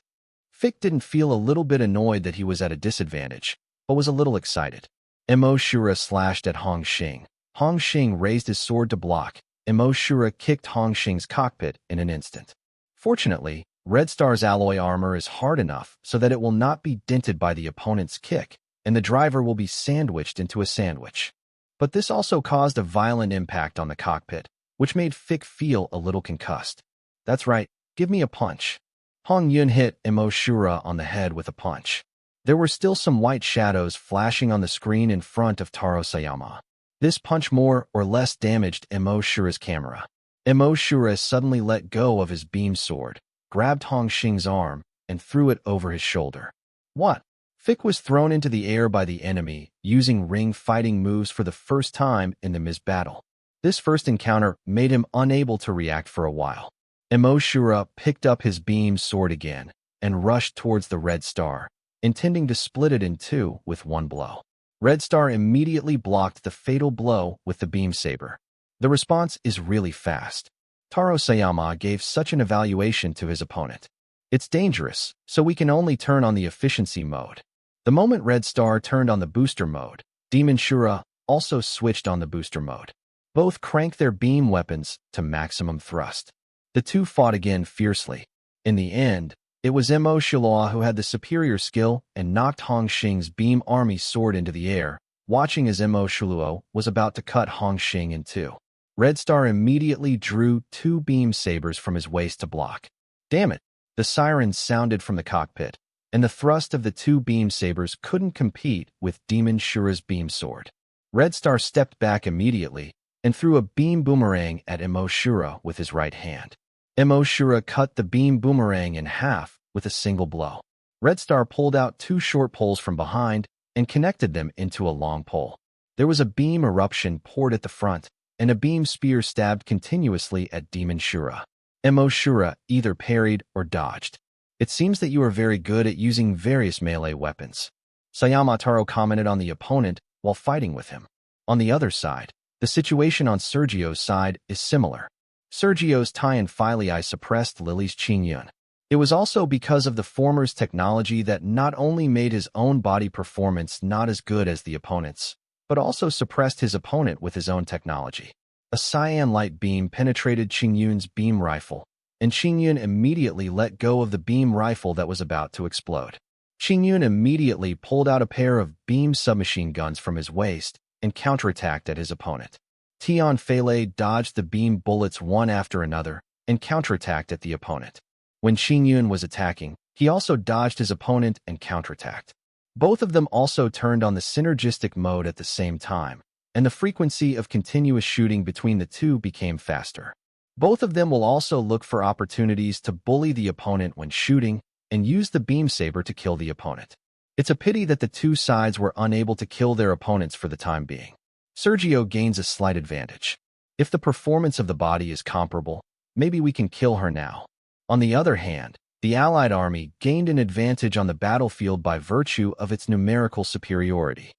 Fick didn't feel a little bit annoyed that he was at a disadvantage, but was a little excited. Mo Shura slashed at Hong Xing. Hong Xing raised his sword to block, and Mo Shura kicked Hong Xing's cockpit in an instant. Fortunately, Red Star's alloy armor is hard enough so that it will not be dented by the opponent's kick, and the driver will be sandwiched into a sandwich. But this also caused a violent impact on the cockpit, which made Fick feel a little concussed. That's right, give me a punch. Hong Yun hit Mo Shura on the head with a punch. There were still some white shadows flashing on the screen in front of Taro Sayama. This punch more or less damaged Mo Shura's camera. Mo Shura suddenly let go of his beam sword, grabbed Hong Xing's arm, and threw it over his shoulder. What? Fick was thrown into the air by the enemy, using ring fighting moves for the first time in the Ms. battle. This first encounter made him unable to react for a while. Mo Shura picked up his beam sword again and rushed towards the Red Star, intending to split it in two with one blow. Red Star immediately blocked the fatal blow with the beam saber. The response is really fast. Taro Sayama gave such an evaluation to his opponent. It's dangerous, so we can only turn on the efficiency mode. The moment Red Star turned on the booster mode, Demon Shura also switched on the booster mode. Both cranked their beam weapons to maximum thrust. The two fought again fiercely. In the end, it was Mo Shura who had the superior skill and knocked Hong Xing's beam army sword into the air, watching as Mo Shura was about to cut Hong Xing in two. Red Star immediately drew two beam sabers from his waist to block. Damn it! The sirens sounded from the cockpit, and the thrust of the two beam sabers couldn't compete with Demon Shura's beam sword. Red Star stepped back immediately and threw a beam boomerang at Mo Shura with his right hand. Mo Shura cut the beam boomerang in half with a single blow. Red Star pulled out two short poles from behind and connected them into a long pole. There was a beam eruption poured at the front, and a beam spear stabbed continuously at Demon Shura. Mo Shura either parried or dodged. It seems that you are very good at using various melee weapons. Sayama Taro commented on the opponent while fighting with him. On the other side, the situation on Sergio's side is similar. Sergio's Taiyan Filii suppressed Lily's Qingyun. It was also because of the former's technology that not only made his own body performance not as good as the opponent's, but also suppressed his opponent with his own technology. A cyan light beam penetrated Qingyun's beam rifle, and Qingyun immediately let go of the beam rifle that was about to explode. Qingyun immediately pulled out a pair of beam submachine guns from his waist and counterattacked at his opponent. Tian Fele dodged the beam bullets one after another and counterattacked at the opponent. When Qingyun was attacking, he also dodged his opponent and counterattacked. Both of them also turned on the synergistic mode at the same time, and the frequency of continuous shooting between the two became faster. Both of them will also look for opportunities to bully the opponent when shooting and use the beam saber to kill the opponent. It's a pity that the two sides were unable to kill their opponents for the time being. Sergio gains a slight advantage. If the performance of the body is comparable, maybe we can kill her now. On the other hand, the Allied army gained an advantage on the battlefield by virtue of its numerical superiority.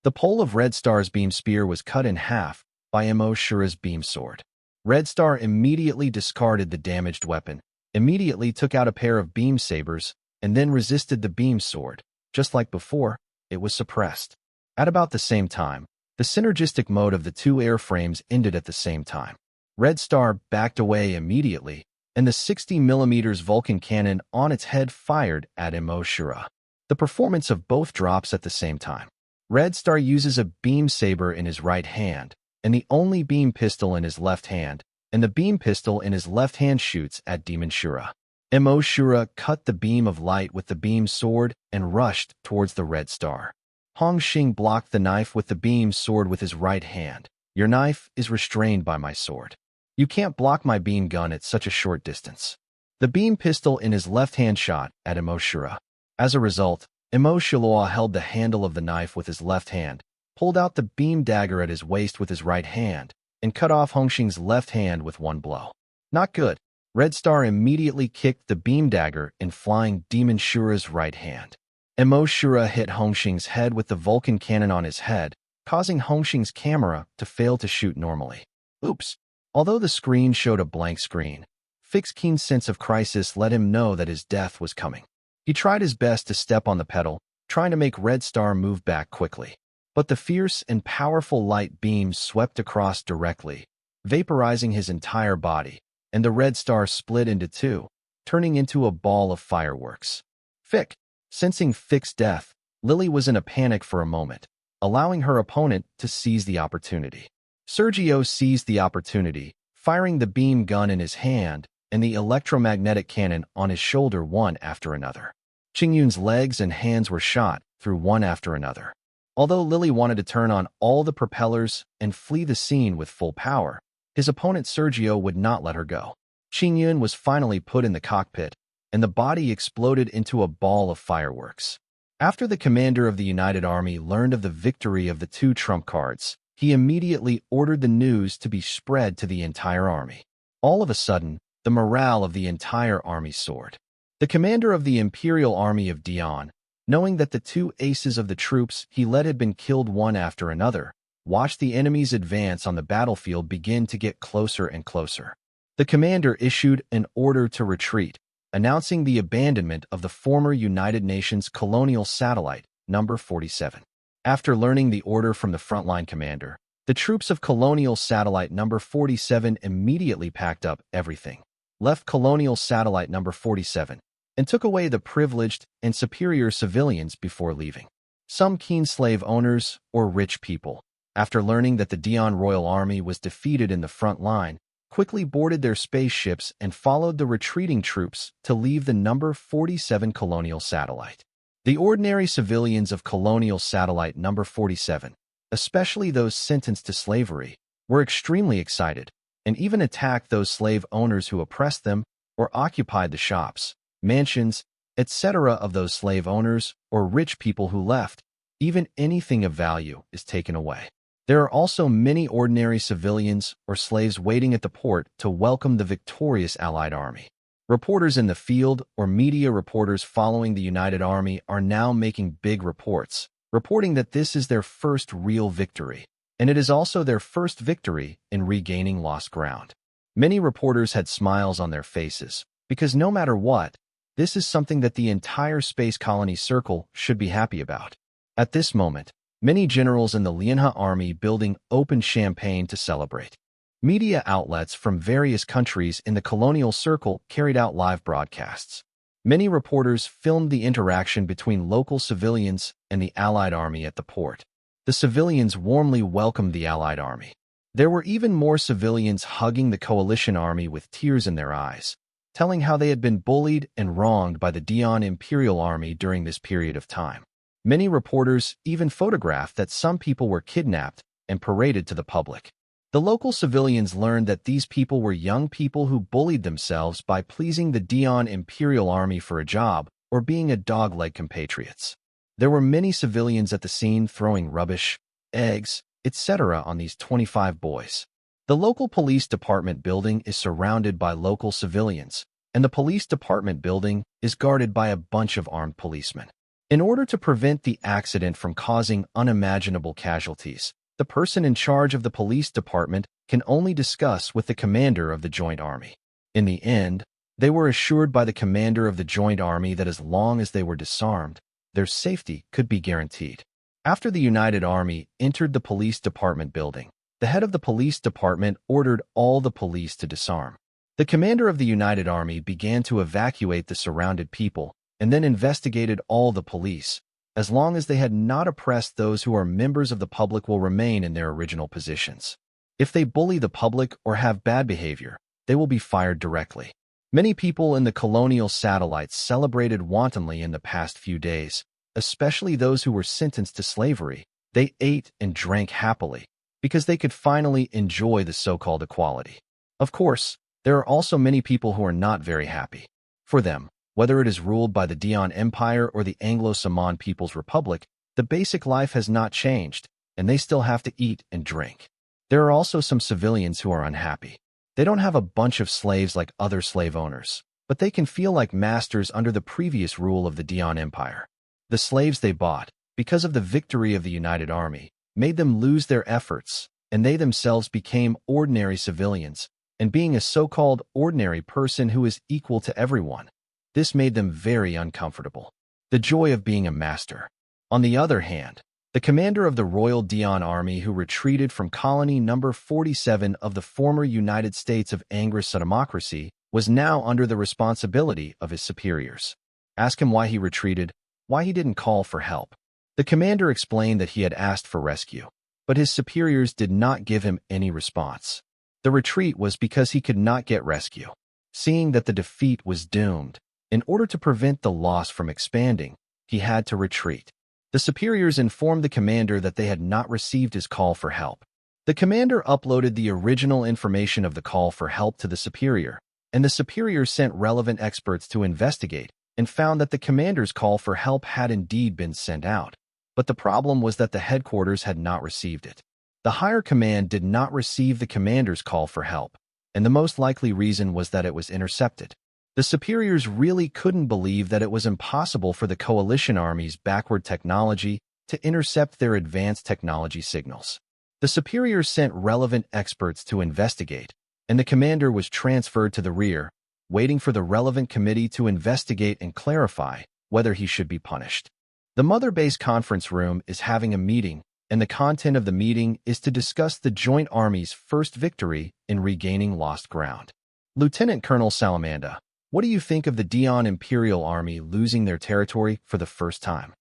The pole of Red Star's beam spear was cut in half by Mo Shura's beam sword. Red Star immediately discarded the damaged weapon, immediately took out a pair of beam sabers, and then resisted the beam sword. Just like before, it was suppressed. At about the same time, the synergistic mode of the two airframes ended at the same time. Red Star backed away immediately, and the 60mm Vulcan cannon on its head fired at Mo Shura. The performance of both drops at the same time. Red Star uses a beam saber in his right hand, and the only beam pistol in his left hand, and the beam pistol in his left hand shoots at Demon Shura. Emoshura cut the beam of light with the beam sword and rushed towards the red star. Hongxing blocked the knife with the beam sword with his right hand. Your knife is restrained by my sword. You can't block my beam gun at such a short distance. The beam pistol in his left hand shot at Emoshura. As a result, Emoshura held the handle of the knife with his left hand, pulled out the beam dagger at his waist with his right hand, and cut off Hongxing's left hand with one blow. Not good. Red Star immediately kicked the beam dagger in flying Demon Shura's right hand. Emoshura hit Hongxing's head with the Vulcan cannon on his head, causing Hongxing's camera to fail to shoot normally. Oops. Although the screen showed a blank screen, Fick's keen sense of crisis let him know that his death was coming. He tried his best to step on the pedal, trying to make Red Star move back quickly. But the fierce and powerful light beams swept across directly, vaporizing his entire body, and the Red Star split into two, turning into a ball of fireworks. Fick. Sensing Fick's death, Lily was in a panic for a moment, allowing her opponent to seize the opportunity. Sergio seized the opportunity, firing the beam gun in his hand and the electromagnetic cannon on his shoulder one after another. Qingyun's legs and hands were shot through one after another. Although Lily wanted to turn on all the propellers and flee the scene with full power, his opponent Sergio would not let her go. Qingyun was finally put in the cockpit, and the body exploded into a ball of fireworks. After the commander of the United Army learned of the victory of the two trump cards, he immediately ordered the news to be spread to the entire army. All of a sudden, the morale of the entire army soared. The commander of the Imperial Army of Dion, knowing that the two aces of the troops he led had been killed one after another, watched the enemy's advance on the battlefield begin to get closer and closer. The commander issued an order to retreat, announcing the abandonment of the former United Nations colonial satellite, number 47. After learning the order from the frontline commander, the troops of colonial satellite number 47 immediately packed up everything, left colonial satellite number 47, and took away the privileged and superior civilians before leaving. Some keen slave owners or rich people, after learning that the Dion Royal Army was defeated in the front line, quickly boarded their spaceships and followed the retreating troops to leave the number 47 colonial satellite. The ordinary civilians of colonial satellite number 47, especially those sentenced to slavery, were extremely excited and even attacked those slave owners who oppressed them or occupied the shops, mansions, etc. of those slave owners or rich people who left. Even anything of value is taken away. There are also many ordinary civilians or slaves waiting at the port to welcome the victorious Allied army. Reporters in the field or media reporters following the United Army are now making big reports, reporting that this is their first real victory, and it is also their first victory in regaining lost ground. Many reporters had smiles on their faces, because no matter what, this is something that the entire space colony circle should be happy about. At this moment, many generals in the Lianhe army building opened champagne to celebrate. Media outlets from various countries in the colonial circle carried out live broadcasts. Many reporters filmed the interaction between local civilians and the Allied army at the port. The civilians warmly welcomed the Allied army. There were even more civilians hugging the coalition army with tears in their eyes, telling how they had been bullied and wronged by the Dion Imperial Army during this period of time. Many reporters even photographed that some people were kidnapped and paraded to the public. The local civilians learned that these people were young people who bullied themselves by pleasing the Dion Imperial Army for a job or being a dog-leg compatriots. There were many civilians at the scene throwing rubbish, eggs, etc. on these 25 boys. The local police department building is surrounded by local civilians, and the police department building is guarded by a bunch of armed policemen. In order to prevent the accident from causing unimaginable casualties, the person in charge of the police department can only discuss with the commander of the Joint Army. In the end, they were assured by the commander of the Joint Army that as long as they were disarmed, their safety could be guaranteed. After the United Army entered the police department building, the head of the police department ordered all the police to disarm. The commander of the United Army began to evacuate the surrounded people and then investigated all the police. As long as they had not oppressed those who are members of the public will remain in their original positions. If they bully the public or have bad behavior, they will be fired directly. Many people in the colonial satellites celebrated wantonly in the past few days, especially those who were sentenced to slavery. They ate and drank happily because they could finally enjoy the so-called equality. Of course, there are also many people who are not very happy. For them, whether it is ruled by the Dian Empire or the Anglo-Saman People's Republic, the basic life has not changed, and they still have to eat and drink. There are also some civilians who are unhappy. They don't have a bunch of slaves like other slave owners, but they can feel like masters under the previous rule of the Dian Empire. The slaves they bought, because of the victory of the United Army, made them lose their efforts, and they themselves became ordinary civilians, and being a so-called ordinary person who is equal to everyone. This made them very uncomfortable. The joy of being a master. On the other hand, the commander of the Royal Dian Army who retreated from colony number 47 of the former United States of Anglo-Saman was now under the responsibility of his superiors. Ask him why he retreated, why he didn't call for help. The commander explained that he had asked for rescue, but his superiors did not give him any response. The retreat was because he could not get rescue. Seeing that the defeat was doomed, in order to prevent the loss from expanding, he had to retreat. The superiors informed the commander that they had not received his call for help. The commander uploaded the original information of the call for help to the superior, and the superior sent relevant experts to investigate and found that the commander's call for help had indeed been sent out. But the problem was that the headquarters had not received it. The higher command did not receive the commander's call for help, and the most likely reason was that it was intercepted. The superiors really couldn't believe that it was impossible for the coalition army's backward technology to intercept their advanced technology signals. The superiors sent relevant experts to investigate, and the commander was transferred to the rear, waiting for the relevant committee to investigate and clarify whether he should be punished. The Mother Base conference room is having a meeting, and the content of the meeting is to discuss the joint army's first victory in regaining lost ground. Lieutenant Colonel Salamander, what do you think of the Dian Imperial Army losing their territory for the first time?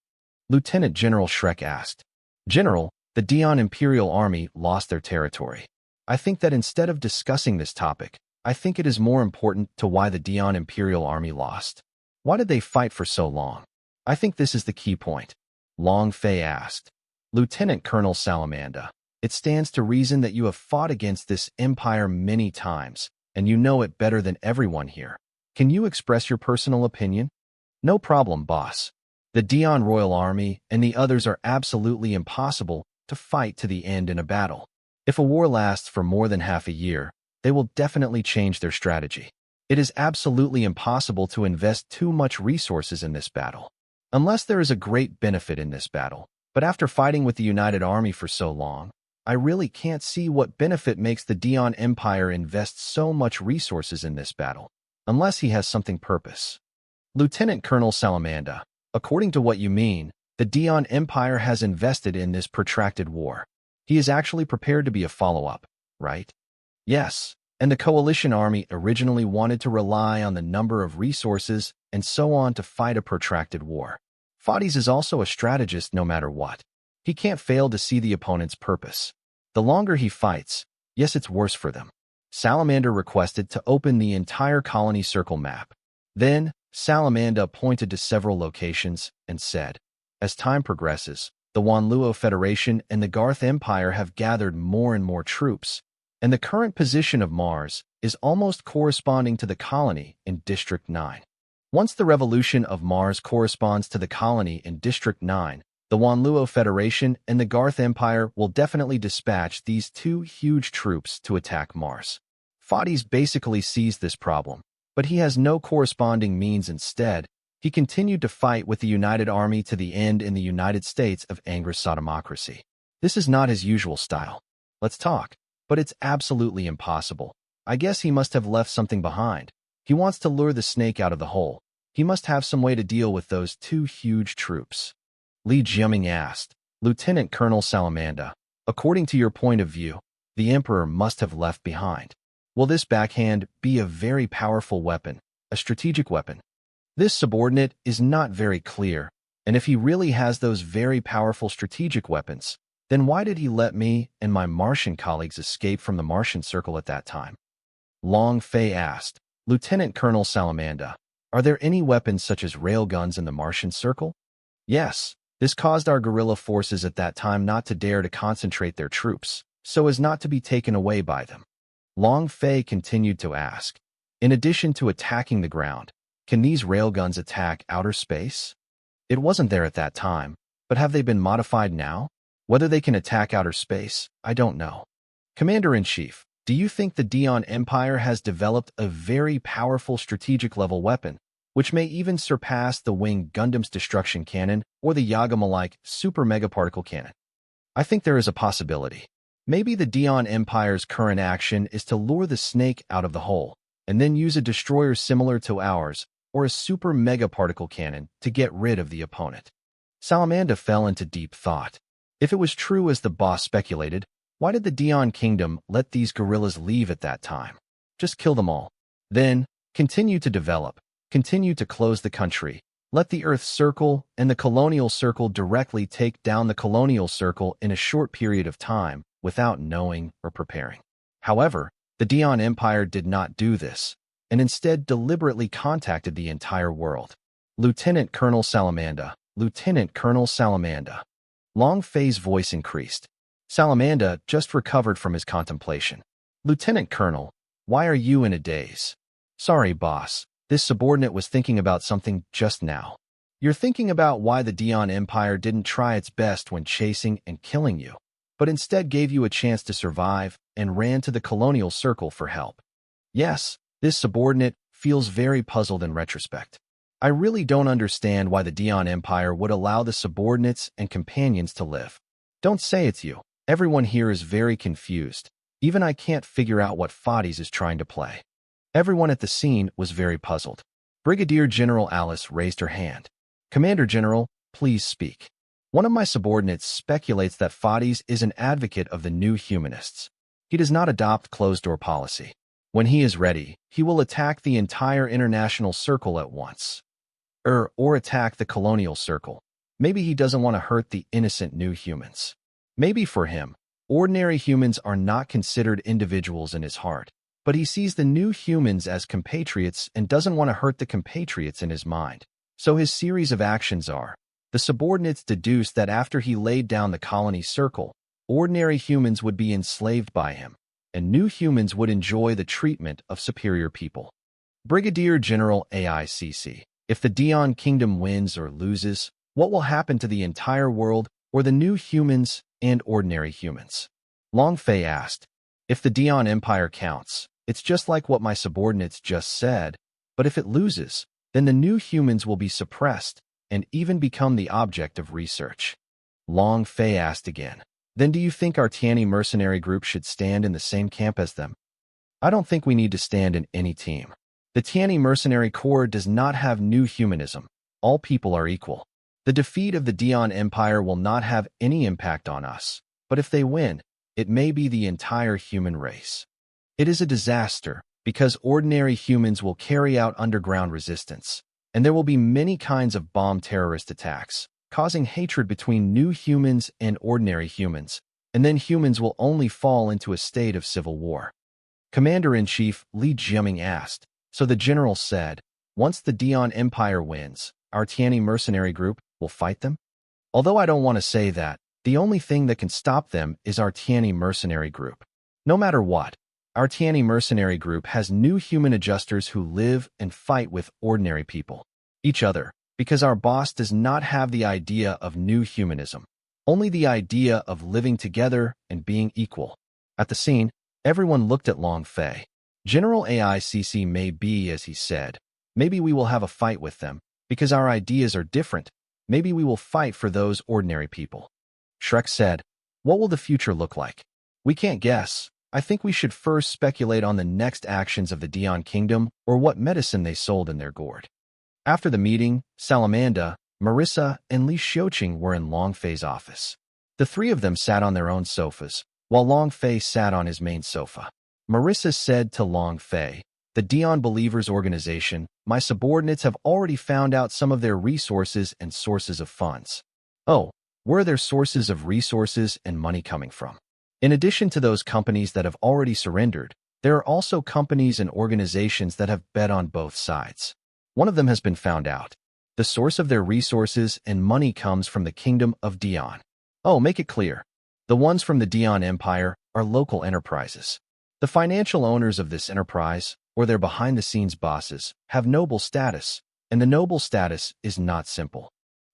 Lieutenant General Shrek asked. General, the Dian Imperial Army lost their territory. I think that instead of discussing this topic, I think it is more important to why the Dian Imperial Army lost. Why did they fight for so long? I think this is the key point. Long Fei asked. Lieutenant Colonel Salamander, it stands to reason that you have fought against this empire many times, and you know it better than everyone here. Can you express your personal opinion? No problem, boss. The Dian Royal Army and the others are absolutely impossible to fight to the end in a battle. If a war lasts for more than half a year, they will definitely change their strategy. It is absolutely impossible to invest too much resources in this battle, unless there is a great benefit in this battle. But after fighting with the United Army for so long, I really can't see what benefit makes the Dian Empire invest so much resources in this battle, unless he has something purpose. Lieutenant Colonel Salamander, according to what you mean, the Dian Empire has invested in this protracted war. He is actually prepared to be a follow-up, right? Yes, and the coalition army originally wanted to rely on the number of resources and so on to fight a protracted war. Fades is also a strategist no matter what. He can't fail to see the opponent's purpose. The longer he fights, yes, it's worse for them. Salamander requested to open the entire colony circle map. Then, Salamander pointed to several locations and said, as time progresses, the Wanluo Federation and the Garth Empire have gathered more and more troops, and the current position of Mars is almost corresponding to the colony in District 9. Once the revolution of Mars corresponds to the colony in District 9, the Wanluo Federation and the Garth Empire will definitely dispatch these two huge troops to attack Mars. Fades basically sees this problem, but he has no corresponding means. Instead, he continued to fight with the United Army to the end in the United States of Anglo-Saman. This is not his usual style. Let's talk. But it's absolutely impossible. I guess he must have left something behind. He wants to lure the snake out of the hole. He must have some way to deal with those two huge troops. Li Jiaming asked, Lieutenant Colonel Salamander, according to your point of view, the Emperor must have left behind. Will this backhand be a very powerful weapon, a strategic weapon? This subordinate is not very clear, and if he really has those very powerful strategic weapons, then why did he let me and my Martian colleagues escape from the Martian circle at that time? Long Fei asked. Lieutenant Colonel Salamanda, are there any weapons such as railguns in the Martian Circle? Yes. This caused our guerrilla forces at that time not to dare to concentrate their troops, so as not to be taken away by them. Long Fei continued to ask, in addition to attacking the ground, can these railguns attack outer space? It wasn't there at that time, but have they been modified now? Whether they can attack outer space, I don't know. Commander-in-Chief, do you think the Dion Empire has developed a very powerful strategic-level weapon, which may even surpass the Winged Gundam's destruction cannon or the Yagama-like super megaparticle cannon? I think there is a possibility. Maybe the Dion Empire's current action is to lure the snake out of the hole, and then use a destroyer similar to ours or a super megaparticle cannon to get rid of the opponent. Salamanda fell into deep thought. If it was true as the boss speculated, why did the Dion Kingdom let these guerrillas leave at that time? Just kill them all. Then, continue to develop, continue to close the country, let the Earth Circle and the Colonial Circle directly take down the Colonial Circle in a short period of time without knowing or preparing. However, the Dion Empire did not do this, and instead deliberately contacted the entire world. Lieutenant Colonel Salamanda, Lieutenant Colonel Salamanda. Long Fei's voice increased. Salamanda just recovered from his contemplation. Lieutenant Colonel, why are you in a daze? Sorry, boss. This subordinate was thinking about something just now. You're thinking about why the Dion Empire didn't try its best when chasing and killing you, but instead gave you a chance to survive and ran to the Colonial Circle for help. Yes, this subordinate feels very puzzled in retrospect. I really don't understand why the Dion Empire would allow the subordinates and companions to live. Don't say it's you. Everyone here is very confused. Even I can't figure out what Fades is trying to play. Everyone at the scene was very puzzled. Brigadier General Alice raised her hand. Commander General, please speak. One of my subordinates speculates that Fades is an advocate of the new humanists. He does not adopt closed-door policy. When he is ready, he will attack the entire international circle at once. Or attack the colonial circle. Maybe he doesn't want to hurt the innocent new humans. Maybe for him, ordinary humans are not considered individuals in his heart, but he sees the new humans as compatriots and doesn't want to hurt the compatriots in his mind. So his series of actions are, the subordinates deduced that after he laid down the colony circle, ordinary humans would be enslaved by him, and new humans would enjoy the treatment of superior people. Brigadier General AICC, if the Dion Kingdom wins or loses, what will happen to the entire world or the new humans and ordinary humans? Long Fei asked. If the Dion Empire counts, it's just like what my subordinates just said, but if it loses, then the new humans will be suppressed and even become the object of research. Long Fei asked again. Then do you think our Tianyi mercenary group should stand in the same camp as them? I don't think we need to stand in any team. The Tianyi mercenary corps does not have new humanism. All people are equal. The defeat of the Dion Empire will not have any impact on us, but if they win, it may be the entire human race. It is a disaster because ordinary humans will carry out underground resistance, and there will be many kinds of bomb terrorist attacks, causing hatred between new humans and ordinary humans, and then humans will only fall into a state of civil war. Commander-in-Chief Li Jiaming asked, so the general said, once the Dion Empire wins, our Tianyi mercenary group will fight them? Although I don't want to say that, the only thing that can stop them is our Tianyi mercenary group. No matter what, our Tianyi mercenary group has new human adjusters who live and fight with ordinary people, each other, because our boss does not have the idea of new humanism, only the idea of living together and being equal. At the scene, everyone looked at Long Fei. General AICC may be, as he said, maybe we will have a fight with them, because our ideas are different. Maybe we will fight for those ordinary people. Shrek said, what will the future look like? We can't guess. I think we should first speculate on the next actions of the Dion Kingdom or what medicine they sold in their gourd. After the meeting, Salamanda, Marissa, and Li Xiuqing were in Long Fei's office. The three of them sat on their own sofas, while Long Fei sat on his main sofa. Marissa said to Long Fei, the Dion Believers Organization, my subordinates have already found out some of their resources and sources of funds. Oh, where are their sources of resources and money coming from? In addition to those companies that have already surrendered, There are also companies and organizations that have bet on both sides. One of them has been found out. The source of their resources and money comes from the Kingdom of Dion. Oh, make it clear. The ones from the Dion Empire are local enterprises. The financial owners of this enterprise, or their behind-the-scenes bosses, have noble status, and the noble status is not simple.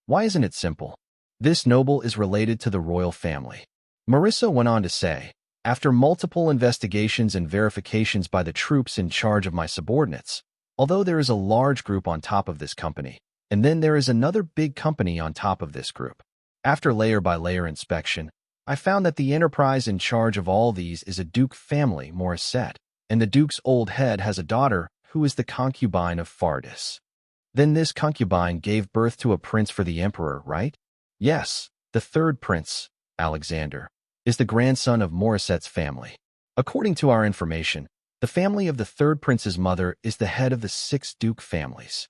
Why isn't it simple? This noble is related to the royal family. Marissa went on to say, after multiple investigations and verifications by the troops in charge of my subordinates, although there is a large group on top of this company, and then there is another big company on top of this group. After layer-by-layer inspection, I found that the enterprise in charge of all these is a Duke family, Morissette, and the Duke's old head has a daughter who is the concubine of Fardis. Then this concubine gave birth to a prince for the emperor, right? Yes, the third prince, Alexander, is the grandson of Morissette's family. According to our information, the family of the third prince's mother is the head of the 6 Duke families.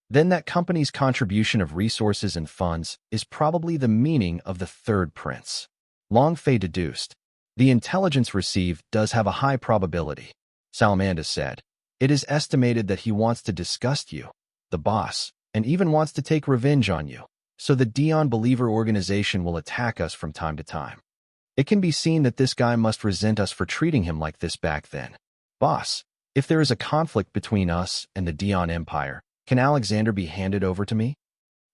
Then that company's contribution of resources and funds is probably the meaning of the third prince. Longfei deduced. The intelligence received does have a high probability. Salamanda said. It is estimated that he wants to disgust you, the boss, and even wants to take revenge on you. So the Dion Believer organization will attack us from time to time. It can be seen that this guy must resent us for treating him like this back then. Boss, if there is a conflict between us and the Dion Empire, can Alexander be handed over to me?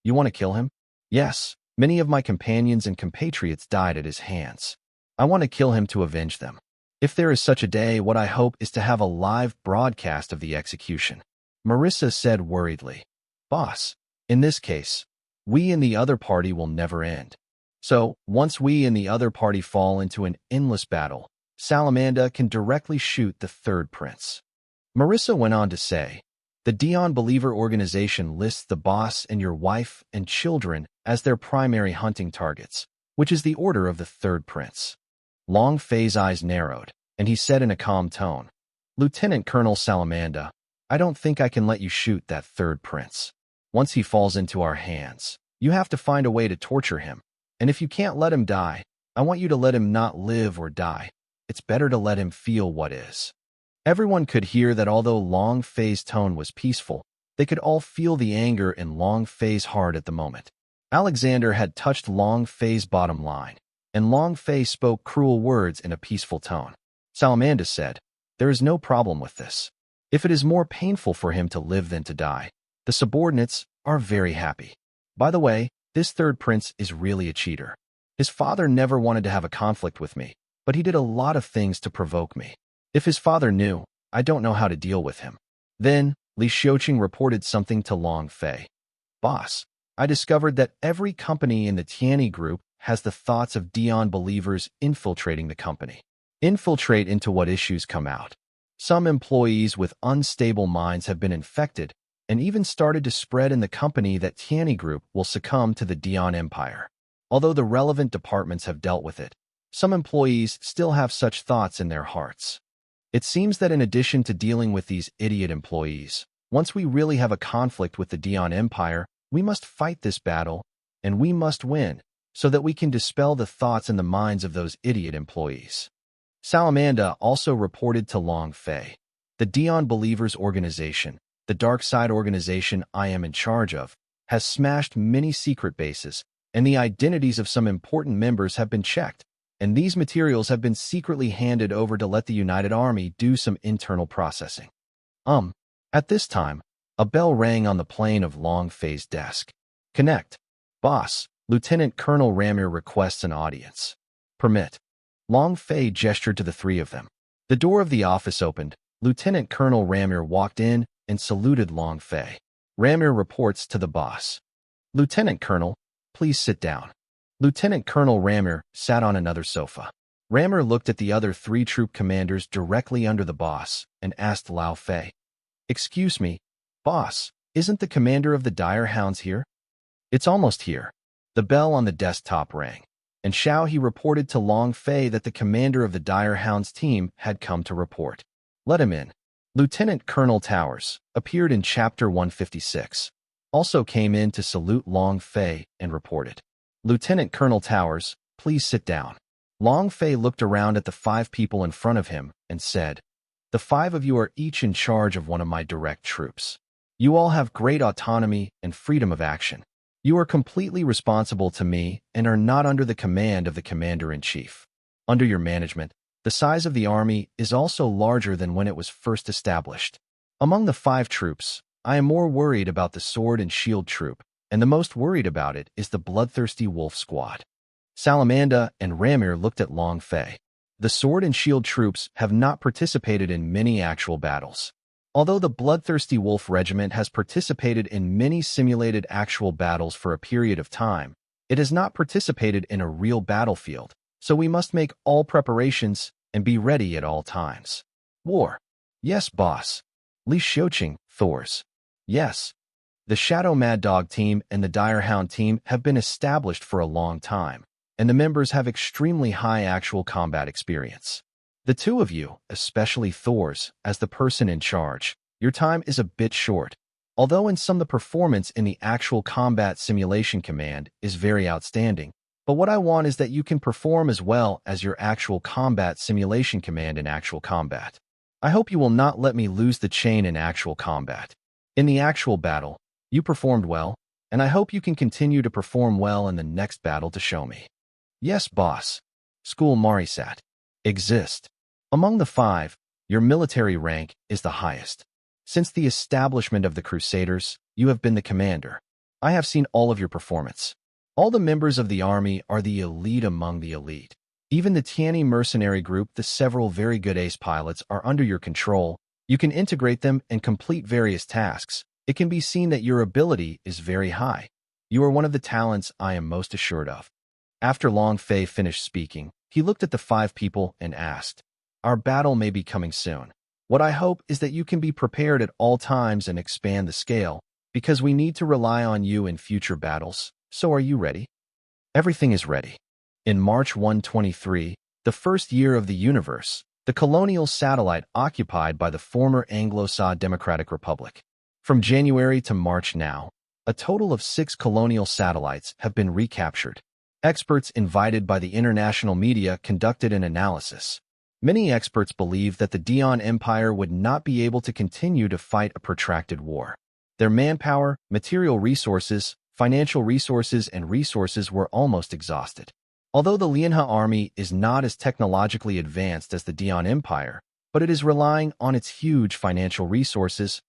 You want to kill him? Yes, many of my companions and compatriots died at his hands. I want to kill him to avenge them. If there is such a day, what I hope is to have a live broadcast of the execution. Marissa said worriedly. Boss, in this case, we and the other party will never end. So, once we and the other party fall into an endless battle, Salamanda can directly shoot the third prince. Marissa went on to say, the Dion Believer organization lists the boss and your wife and children as their primary hunting targets, which is the order of the third prince. Long Fei's eyes narrowed, and he said in a calm tone, Lieutenant Colonel Salamanda, I don't think I can let you shoot that third prince. Once he falls into our hands, you have to find a way to torture him. And if you can't let him die, I want you to let him not live or die. It's better to let him feel what is. Everyone could hear that although Long Fei's tone was peaceful, they could all feel the anger in Long Fei's heart at the moment. Alexander had touched Long Fei's bottom line, and Long Fei spoke cruel words in a peaceful tone. Salamanda said, there is no problem with this. If it is more painful for him to live than to die, the subordinates are very happy. By the way, this third prince is really a cheater. His father never wanted to have a conflict with me, but he did a lot of things to provoke me. If his father knew, I don't know how to deal with him. Then, Li Xiuqing reported something to Long Fei. Boss, I discovered that every company in the Tianyi group has the thoughts of Dion believers infiltrating the company. Infiltrate into what issues come out. Some employees with unstable minds have been infected and even started to spread in the company that Tianyi group will succumb to the Dion Empire. Although the relevant departments have dealt with it, some employees still have such thoughts in their hearts. It seems that in addition to dealing with these idiot employees, once we really have a conflict with the Dion Empire, we must fight this battle, and we must win, so that we can dispel the thoughts in the minds of those idiot employees. Salamanda also reported to Long Fei. The Dion Believers organization, the dark side organization I am in charge of, has smashed many secret bases, and the identities of some important members have been checked, and these materials have been secretly handed over to let the United Army do some internal processing. At this time, a bell rang on the plane of Long Fei's desk. Connect. Boss, Lieutenant Colonel Ramir requests an audience. Permit. Long Fei gestured to the 3 of them. The door of the office opened. Lieutenant Colonel Ramir walked in and saluted Long Fei. Ramir reports to the boss. Lieutenant Colonel, please sit down. Lieutenant Colonel Ramir sat on another sofa. Ramir looked at the other 3 troop commanders directly under the boss and asked Lao Fei, Excuse me, boss, isn't the commander of the Dire Hounds here? It's almost here. The bell on the desktop rang, and Xiao He reported to Long Fei that the commander of the Dire Hounds team had come to report. Let him in. Lieutenant Colonel Towers appeared in Chapter 156, also came in to salute Long Fei and reported. Lieutenant Colonel Towers, please sit down. Long Fei looked around at the 5 people in front of him and said, The 5 of you are each in charge of one of my direct troops. You all have great autonomy and freedom of action. You are completely responsible to me and are not under the command of the commander-in-chief. Under your management, the size of the army is also larger than when it was first established. Among the 5 troops, I am more worried about the sword and shield troop, and the most worried about it is the bloodthirsty wolf squad. Salamanda and Ramir looked at Long Fei. The sword and shield troops have not participated in many actual battles. Although the bloodthirsty wolf regiment has participated in many simulated actual battles for a period of time, it has not participated in a real battlefield, so we must make all preparations and be ready at all times. War. Yes, boss. Li Xiuqing, Thor's. Yes. The Shadow Mad Dog team and the Dire Hound team have been established for a long time, and the members have extremely high actual combat experience. The 2 of you, especially Thor's, as the person in charge, your time is a bit short. Although in some the performance in the actual combat simulation command is very outstanding, but what I want is that you can perform as well as your actual combat simulation command in actual combat. I hope you will not let me lose the chain in actual combat. In the actual battle, you performed well, and I hope you can continue to perform well in the next battle to show me. Yes, boss. School Marisat. Exist. Among the 5, your military rank is the highest. Since the establishment of the Crusaders, you have been the commander. I have seen all of your performance. All the members of the army are the elite among the elite. Even the Tianyi mercenary group, the several very good ace pilots are under your control. You can integrate them and complete various tasks. It can be seen that your ability is very high. You are one of the talents I am most assured of. After Long Fei finished speaking, he looked at the 5 people and asked, Our battle may be coming soon. What I hope is that you can be prepared at all times and expand the scale, because we need to rely on you in future battles. So are you ready? Everything is ready. In March 123, the first year of the universe, the colonial satellite occupied by the former Anglo-Sa Democratic Republic. From January to March now, a total of 6 colonial satellites have been recaptured. Experts invited by the international media conducted an analysis. Many experts believe that the Dian Empire would not be able to continue to fight a protracted war. Their manpower, material resources, financial resources, and resources were almost exhausted. Although the Lianhe army is not as technologically advanced as the Dian Empire, but it is relying on its huge financial resources,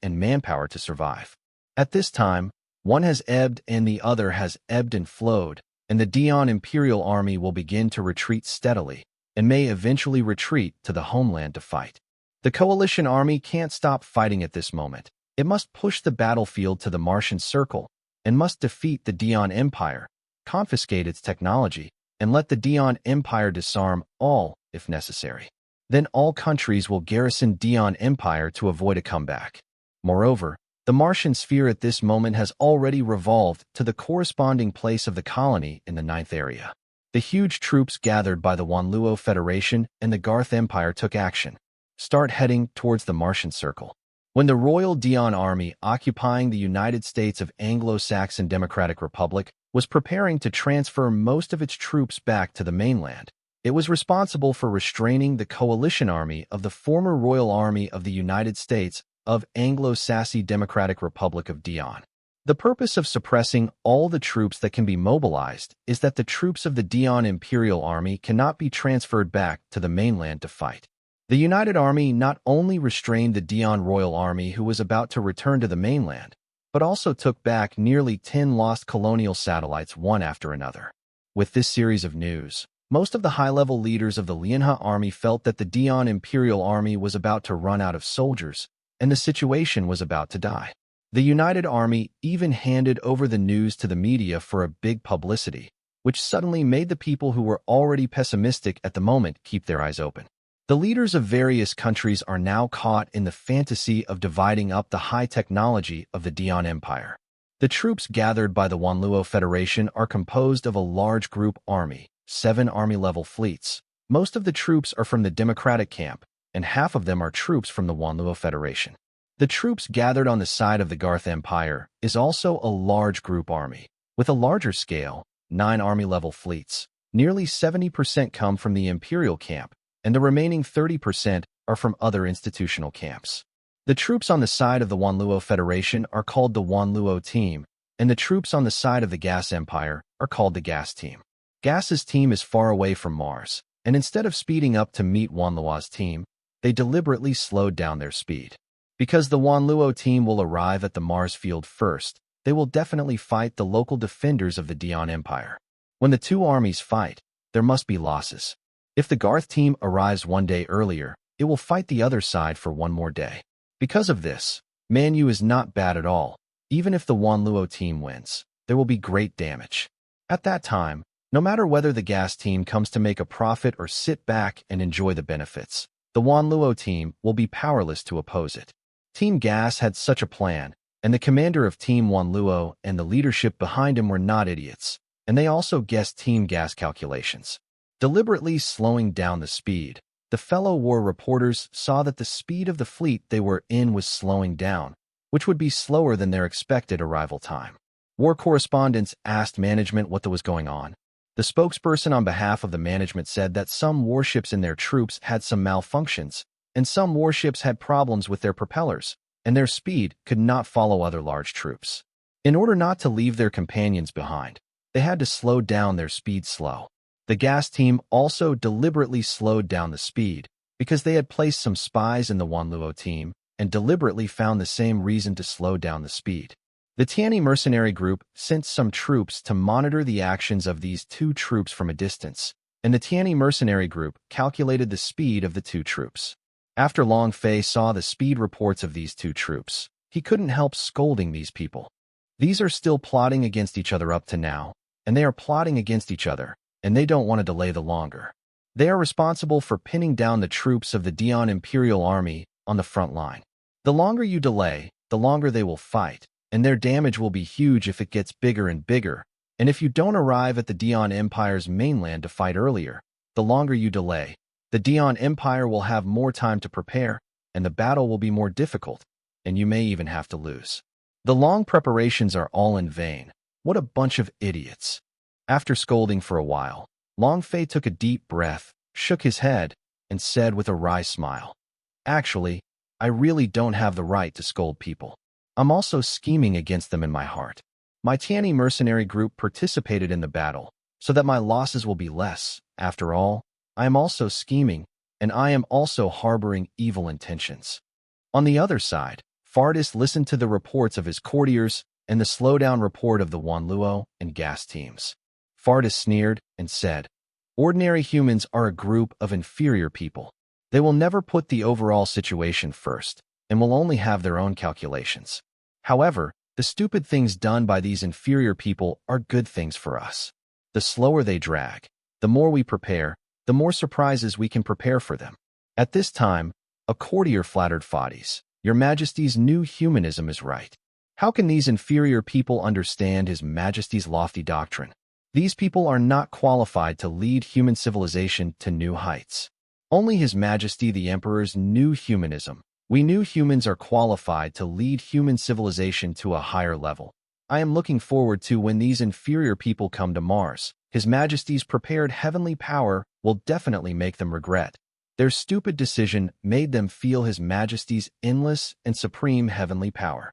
and manpower to survive. At this time, one has ebbed and the other has ebbed and flowed, and the Dian Imperial Army will begin to retreat steadily, and may eventually retreat to the homeland to fight. The coalition army can't stop fighting at this moment. It must push the battlefield to the Martian Circle, and must defeat the Dian Empire, confiscate its technology, and let the Dian Empire disarm all, if necessary. Then all countries will garrison Dian Empire to avoid a comeback. Moreover, the Martian sphere at this moment has already revolved to the corresponding place of the colony in the 9th area. The huge troops gathered by the Wanluo Federation and the Garth Empire took action. Start heading towards the Martian Circle. When the Royal Dian Army occupying the United States of Anglo-Saxon Democratic Republic was preparing to transfer most of its troops back to the mainland, it was responsible for restraining the coalition army of the former Royal Army of the United States of Anglo-Saxon Democratic Republic of Dian. The purpose of suppressing all the troops that can be mobilized is that the troops of the Dian Imperial Army cannot be transferred back to the mainland to fight. The United Army not only restrained the Dian Royal Army who was about to return to the mainland, but also took back nearly 10 lost colonial satellites one after another. With this series of news, most of the high-level leaders of the Lianhe Army felt that the Dian Imperial Army was about to run out of soldiers, and the situation was about to die. The United Army even handed over the news to the media for a big publicity, which suddenly made the people who were already pessimistic at the moment keep their eyes open. The leaders of various countries are now caught in the fantasy of dividing up the high technology of the Dian Empire. The troops gathered by the Wanluo Federation are composed of a large group army, 7 army-level fleets. Most of the troops are from the Democratic camp, and half of them are troops from the Wanluo Federation. The troops gathered on the side of the Garth Empire is also a large group army. With a larger scale, 9 army-level fleets. Nearly 70% come from the Imperial camp, and the remaining 30% are from other institutional camps. The troops on the side of the Wanluo Federation are called the Wanluo Team, and the troops on the side of the Gas Empire are called the Gas Team. Gas's team is far away from Mars, and instead of speeding up to meet Wanluo's team, they deliberately slowed down their speed. Because the Wanluo team will arrive at the Mars field first, they will definitely fight the local defenders of the Dion Empire. When the two armies fight, there must be losses. If the Garth team arrives one day earlier, it will fight the other side for one more day. Because of this, Manhwa is not bad at all. Even if the Wanluo team wins, there will be great damage. At that time, no matter whether the Gas team comes to make a profit or sit back and enjoy the benefits, the Wanluo team will be powerless to oppose it. Team Gas had such a plan, and the commander of Team Wanluo and the leadership behind him were not idiots, and they also guessed Team Gas calculations. Deliberately slowing down the speed, the fellow war reporters saw that the speed of the fleet they were in was slowing down, which would be slower than their expected arrival time. War correspondents asked management what was going on. The spokesperson on behalf of the management said that some warships in their troops had some malfunctions, and some warships had problems with their propellers, and their speed could not follow other large troops. In order not to leave their companions behind, they had to slow down their speed slow. The Gas team also deliberately slowed down the speed because they had placed some spies in the Wanluo team and deliberately found the same reason to slow down the speed. The Tianyi mercenary group sent some troops to monitor the actions of these two troops from a distance, and the Tianyi mercenary group calculated the speed of the two troops. After Long Fei saw the speed reports of these two troops, he couldn't help scolding these people. These are still plotting against each other up to now, and they are plotting against each other, and they don't want to delay the longer. They are responsible for pinning down the troops of the Dion Imperial Army on the front line. The longer you delay, the longer they will fight, and their damage will be huge if it gets bigger and bigger, and if you don't arrive at the Dion Empire's mainland to fight earlier, the longer you delay, the Dion Empire will have more time to prepare, and the battle will be more difficult, and you may even have to lose. The long preparations are all in vain. What a bunch of idiots. After scolding for a while, Long Fei took a deep breath, shook his head, and said with a wry smile, "Actually, I really don't have the right to scold people. I'm also scheming against them in my heart. My Tianyi mercenary group participated in the battle, so that my losses will be less. After all, I am also scheming, and I am also harboring evil intentions." On the other side, Fardis listened to the reports of his courtiers and the slowdown report of the Wanluo and Gas teams. Fardis sneered and said, "Ordinary humans are a group of inferior people. They will never put the overall situation first, and will only have their own calculations. However, the stupid things done by these inferior people are good things for us. The slower they drag, the more we prepare, the more surprises we can prepare for them." At this time, a courtier flattered Fardis, "Your Majesty's new humanism is right. How can these inferior people understand His Majesty's lofty doctrine? These people are not qualified to lead human civilization to new heights. Only His Majesty the Emperor's new humanism. We new humans are qualified to lead human civilization to a higher level. I am looking forward to when these inferior people come to Mars. His Majesty's prepared heavenly power will definitely make them regret. Their stupid decision made them feel His Majesty's endless and supreme heavenly power."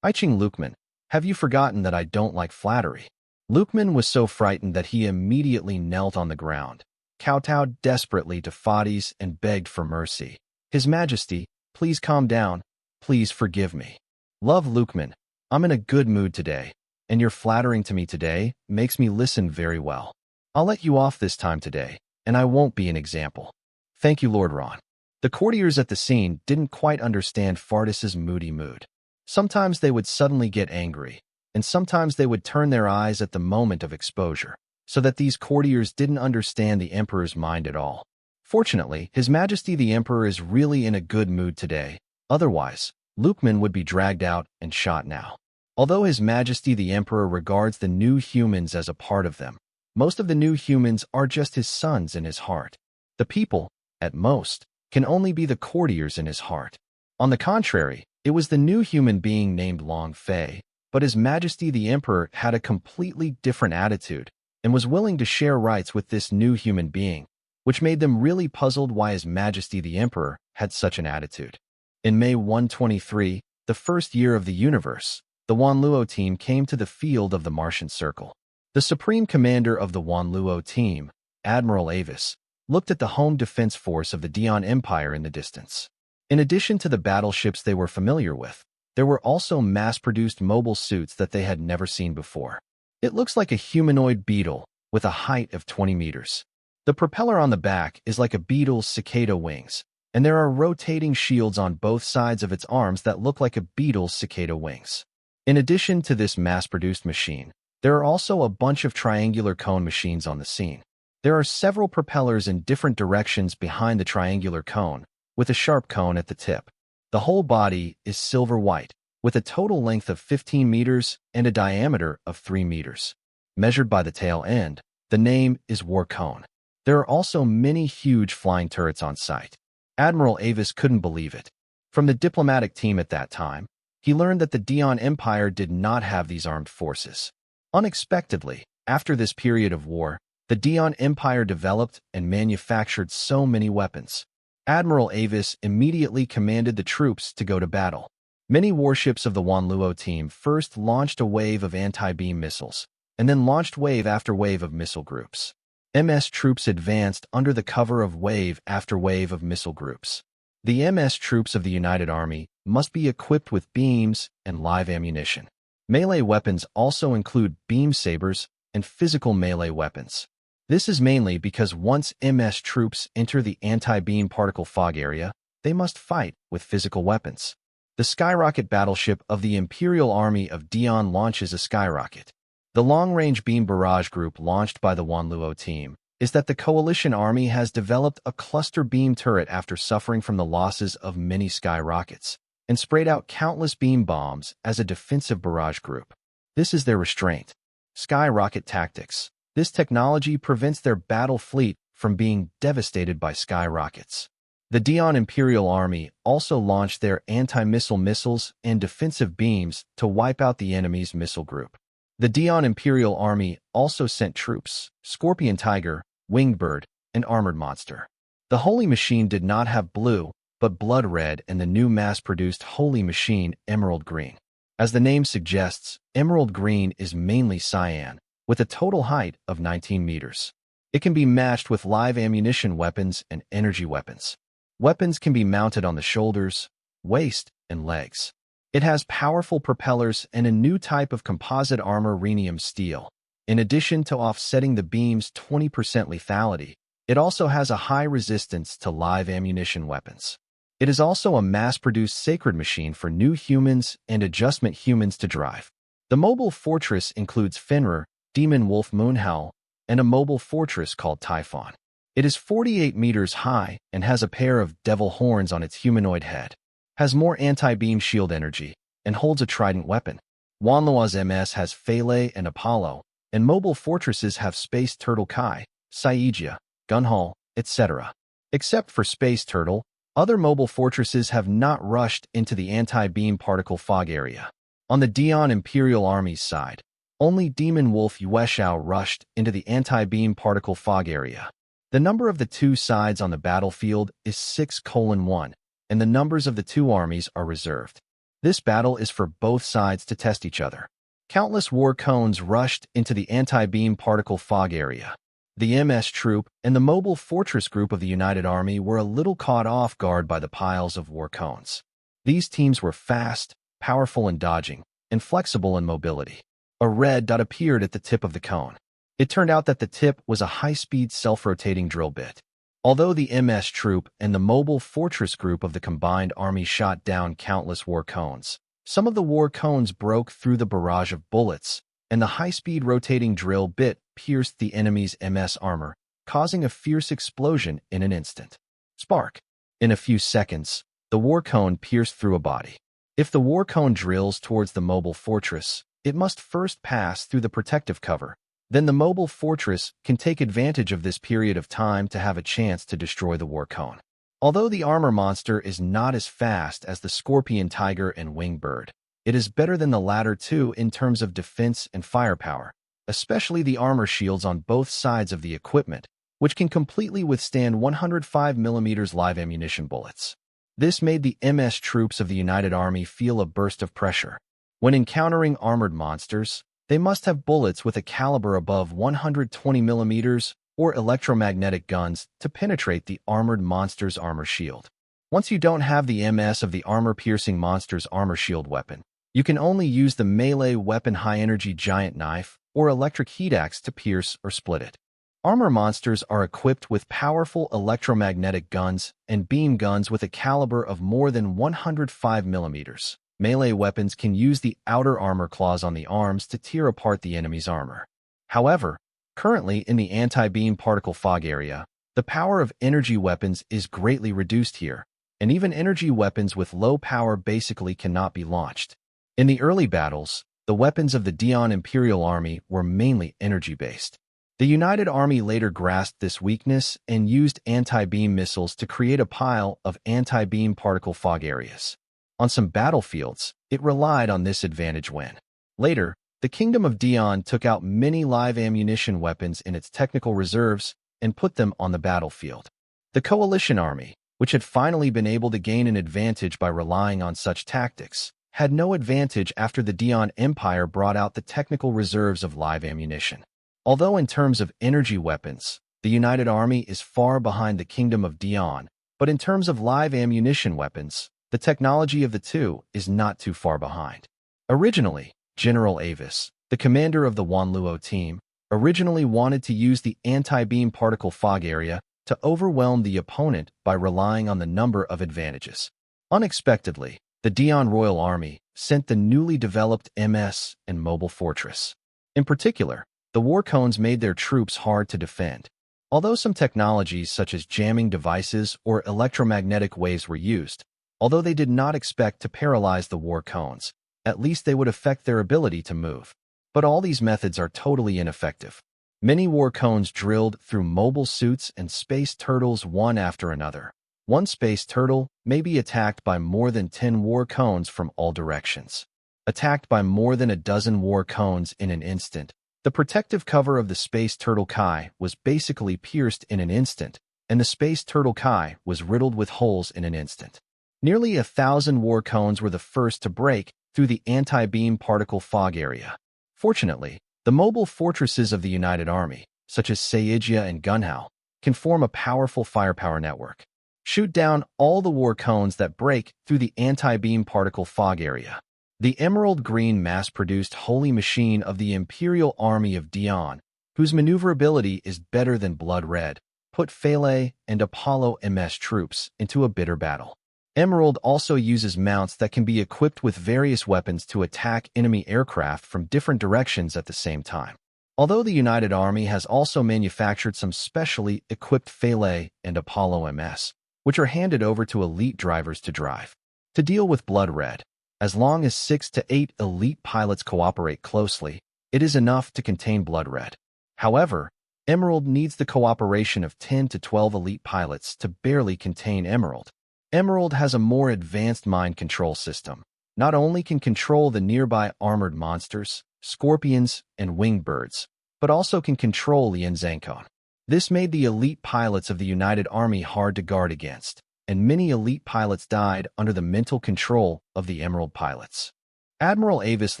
Iching Lukman, have you forgotten that I don't like flattery? Lukman was so frightened that he immediately knelt on the ground, kowtowed desperately to Fardis and begged for mercy. "His Majesty, please calm down. Please forgive me. Love Lukman, I'm in a good mood today, and your flattering to me today makes me listen very well. I'll let you off this time today, and I won't be an example. Thank you, Lord Ron." The courtiers at the scene didn't quite understand Fardis's moody mood. Sometimes they would suddenly get angry, and sometimes they would turn their eyes at the moment of exposure, so that these courtiers didn't understand the Emperor's mind at all. Fortunately, His Majesty the Emperor is really in a good mood today. Otherwise, Lukman would be dragged out and shot now. Although His Majesty the Emperor regards the new humans as a part of them, most of the new humans are just his sons in his heart. The people, at most, can only be the courtiers in his heart. On the contrary, it was the new human being named Long Fei, but His Majesty the Emperor had a completely different attitude and was willing to share rights with this new human being. which made them really puzzled why His Majesty the Emperor had such an attitude. In May 123, the first year of the universe, the Wanluo team came to the field of the Martian Circle. The supreme commander of the Wanluo team, Admiral Avis, looked at the home defense force of the Dion Empire in the distance. In addition to the battleships they were familiar with, there were also mass-produced mobile suits that they had never seen before. It looks like a humanoid beetle with a height of 20 meters. The propeller on the back is like a beetle's cicada wings, and there are rotating shields on both sides of its arms that look like a beetle's cicada wings. In addition to this mass-produced machine, there are also a bunch of triangular cone machines on the scene. There are several propellers in different directions behind the triangular cone, with a sharp cone at the tip. The whole body is silver-white, with a total length of 15 meters and a diameter of 3 meters. Measured by the tail end, the name is War Cone. There are also many huge flying turrets on site. Admiral Avis couldn't believe it. From the diplomatic team at that time, he learned that the Dion Empire did not have these armed forces. Unexpectedly, after this period of war, the Dion Empire developed and manufactured so many weapons. Admiral Avis immediately commanded the troops to go to battle. Many warships of the Wanluo team first launched a wave of anti-beam missiles, and then launched wave after wave of missile groups. MS troops advanced under the cover of wave after wave of missile groups. The MS troops of the United Army must be equipped with beams and live ammunition. Melee weapons also include beam sabers and physical melee weapons. This is mainly because once MS troops enter the anti-beam particle fog area, they must fight with physical weapons. The Skyrocket battleship of the Imperial Army of Dion launches a Skyrocket. The long-range beam barrage group launched by the Wanluo team is that the coalition army has developed a cluster beam turret after suffering from the losses of many Skyrockets, and sprayed out countless beam bombs as a defensive barrage group. This is their restraint. Skyrocket tactics. This technology prevents their battle fleet from being devastated by skyrockets. The Dion Imperial Army also launched their anti-missile missiles and defensive beams to wipe out the enemy's missile group. The Dion Imperial Army also sent troops, Scorpion Tiger, Winged Bird, and Armored Monster. The Holy Machine did not have blue, but blood red, and the new mass-produced Holy Machine Emerald Green. As the name suggests, Emerald Green is mainly cyan, with a total height of 19 meters. It can be matched with live ammunition weapons and energy weapons. Weapons can be mounted on the shoulders, waist, and legs. It has powerful propellers and a new type of composite armor rhenium steel. In addition to offsetting the beam's 20% lethality, it also has a high resistance to live ammunition weapons. It is also a mass-produced sacred machine for new humans and adjustment humans to drive. The mobile fortress includes Fenrir, Demon Wolf Moonhowl, and a mobile fortress called Typhon. It is 48 meters high and has a pair of devil horns on its humanoid head, has more anti-beam shield energy, and holds a trident weapon. Wanluo's MS has Pele and Apollo, and mobile fortresses have Space Turtle Kai, Saijia, Gunhull, etc. Except for Space Turtle, other mobile fortresses have not rushed into the anti-beam particle fog area. On the Dion Imperial Army's side, only Demon Wolf Yueshao rushed into the anti-beam particle fog area. The number of the two sides on the battlefield is 6:1, and the numbers of the two armies are reserved. This battle is for both sides to test each other. Countless war cones rushed into the anti-beam particle fog area. The MS troop and the mobile fortress group of the United Army were a little caught off guard by the piles of war cones. These teams were fast, powerful in dodging, and flexible in mobility. A red dot appeared at the tip of the cone. It turned out that the tip was a high-speed self-rotating drill bit. Although the MS troop and the mobile fortress group of the combined army shot down countless war cones, some of the war cones broke through the barrage of bullets, and the high-speed rotating drill bit pierced the enemy's MS armor, causing a fierce explosion in an instant. Spark. In a few seconds, the war cone pierced through a body. If the war cone drills towards the mobile fortress, it must first pass through the protective cover. Then the mobile fortress can take advantage of this period of time to have a chance to destroy the war cone. Although the armor monster is not as fast as the Scorpion Tiger and Winged Bird, it is better than the latter two in terms of defense and firepower, especially the armor shields on both sides of the equipment, which can completely withstand 105mm live ammunition bullets. This made the MS troops of the United Army feel a burst of pressure. When encountering armored monsters, they must have bullets with a caliber above 120mm or electromagnetic guns to penetrate the armored monster's armor shield. Once you don't have the MS of the armor-piercing monster's armor shield weapon, you can only use the melee weapon high-energy giant knife or electric heat axe to pierce or split it. Armor monsters are equipped with powerful electromagnetic guns and beam guns with a caliber of more than 105mm. Melee weapons can use the outer armor claws on the arms to tear apart the enemy's armor. However, currently in the anti-beam particle fog area, the power of energy weapons is greatly reduced here, and even energy weapons with low power basically cannot be launched. In the early battles, the weapons of the Dion Imperial Army were mainly energy-based. The United Army later grasped this weakness and used anti-beam missiles to create a pile of anti-beam particle fog areas. On some battlefields, it relied on this advantage when, later, the Kingdom of Dion took out many live ammunition weapons in its technical reserves and put them on the battlefield. The Coalition Army, which had finally been able to gain an advantage by relying on such tactics, had no advantage after the Dion Empire brought out the technical reserves of live ammunition. Although in terms of energy weapons, the United Army is far behind the Kingdom of Dion, but in terms of live ammunition weapons, the technology of the two is not too far behind. Originally, General Avis, the commander of the Wanluo team, originally wanted to use the anti-beam particle fog area to overwhelm the opponent by relying on the number of advantages. Unexpectedly, the Dion Royal Army sent the newly developed MS and Mobile Fortress. In particular, the war cones made their troops hard to defend. Although some technologies such as jamming devices or electromagnetic waves were used, although they did not expect to paralyze the war cones, at least they would affect their ability to move. But all these methods are totally ineffective. Many war cones drilled through mobile suits and space turtles one after another. One space turtle may be attacked by more than 10 war cones from all directions. Attacked by more than a dozen war cones in an instant, the protective cover of the space turtle Kai was basically pierced in an instant, and the space turtle Kai was riddled with holes in an instant. Nearly 1,000 war cones were the first to break through the anti-beam particle fog area. Fortunately, the mobile fortresses of the United Army, such as Saijia and Gunhao, can form a powerful firepower network. Shoot down all the war cones that break through the anti-beam particle fog area. The emerald green mass-produced holy machine of the Imperial Army of Dion, whose maneuverability is better than blood red, put Pele and Apollo MS troops into a bitter battle. Emerald also uses mounts that can be equipped with various weapons to attack enemy aircraft from different directions at the same time. Although the United Army has also manufactured some specially equipped Pele and Apollo MS, which are handed over to elite drivers to drive. To deal with Blood Red, as long as 6 to 8 elite pilots cooperate closely, it is enough to contain Blood Red. However, Emerald needs the cooperation of 10 to 12 elite pilots to barely contain Emerald. Emerald has a more advanced mind control system. Not only can control the nearby armored monsters, scorpions, and winged birds, but also can control Lien Zankon. This made the elite pilots of the United Army hard to guard against, and many elite pilots died under the mental control of the Emerald pilots. Admiral Avis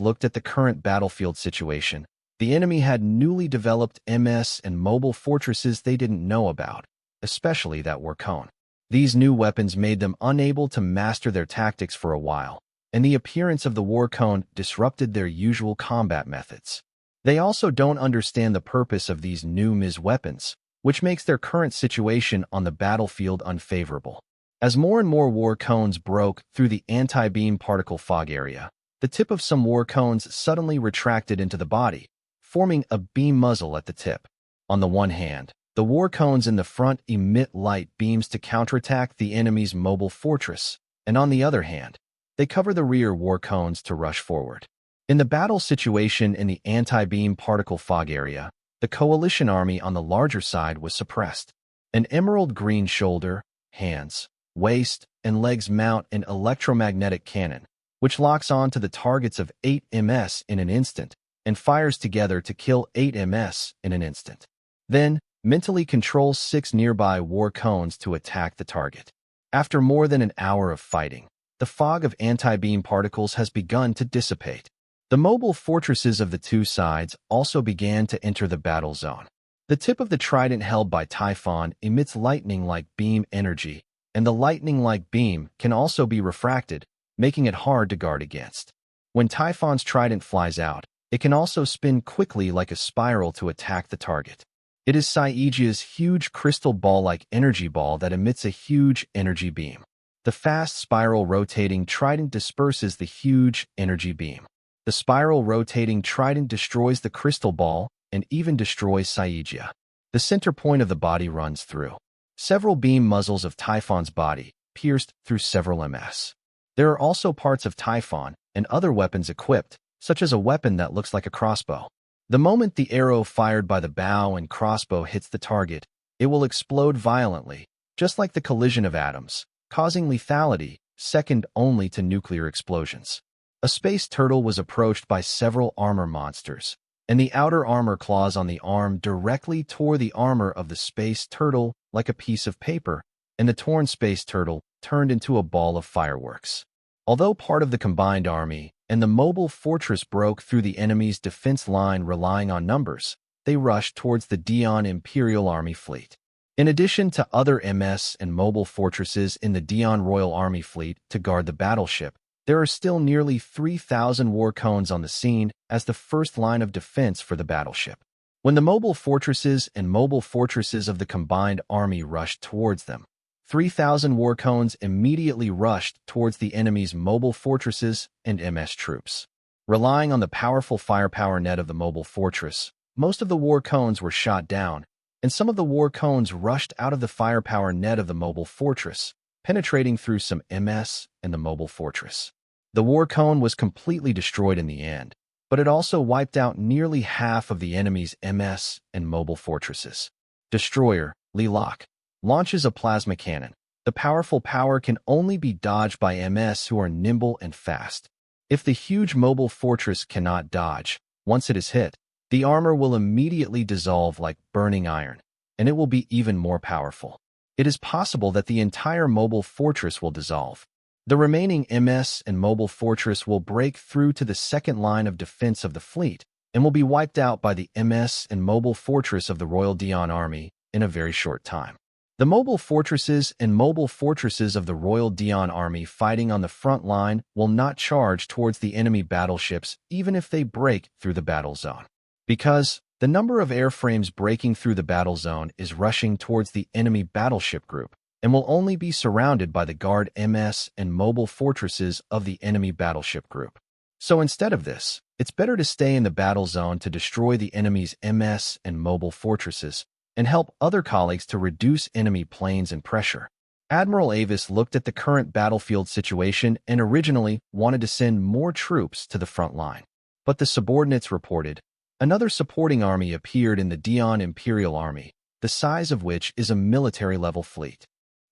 looked at the current battlefield situation. The enemy had newly developed MS and mobile fortresses they didn't know about, especially that war cone. These new weapons made them unable to master their tactics for a while, and the appearance of the war cone disrupted their usual combat methods. They also don't understand the purpose of these new MS weapons, which makes their current situation on the battlefield unfavorable. As more and more war cones broke through the anti-beam particle fog area, the tip of some war cones suddenly retracted into the body, forming a beam muzzle at the tip. On the one hand, the war cones in the front emit light beams to counterattack the enemy's mobile fortress, and on the other hand, they cover the rear war cones to rush forward. In the battle situation in the anti-beam particle fog area, the coalition army on the larger side was suppressed. An emerald green shoulder, hands, waist, and legs mount an electromagnetic cannon, which locks on to the targets of 8 MS in an instant and fires together to kill 8 MS in an instant. Then, mentally controls 6 nearby war cones to attack the target. After more than an hour of fighting, the fog of anti-beam particles has begun to dissipate. The mobile fortresses of the two sides also began to enter the battle zone. The tip of the trident held by Typhon emits lightning-like beam energy, and the lightning-like beam can also be refracted, making it hard to guard against. When Typhon's trident flies out, it can also spin quickly like a spiral to attack the target. It is Saijia's huge crystal ball-like energy ball that emits a huge energy beam. The fast spiral rotating trident disperses the huge energy beam. The spiral rotating trident destroys the crystal ball and even destroys Saijia. The center point of the body runs through. Several beam muzzles of Typhon's body, pierced through several ms. There are also parts of Typhon and other weapons equipped, such as a weapon that looks like a crossbow. The moment the arrow fired by the bow and crossbow hits the target, it will explode violently, just like the collision of atoms, causing lethality, second only to nuclear explosions. A space turtle was approached by several armor monsters, and the outer armor claws on the arm directly tore the armor of the space turtle like a piece of paper, and the torn space turtle turned into a ball of fireworks. Although part of the combined army and the mobile fortress broke through the enemy's defense line relying on numbers, they rushed towards the Dion Imperial Army fleet. In addition to other MS and mobile fortresses in the Dion Royal Army fleet to guard the battleship, there are still nearly 3,000 war cones on the scene as the first line of defense for the battleship. When the mobile fortresses and mobile fortresses of the combined army rushed towards them, 3,000 war cones immediately rushed towards the enemy's mobile fortresses and MS troops. Relying on the powerful firepower net of the mobile fortress, most of the war cones were shot down, and some of the war cones rushed out of the firepower net of the mobile fortress, penetrating through some MS and the mobile fortress. The war cone was completely destroyed in the end, but it also wiped out nearly half of the enemy's MS and mobile fortresses. Destroyer, Lilok, launches a plasma cannon. The powerful power can only be dodged by MS who are nimble and fast. If the huge mobile fortress cannot dodge, once it is hit, the armor will immediately dissolve like burning iron, and it will be even more powerful. It is possible that the entire mobile fortress will dissolve. The remaining MS and mobile fortress will break through to the second line of defense of the fleet and will be wiped out by the MS and mobile fortress of the Royal Dion Army in a very short time. The mobile fortresses and mobile fortresses of the Royal Dion Army fighting on the front line will not charge towards the enemy battleships even if they break through the battle zone. Because the number of airframes breaking through the battle zone is rushing towards the enemy battleship group and will only be surrounded by the guard MS and mobile fortresses of the enemy battleship group. So instead of this, it's better to stay in the battle zone to destroy the enemy's MS and mobile fortresses and help other colleagues to reduce enemy planes and pressure. Admiral Avis looked at the current battlefield situation and originally wanted to send more troops to the front line. But the subordinates reported, another supporting army appeared in the Dion Imperial Army, the size of which is a military-level fleet.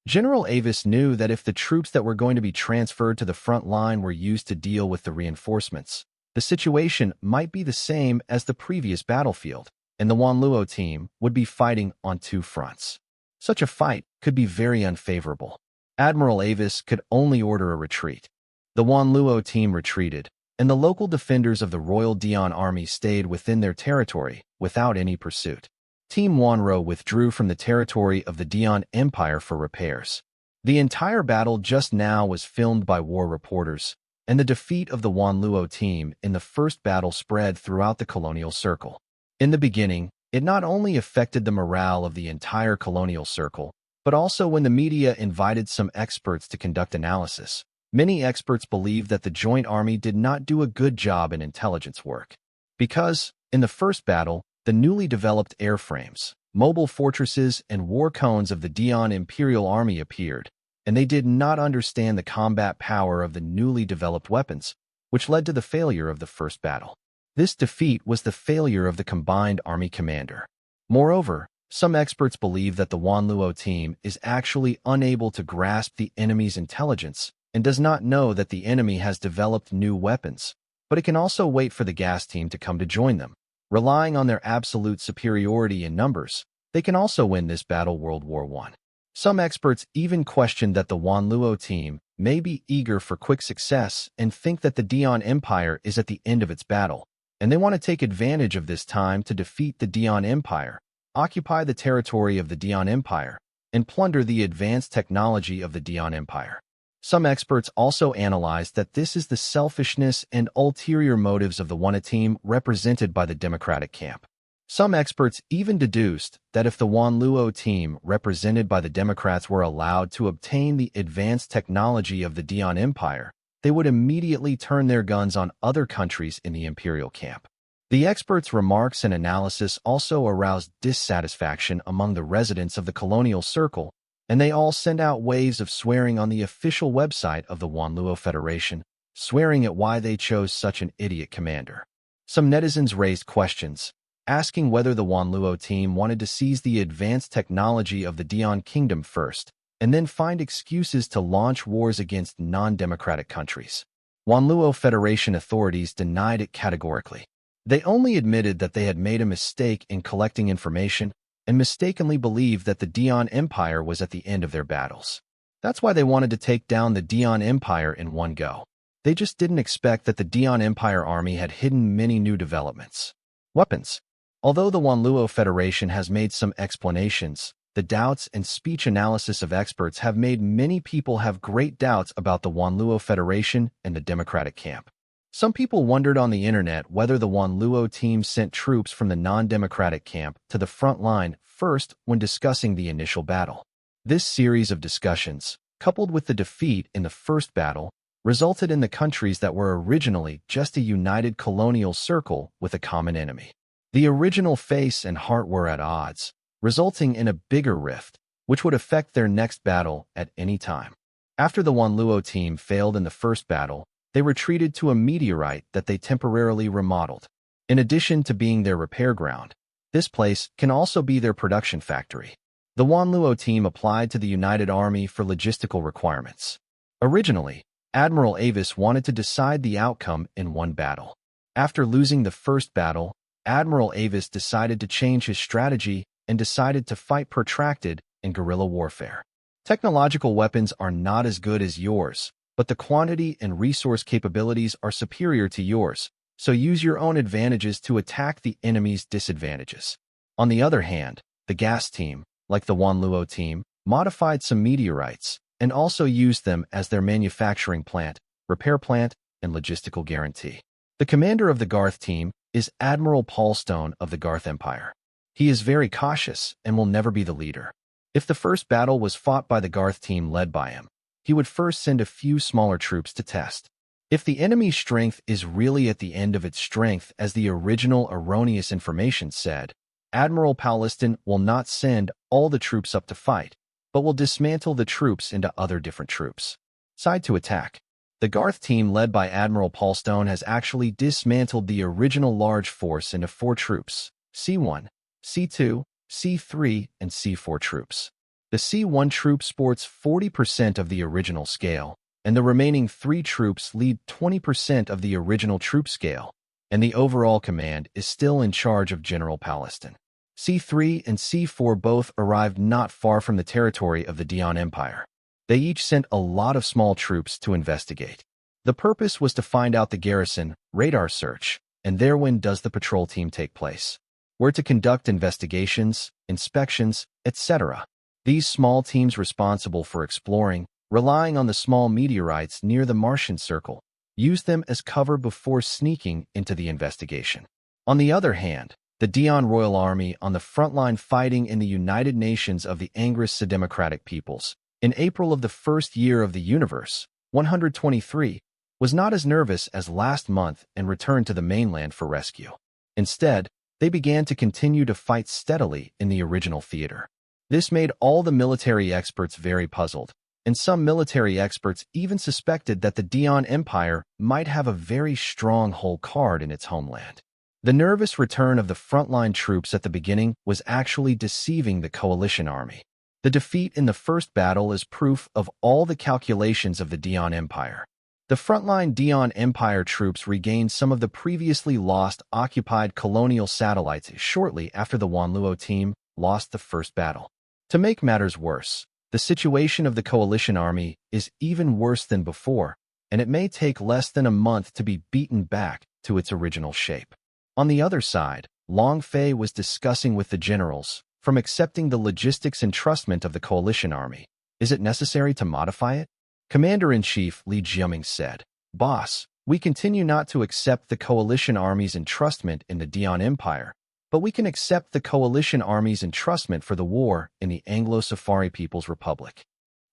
General Avis knew that if the troops that were going to be transferred to the front line were used to deal with the reinforcements, the situation might be the same as the previous battlefield, and the Wanluo team would be fighting on two fronts. Such a fight could be very unfavorable. Admiral Avis could only order a retreat. The Wanluo team retreated, and the local defenders of the Royal Dion Army stayed within their territory without any pursuit. Team Wanro withdrew from the territory of the Dion Empire for repairs. The entire battle just now was filmed by war reporters, and the defeat of the Wanluo team in the first battle spread throughout the colonial circle. In the beginning, it not only affected the morale of the entire colonial circle, but also when the media invited some experts to conduct analysis. Many experts believed that the joint army did not do a good job in intelligence work. Because, in the first battle, the newly developed airframes, mobile fortresses, and war cones of the Dion Imperial Army appeared, and they did not understand the combat power of the newly developed weapons, which led to the failure of the first battle. This defeat was the failure of the combined army commander. Moreover, some experts believe that the Wanluo team is actually unable to grasp the enemy's intelligence and does not know that the enemy has developed new weapons, but it can also wait for the gas team to come to join them. Relying on their absolute superiority in numbers, They can also win this battle World War I. Some experts even question that the Wanluo team may be eager for quick success and think that the Dian Empire is at the end of its battle, and they want to take advantage of this time to defeat the Dian Empire, occupy the territory of the Dian Empire, and plunder the advanced technology of the Dian Empire. Some experts also analyze that this is the selfishness and ulterior motives of the Wana team represented by the Democratic camp. Some experts even deduced that if the Wanluo team represented by the Democrats were allowed to obtain the advanced technology of the Dian Empire, they would immediately turn their guns on other countries in the imperial camp. The experts' remarks and analysis also aroused dissatisfaction among the residents of the colonial circle, and they all sent out waves of swearing on the official website of the Wanluo Federation, swearing at why they chose such an idiot commander. Some netizens raised questions, asking whether the Wanluo team wanted to seize the advanced technology of the Dian Kingdom first, and then find excuses to launch wars against non-democratic countries. Wanluo Federation authorities denied it categorically. They only admitted that they had made a mistake in collecting information and mistakenly believed that the Dian Empire was at the end of their battles. That's why they wanted to take down the Dian Empire in one go. They just didn't expect that the Dian Empire army had hidden many new developments. Weapons. Although the Wanluo Federation has made some explanations, the doubts and speech analysis of experts have made many people have great doubts about the Wanluo Federation and the Democratic camp. Some people wondered on the internet whether the Wanluo team sent troops from the non-democratic camp to the front line first when discussing the initial battle. This series of discussions, coupled with the defeat in the first battle, resulted in the countries that were originally just a united colonial circle with a common enemy. The original face and heart were at odds, resulting in a bigger rift, which would affect their next battle at any time. After the Wanluo team failed in the first battle, they retreated to a meteorite that they temporarily remodeled. In addition to being their repair ground, this place can also be their production factory. The Wanluo team applied to the United Army for logistical requirements. Originally, Admiral Avis wanted to decide the outcome in one battle. After losing the first battle, Admiral Avis decided to change his strategy and decided to fight protracted and guerrilla warfare. Technological weapons are not as good as yours, but the quantity and resource capabilities are superior to yours, so use your own advantages to attack the enemy's disadvantages. On the other hand, the gas team, like the Wanluo team, modified some meteorites and also used them as their manufacturing plant, repair plant, and logistical guarantee. The commander of the Garth team is Admiral Paulstone of the Garth Empire. He is very cautious and will never be the leader. If the first battle was fought by the Garth team led by him, he would first send a few smaller troops to test. If the enemy's strength is really at the end of its strength, as the original erroneous information said, Admiral Paulston will not send all the troops up to fight, but will dismantle the troops into other different troops. Side to attack. The Garth team led by Admiral Paulstone has actually dismantled the original large force into 4 troops, C1, C2, C3, and C4 troops. The C1 troop sports 40% of the original scale, and the remaining 3 troops lead 20% of the original troop scale, and the overall command is still in charge of General Paulston. C3 and C4 both arrived not far from the territory of the Dian Empire. They each sent a lot of small troops to investigate. The purpose was to find out the garrison, radar search, and there when does the patrol team take place, where to conduct investigations, inspections, etc. These small teams responsible for exploring, relying on the small meteorites near the Martian circle, used them as cover before sneaking into the investigation. On the other hand, the Dian Royal Army on the front line fighting in the United Nations of the Angris Democratic Peoples, in April of the first year of the universe, 123, was not as nervous as last month and returned to the mainland for rescue. Instead, they began to continue to fight steadily in the original theater. This made all the military experts very puzzled, and some military experts even suspected that the Dian Empire might have a very strong hold card in its homeland. The nervous return of the frontline troops at the beginning was actually deceiving the coalition army. The defeat in the first battle is proof of all the calculations of the Dian Empire. The frontline Dian Empire troops regained some of the previously lost occupied colonial satellites shortly after the Wanluo team lost the first battle. To make matters worse, the situation of the coalition army is even worse than before, and it may take less than a month to be beaten back to its original shape. On the other side, Long Fei was discussing with the generals, from accepting the logistics entrustment of the coalition army. Is it necessary to modify it? Commander-in-Chief Li Jiaming said, "Boss, we continue not to accept the coalition army's entrustment in the Dian Empire, but we can accept the coalition army's entrustment for the war in the Anglo-Safari People's Republic."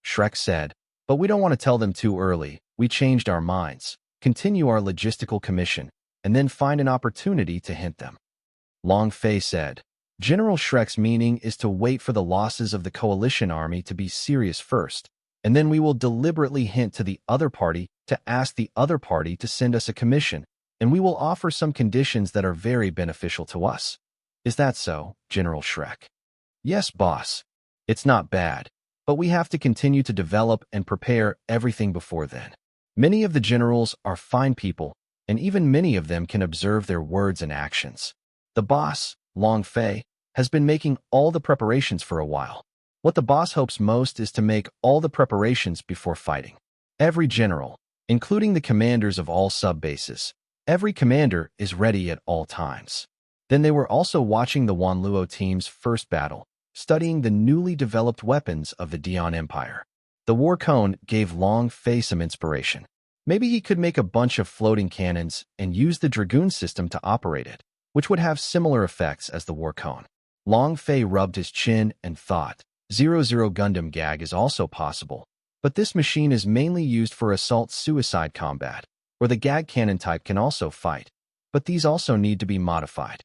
Shrek said, "But we don't want to tell them too early. We changed our minds, continue our logistical commission, and then find an opportunity to hint them." Long Fei said, "General Shrek's meaning is to wait for the losses of the coalition army to be serious first, and then we will deliberately hint to the other party to ask the other party to send us a commission, and we will offer some conditions that are very beneficial to us. Is that so, General Shrek?" "Yes, boss. It's not bad, but we have to continue to develop and prepare everything before then. Many of the generals are fine people, and even many of them can observe their words and actions. The boss, Long Fei, has been making all the preparations for a while. What the boss hopes most is to make all the preparations before fighting. Every general, including the commanders of all sub-bases, every commander is ready at all times." Then they were also watching the Wanluo team's first battle, studying the newly developed weapons of the Dian Empire. The war cone gave Long Fei some inspiration. Maybe he could make a bunch of floating cannons and use the Dragoon system to operate it, which would have similar effects as the war cone. Long Fei rubbed his chin and thought, 00 Gundam Gag is also possible, but this machine is mainly used for assault-suicide combat, where the Gag cannon type can also fight, but these also need to be modified.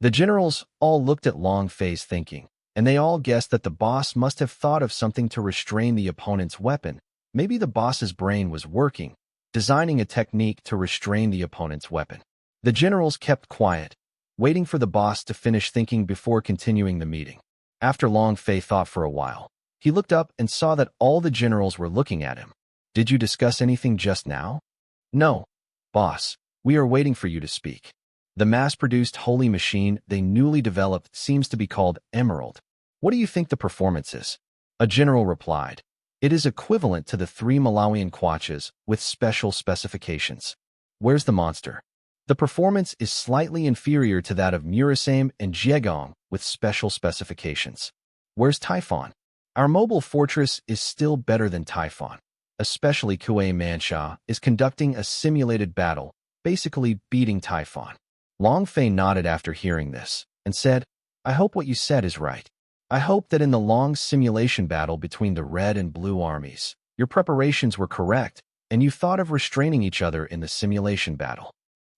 The generals all looked at Long Fei's thinking, and they all guessed that the boss must have thought of something to restrain the opponent's weapon. Maybe the boss's brain was working, designing a technique to restrain the opponent's weapon. The generals kept quiet, waiting for the boss to finish thinking before continuing the meeting. After Long Fei thought for a while, he looked up and saw that all the generals were looking at him. "Did you discuss anything just now?" "No, boss. We are waiting for you to speak. The mass-produced holy machine they newly developed seems to be called Emerald. What do you think the performance is?" A general replied, "It is equivalent to the 3 Malawian kwaches with special specifications." "Where's the monster?" "The performance is slightly inferior to that of Murasame and Jiegong with special specifications." "Where's Typhon?" "Our mobile fortress is still better than Typhon. Especially Kuei Manhwa is conducting a simulated battle, basically beating Typhon." Long Fei nodded after hearing this, and said, "I hope what you said is right. I hope that in the long simulation battle between the red and blue armies, your preparations were correct, and you thought of restraining each other in the simulation battle.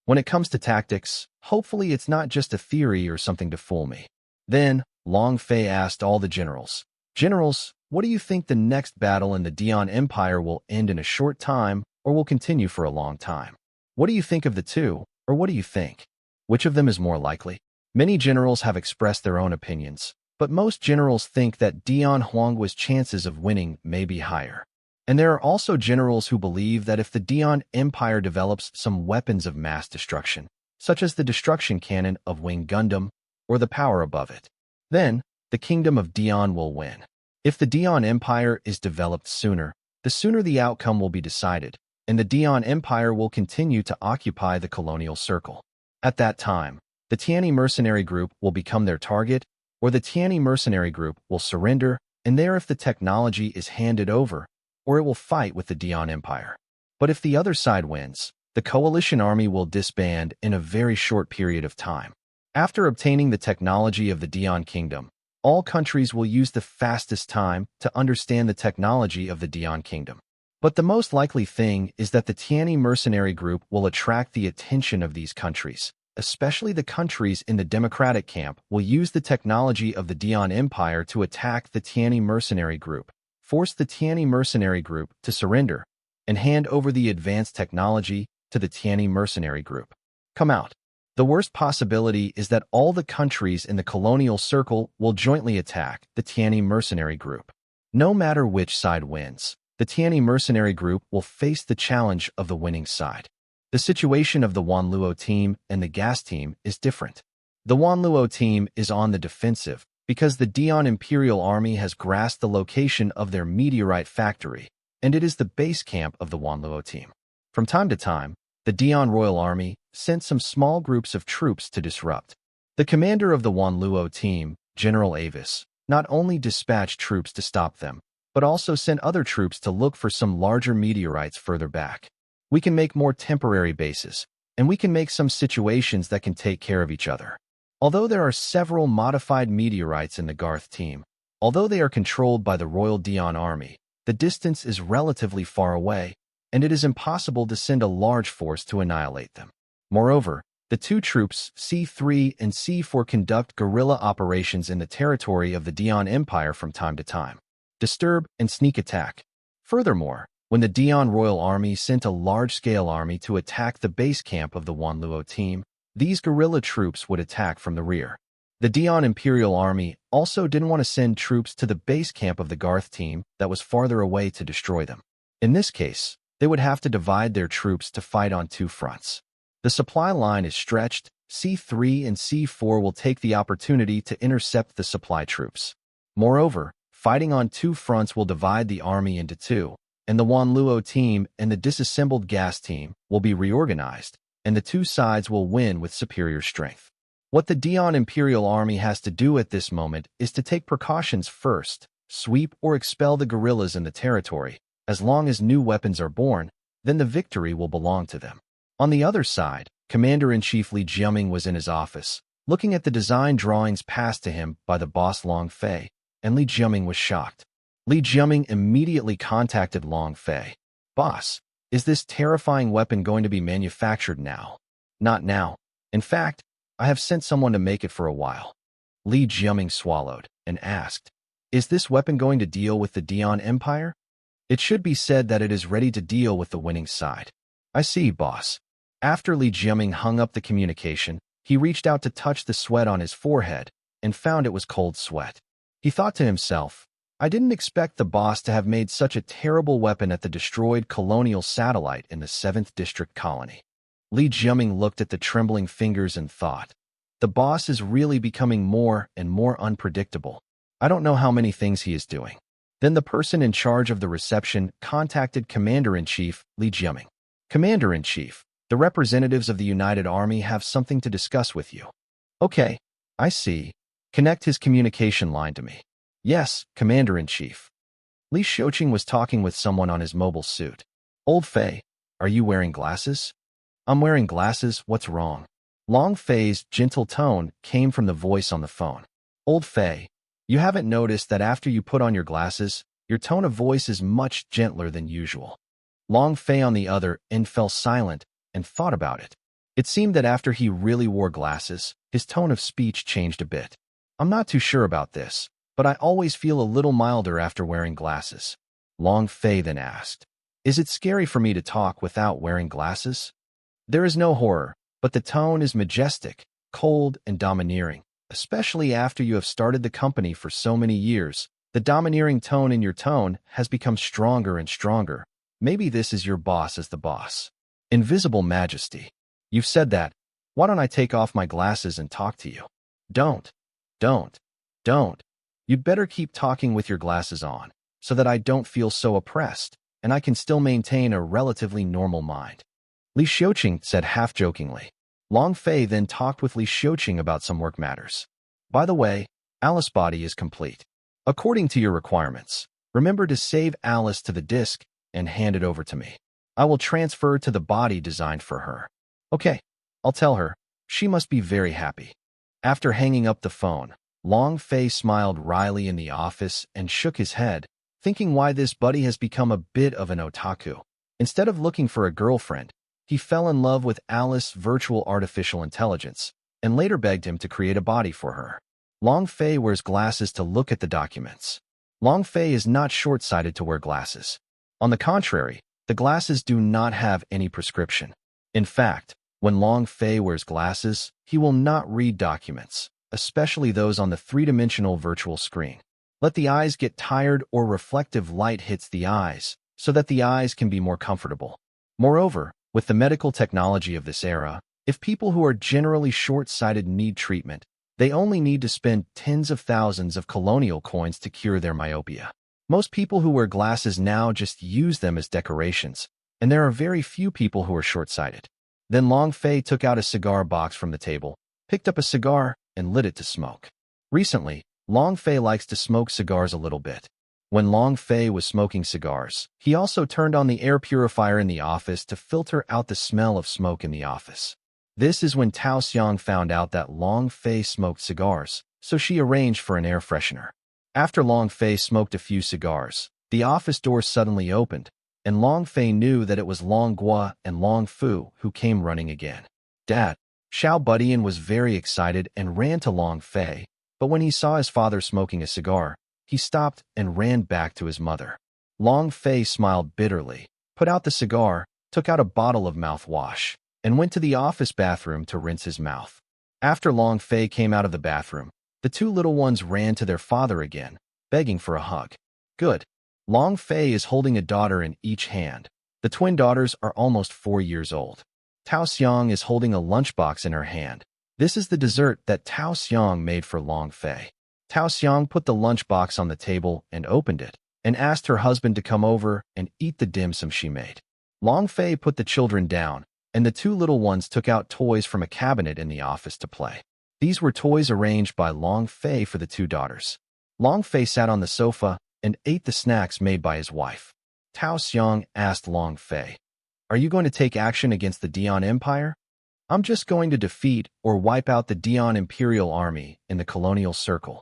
When it comes to tactics, hopefully it's not just a theory or something to fool me." Then, Long Fei asked all the generals, "Generals, what do you think the next battle in the Dian Empire will end in a short time or will continue for a long time? What do you think of the two, or what do you think? Which of them is more likely?" Many generals have expressed their own opinions, but most generals think that Dian Huanghua's chances of winning may be higher. And there are also generals who believe that if the Dian Empire develops some weapons of mass destruction, such as the destruction cannon of Wing Gundam or the power above it, then the kingdom of Dian will win. If the Dian Empire is developed sooner, the sooner the outcome will be decided, and the Dian Empire will continue to occupy the colonial circle. At that time, the Tianyi mercenary group will become their target, or the Tianyi mercenary group will surrender, and there if the technology is handed over, or it will fight with the Dian Empire. But if the other side wins, the coalition army will disband in a very short period of time. After obtaining the technology of the Dian Kingdom, all countries will use the fastest time to understand the technology of the Dian Kingdom. But the most likely thing is that the Tianyi mercenary group will attract the attention of these countries, especially the countries in the democratic camp will use the technology of the Dian Empire to attack the Tianyi mercenary group, force the Tianyi mercenary group to surrender, and hand over the advanced technology to the Tianyi mercenary group. Come out. The worst possibility is that all the countries in the colonial circle will jointly attack the Tianyi mercenary group. No matter which side wins, the Tianyi mercenary group will face the challenge of the winning side. The situation of the Wanluo team and the Gas team is different. The Wanluo team is on the defensive because the Dion Imperial Army has grasped the location of their meteorite factory, and it is the base camp of the Wanluo team. From time to time, the Dion Royal Army sent some small groups of troops to disrupt. The commander of the Wanluo team, General Avis, not only dispatched troops to stop them, but also sent other troops to look for some larger meteorites further back. We can make more temporary bases, and we can make some situations that can take care of each other. Although there are several modified meteorites in the Garth team, although they are controlled by the Royal Dion Army, the distance is relatively far away, and it is impossible to send a large force to annihilate them. Moreover, the two troops, C3 and C4, conduct guerrilla operations in the territory of the Dion Empire from time to time, disturb and sneak attack. Furthermore, when the Dion Royal Army sent a large-scale army to attack the base camp of the Wanluo team, these guerrilla troops would attack from the rear. The Dion Imperial Army also didn't want to send troops to the base camp of the Garth team that was farther away to destroy them. In this case, they would have to divide their troops to fight on two fronts. The supply line is stretched. C3 and C4 will take the opportunity to intercept the supply troops. Moreover, fighting on two fronts will divide the army into two, and the Wanluo team and the disassembled gas team will be reorganized, and the two sides will win with superior strength. What the Dion Imperial Army has to do at this moment is to take precautions first, sweep or expel the guerrillas in the territory. As long as new weapons are born, then the victory will belong to them. On the other side, Commander-in-Chief Li Jiaming was in his office, looking at the design drawings passed to him by the boss Long Fei, and Li Jiaming was shocked. Li Jiaming immediately contacted Long Fei. "Boss, is this terrifying weapon going to be manufactured now?" "Not now. In fact, I have sent someone to make it for a while." Li Jiaming swallowed and asked, "Is this weapon going to deal with the Dion Empire?" "It should be said that it is ready to deal with the winning side." "I see, boss." After Li Jiaming hung up the communication, he reached out to touch the sweat on his forehead and found it was cold sweat. He thought to himself, "I didn't expect the boss to have made such a terrible weapon at the destroyed colonial satellite in the 7th District colony." Li Jiaming looked at the trembling fingers and thought, "The boss is really becoming more and more unpredictable. I don't know how many things he is doing." Then the person in charge of the reception contacted Commander-in-Chief Li Jiaming. "Commander-in-Chief, the representatives of the United Army have something to discuss with you." "Okay, I see. Connect his communication line to me." "Yes, Commander-in-Chief." Li Xiuqing was talking with someone on his mobile suit. "Old Fei, are you wearing glasses?" "I'm wearing glasses, what's wrong?" Long Fei's gentle tone came from the voice on the phone. "Old Fei, you haven't noticed that after you put on your glasses, your tone of voice is much gentler than usual?" Long Fei on the other end fell silent and thought about it. It seemed that after he really wore glasses, his tone of speech changed a bit. "I'm not too sure about this, but I always feel a little milder after wearing glasses." Long Fei then asked, "Is it scary for me to talk without wearing glasses?" "There is no horror, but the tone is majestic, cold, and domineering, especially after you have started the company for so many years. The domineering tone in your tone has become stronger and stronger. Maybe this is your boss as the boss." "Invisible Majesty, you've said that. Why don't I take off my glasses and talk to you?" Don't. You'd better keep talking with your glasses on, so that I don't feel so oppressed, and I can still maintain a relatively normal mind." Li Xiuqing said half-jokingly. Long Fei then talked with Li Xiuqing about some work matters. "By the way, Alice's body is complete. According to your requirements, remember to save Alice to the disk and hand it over to me. I will transfer to the body designed for her." "Okay, I'll tell her. She must be very happy." After hanging up the phone, Long Fei smiled wryly in the office and shook his head, thinking why this buddy has become a bit of an otaku. Instead of looking for a girlfriend, he fell in love with Alice's virtual artificial intelligence and later begged him to create a body for her. Long Fei wears glasses to look at the documents. Long Fei is not short-sighted to wear glasses. On the contrary, the glasses do not have any prescription. In fact, when Long Fei wears glasses, he will not read documents, especially those on the three-dimensional virtual screen. Let the eyes get tired or reflective light hits the eyes, so that the eyes can be more comfortable. Moreover, with the medical technology of this era, if people who are generally short-sighted need treatment, They only need to spend tens of thousands of colonial coins to cure their myopia. Most people who wear glasses now just use them as decorations, and there are very few people who are short-sighted. Then Long Fei took out a cigar box from the table, picked up a cigar, and lit it to smoke. Recently, Long Fei likes to smoke cigars a little bit. When Long Fei was smoking cigars, he also turned on the air purifier in the office to filter out the smell of smoke in the office. This is when Tao Xiang found out that Long Fei smoked cigars, so she arranged for an air freshener. After Long Fei smoked a few cigars, the office door suddenly opened, and Long Fei knew that it was Long Gua and Long Fu who came running again. Dad! Xiao Budian was very excited and ran to Long Fei, but when he saw his father smoking a cigar, he stopped and ran back to his mother. Long Fei smiled bitterly, put out the cigar, took out a bottle of mouthwash, and went to the office bathroom to rinse his mouth. After Long Fei came out of the bathroom, the two little ones ran to their father again, begging for a hug. Good. Long Fei is holding a daughter in each hand. The twin daughters are almost 4 years old. Tao Xiang is holding a lunchbox in her hand. This is the dessert that Tao Xiang made for Long Fei. Tao Xiang put the lunchbox on the table and opened it, and asked her husband to come over and eat the dim sum she made. Long Fei put the children down, and the two little ones took out toys from a cabinet in the office to play. These were toys arranged by Long Fei for the two daughters. Long Fei sat on the sofa and ate the snacks made by his wife. Tao Xiang asked Long Fei, "Are you going to take action against the Dian Empire?" "I'm just going to defeat or wipe out the Dian Imperial Army in the colonial circle."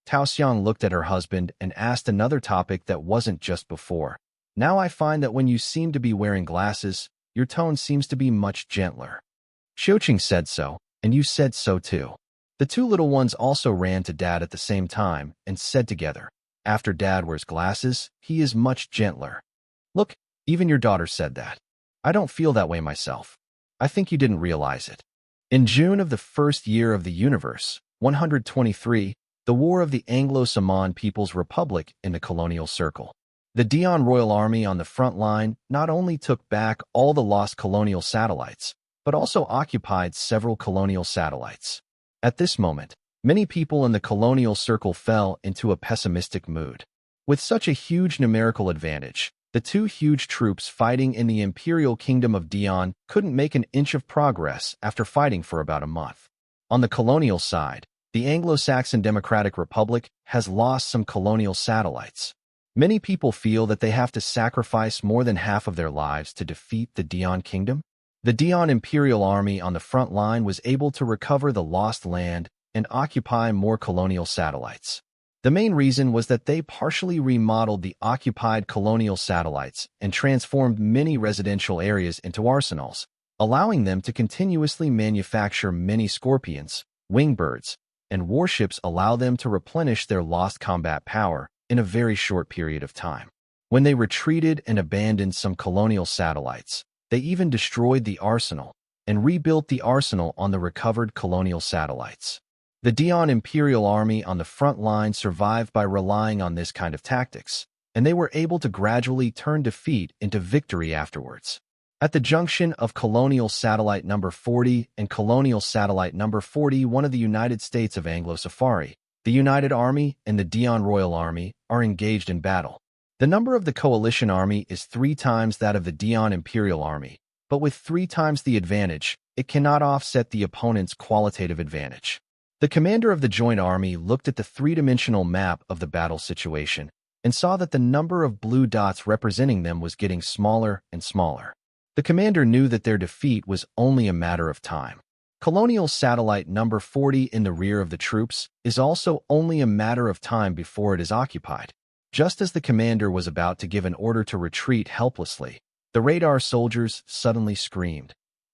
Tao Xiang looked at her husband and asked another topic that wasn't just before. "Now I find that when you seem to be wearing glasses, your tone seems to be much gentler." Xiuqing said so, and you said so too. The two little ones also ran to Dad at the same time and said together, "After Dad wears glasses, he is much gentler." Look, even your daughter said that. I don't feel that way myself. I think you didn't realize it. In June of the first year of the universe, 123, the War of the Anglo-Saman People's Republic in the colonial circle. The Dian Royal Army on the front line not only took back all the lost colonial satellites, but also occupied several colonial satellites. At this moment, many people in the colonial circle fell into a pessimistic mood. With such a huge numerical advantage, the two huge troops fighting in the Imperial Kingdom of Dian couldn't make an inch of progress after fighting for about a month. On the colonial side, the Anglo-Saxon Democratic Republic has lost some colonial satellites. Many people feel that they have to sacrifice more than half of their lives to defeat the Dian Kingdom. The Dian Imperial Army on the front line was able to recover the lost land and occupy more colonial satellites. The main reason was that they partially remodeled the occupied colonial satellites and transformed many residential areas into arsenals, allowing them to continuously manufacture many scorpions, wingbirds, and warships allow them to replenish their lost combat power in a very short period of time. When they retreated and abandoned some colonial satellites, they even destroyed the arsenal and rebuilt the arsenal on the recovered colonial satellites. The Dian Imperial Army on the front line survived by relying on this kind of tactics, and they were able to gradually turn defeat into victory afterwards. At the junction of Colonial Satellite Number 40 and Colonial Satellite Number 41 of the United States of Anglo-Safari, the United Army and the Dian Royal Army are engaged in battle. The number of the coalition army is 3 times that of the Dian Imperial Army, but with 3 times the advantage, it cannot offset the opponent's qualitative advantage. The commander of the joint army looked at the 3-dimensional map of the battle situation and saw that the number of blue dots representing them was getting smaller and smaller. The commander knew that their defeat was only a matter of time. Colonial Satellite Number 40 in the rear of the troops is also only a matter of time before it is occupied. Just as the commander was about to give an order to retreat helplessly, the radar soldiers suddenly screamed.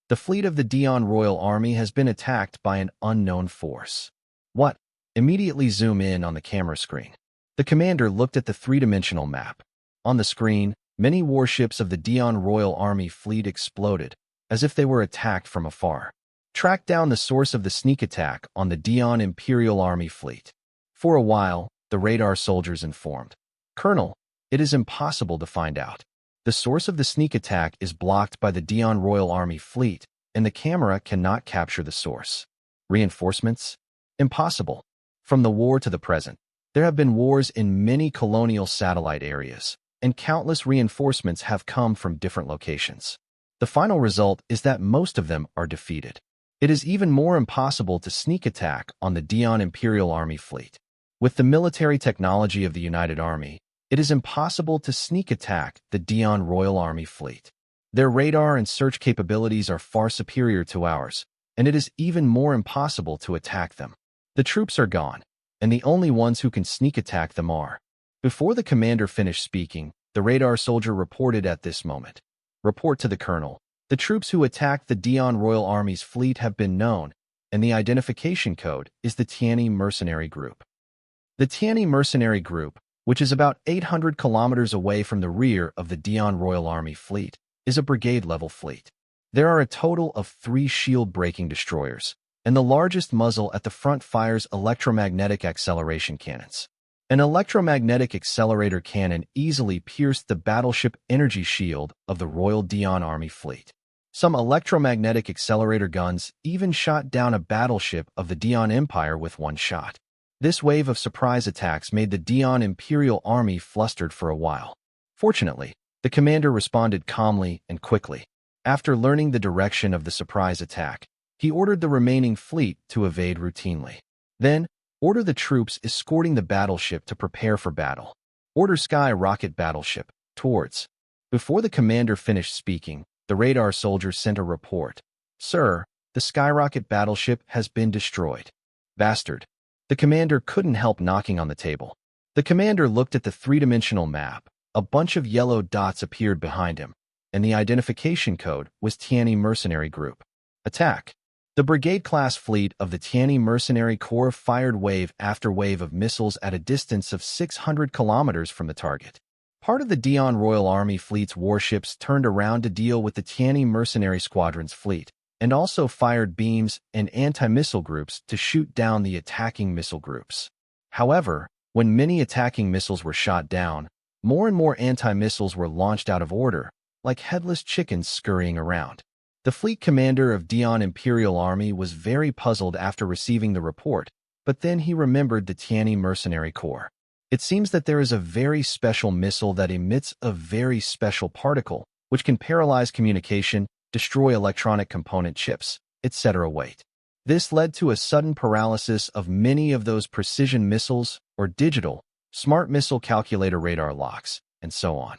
The fleet of the Dian Royal Army has been attacked by an unknown force. What? Immediately zoom in on the camera screen. The commander looked at the 3-dimensional map. On the screen, many warships of the Dian Royal Army fleet exploded, as if they were attacked from afar. Track down the source of the sneak attack on the Dian Imperial Army fleet. For a while, the radar soldiers informed. Colonel, it is impossible to find out. The source of the sneak attack is blocked by the Dian Royal Army fleet, and the camera cannot capture the source. Reinforcements? Impossible. From the war to the present, there have been wars in many colonial satellite areas, and countless reinforcements have come from different locations. The final result is that most of them are defeated. It is even more impossible to sneak attack on the Dion Imperial Army fleet. With the military technology of the United Army, it is impossible to sneak attack the Dion Royal Army fleet. Their radar and search capabilities are far superior to ours, and it is even more impossible to attack them. The troops are gone, and the only ones who can sneak attack them are. Before the commander finished speaking, the radar soldier reported at this moment. Report to the colonel. The troops who attacked the Dion Royal Army's fleet have been known, and the identification code is the Tianyi Mercenary Group. The Tianyi Mercenary Group, which is about 800 kilometers away from the rear of the Dion Royal Army fleet, is a brigade-level fleet. There are a total of 3 shield-breaking destroyers, and the largest muzzle at the front fires electromagnetic acceleration cannons. An electromagnetic accelerator cannon easily pierced the battleship energy shield of the Royal Dion Army fleet. Some electromagnetic accelerator guns even shot down a battleship of the Dion Empire with one shot. This wave of surprise attacks made the Dion Imperial Army flustered for a while. Fortunately, the commander responded calmly and quickly. After learning the direction of the surprise attack, he ordered the remaining fleet to evade routinely. Then, order the troops escorting the battleship to prepare for battle. Order Sky Rocket Battleship towards. Before the commander finished speaking, the radar soldier sent a report. Sir, the Skyrocket battleship has been destroyed. Bastard. The commander couldn't help knocking on the table. The commander looked at the three-dimensional map. A bunch of yellow dots appeared behind him, and the identification code was Tianyi Mercenary Group. Attack. The brigade-class fleet of the Tianyi Mercenary Corps fired wave after wave of missiles at a distance of 600 kilometers from the target. Part of the Dion Royal Army fleet's warships turned around to deal with the Tianyi Mercenary Squadron's fleet, and also fired beams and anti-missile groups to shoot down the attacking missile groups. However, when many attacking missiles were shot down, more and more anti-missiles were launched out of order, like headless chickens scurrying around. The fleet commander of Dion Imperial Army was very puzzled after receiving the report, but then he remembered the Tianyi Mercenary Corps. It seems that there is a very special missile that emits a very special particle, which can paralyze communication, destroy electronic component chips, etc. Wait. This led to a sudden paralysis of many of those precision missiles or digital, smart missile calculator radar locks, and so on.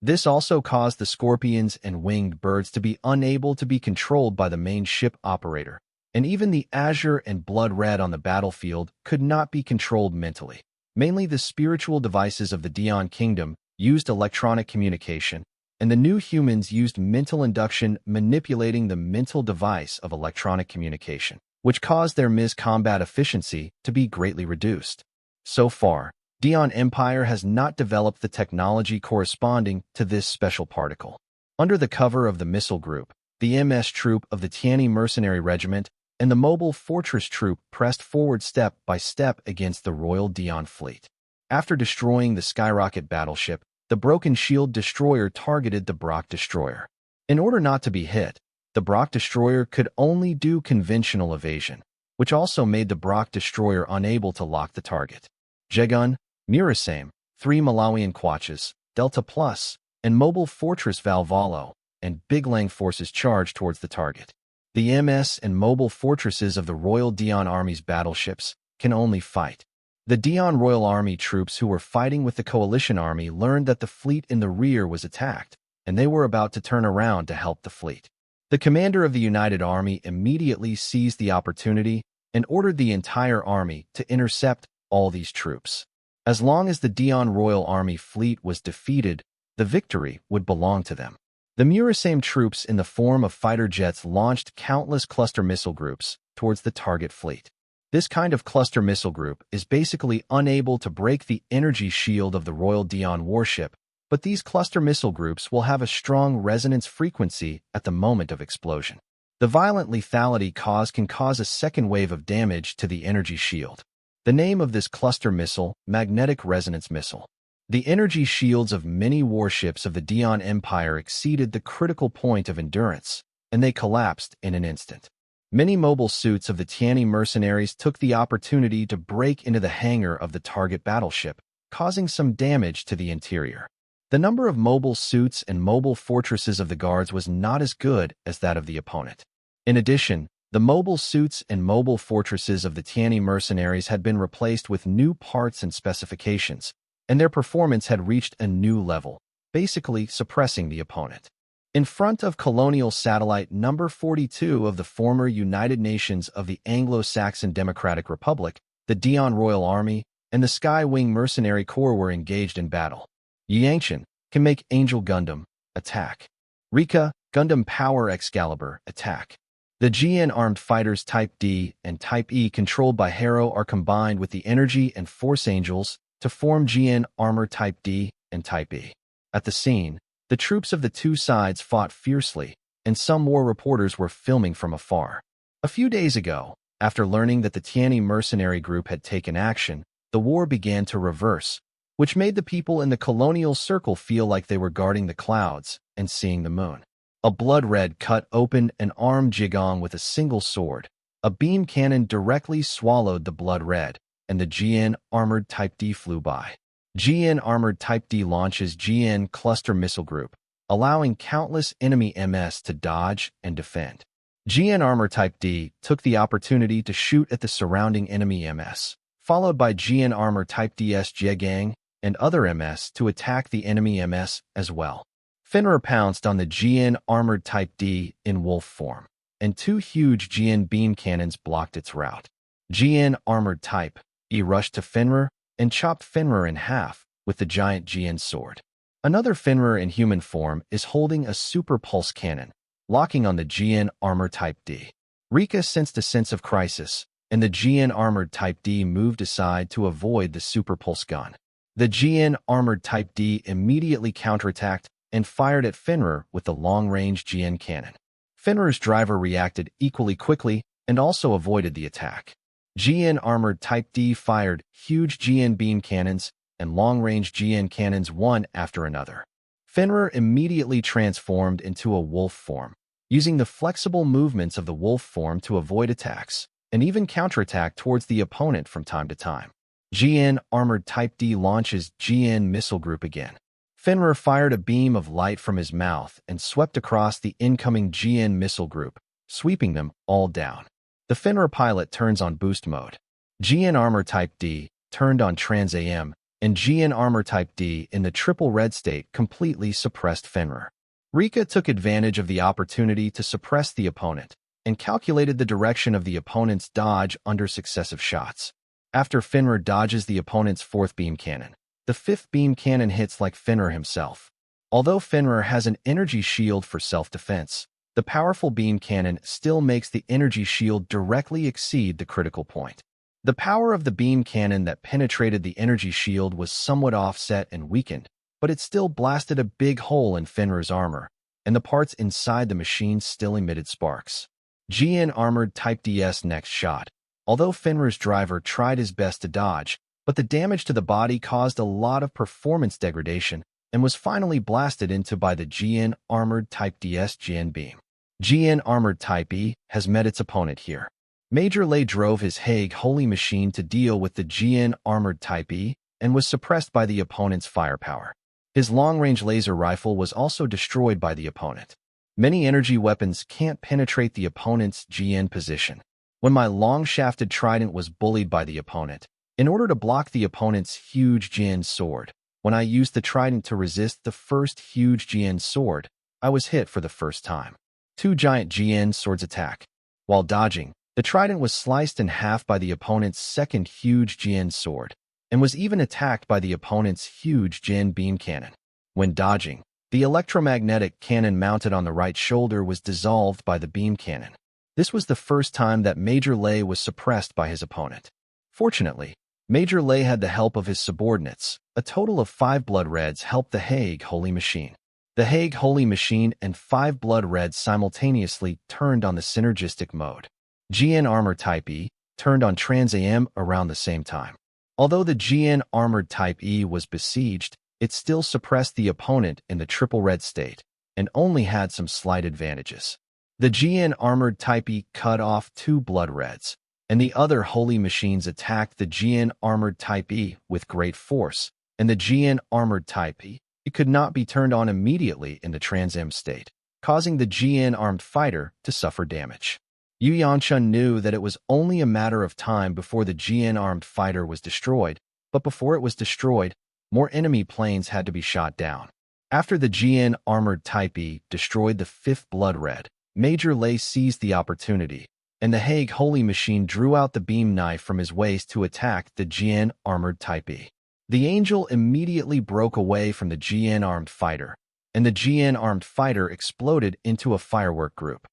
This also caused the scorpions and winged birds to be unable to be controlled by the main ship operator, and even the azure and blood red on the battlefield could not be controlled mentally. Mainly the spiritual devices of the Dion Kingdom used electronic communication, and the new humans used mental induction manipulating the mental device of electronic communication, which caused their combat efficiency to be greatly reduced. So far, Dion Empire has not developed the technology corresponding to this special particle. Under the cover of the missile group, the MS troop of the Tianyi Mercenary Regiment and the Mobile Fortress troop pressed forward step by step against the Royal Dion fleet. After destroying the Skyrocket battleship, the Broken Shield destroyer targeted the Brock destroyer. In order not to be hit, the Brock destroyer could only do conventional evasion, which also made the Brock destroyer unable to lock the target. Jegun, Murasame, 3 Malawian Quatches, Delta Plus, and Mobile Fortress Valvalo, and Big Lang forces charged towards the target. The MS and Mobile Fortresses of the Royal Dion Army's battleships can only fight. The Dion Royal Army troops who were fighting with the Coalition Army learned that the fleet in the rear was attacked, and they were about to turn around to help the fleet. The commander of the United Army immediately seized the opportunity and ordered the entire army to intercept all these troops. As long as the Dion Royal Army fleet was defeated, the victory would belong to them. The Murasame troops in the form of fighter jets launched countless cluster missile groups towards the target fleet. This kind of cluster missile group is basically unable to break the energy shield of the Royal Dion warship, but these cluster missile groups will have a strong resonance frequency at the moment of explosion. The violent lethality caused can cause a second wave of damage to the energy shield. The name of this cluster missile, magnetic resonance missile. The energy shields of many warships of the Dion Empire exceeded the critical point of endurance, and they collapsed in an instant. Many mobile suits of the Tianyi mercenaries took the opportunity to break into the hangar of the target battleship, causing some damage to the interior. The number of mobile suits and mobile fortresses of the guards was not as good as that of the opponent. In addition, the mobile suits and mobile fortresses of the Tianyi mercenaries had been replaced with new parts and specifications, and their performance had reached a new level, basically suppressing the opponent. In front of colonial satellite number 42 of the former United Nations of the Anglo-Saxon Democratic Republic, the Dion Royal Army, and the Sky Wing Mercenary Corps were engaged in battle. Yangshan can make Angel Gundam, attack. Rika, Gundam Power Excalibur, attack. The GN armed fighters Type D and Type E controlled by Harrow are combined with the Energy and Force Angels to form GN Armor Type D and Type E. At the scene, the troops of the two sides fought fiercely, and some war reporters were filming from afar. A few days ago, after learning that the Tianyi mercenary group had taken action, the war began to reverse, which made the people in the colonial circle feel like they were guarding the clouds and seeing the moon. A blood red cut open an armed Jigong with a single sword. A beam cannon directly swallowed the blood red, and the GN Armored Type D flew by. GN Armored Type D launches GN Cluster Missile Group, allowing countless enemy MS to dodge and defend. GN Armor Type D took the opportunity to shoot at the surrounding enemy MS, followed by GN Armor Type DS Jegang and other MS to attack the enemy MS as well. Fenrir pounced on the GN Armored Type D in wolf form, and two huge GN beam cannons blocked its route. GN Armored Type E rushed to Fenrir and chopped Fenrir in half with the giant GN sword. Another Fenrir in human form is holding a super pulse cannon, locking on the GN Armor Type D. Rika sensed a sense of crisis, and the GN Armored Type D moved aside to avoid the super pulse gun. The GN Armored Type D immediately counterattacked and fired at Fenrir with the long-range GN cannon. Fenrir's driver reacted equally quickly and also avoided the attack. GN Armored Type D fired huge GN beam cannons and long-range GN cannons one after another. Fenrir immediately transformed into a wolf form, using the flexible movements of the wolf form to avoid attacks and even counterattack towards the opponent from time to time. GN Armored Type D launches GN Missile Group again. Fenrir fired a beam of light from his mouth and swept across the incoming GN Missile Group, sweeping them all down. The Fenrir pilot turns on boost mode. GN Armor Type D turned on Trans AM, and GN Armor Type D in the triple red state completely suppressed Fenrir. Rika took advantage of the opportunity to suppress the opponent and calculated the direction of the opponent's dodge under successive shots. After Fenrir dodges the opponent's fourth beam cannon, the fifth beam cannon hits like Fenrir himself. Although Fenrir has an energy shield for self-defense, the powerful beam cannon still makes the energy shield directly exceed the critical point. The power of the beam cannon that penetrated the energy shield was somewhat offset and weakened, but it still blasted a big hole in Fenrir's armor, and the parts inside the machine still emitted sparks. GN Armored Type DS next shot. Although Fenrir's driver tried his best to dodge, but the damage to the body caused a lot of performance degradation and was finally blasted into by the GN Armored Type DS GN beam. GN Armored Type E has met its opponent here. Major Lei drove his Hague Holy Machine to deal with the GN Armored Type E and was suppressed by the opponent's firepower. His long-range laser rifle was also destroyed by the opponent. Many energy weapons can't penetrate the opponent's GN position. When my long-shafted trident was bullied by the opponent, in order to block the opponent's huge GN sword, when I used the trident to resist the first huge GN sword, I was hit for the first time. Two giant GN swords attack. While dodging, the trident was sliced in half by the opponent's second huge GN sword, and was even attacked by the opponent's huge GN beam cannon. When dodging, the electromagnetic cannon mounted on the right shoulder was dissolved by the beam cannon. This was the first time that Major Lei was suppressed by his opponent. Fortunately, Major Lei had the help of his subordinates. A total of 5 Blood Reds helped the Hague Holy Machine. The Hague Holy Machine and 5 Blood Reds simultaneously turned on the synergistic mode. GN Armor Type E turned on Trans AM around the same time. Although the GN Armored Type E was besieged, it still suppressed the opponent in the triple red state, and only had some slight advantages. The GN armored Type E cut off 2 blood reds, and the other holy machines attacked the GN armored Type E with great force, and the GN armored Type E, it could not be turned on immediately in the trans-M state, causing the GN armed fighter to suffer damage. Yu Yangchun knew that it was only a matter of time before the GN armed fighter was destroyed, but before it was destroyed, more enemy planes had to be shot down. After the GN armored Type E destroyed the 5th blood red, Major Lei seized the opportunity, and the Hague Holy Machine drew out the beam knife from his waist to attack the GN armored Type E. The Angel immediately broke away from the GN armed fighter, and the GN armed fighter exploded into a firework group.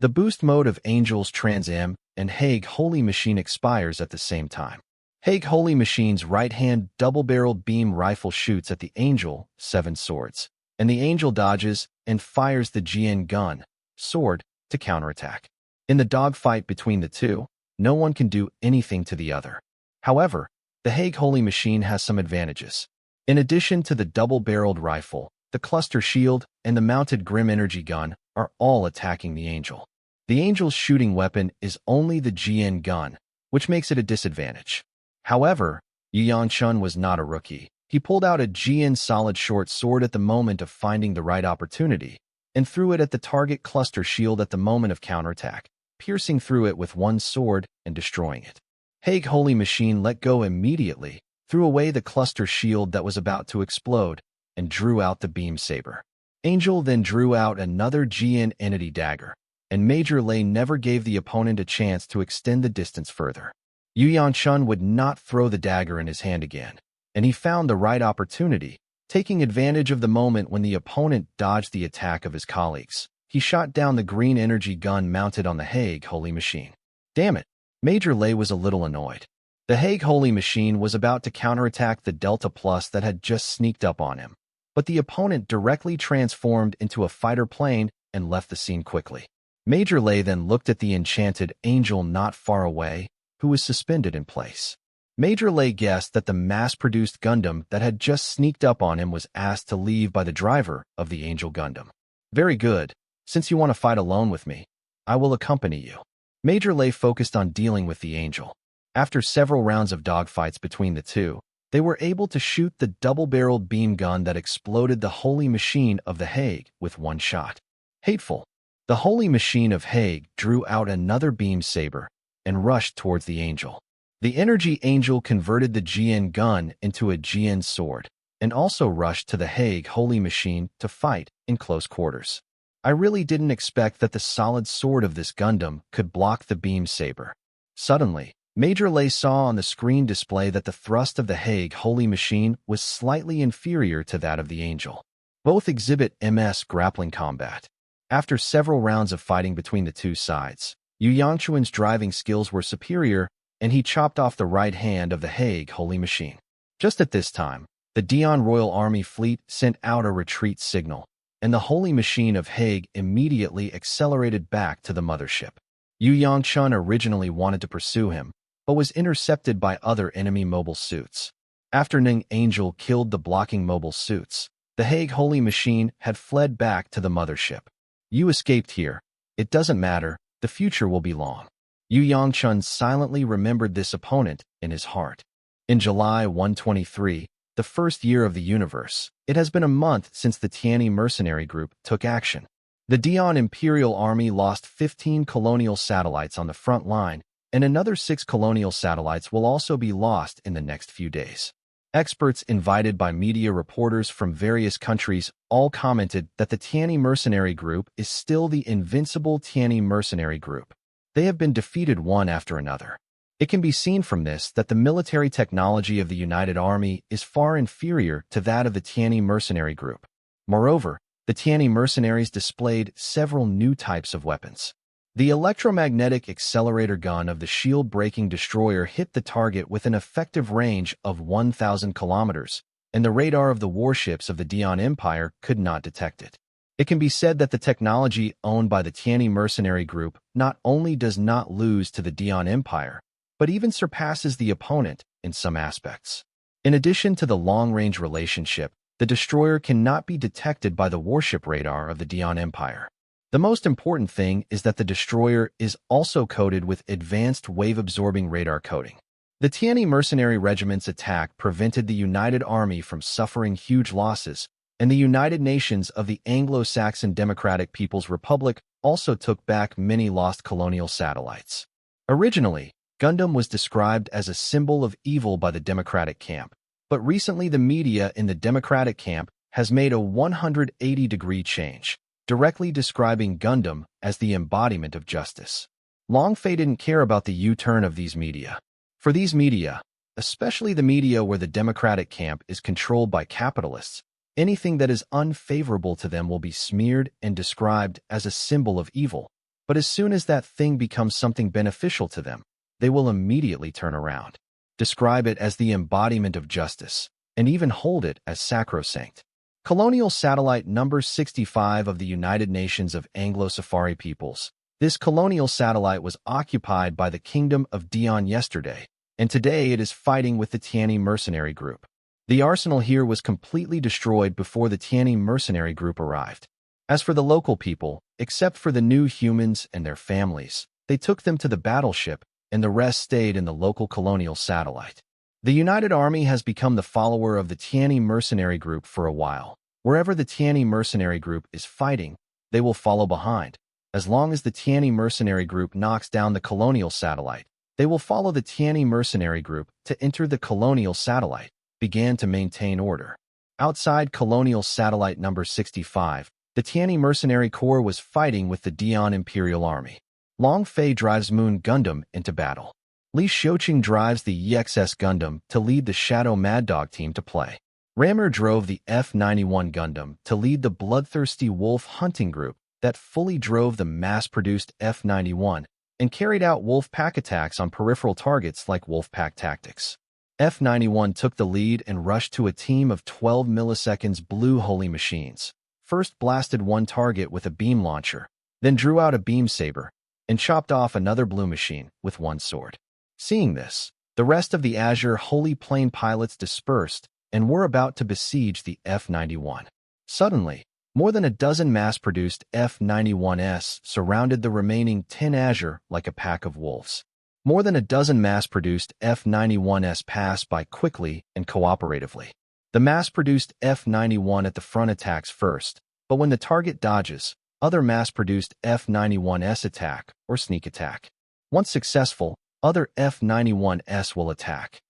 The boost mode of Angel's Trans-M and Hague Holy Machine expires at the same time. Hague Holy Machine's right-hand double-barreled beam rifle shoots at the Angel, 7 swords, and the Angel dodges and fires the GN gun, sword, to counterattack. In the dogfight between the two, no one can do anything to the other. However, the Hague Holy Machine has some advantages. In addition to the double-barreled rifle, the cluster shield and the mounted Grim Energy gun are all attacking the Angel. The Angel's shooting weapon is only the GN gun, which makes it a disadvantage. However, Yu Yangchun was not a rookie. He pulled out a GN solid short sword at the moment of finding the right opportunity, and threw it at the target cluster shield at the moment of counterattack, piercing through it with one sword and destroying it. Hague Holy Machine let go immediately, threw away the cluster shield that was about to explode, and drew out the beam saber. Angel then drew out another GN entity dagger, and Major Lei never gave the opponent a chance to extend the distance further. Yu Yangchun would not throw the dagger in his hand again, and he found the right opportunity, taking advantage of the moment when the opponent dodged the attack of his colleagues. He shot down the green energy gun mounted on the Hague Holy Machine. Damn it, Major Lei was a little annoyed. The Hague Holy Machine was about to counterattack the Delta Plus that had just sneaked up on him, but the opponent directly transformed into a fighter plane and left the scene quickly. Major Lei then looked at the enchanted Angel not far away, who was suspended in place. Major Lei guessed that the mass-produced Gundam that had just sneaked up on him was asked to leave by the driver of the Angel Gundam. Very good. Since you want to fight alone with me, I will accompany you. Major Lei focused on dealing with the Angel. After several rounds of dogfights between the two, they were able to shoot the double-barreled beam gun that exploded the Holy Machine of the Hague with one shot. Hateful. The Holy Machine of Hague drew out another beam saber and rushed towards the Angel. The Energy Angel converted the GN gun into a GN sword and also rushed to the Hague Holy Machine to fight in close quarters. I really didn't expect that the solid sword of this Gundam could block the beam saber. Suddenly, Major Lei saw on the screen display that the thrust of the Hague Holy Machine was slightly inferior to that of the Angel. Both exhibit MS grappling combat. After several rounds of fighting between the two sides, Yu Yangchun's driving skills were superior, and he chopped off the right hand of the Hague Holy Machine. Just at this time, the Dion Royal Army fleet sent out a retreat signal, and the Holy Machine of Hague immediately accelerated back to the mothership. Yu Yangchun originally wanted to pursue him, but was intercepted by other enemy mobile suits. After Ning Angel killed the blocking mobile suits, the Hague Holy Machine had fled back to the mothership. You escaped here. It doesn't matter. The future will be long. Yu Yangchun silently remembered this opponent in his heart. In July 123, the first year of the universe, it has been a month since the Tianyi mercenary group took action. The Dion Imperial Army lost 15 colonial satellites on the front line, and another 6 colonial satellites will also be lost in the next few days. Experts invited by media reporters from various countries all commented that the Tianyi mercenary group is still the invincible Tianyi mercenary group. They have been defeated one after another. It can be seen from this that the military technology of the United Army is far inferior to that of the Tianyi mercenary group. Moreover, the Tianyi mercenaries displayed several new types of weapons. The electromagnetic accelerator gun of the shield-breaking destroyer hit the target with an effective range of 1,000 kilometers, and the radar of the warships of the Dion Empire could not detect it. It can be said that the technology owned by the Tianyi mercenary group not only does not lose to the Dion Empire, but even surpasses the opponent in some aspects. In addition to the long-range relationship, the destroyer cannot be detected by the warship radar of the Dion Empire. The most important thing is that the destroyer is also coated with advanced wave-absorbing radar coating. The Tianyi mercenary regiment's attack prevented the United Army from suffering huge losses, and the United Nations of the Anglo-Saxon Democratic People's Republic also took back many lost colonial satellites. Originally, Gundam was described as a symbol of evil by the Democratic camp, but recently the media in the Democratic camp has made a 180-degree change, directly describing Gundam as the embodiment of justice. Longfei didn't care about the U-turn of these media. For these media, especially the media where the Democratic camp is controlled by capitalists, anything that is unfavorable to them will be smeared and described as a symbol of evil. But as soon as that thing becomes something beneficial to them, they will immediately turn around, describe it as the embodiment of justice, and even hold it as sacrosanct. Colonial Satellite Number 65 of the United Nations of Anglo-Safari Peoples. This colonial satellite was occupied by the Kingdom of Dion yesterday, and today it is fighting with the Tianyi mercenary group. The arsenal here was completely destroyed before the Tianyi mercenary group arrived. As for the local people, except for the new humans and their families, they took them to the battleship, and the rest stayed in the local colonial satellite. The United Army has become the follower of the Tianyi mercenary group for a while. Wherever the Tianyi mercenary group is fighting, they will follow behind. As long as the Tianyi mercenary group knocks down the colonial satellite, they will follow the Tianyi mercenary group to enter the colonial satellite, began to maintain order. Outside colonial satellite number 65, the Tianyi mercenary corps was fighting with the Dion Imperial Army. Longfei drives Moon Gundam into battle. Li Xiuqing drives the EXS Gundam to lead the Shadow Mad Dog team to play. Rammer drove the F-91 Gundam to lead the Bloodthirsty Wolf hunting group that fully drove the mass-produced F-91 and carried out wolf pack attacks on peripheral targets like wolf pack tactics. F-91 took the lead and rushed to a team of 12 milliseconds Blue Holy Machines. First blasted one target with a beam launcher, then drew out a beam saber, and chopped off another blue machine with one sword. Seeing this, the rest of the Azure Holy Plane pilots dispersed and were about to besiege the F-91. Suddenly, more than a dozen mass-produced F-91s surrounded the remaining 10 Azure like a pack of wolves. More than a dozen mass-produced F-91s passed by quickly and cooperatively. The mass-produced F-91 at the front attacks first, but when the target dodges, other mass-produced F-91s attack or sneak attack. Once successful, other F-91s will attack.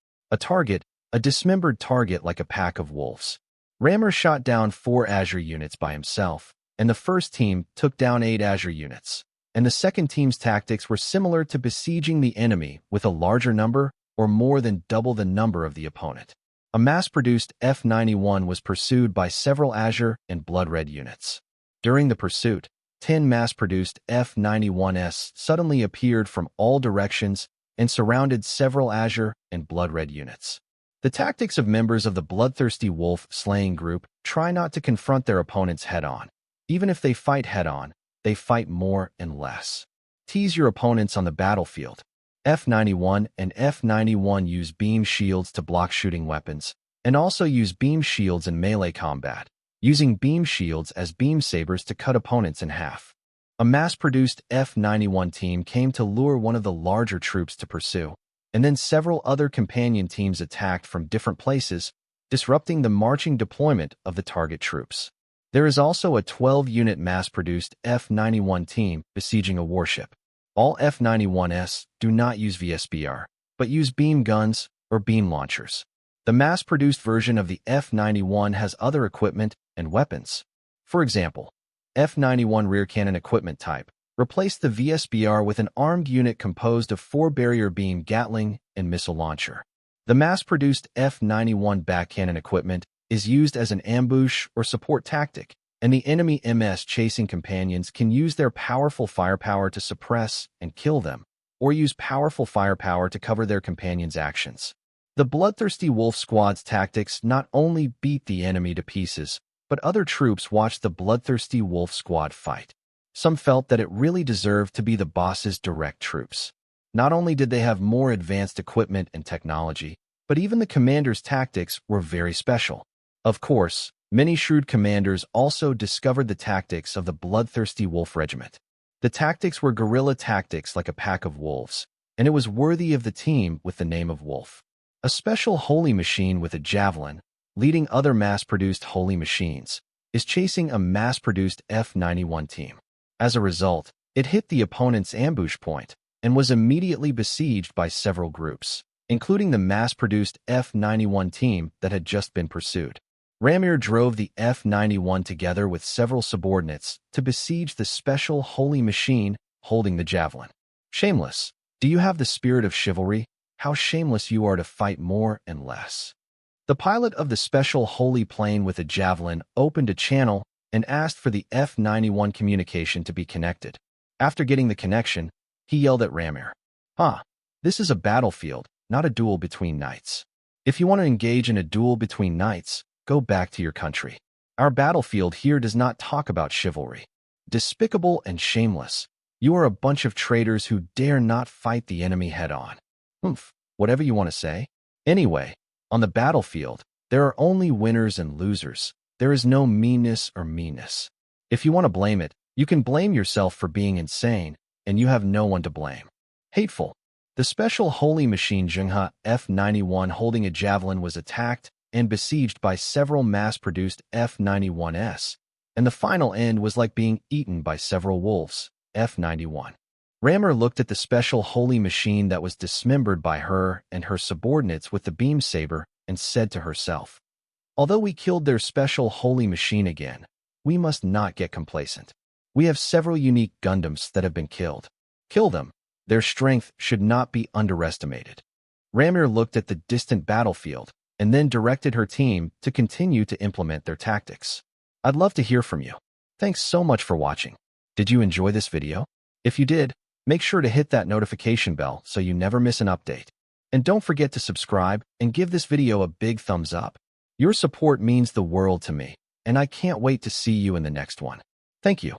A dismembered target like a pack of wolves. Rammer shot down 4 Azure units by himself, and the first team took down 8 Azure units. And the second team's tactics were similar to besieging the enemy with a larger number or more than double the number of the opponent. A mass-produced F-91 was pursued by several Azure and Blood Red units. During the pursuit, 10 mass-produced F-91s suddenly appeared from all directions and surrounded several Azure and Blood Red units. The tactics of members of the Bloodthirsty Wolf slaying group try not to confront their opponents head-on. Even if they fight head-on, they fight more and less. Tease your opponents on the battlefield. F-91 and F-91 use beam shields to block shooting weapons, and also use beam shields in melee combat, using beam shields as beam sabers to cut opponents in half. A mass-produced F-91 team came to lure one of the larger troops to pursue, and then several other companion teams attacked from different places, disrupting the marching deployment of the target troops. There is also a 12-unit mass-produced F-91 team besieging a warship. All F-91s do not use VSBR, but use beam guns or beam launchers. The mass-produced version of the F-91 has other equipment and weapons. For example, F-91 rear cannon equipment type replaced the VSBR with an armed unit composed of 4 barrier beam Gatling and missile launcher. The mass-produced F-91 back cannon equipment is used as an ambush or support tactic, and the enemy MS chasing companions can use their powerful firepower to suppress and kill them, or use powerful firepower to cover their companions' actions. The Bloodthirsty Wolf Squad's tactics not only beat the enemy to pieces, but other troops watched the Bloodthirsty Wolf Squad fight. Some felt that it really deserved to be the boss's direct troops. Not only did they have more advanced equipment and technology, but even the commander's tactics were very special. Of course, Many shrewd commanders also discovered the tactics of the bloodthirsty wolf regiment. The tactics were guerrilla tactics like a pack of wolves, and it was worthy of the team with the name of Wolf. A special holy machine with a javelin, leading other mass-produced holy machines, is chasing a mass-produced F-91 team. As a result, it hit the opponent's ambush point and was immediately besieged by several groups, including the mass-produced F-91 team that had just been pursued. Ramir drove the F-91 together with several subordinates to besiege the special holy machine holding the javelin. Shameless. Do you have the spirit of chivalry? How shameless you are to fight more and less. The pilot of the special holy plane with a javelin opened a channel and asked for the F-91 communication to be connected. After getting the connection, he yelled at Ramir, This is a battlefield, not a duel between knights. If you want to engage in a duel between knights, go back to your country. Our battlefield here does not talk about chivalry. Despicable and shameless. You are a bunch of traitors who dare not fight the enemy head-on. Whatever you want to say. Anyway, on the battlefield, there are only winners and losers. There is no meanness or meanness. If you want to blame it, you can blame yourself for being insane, and you have no one to blame. Hateful. The special holy machine Zhenghe F-91 holding a javelin was attacked and besieged by several mass-produced F-91s, and the final end was like being eaten by several wolves, F-91. Ramir looked at the special holy machine that was dismembered by her and her subordinates with the beam saber and said to herself, although we killed their special holy machine again, we must not get complacent. We have several unique Gundams that have been killed. Kill them. Their strength should not be underestimated. Ramir looked at the distant battlefield and then directed her team to continue to implement their tactics. I'd love to hear from you. Thanks so much for watching. Did you enjoy this video? If you did, make sure to hit that notification bell so you never miss an update. And don't forget to subscribe and give this video a big thumbs up. Your support means the world to me, and I can't wait to see you in the next one. Thank you.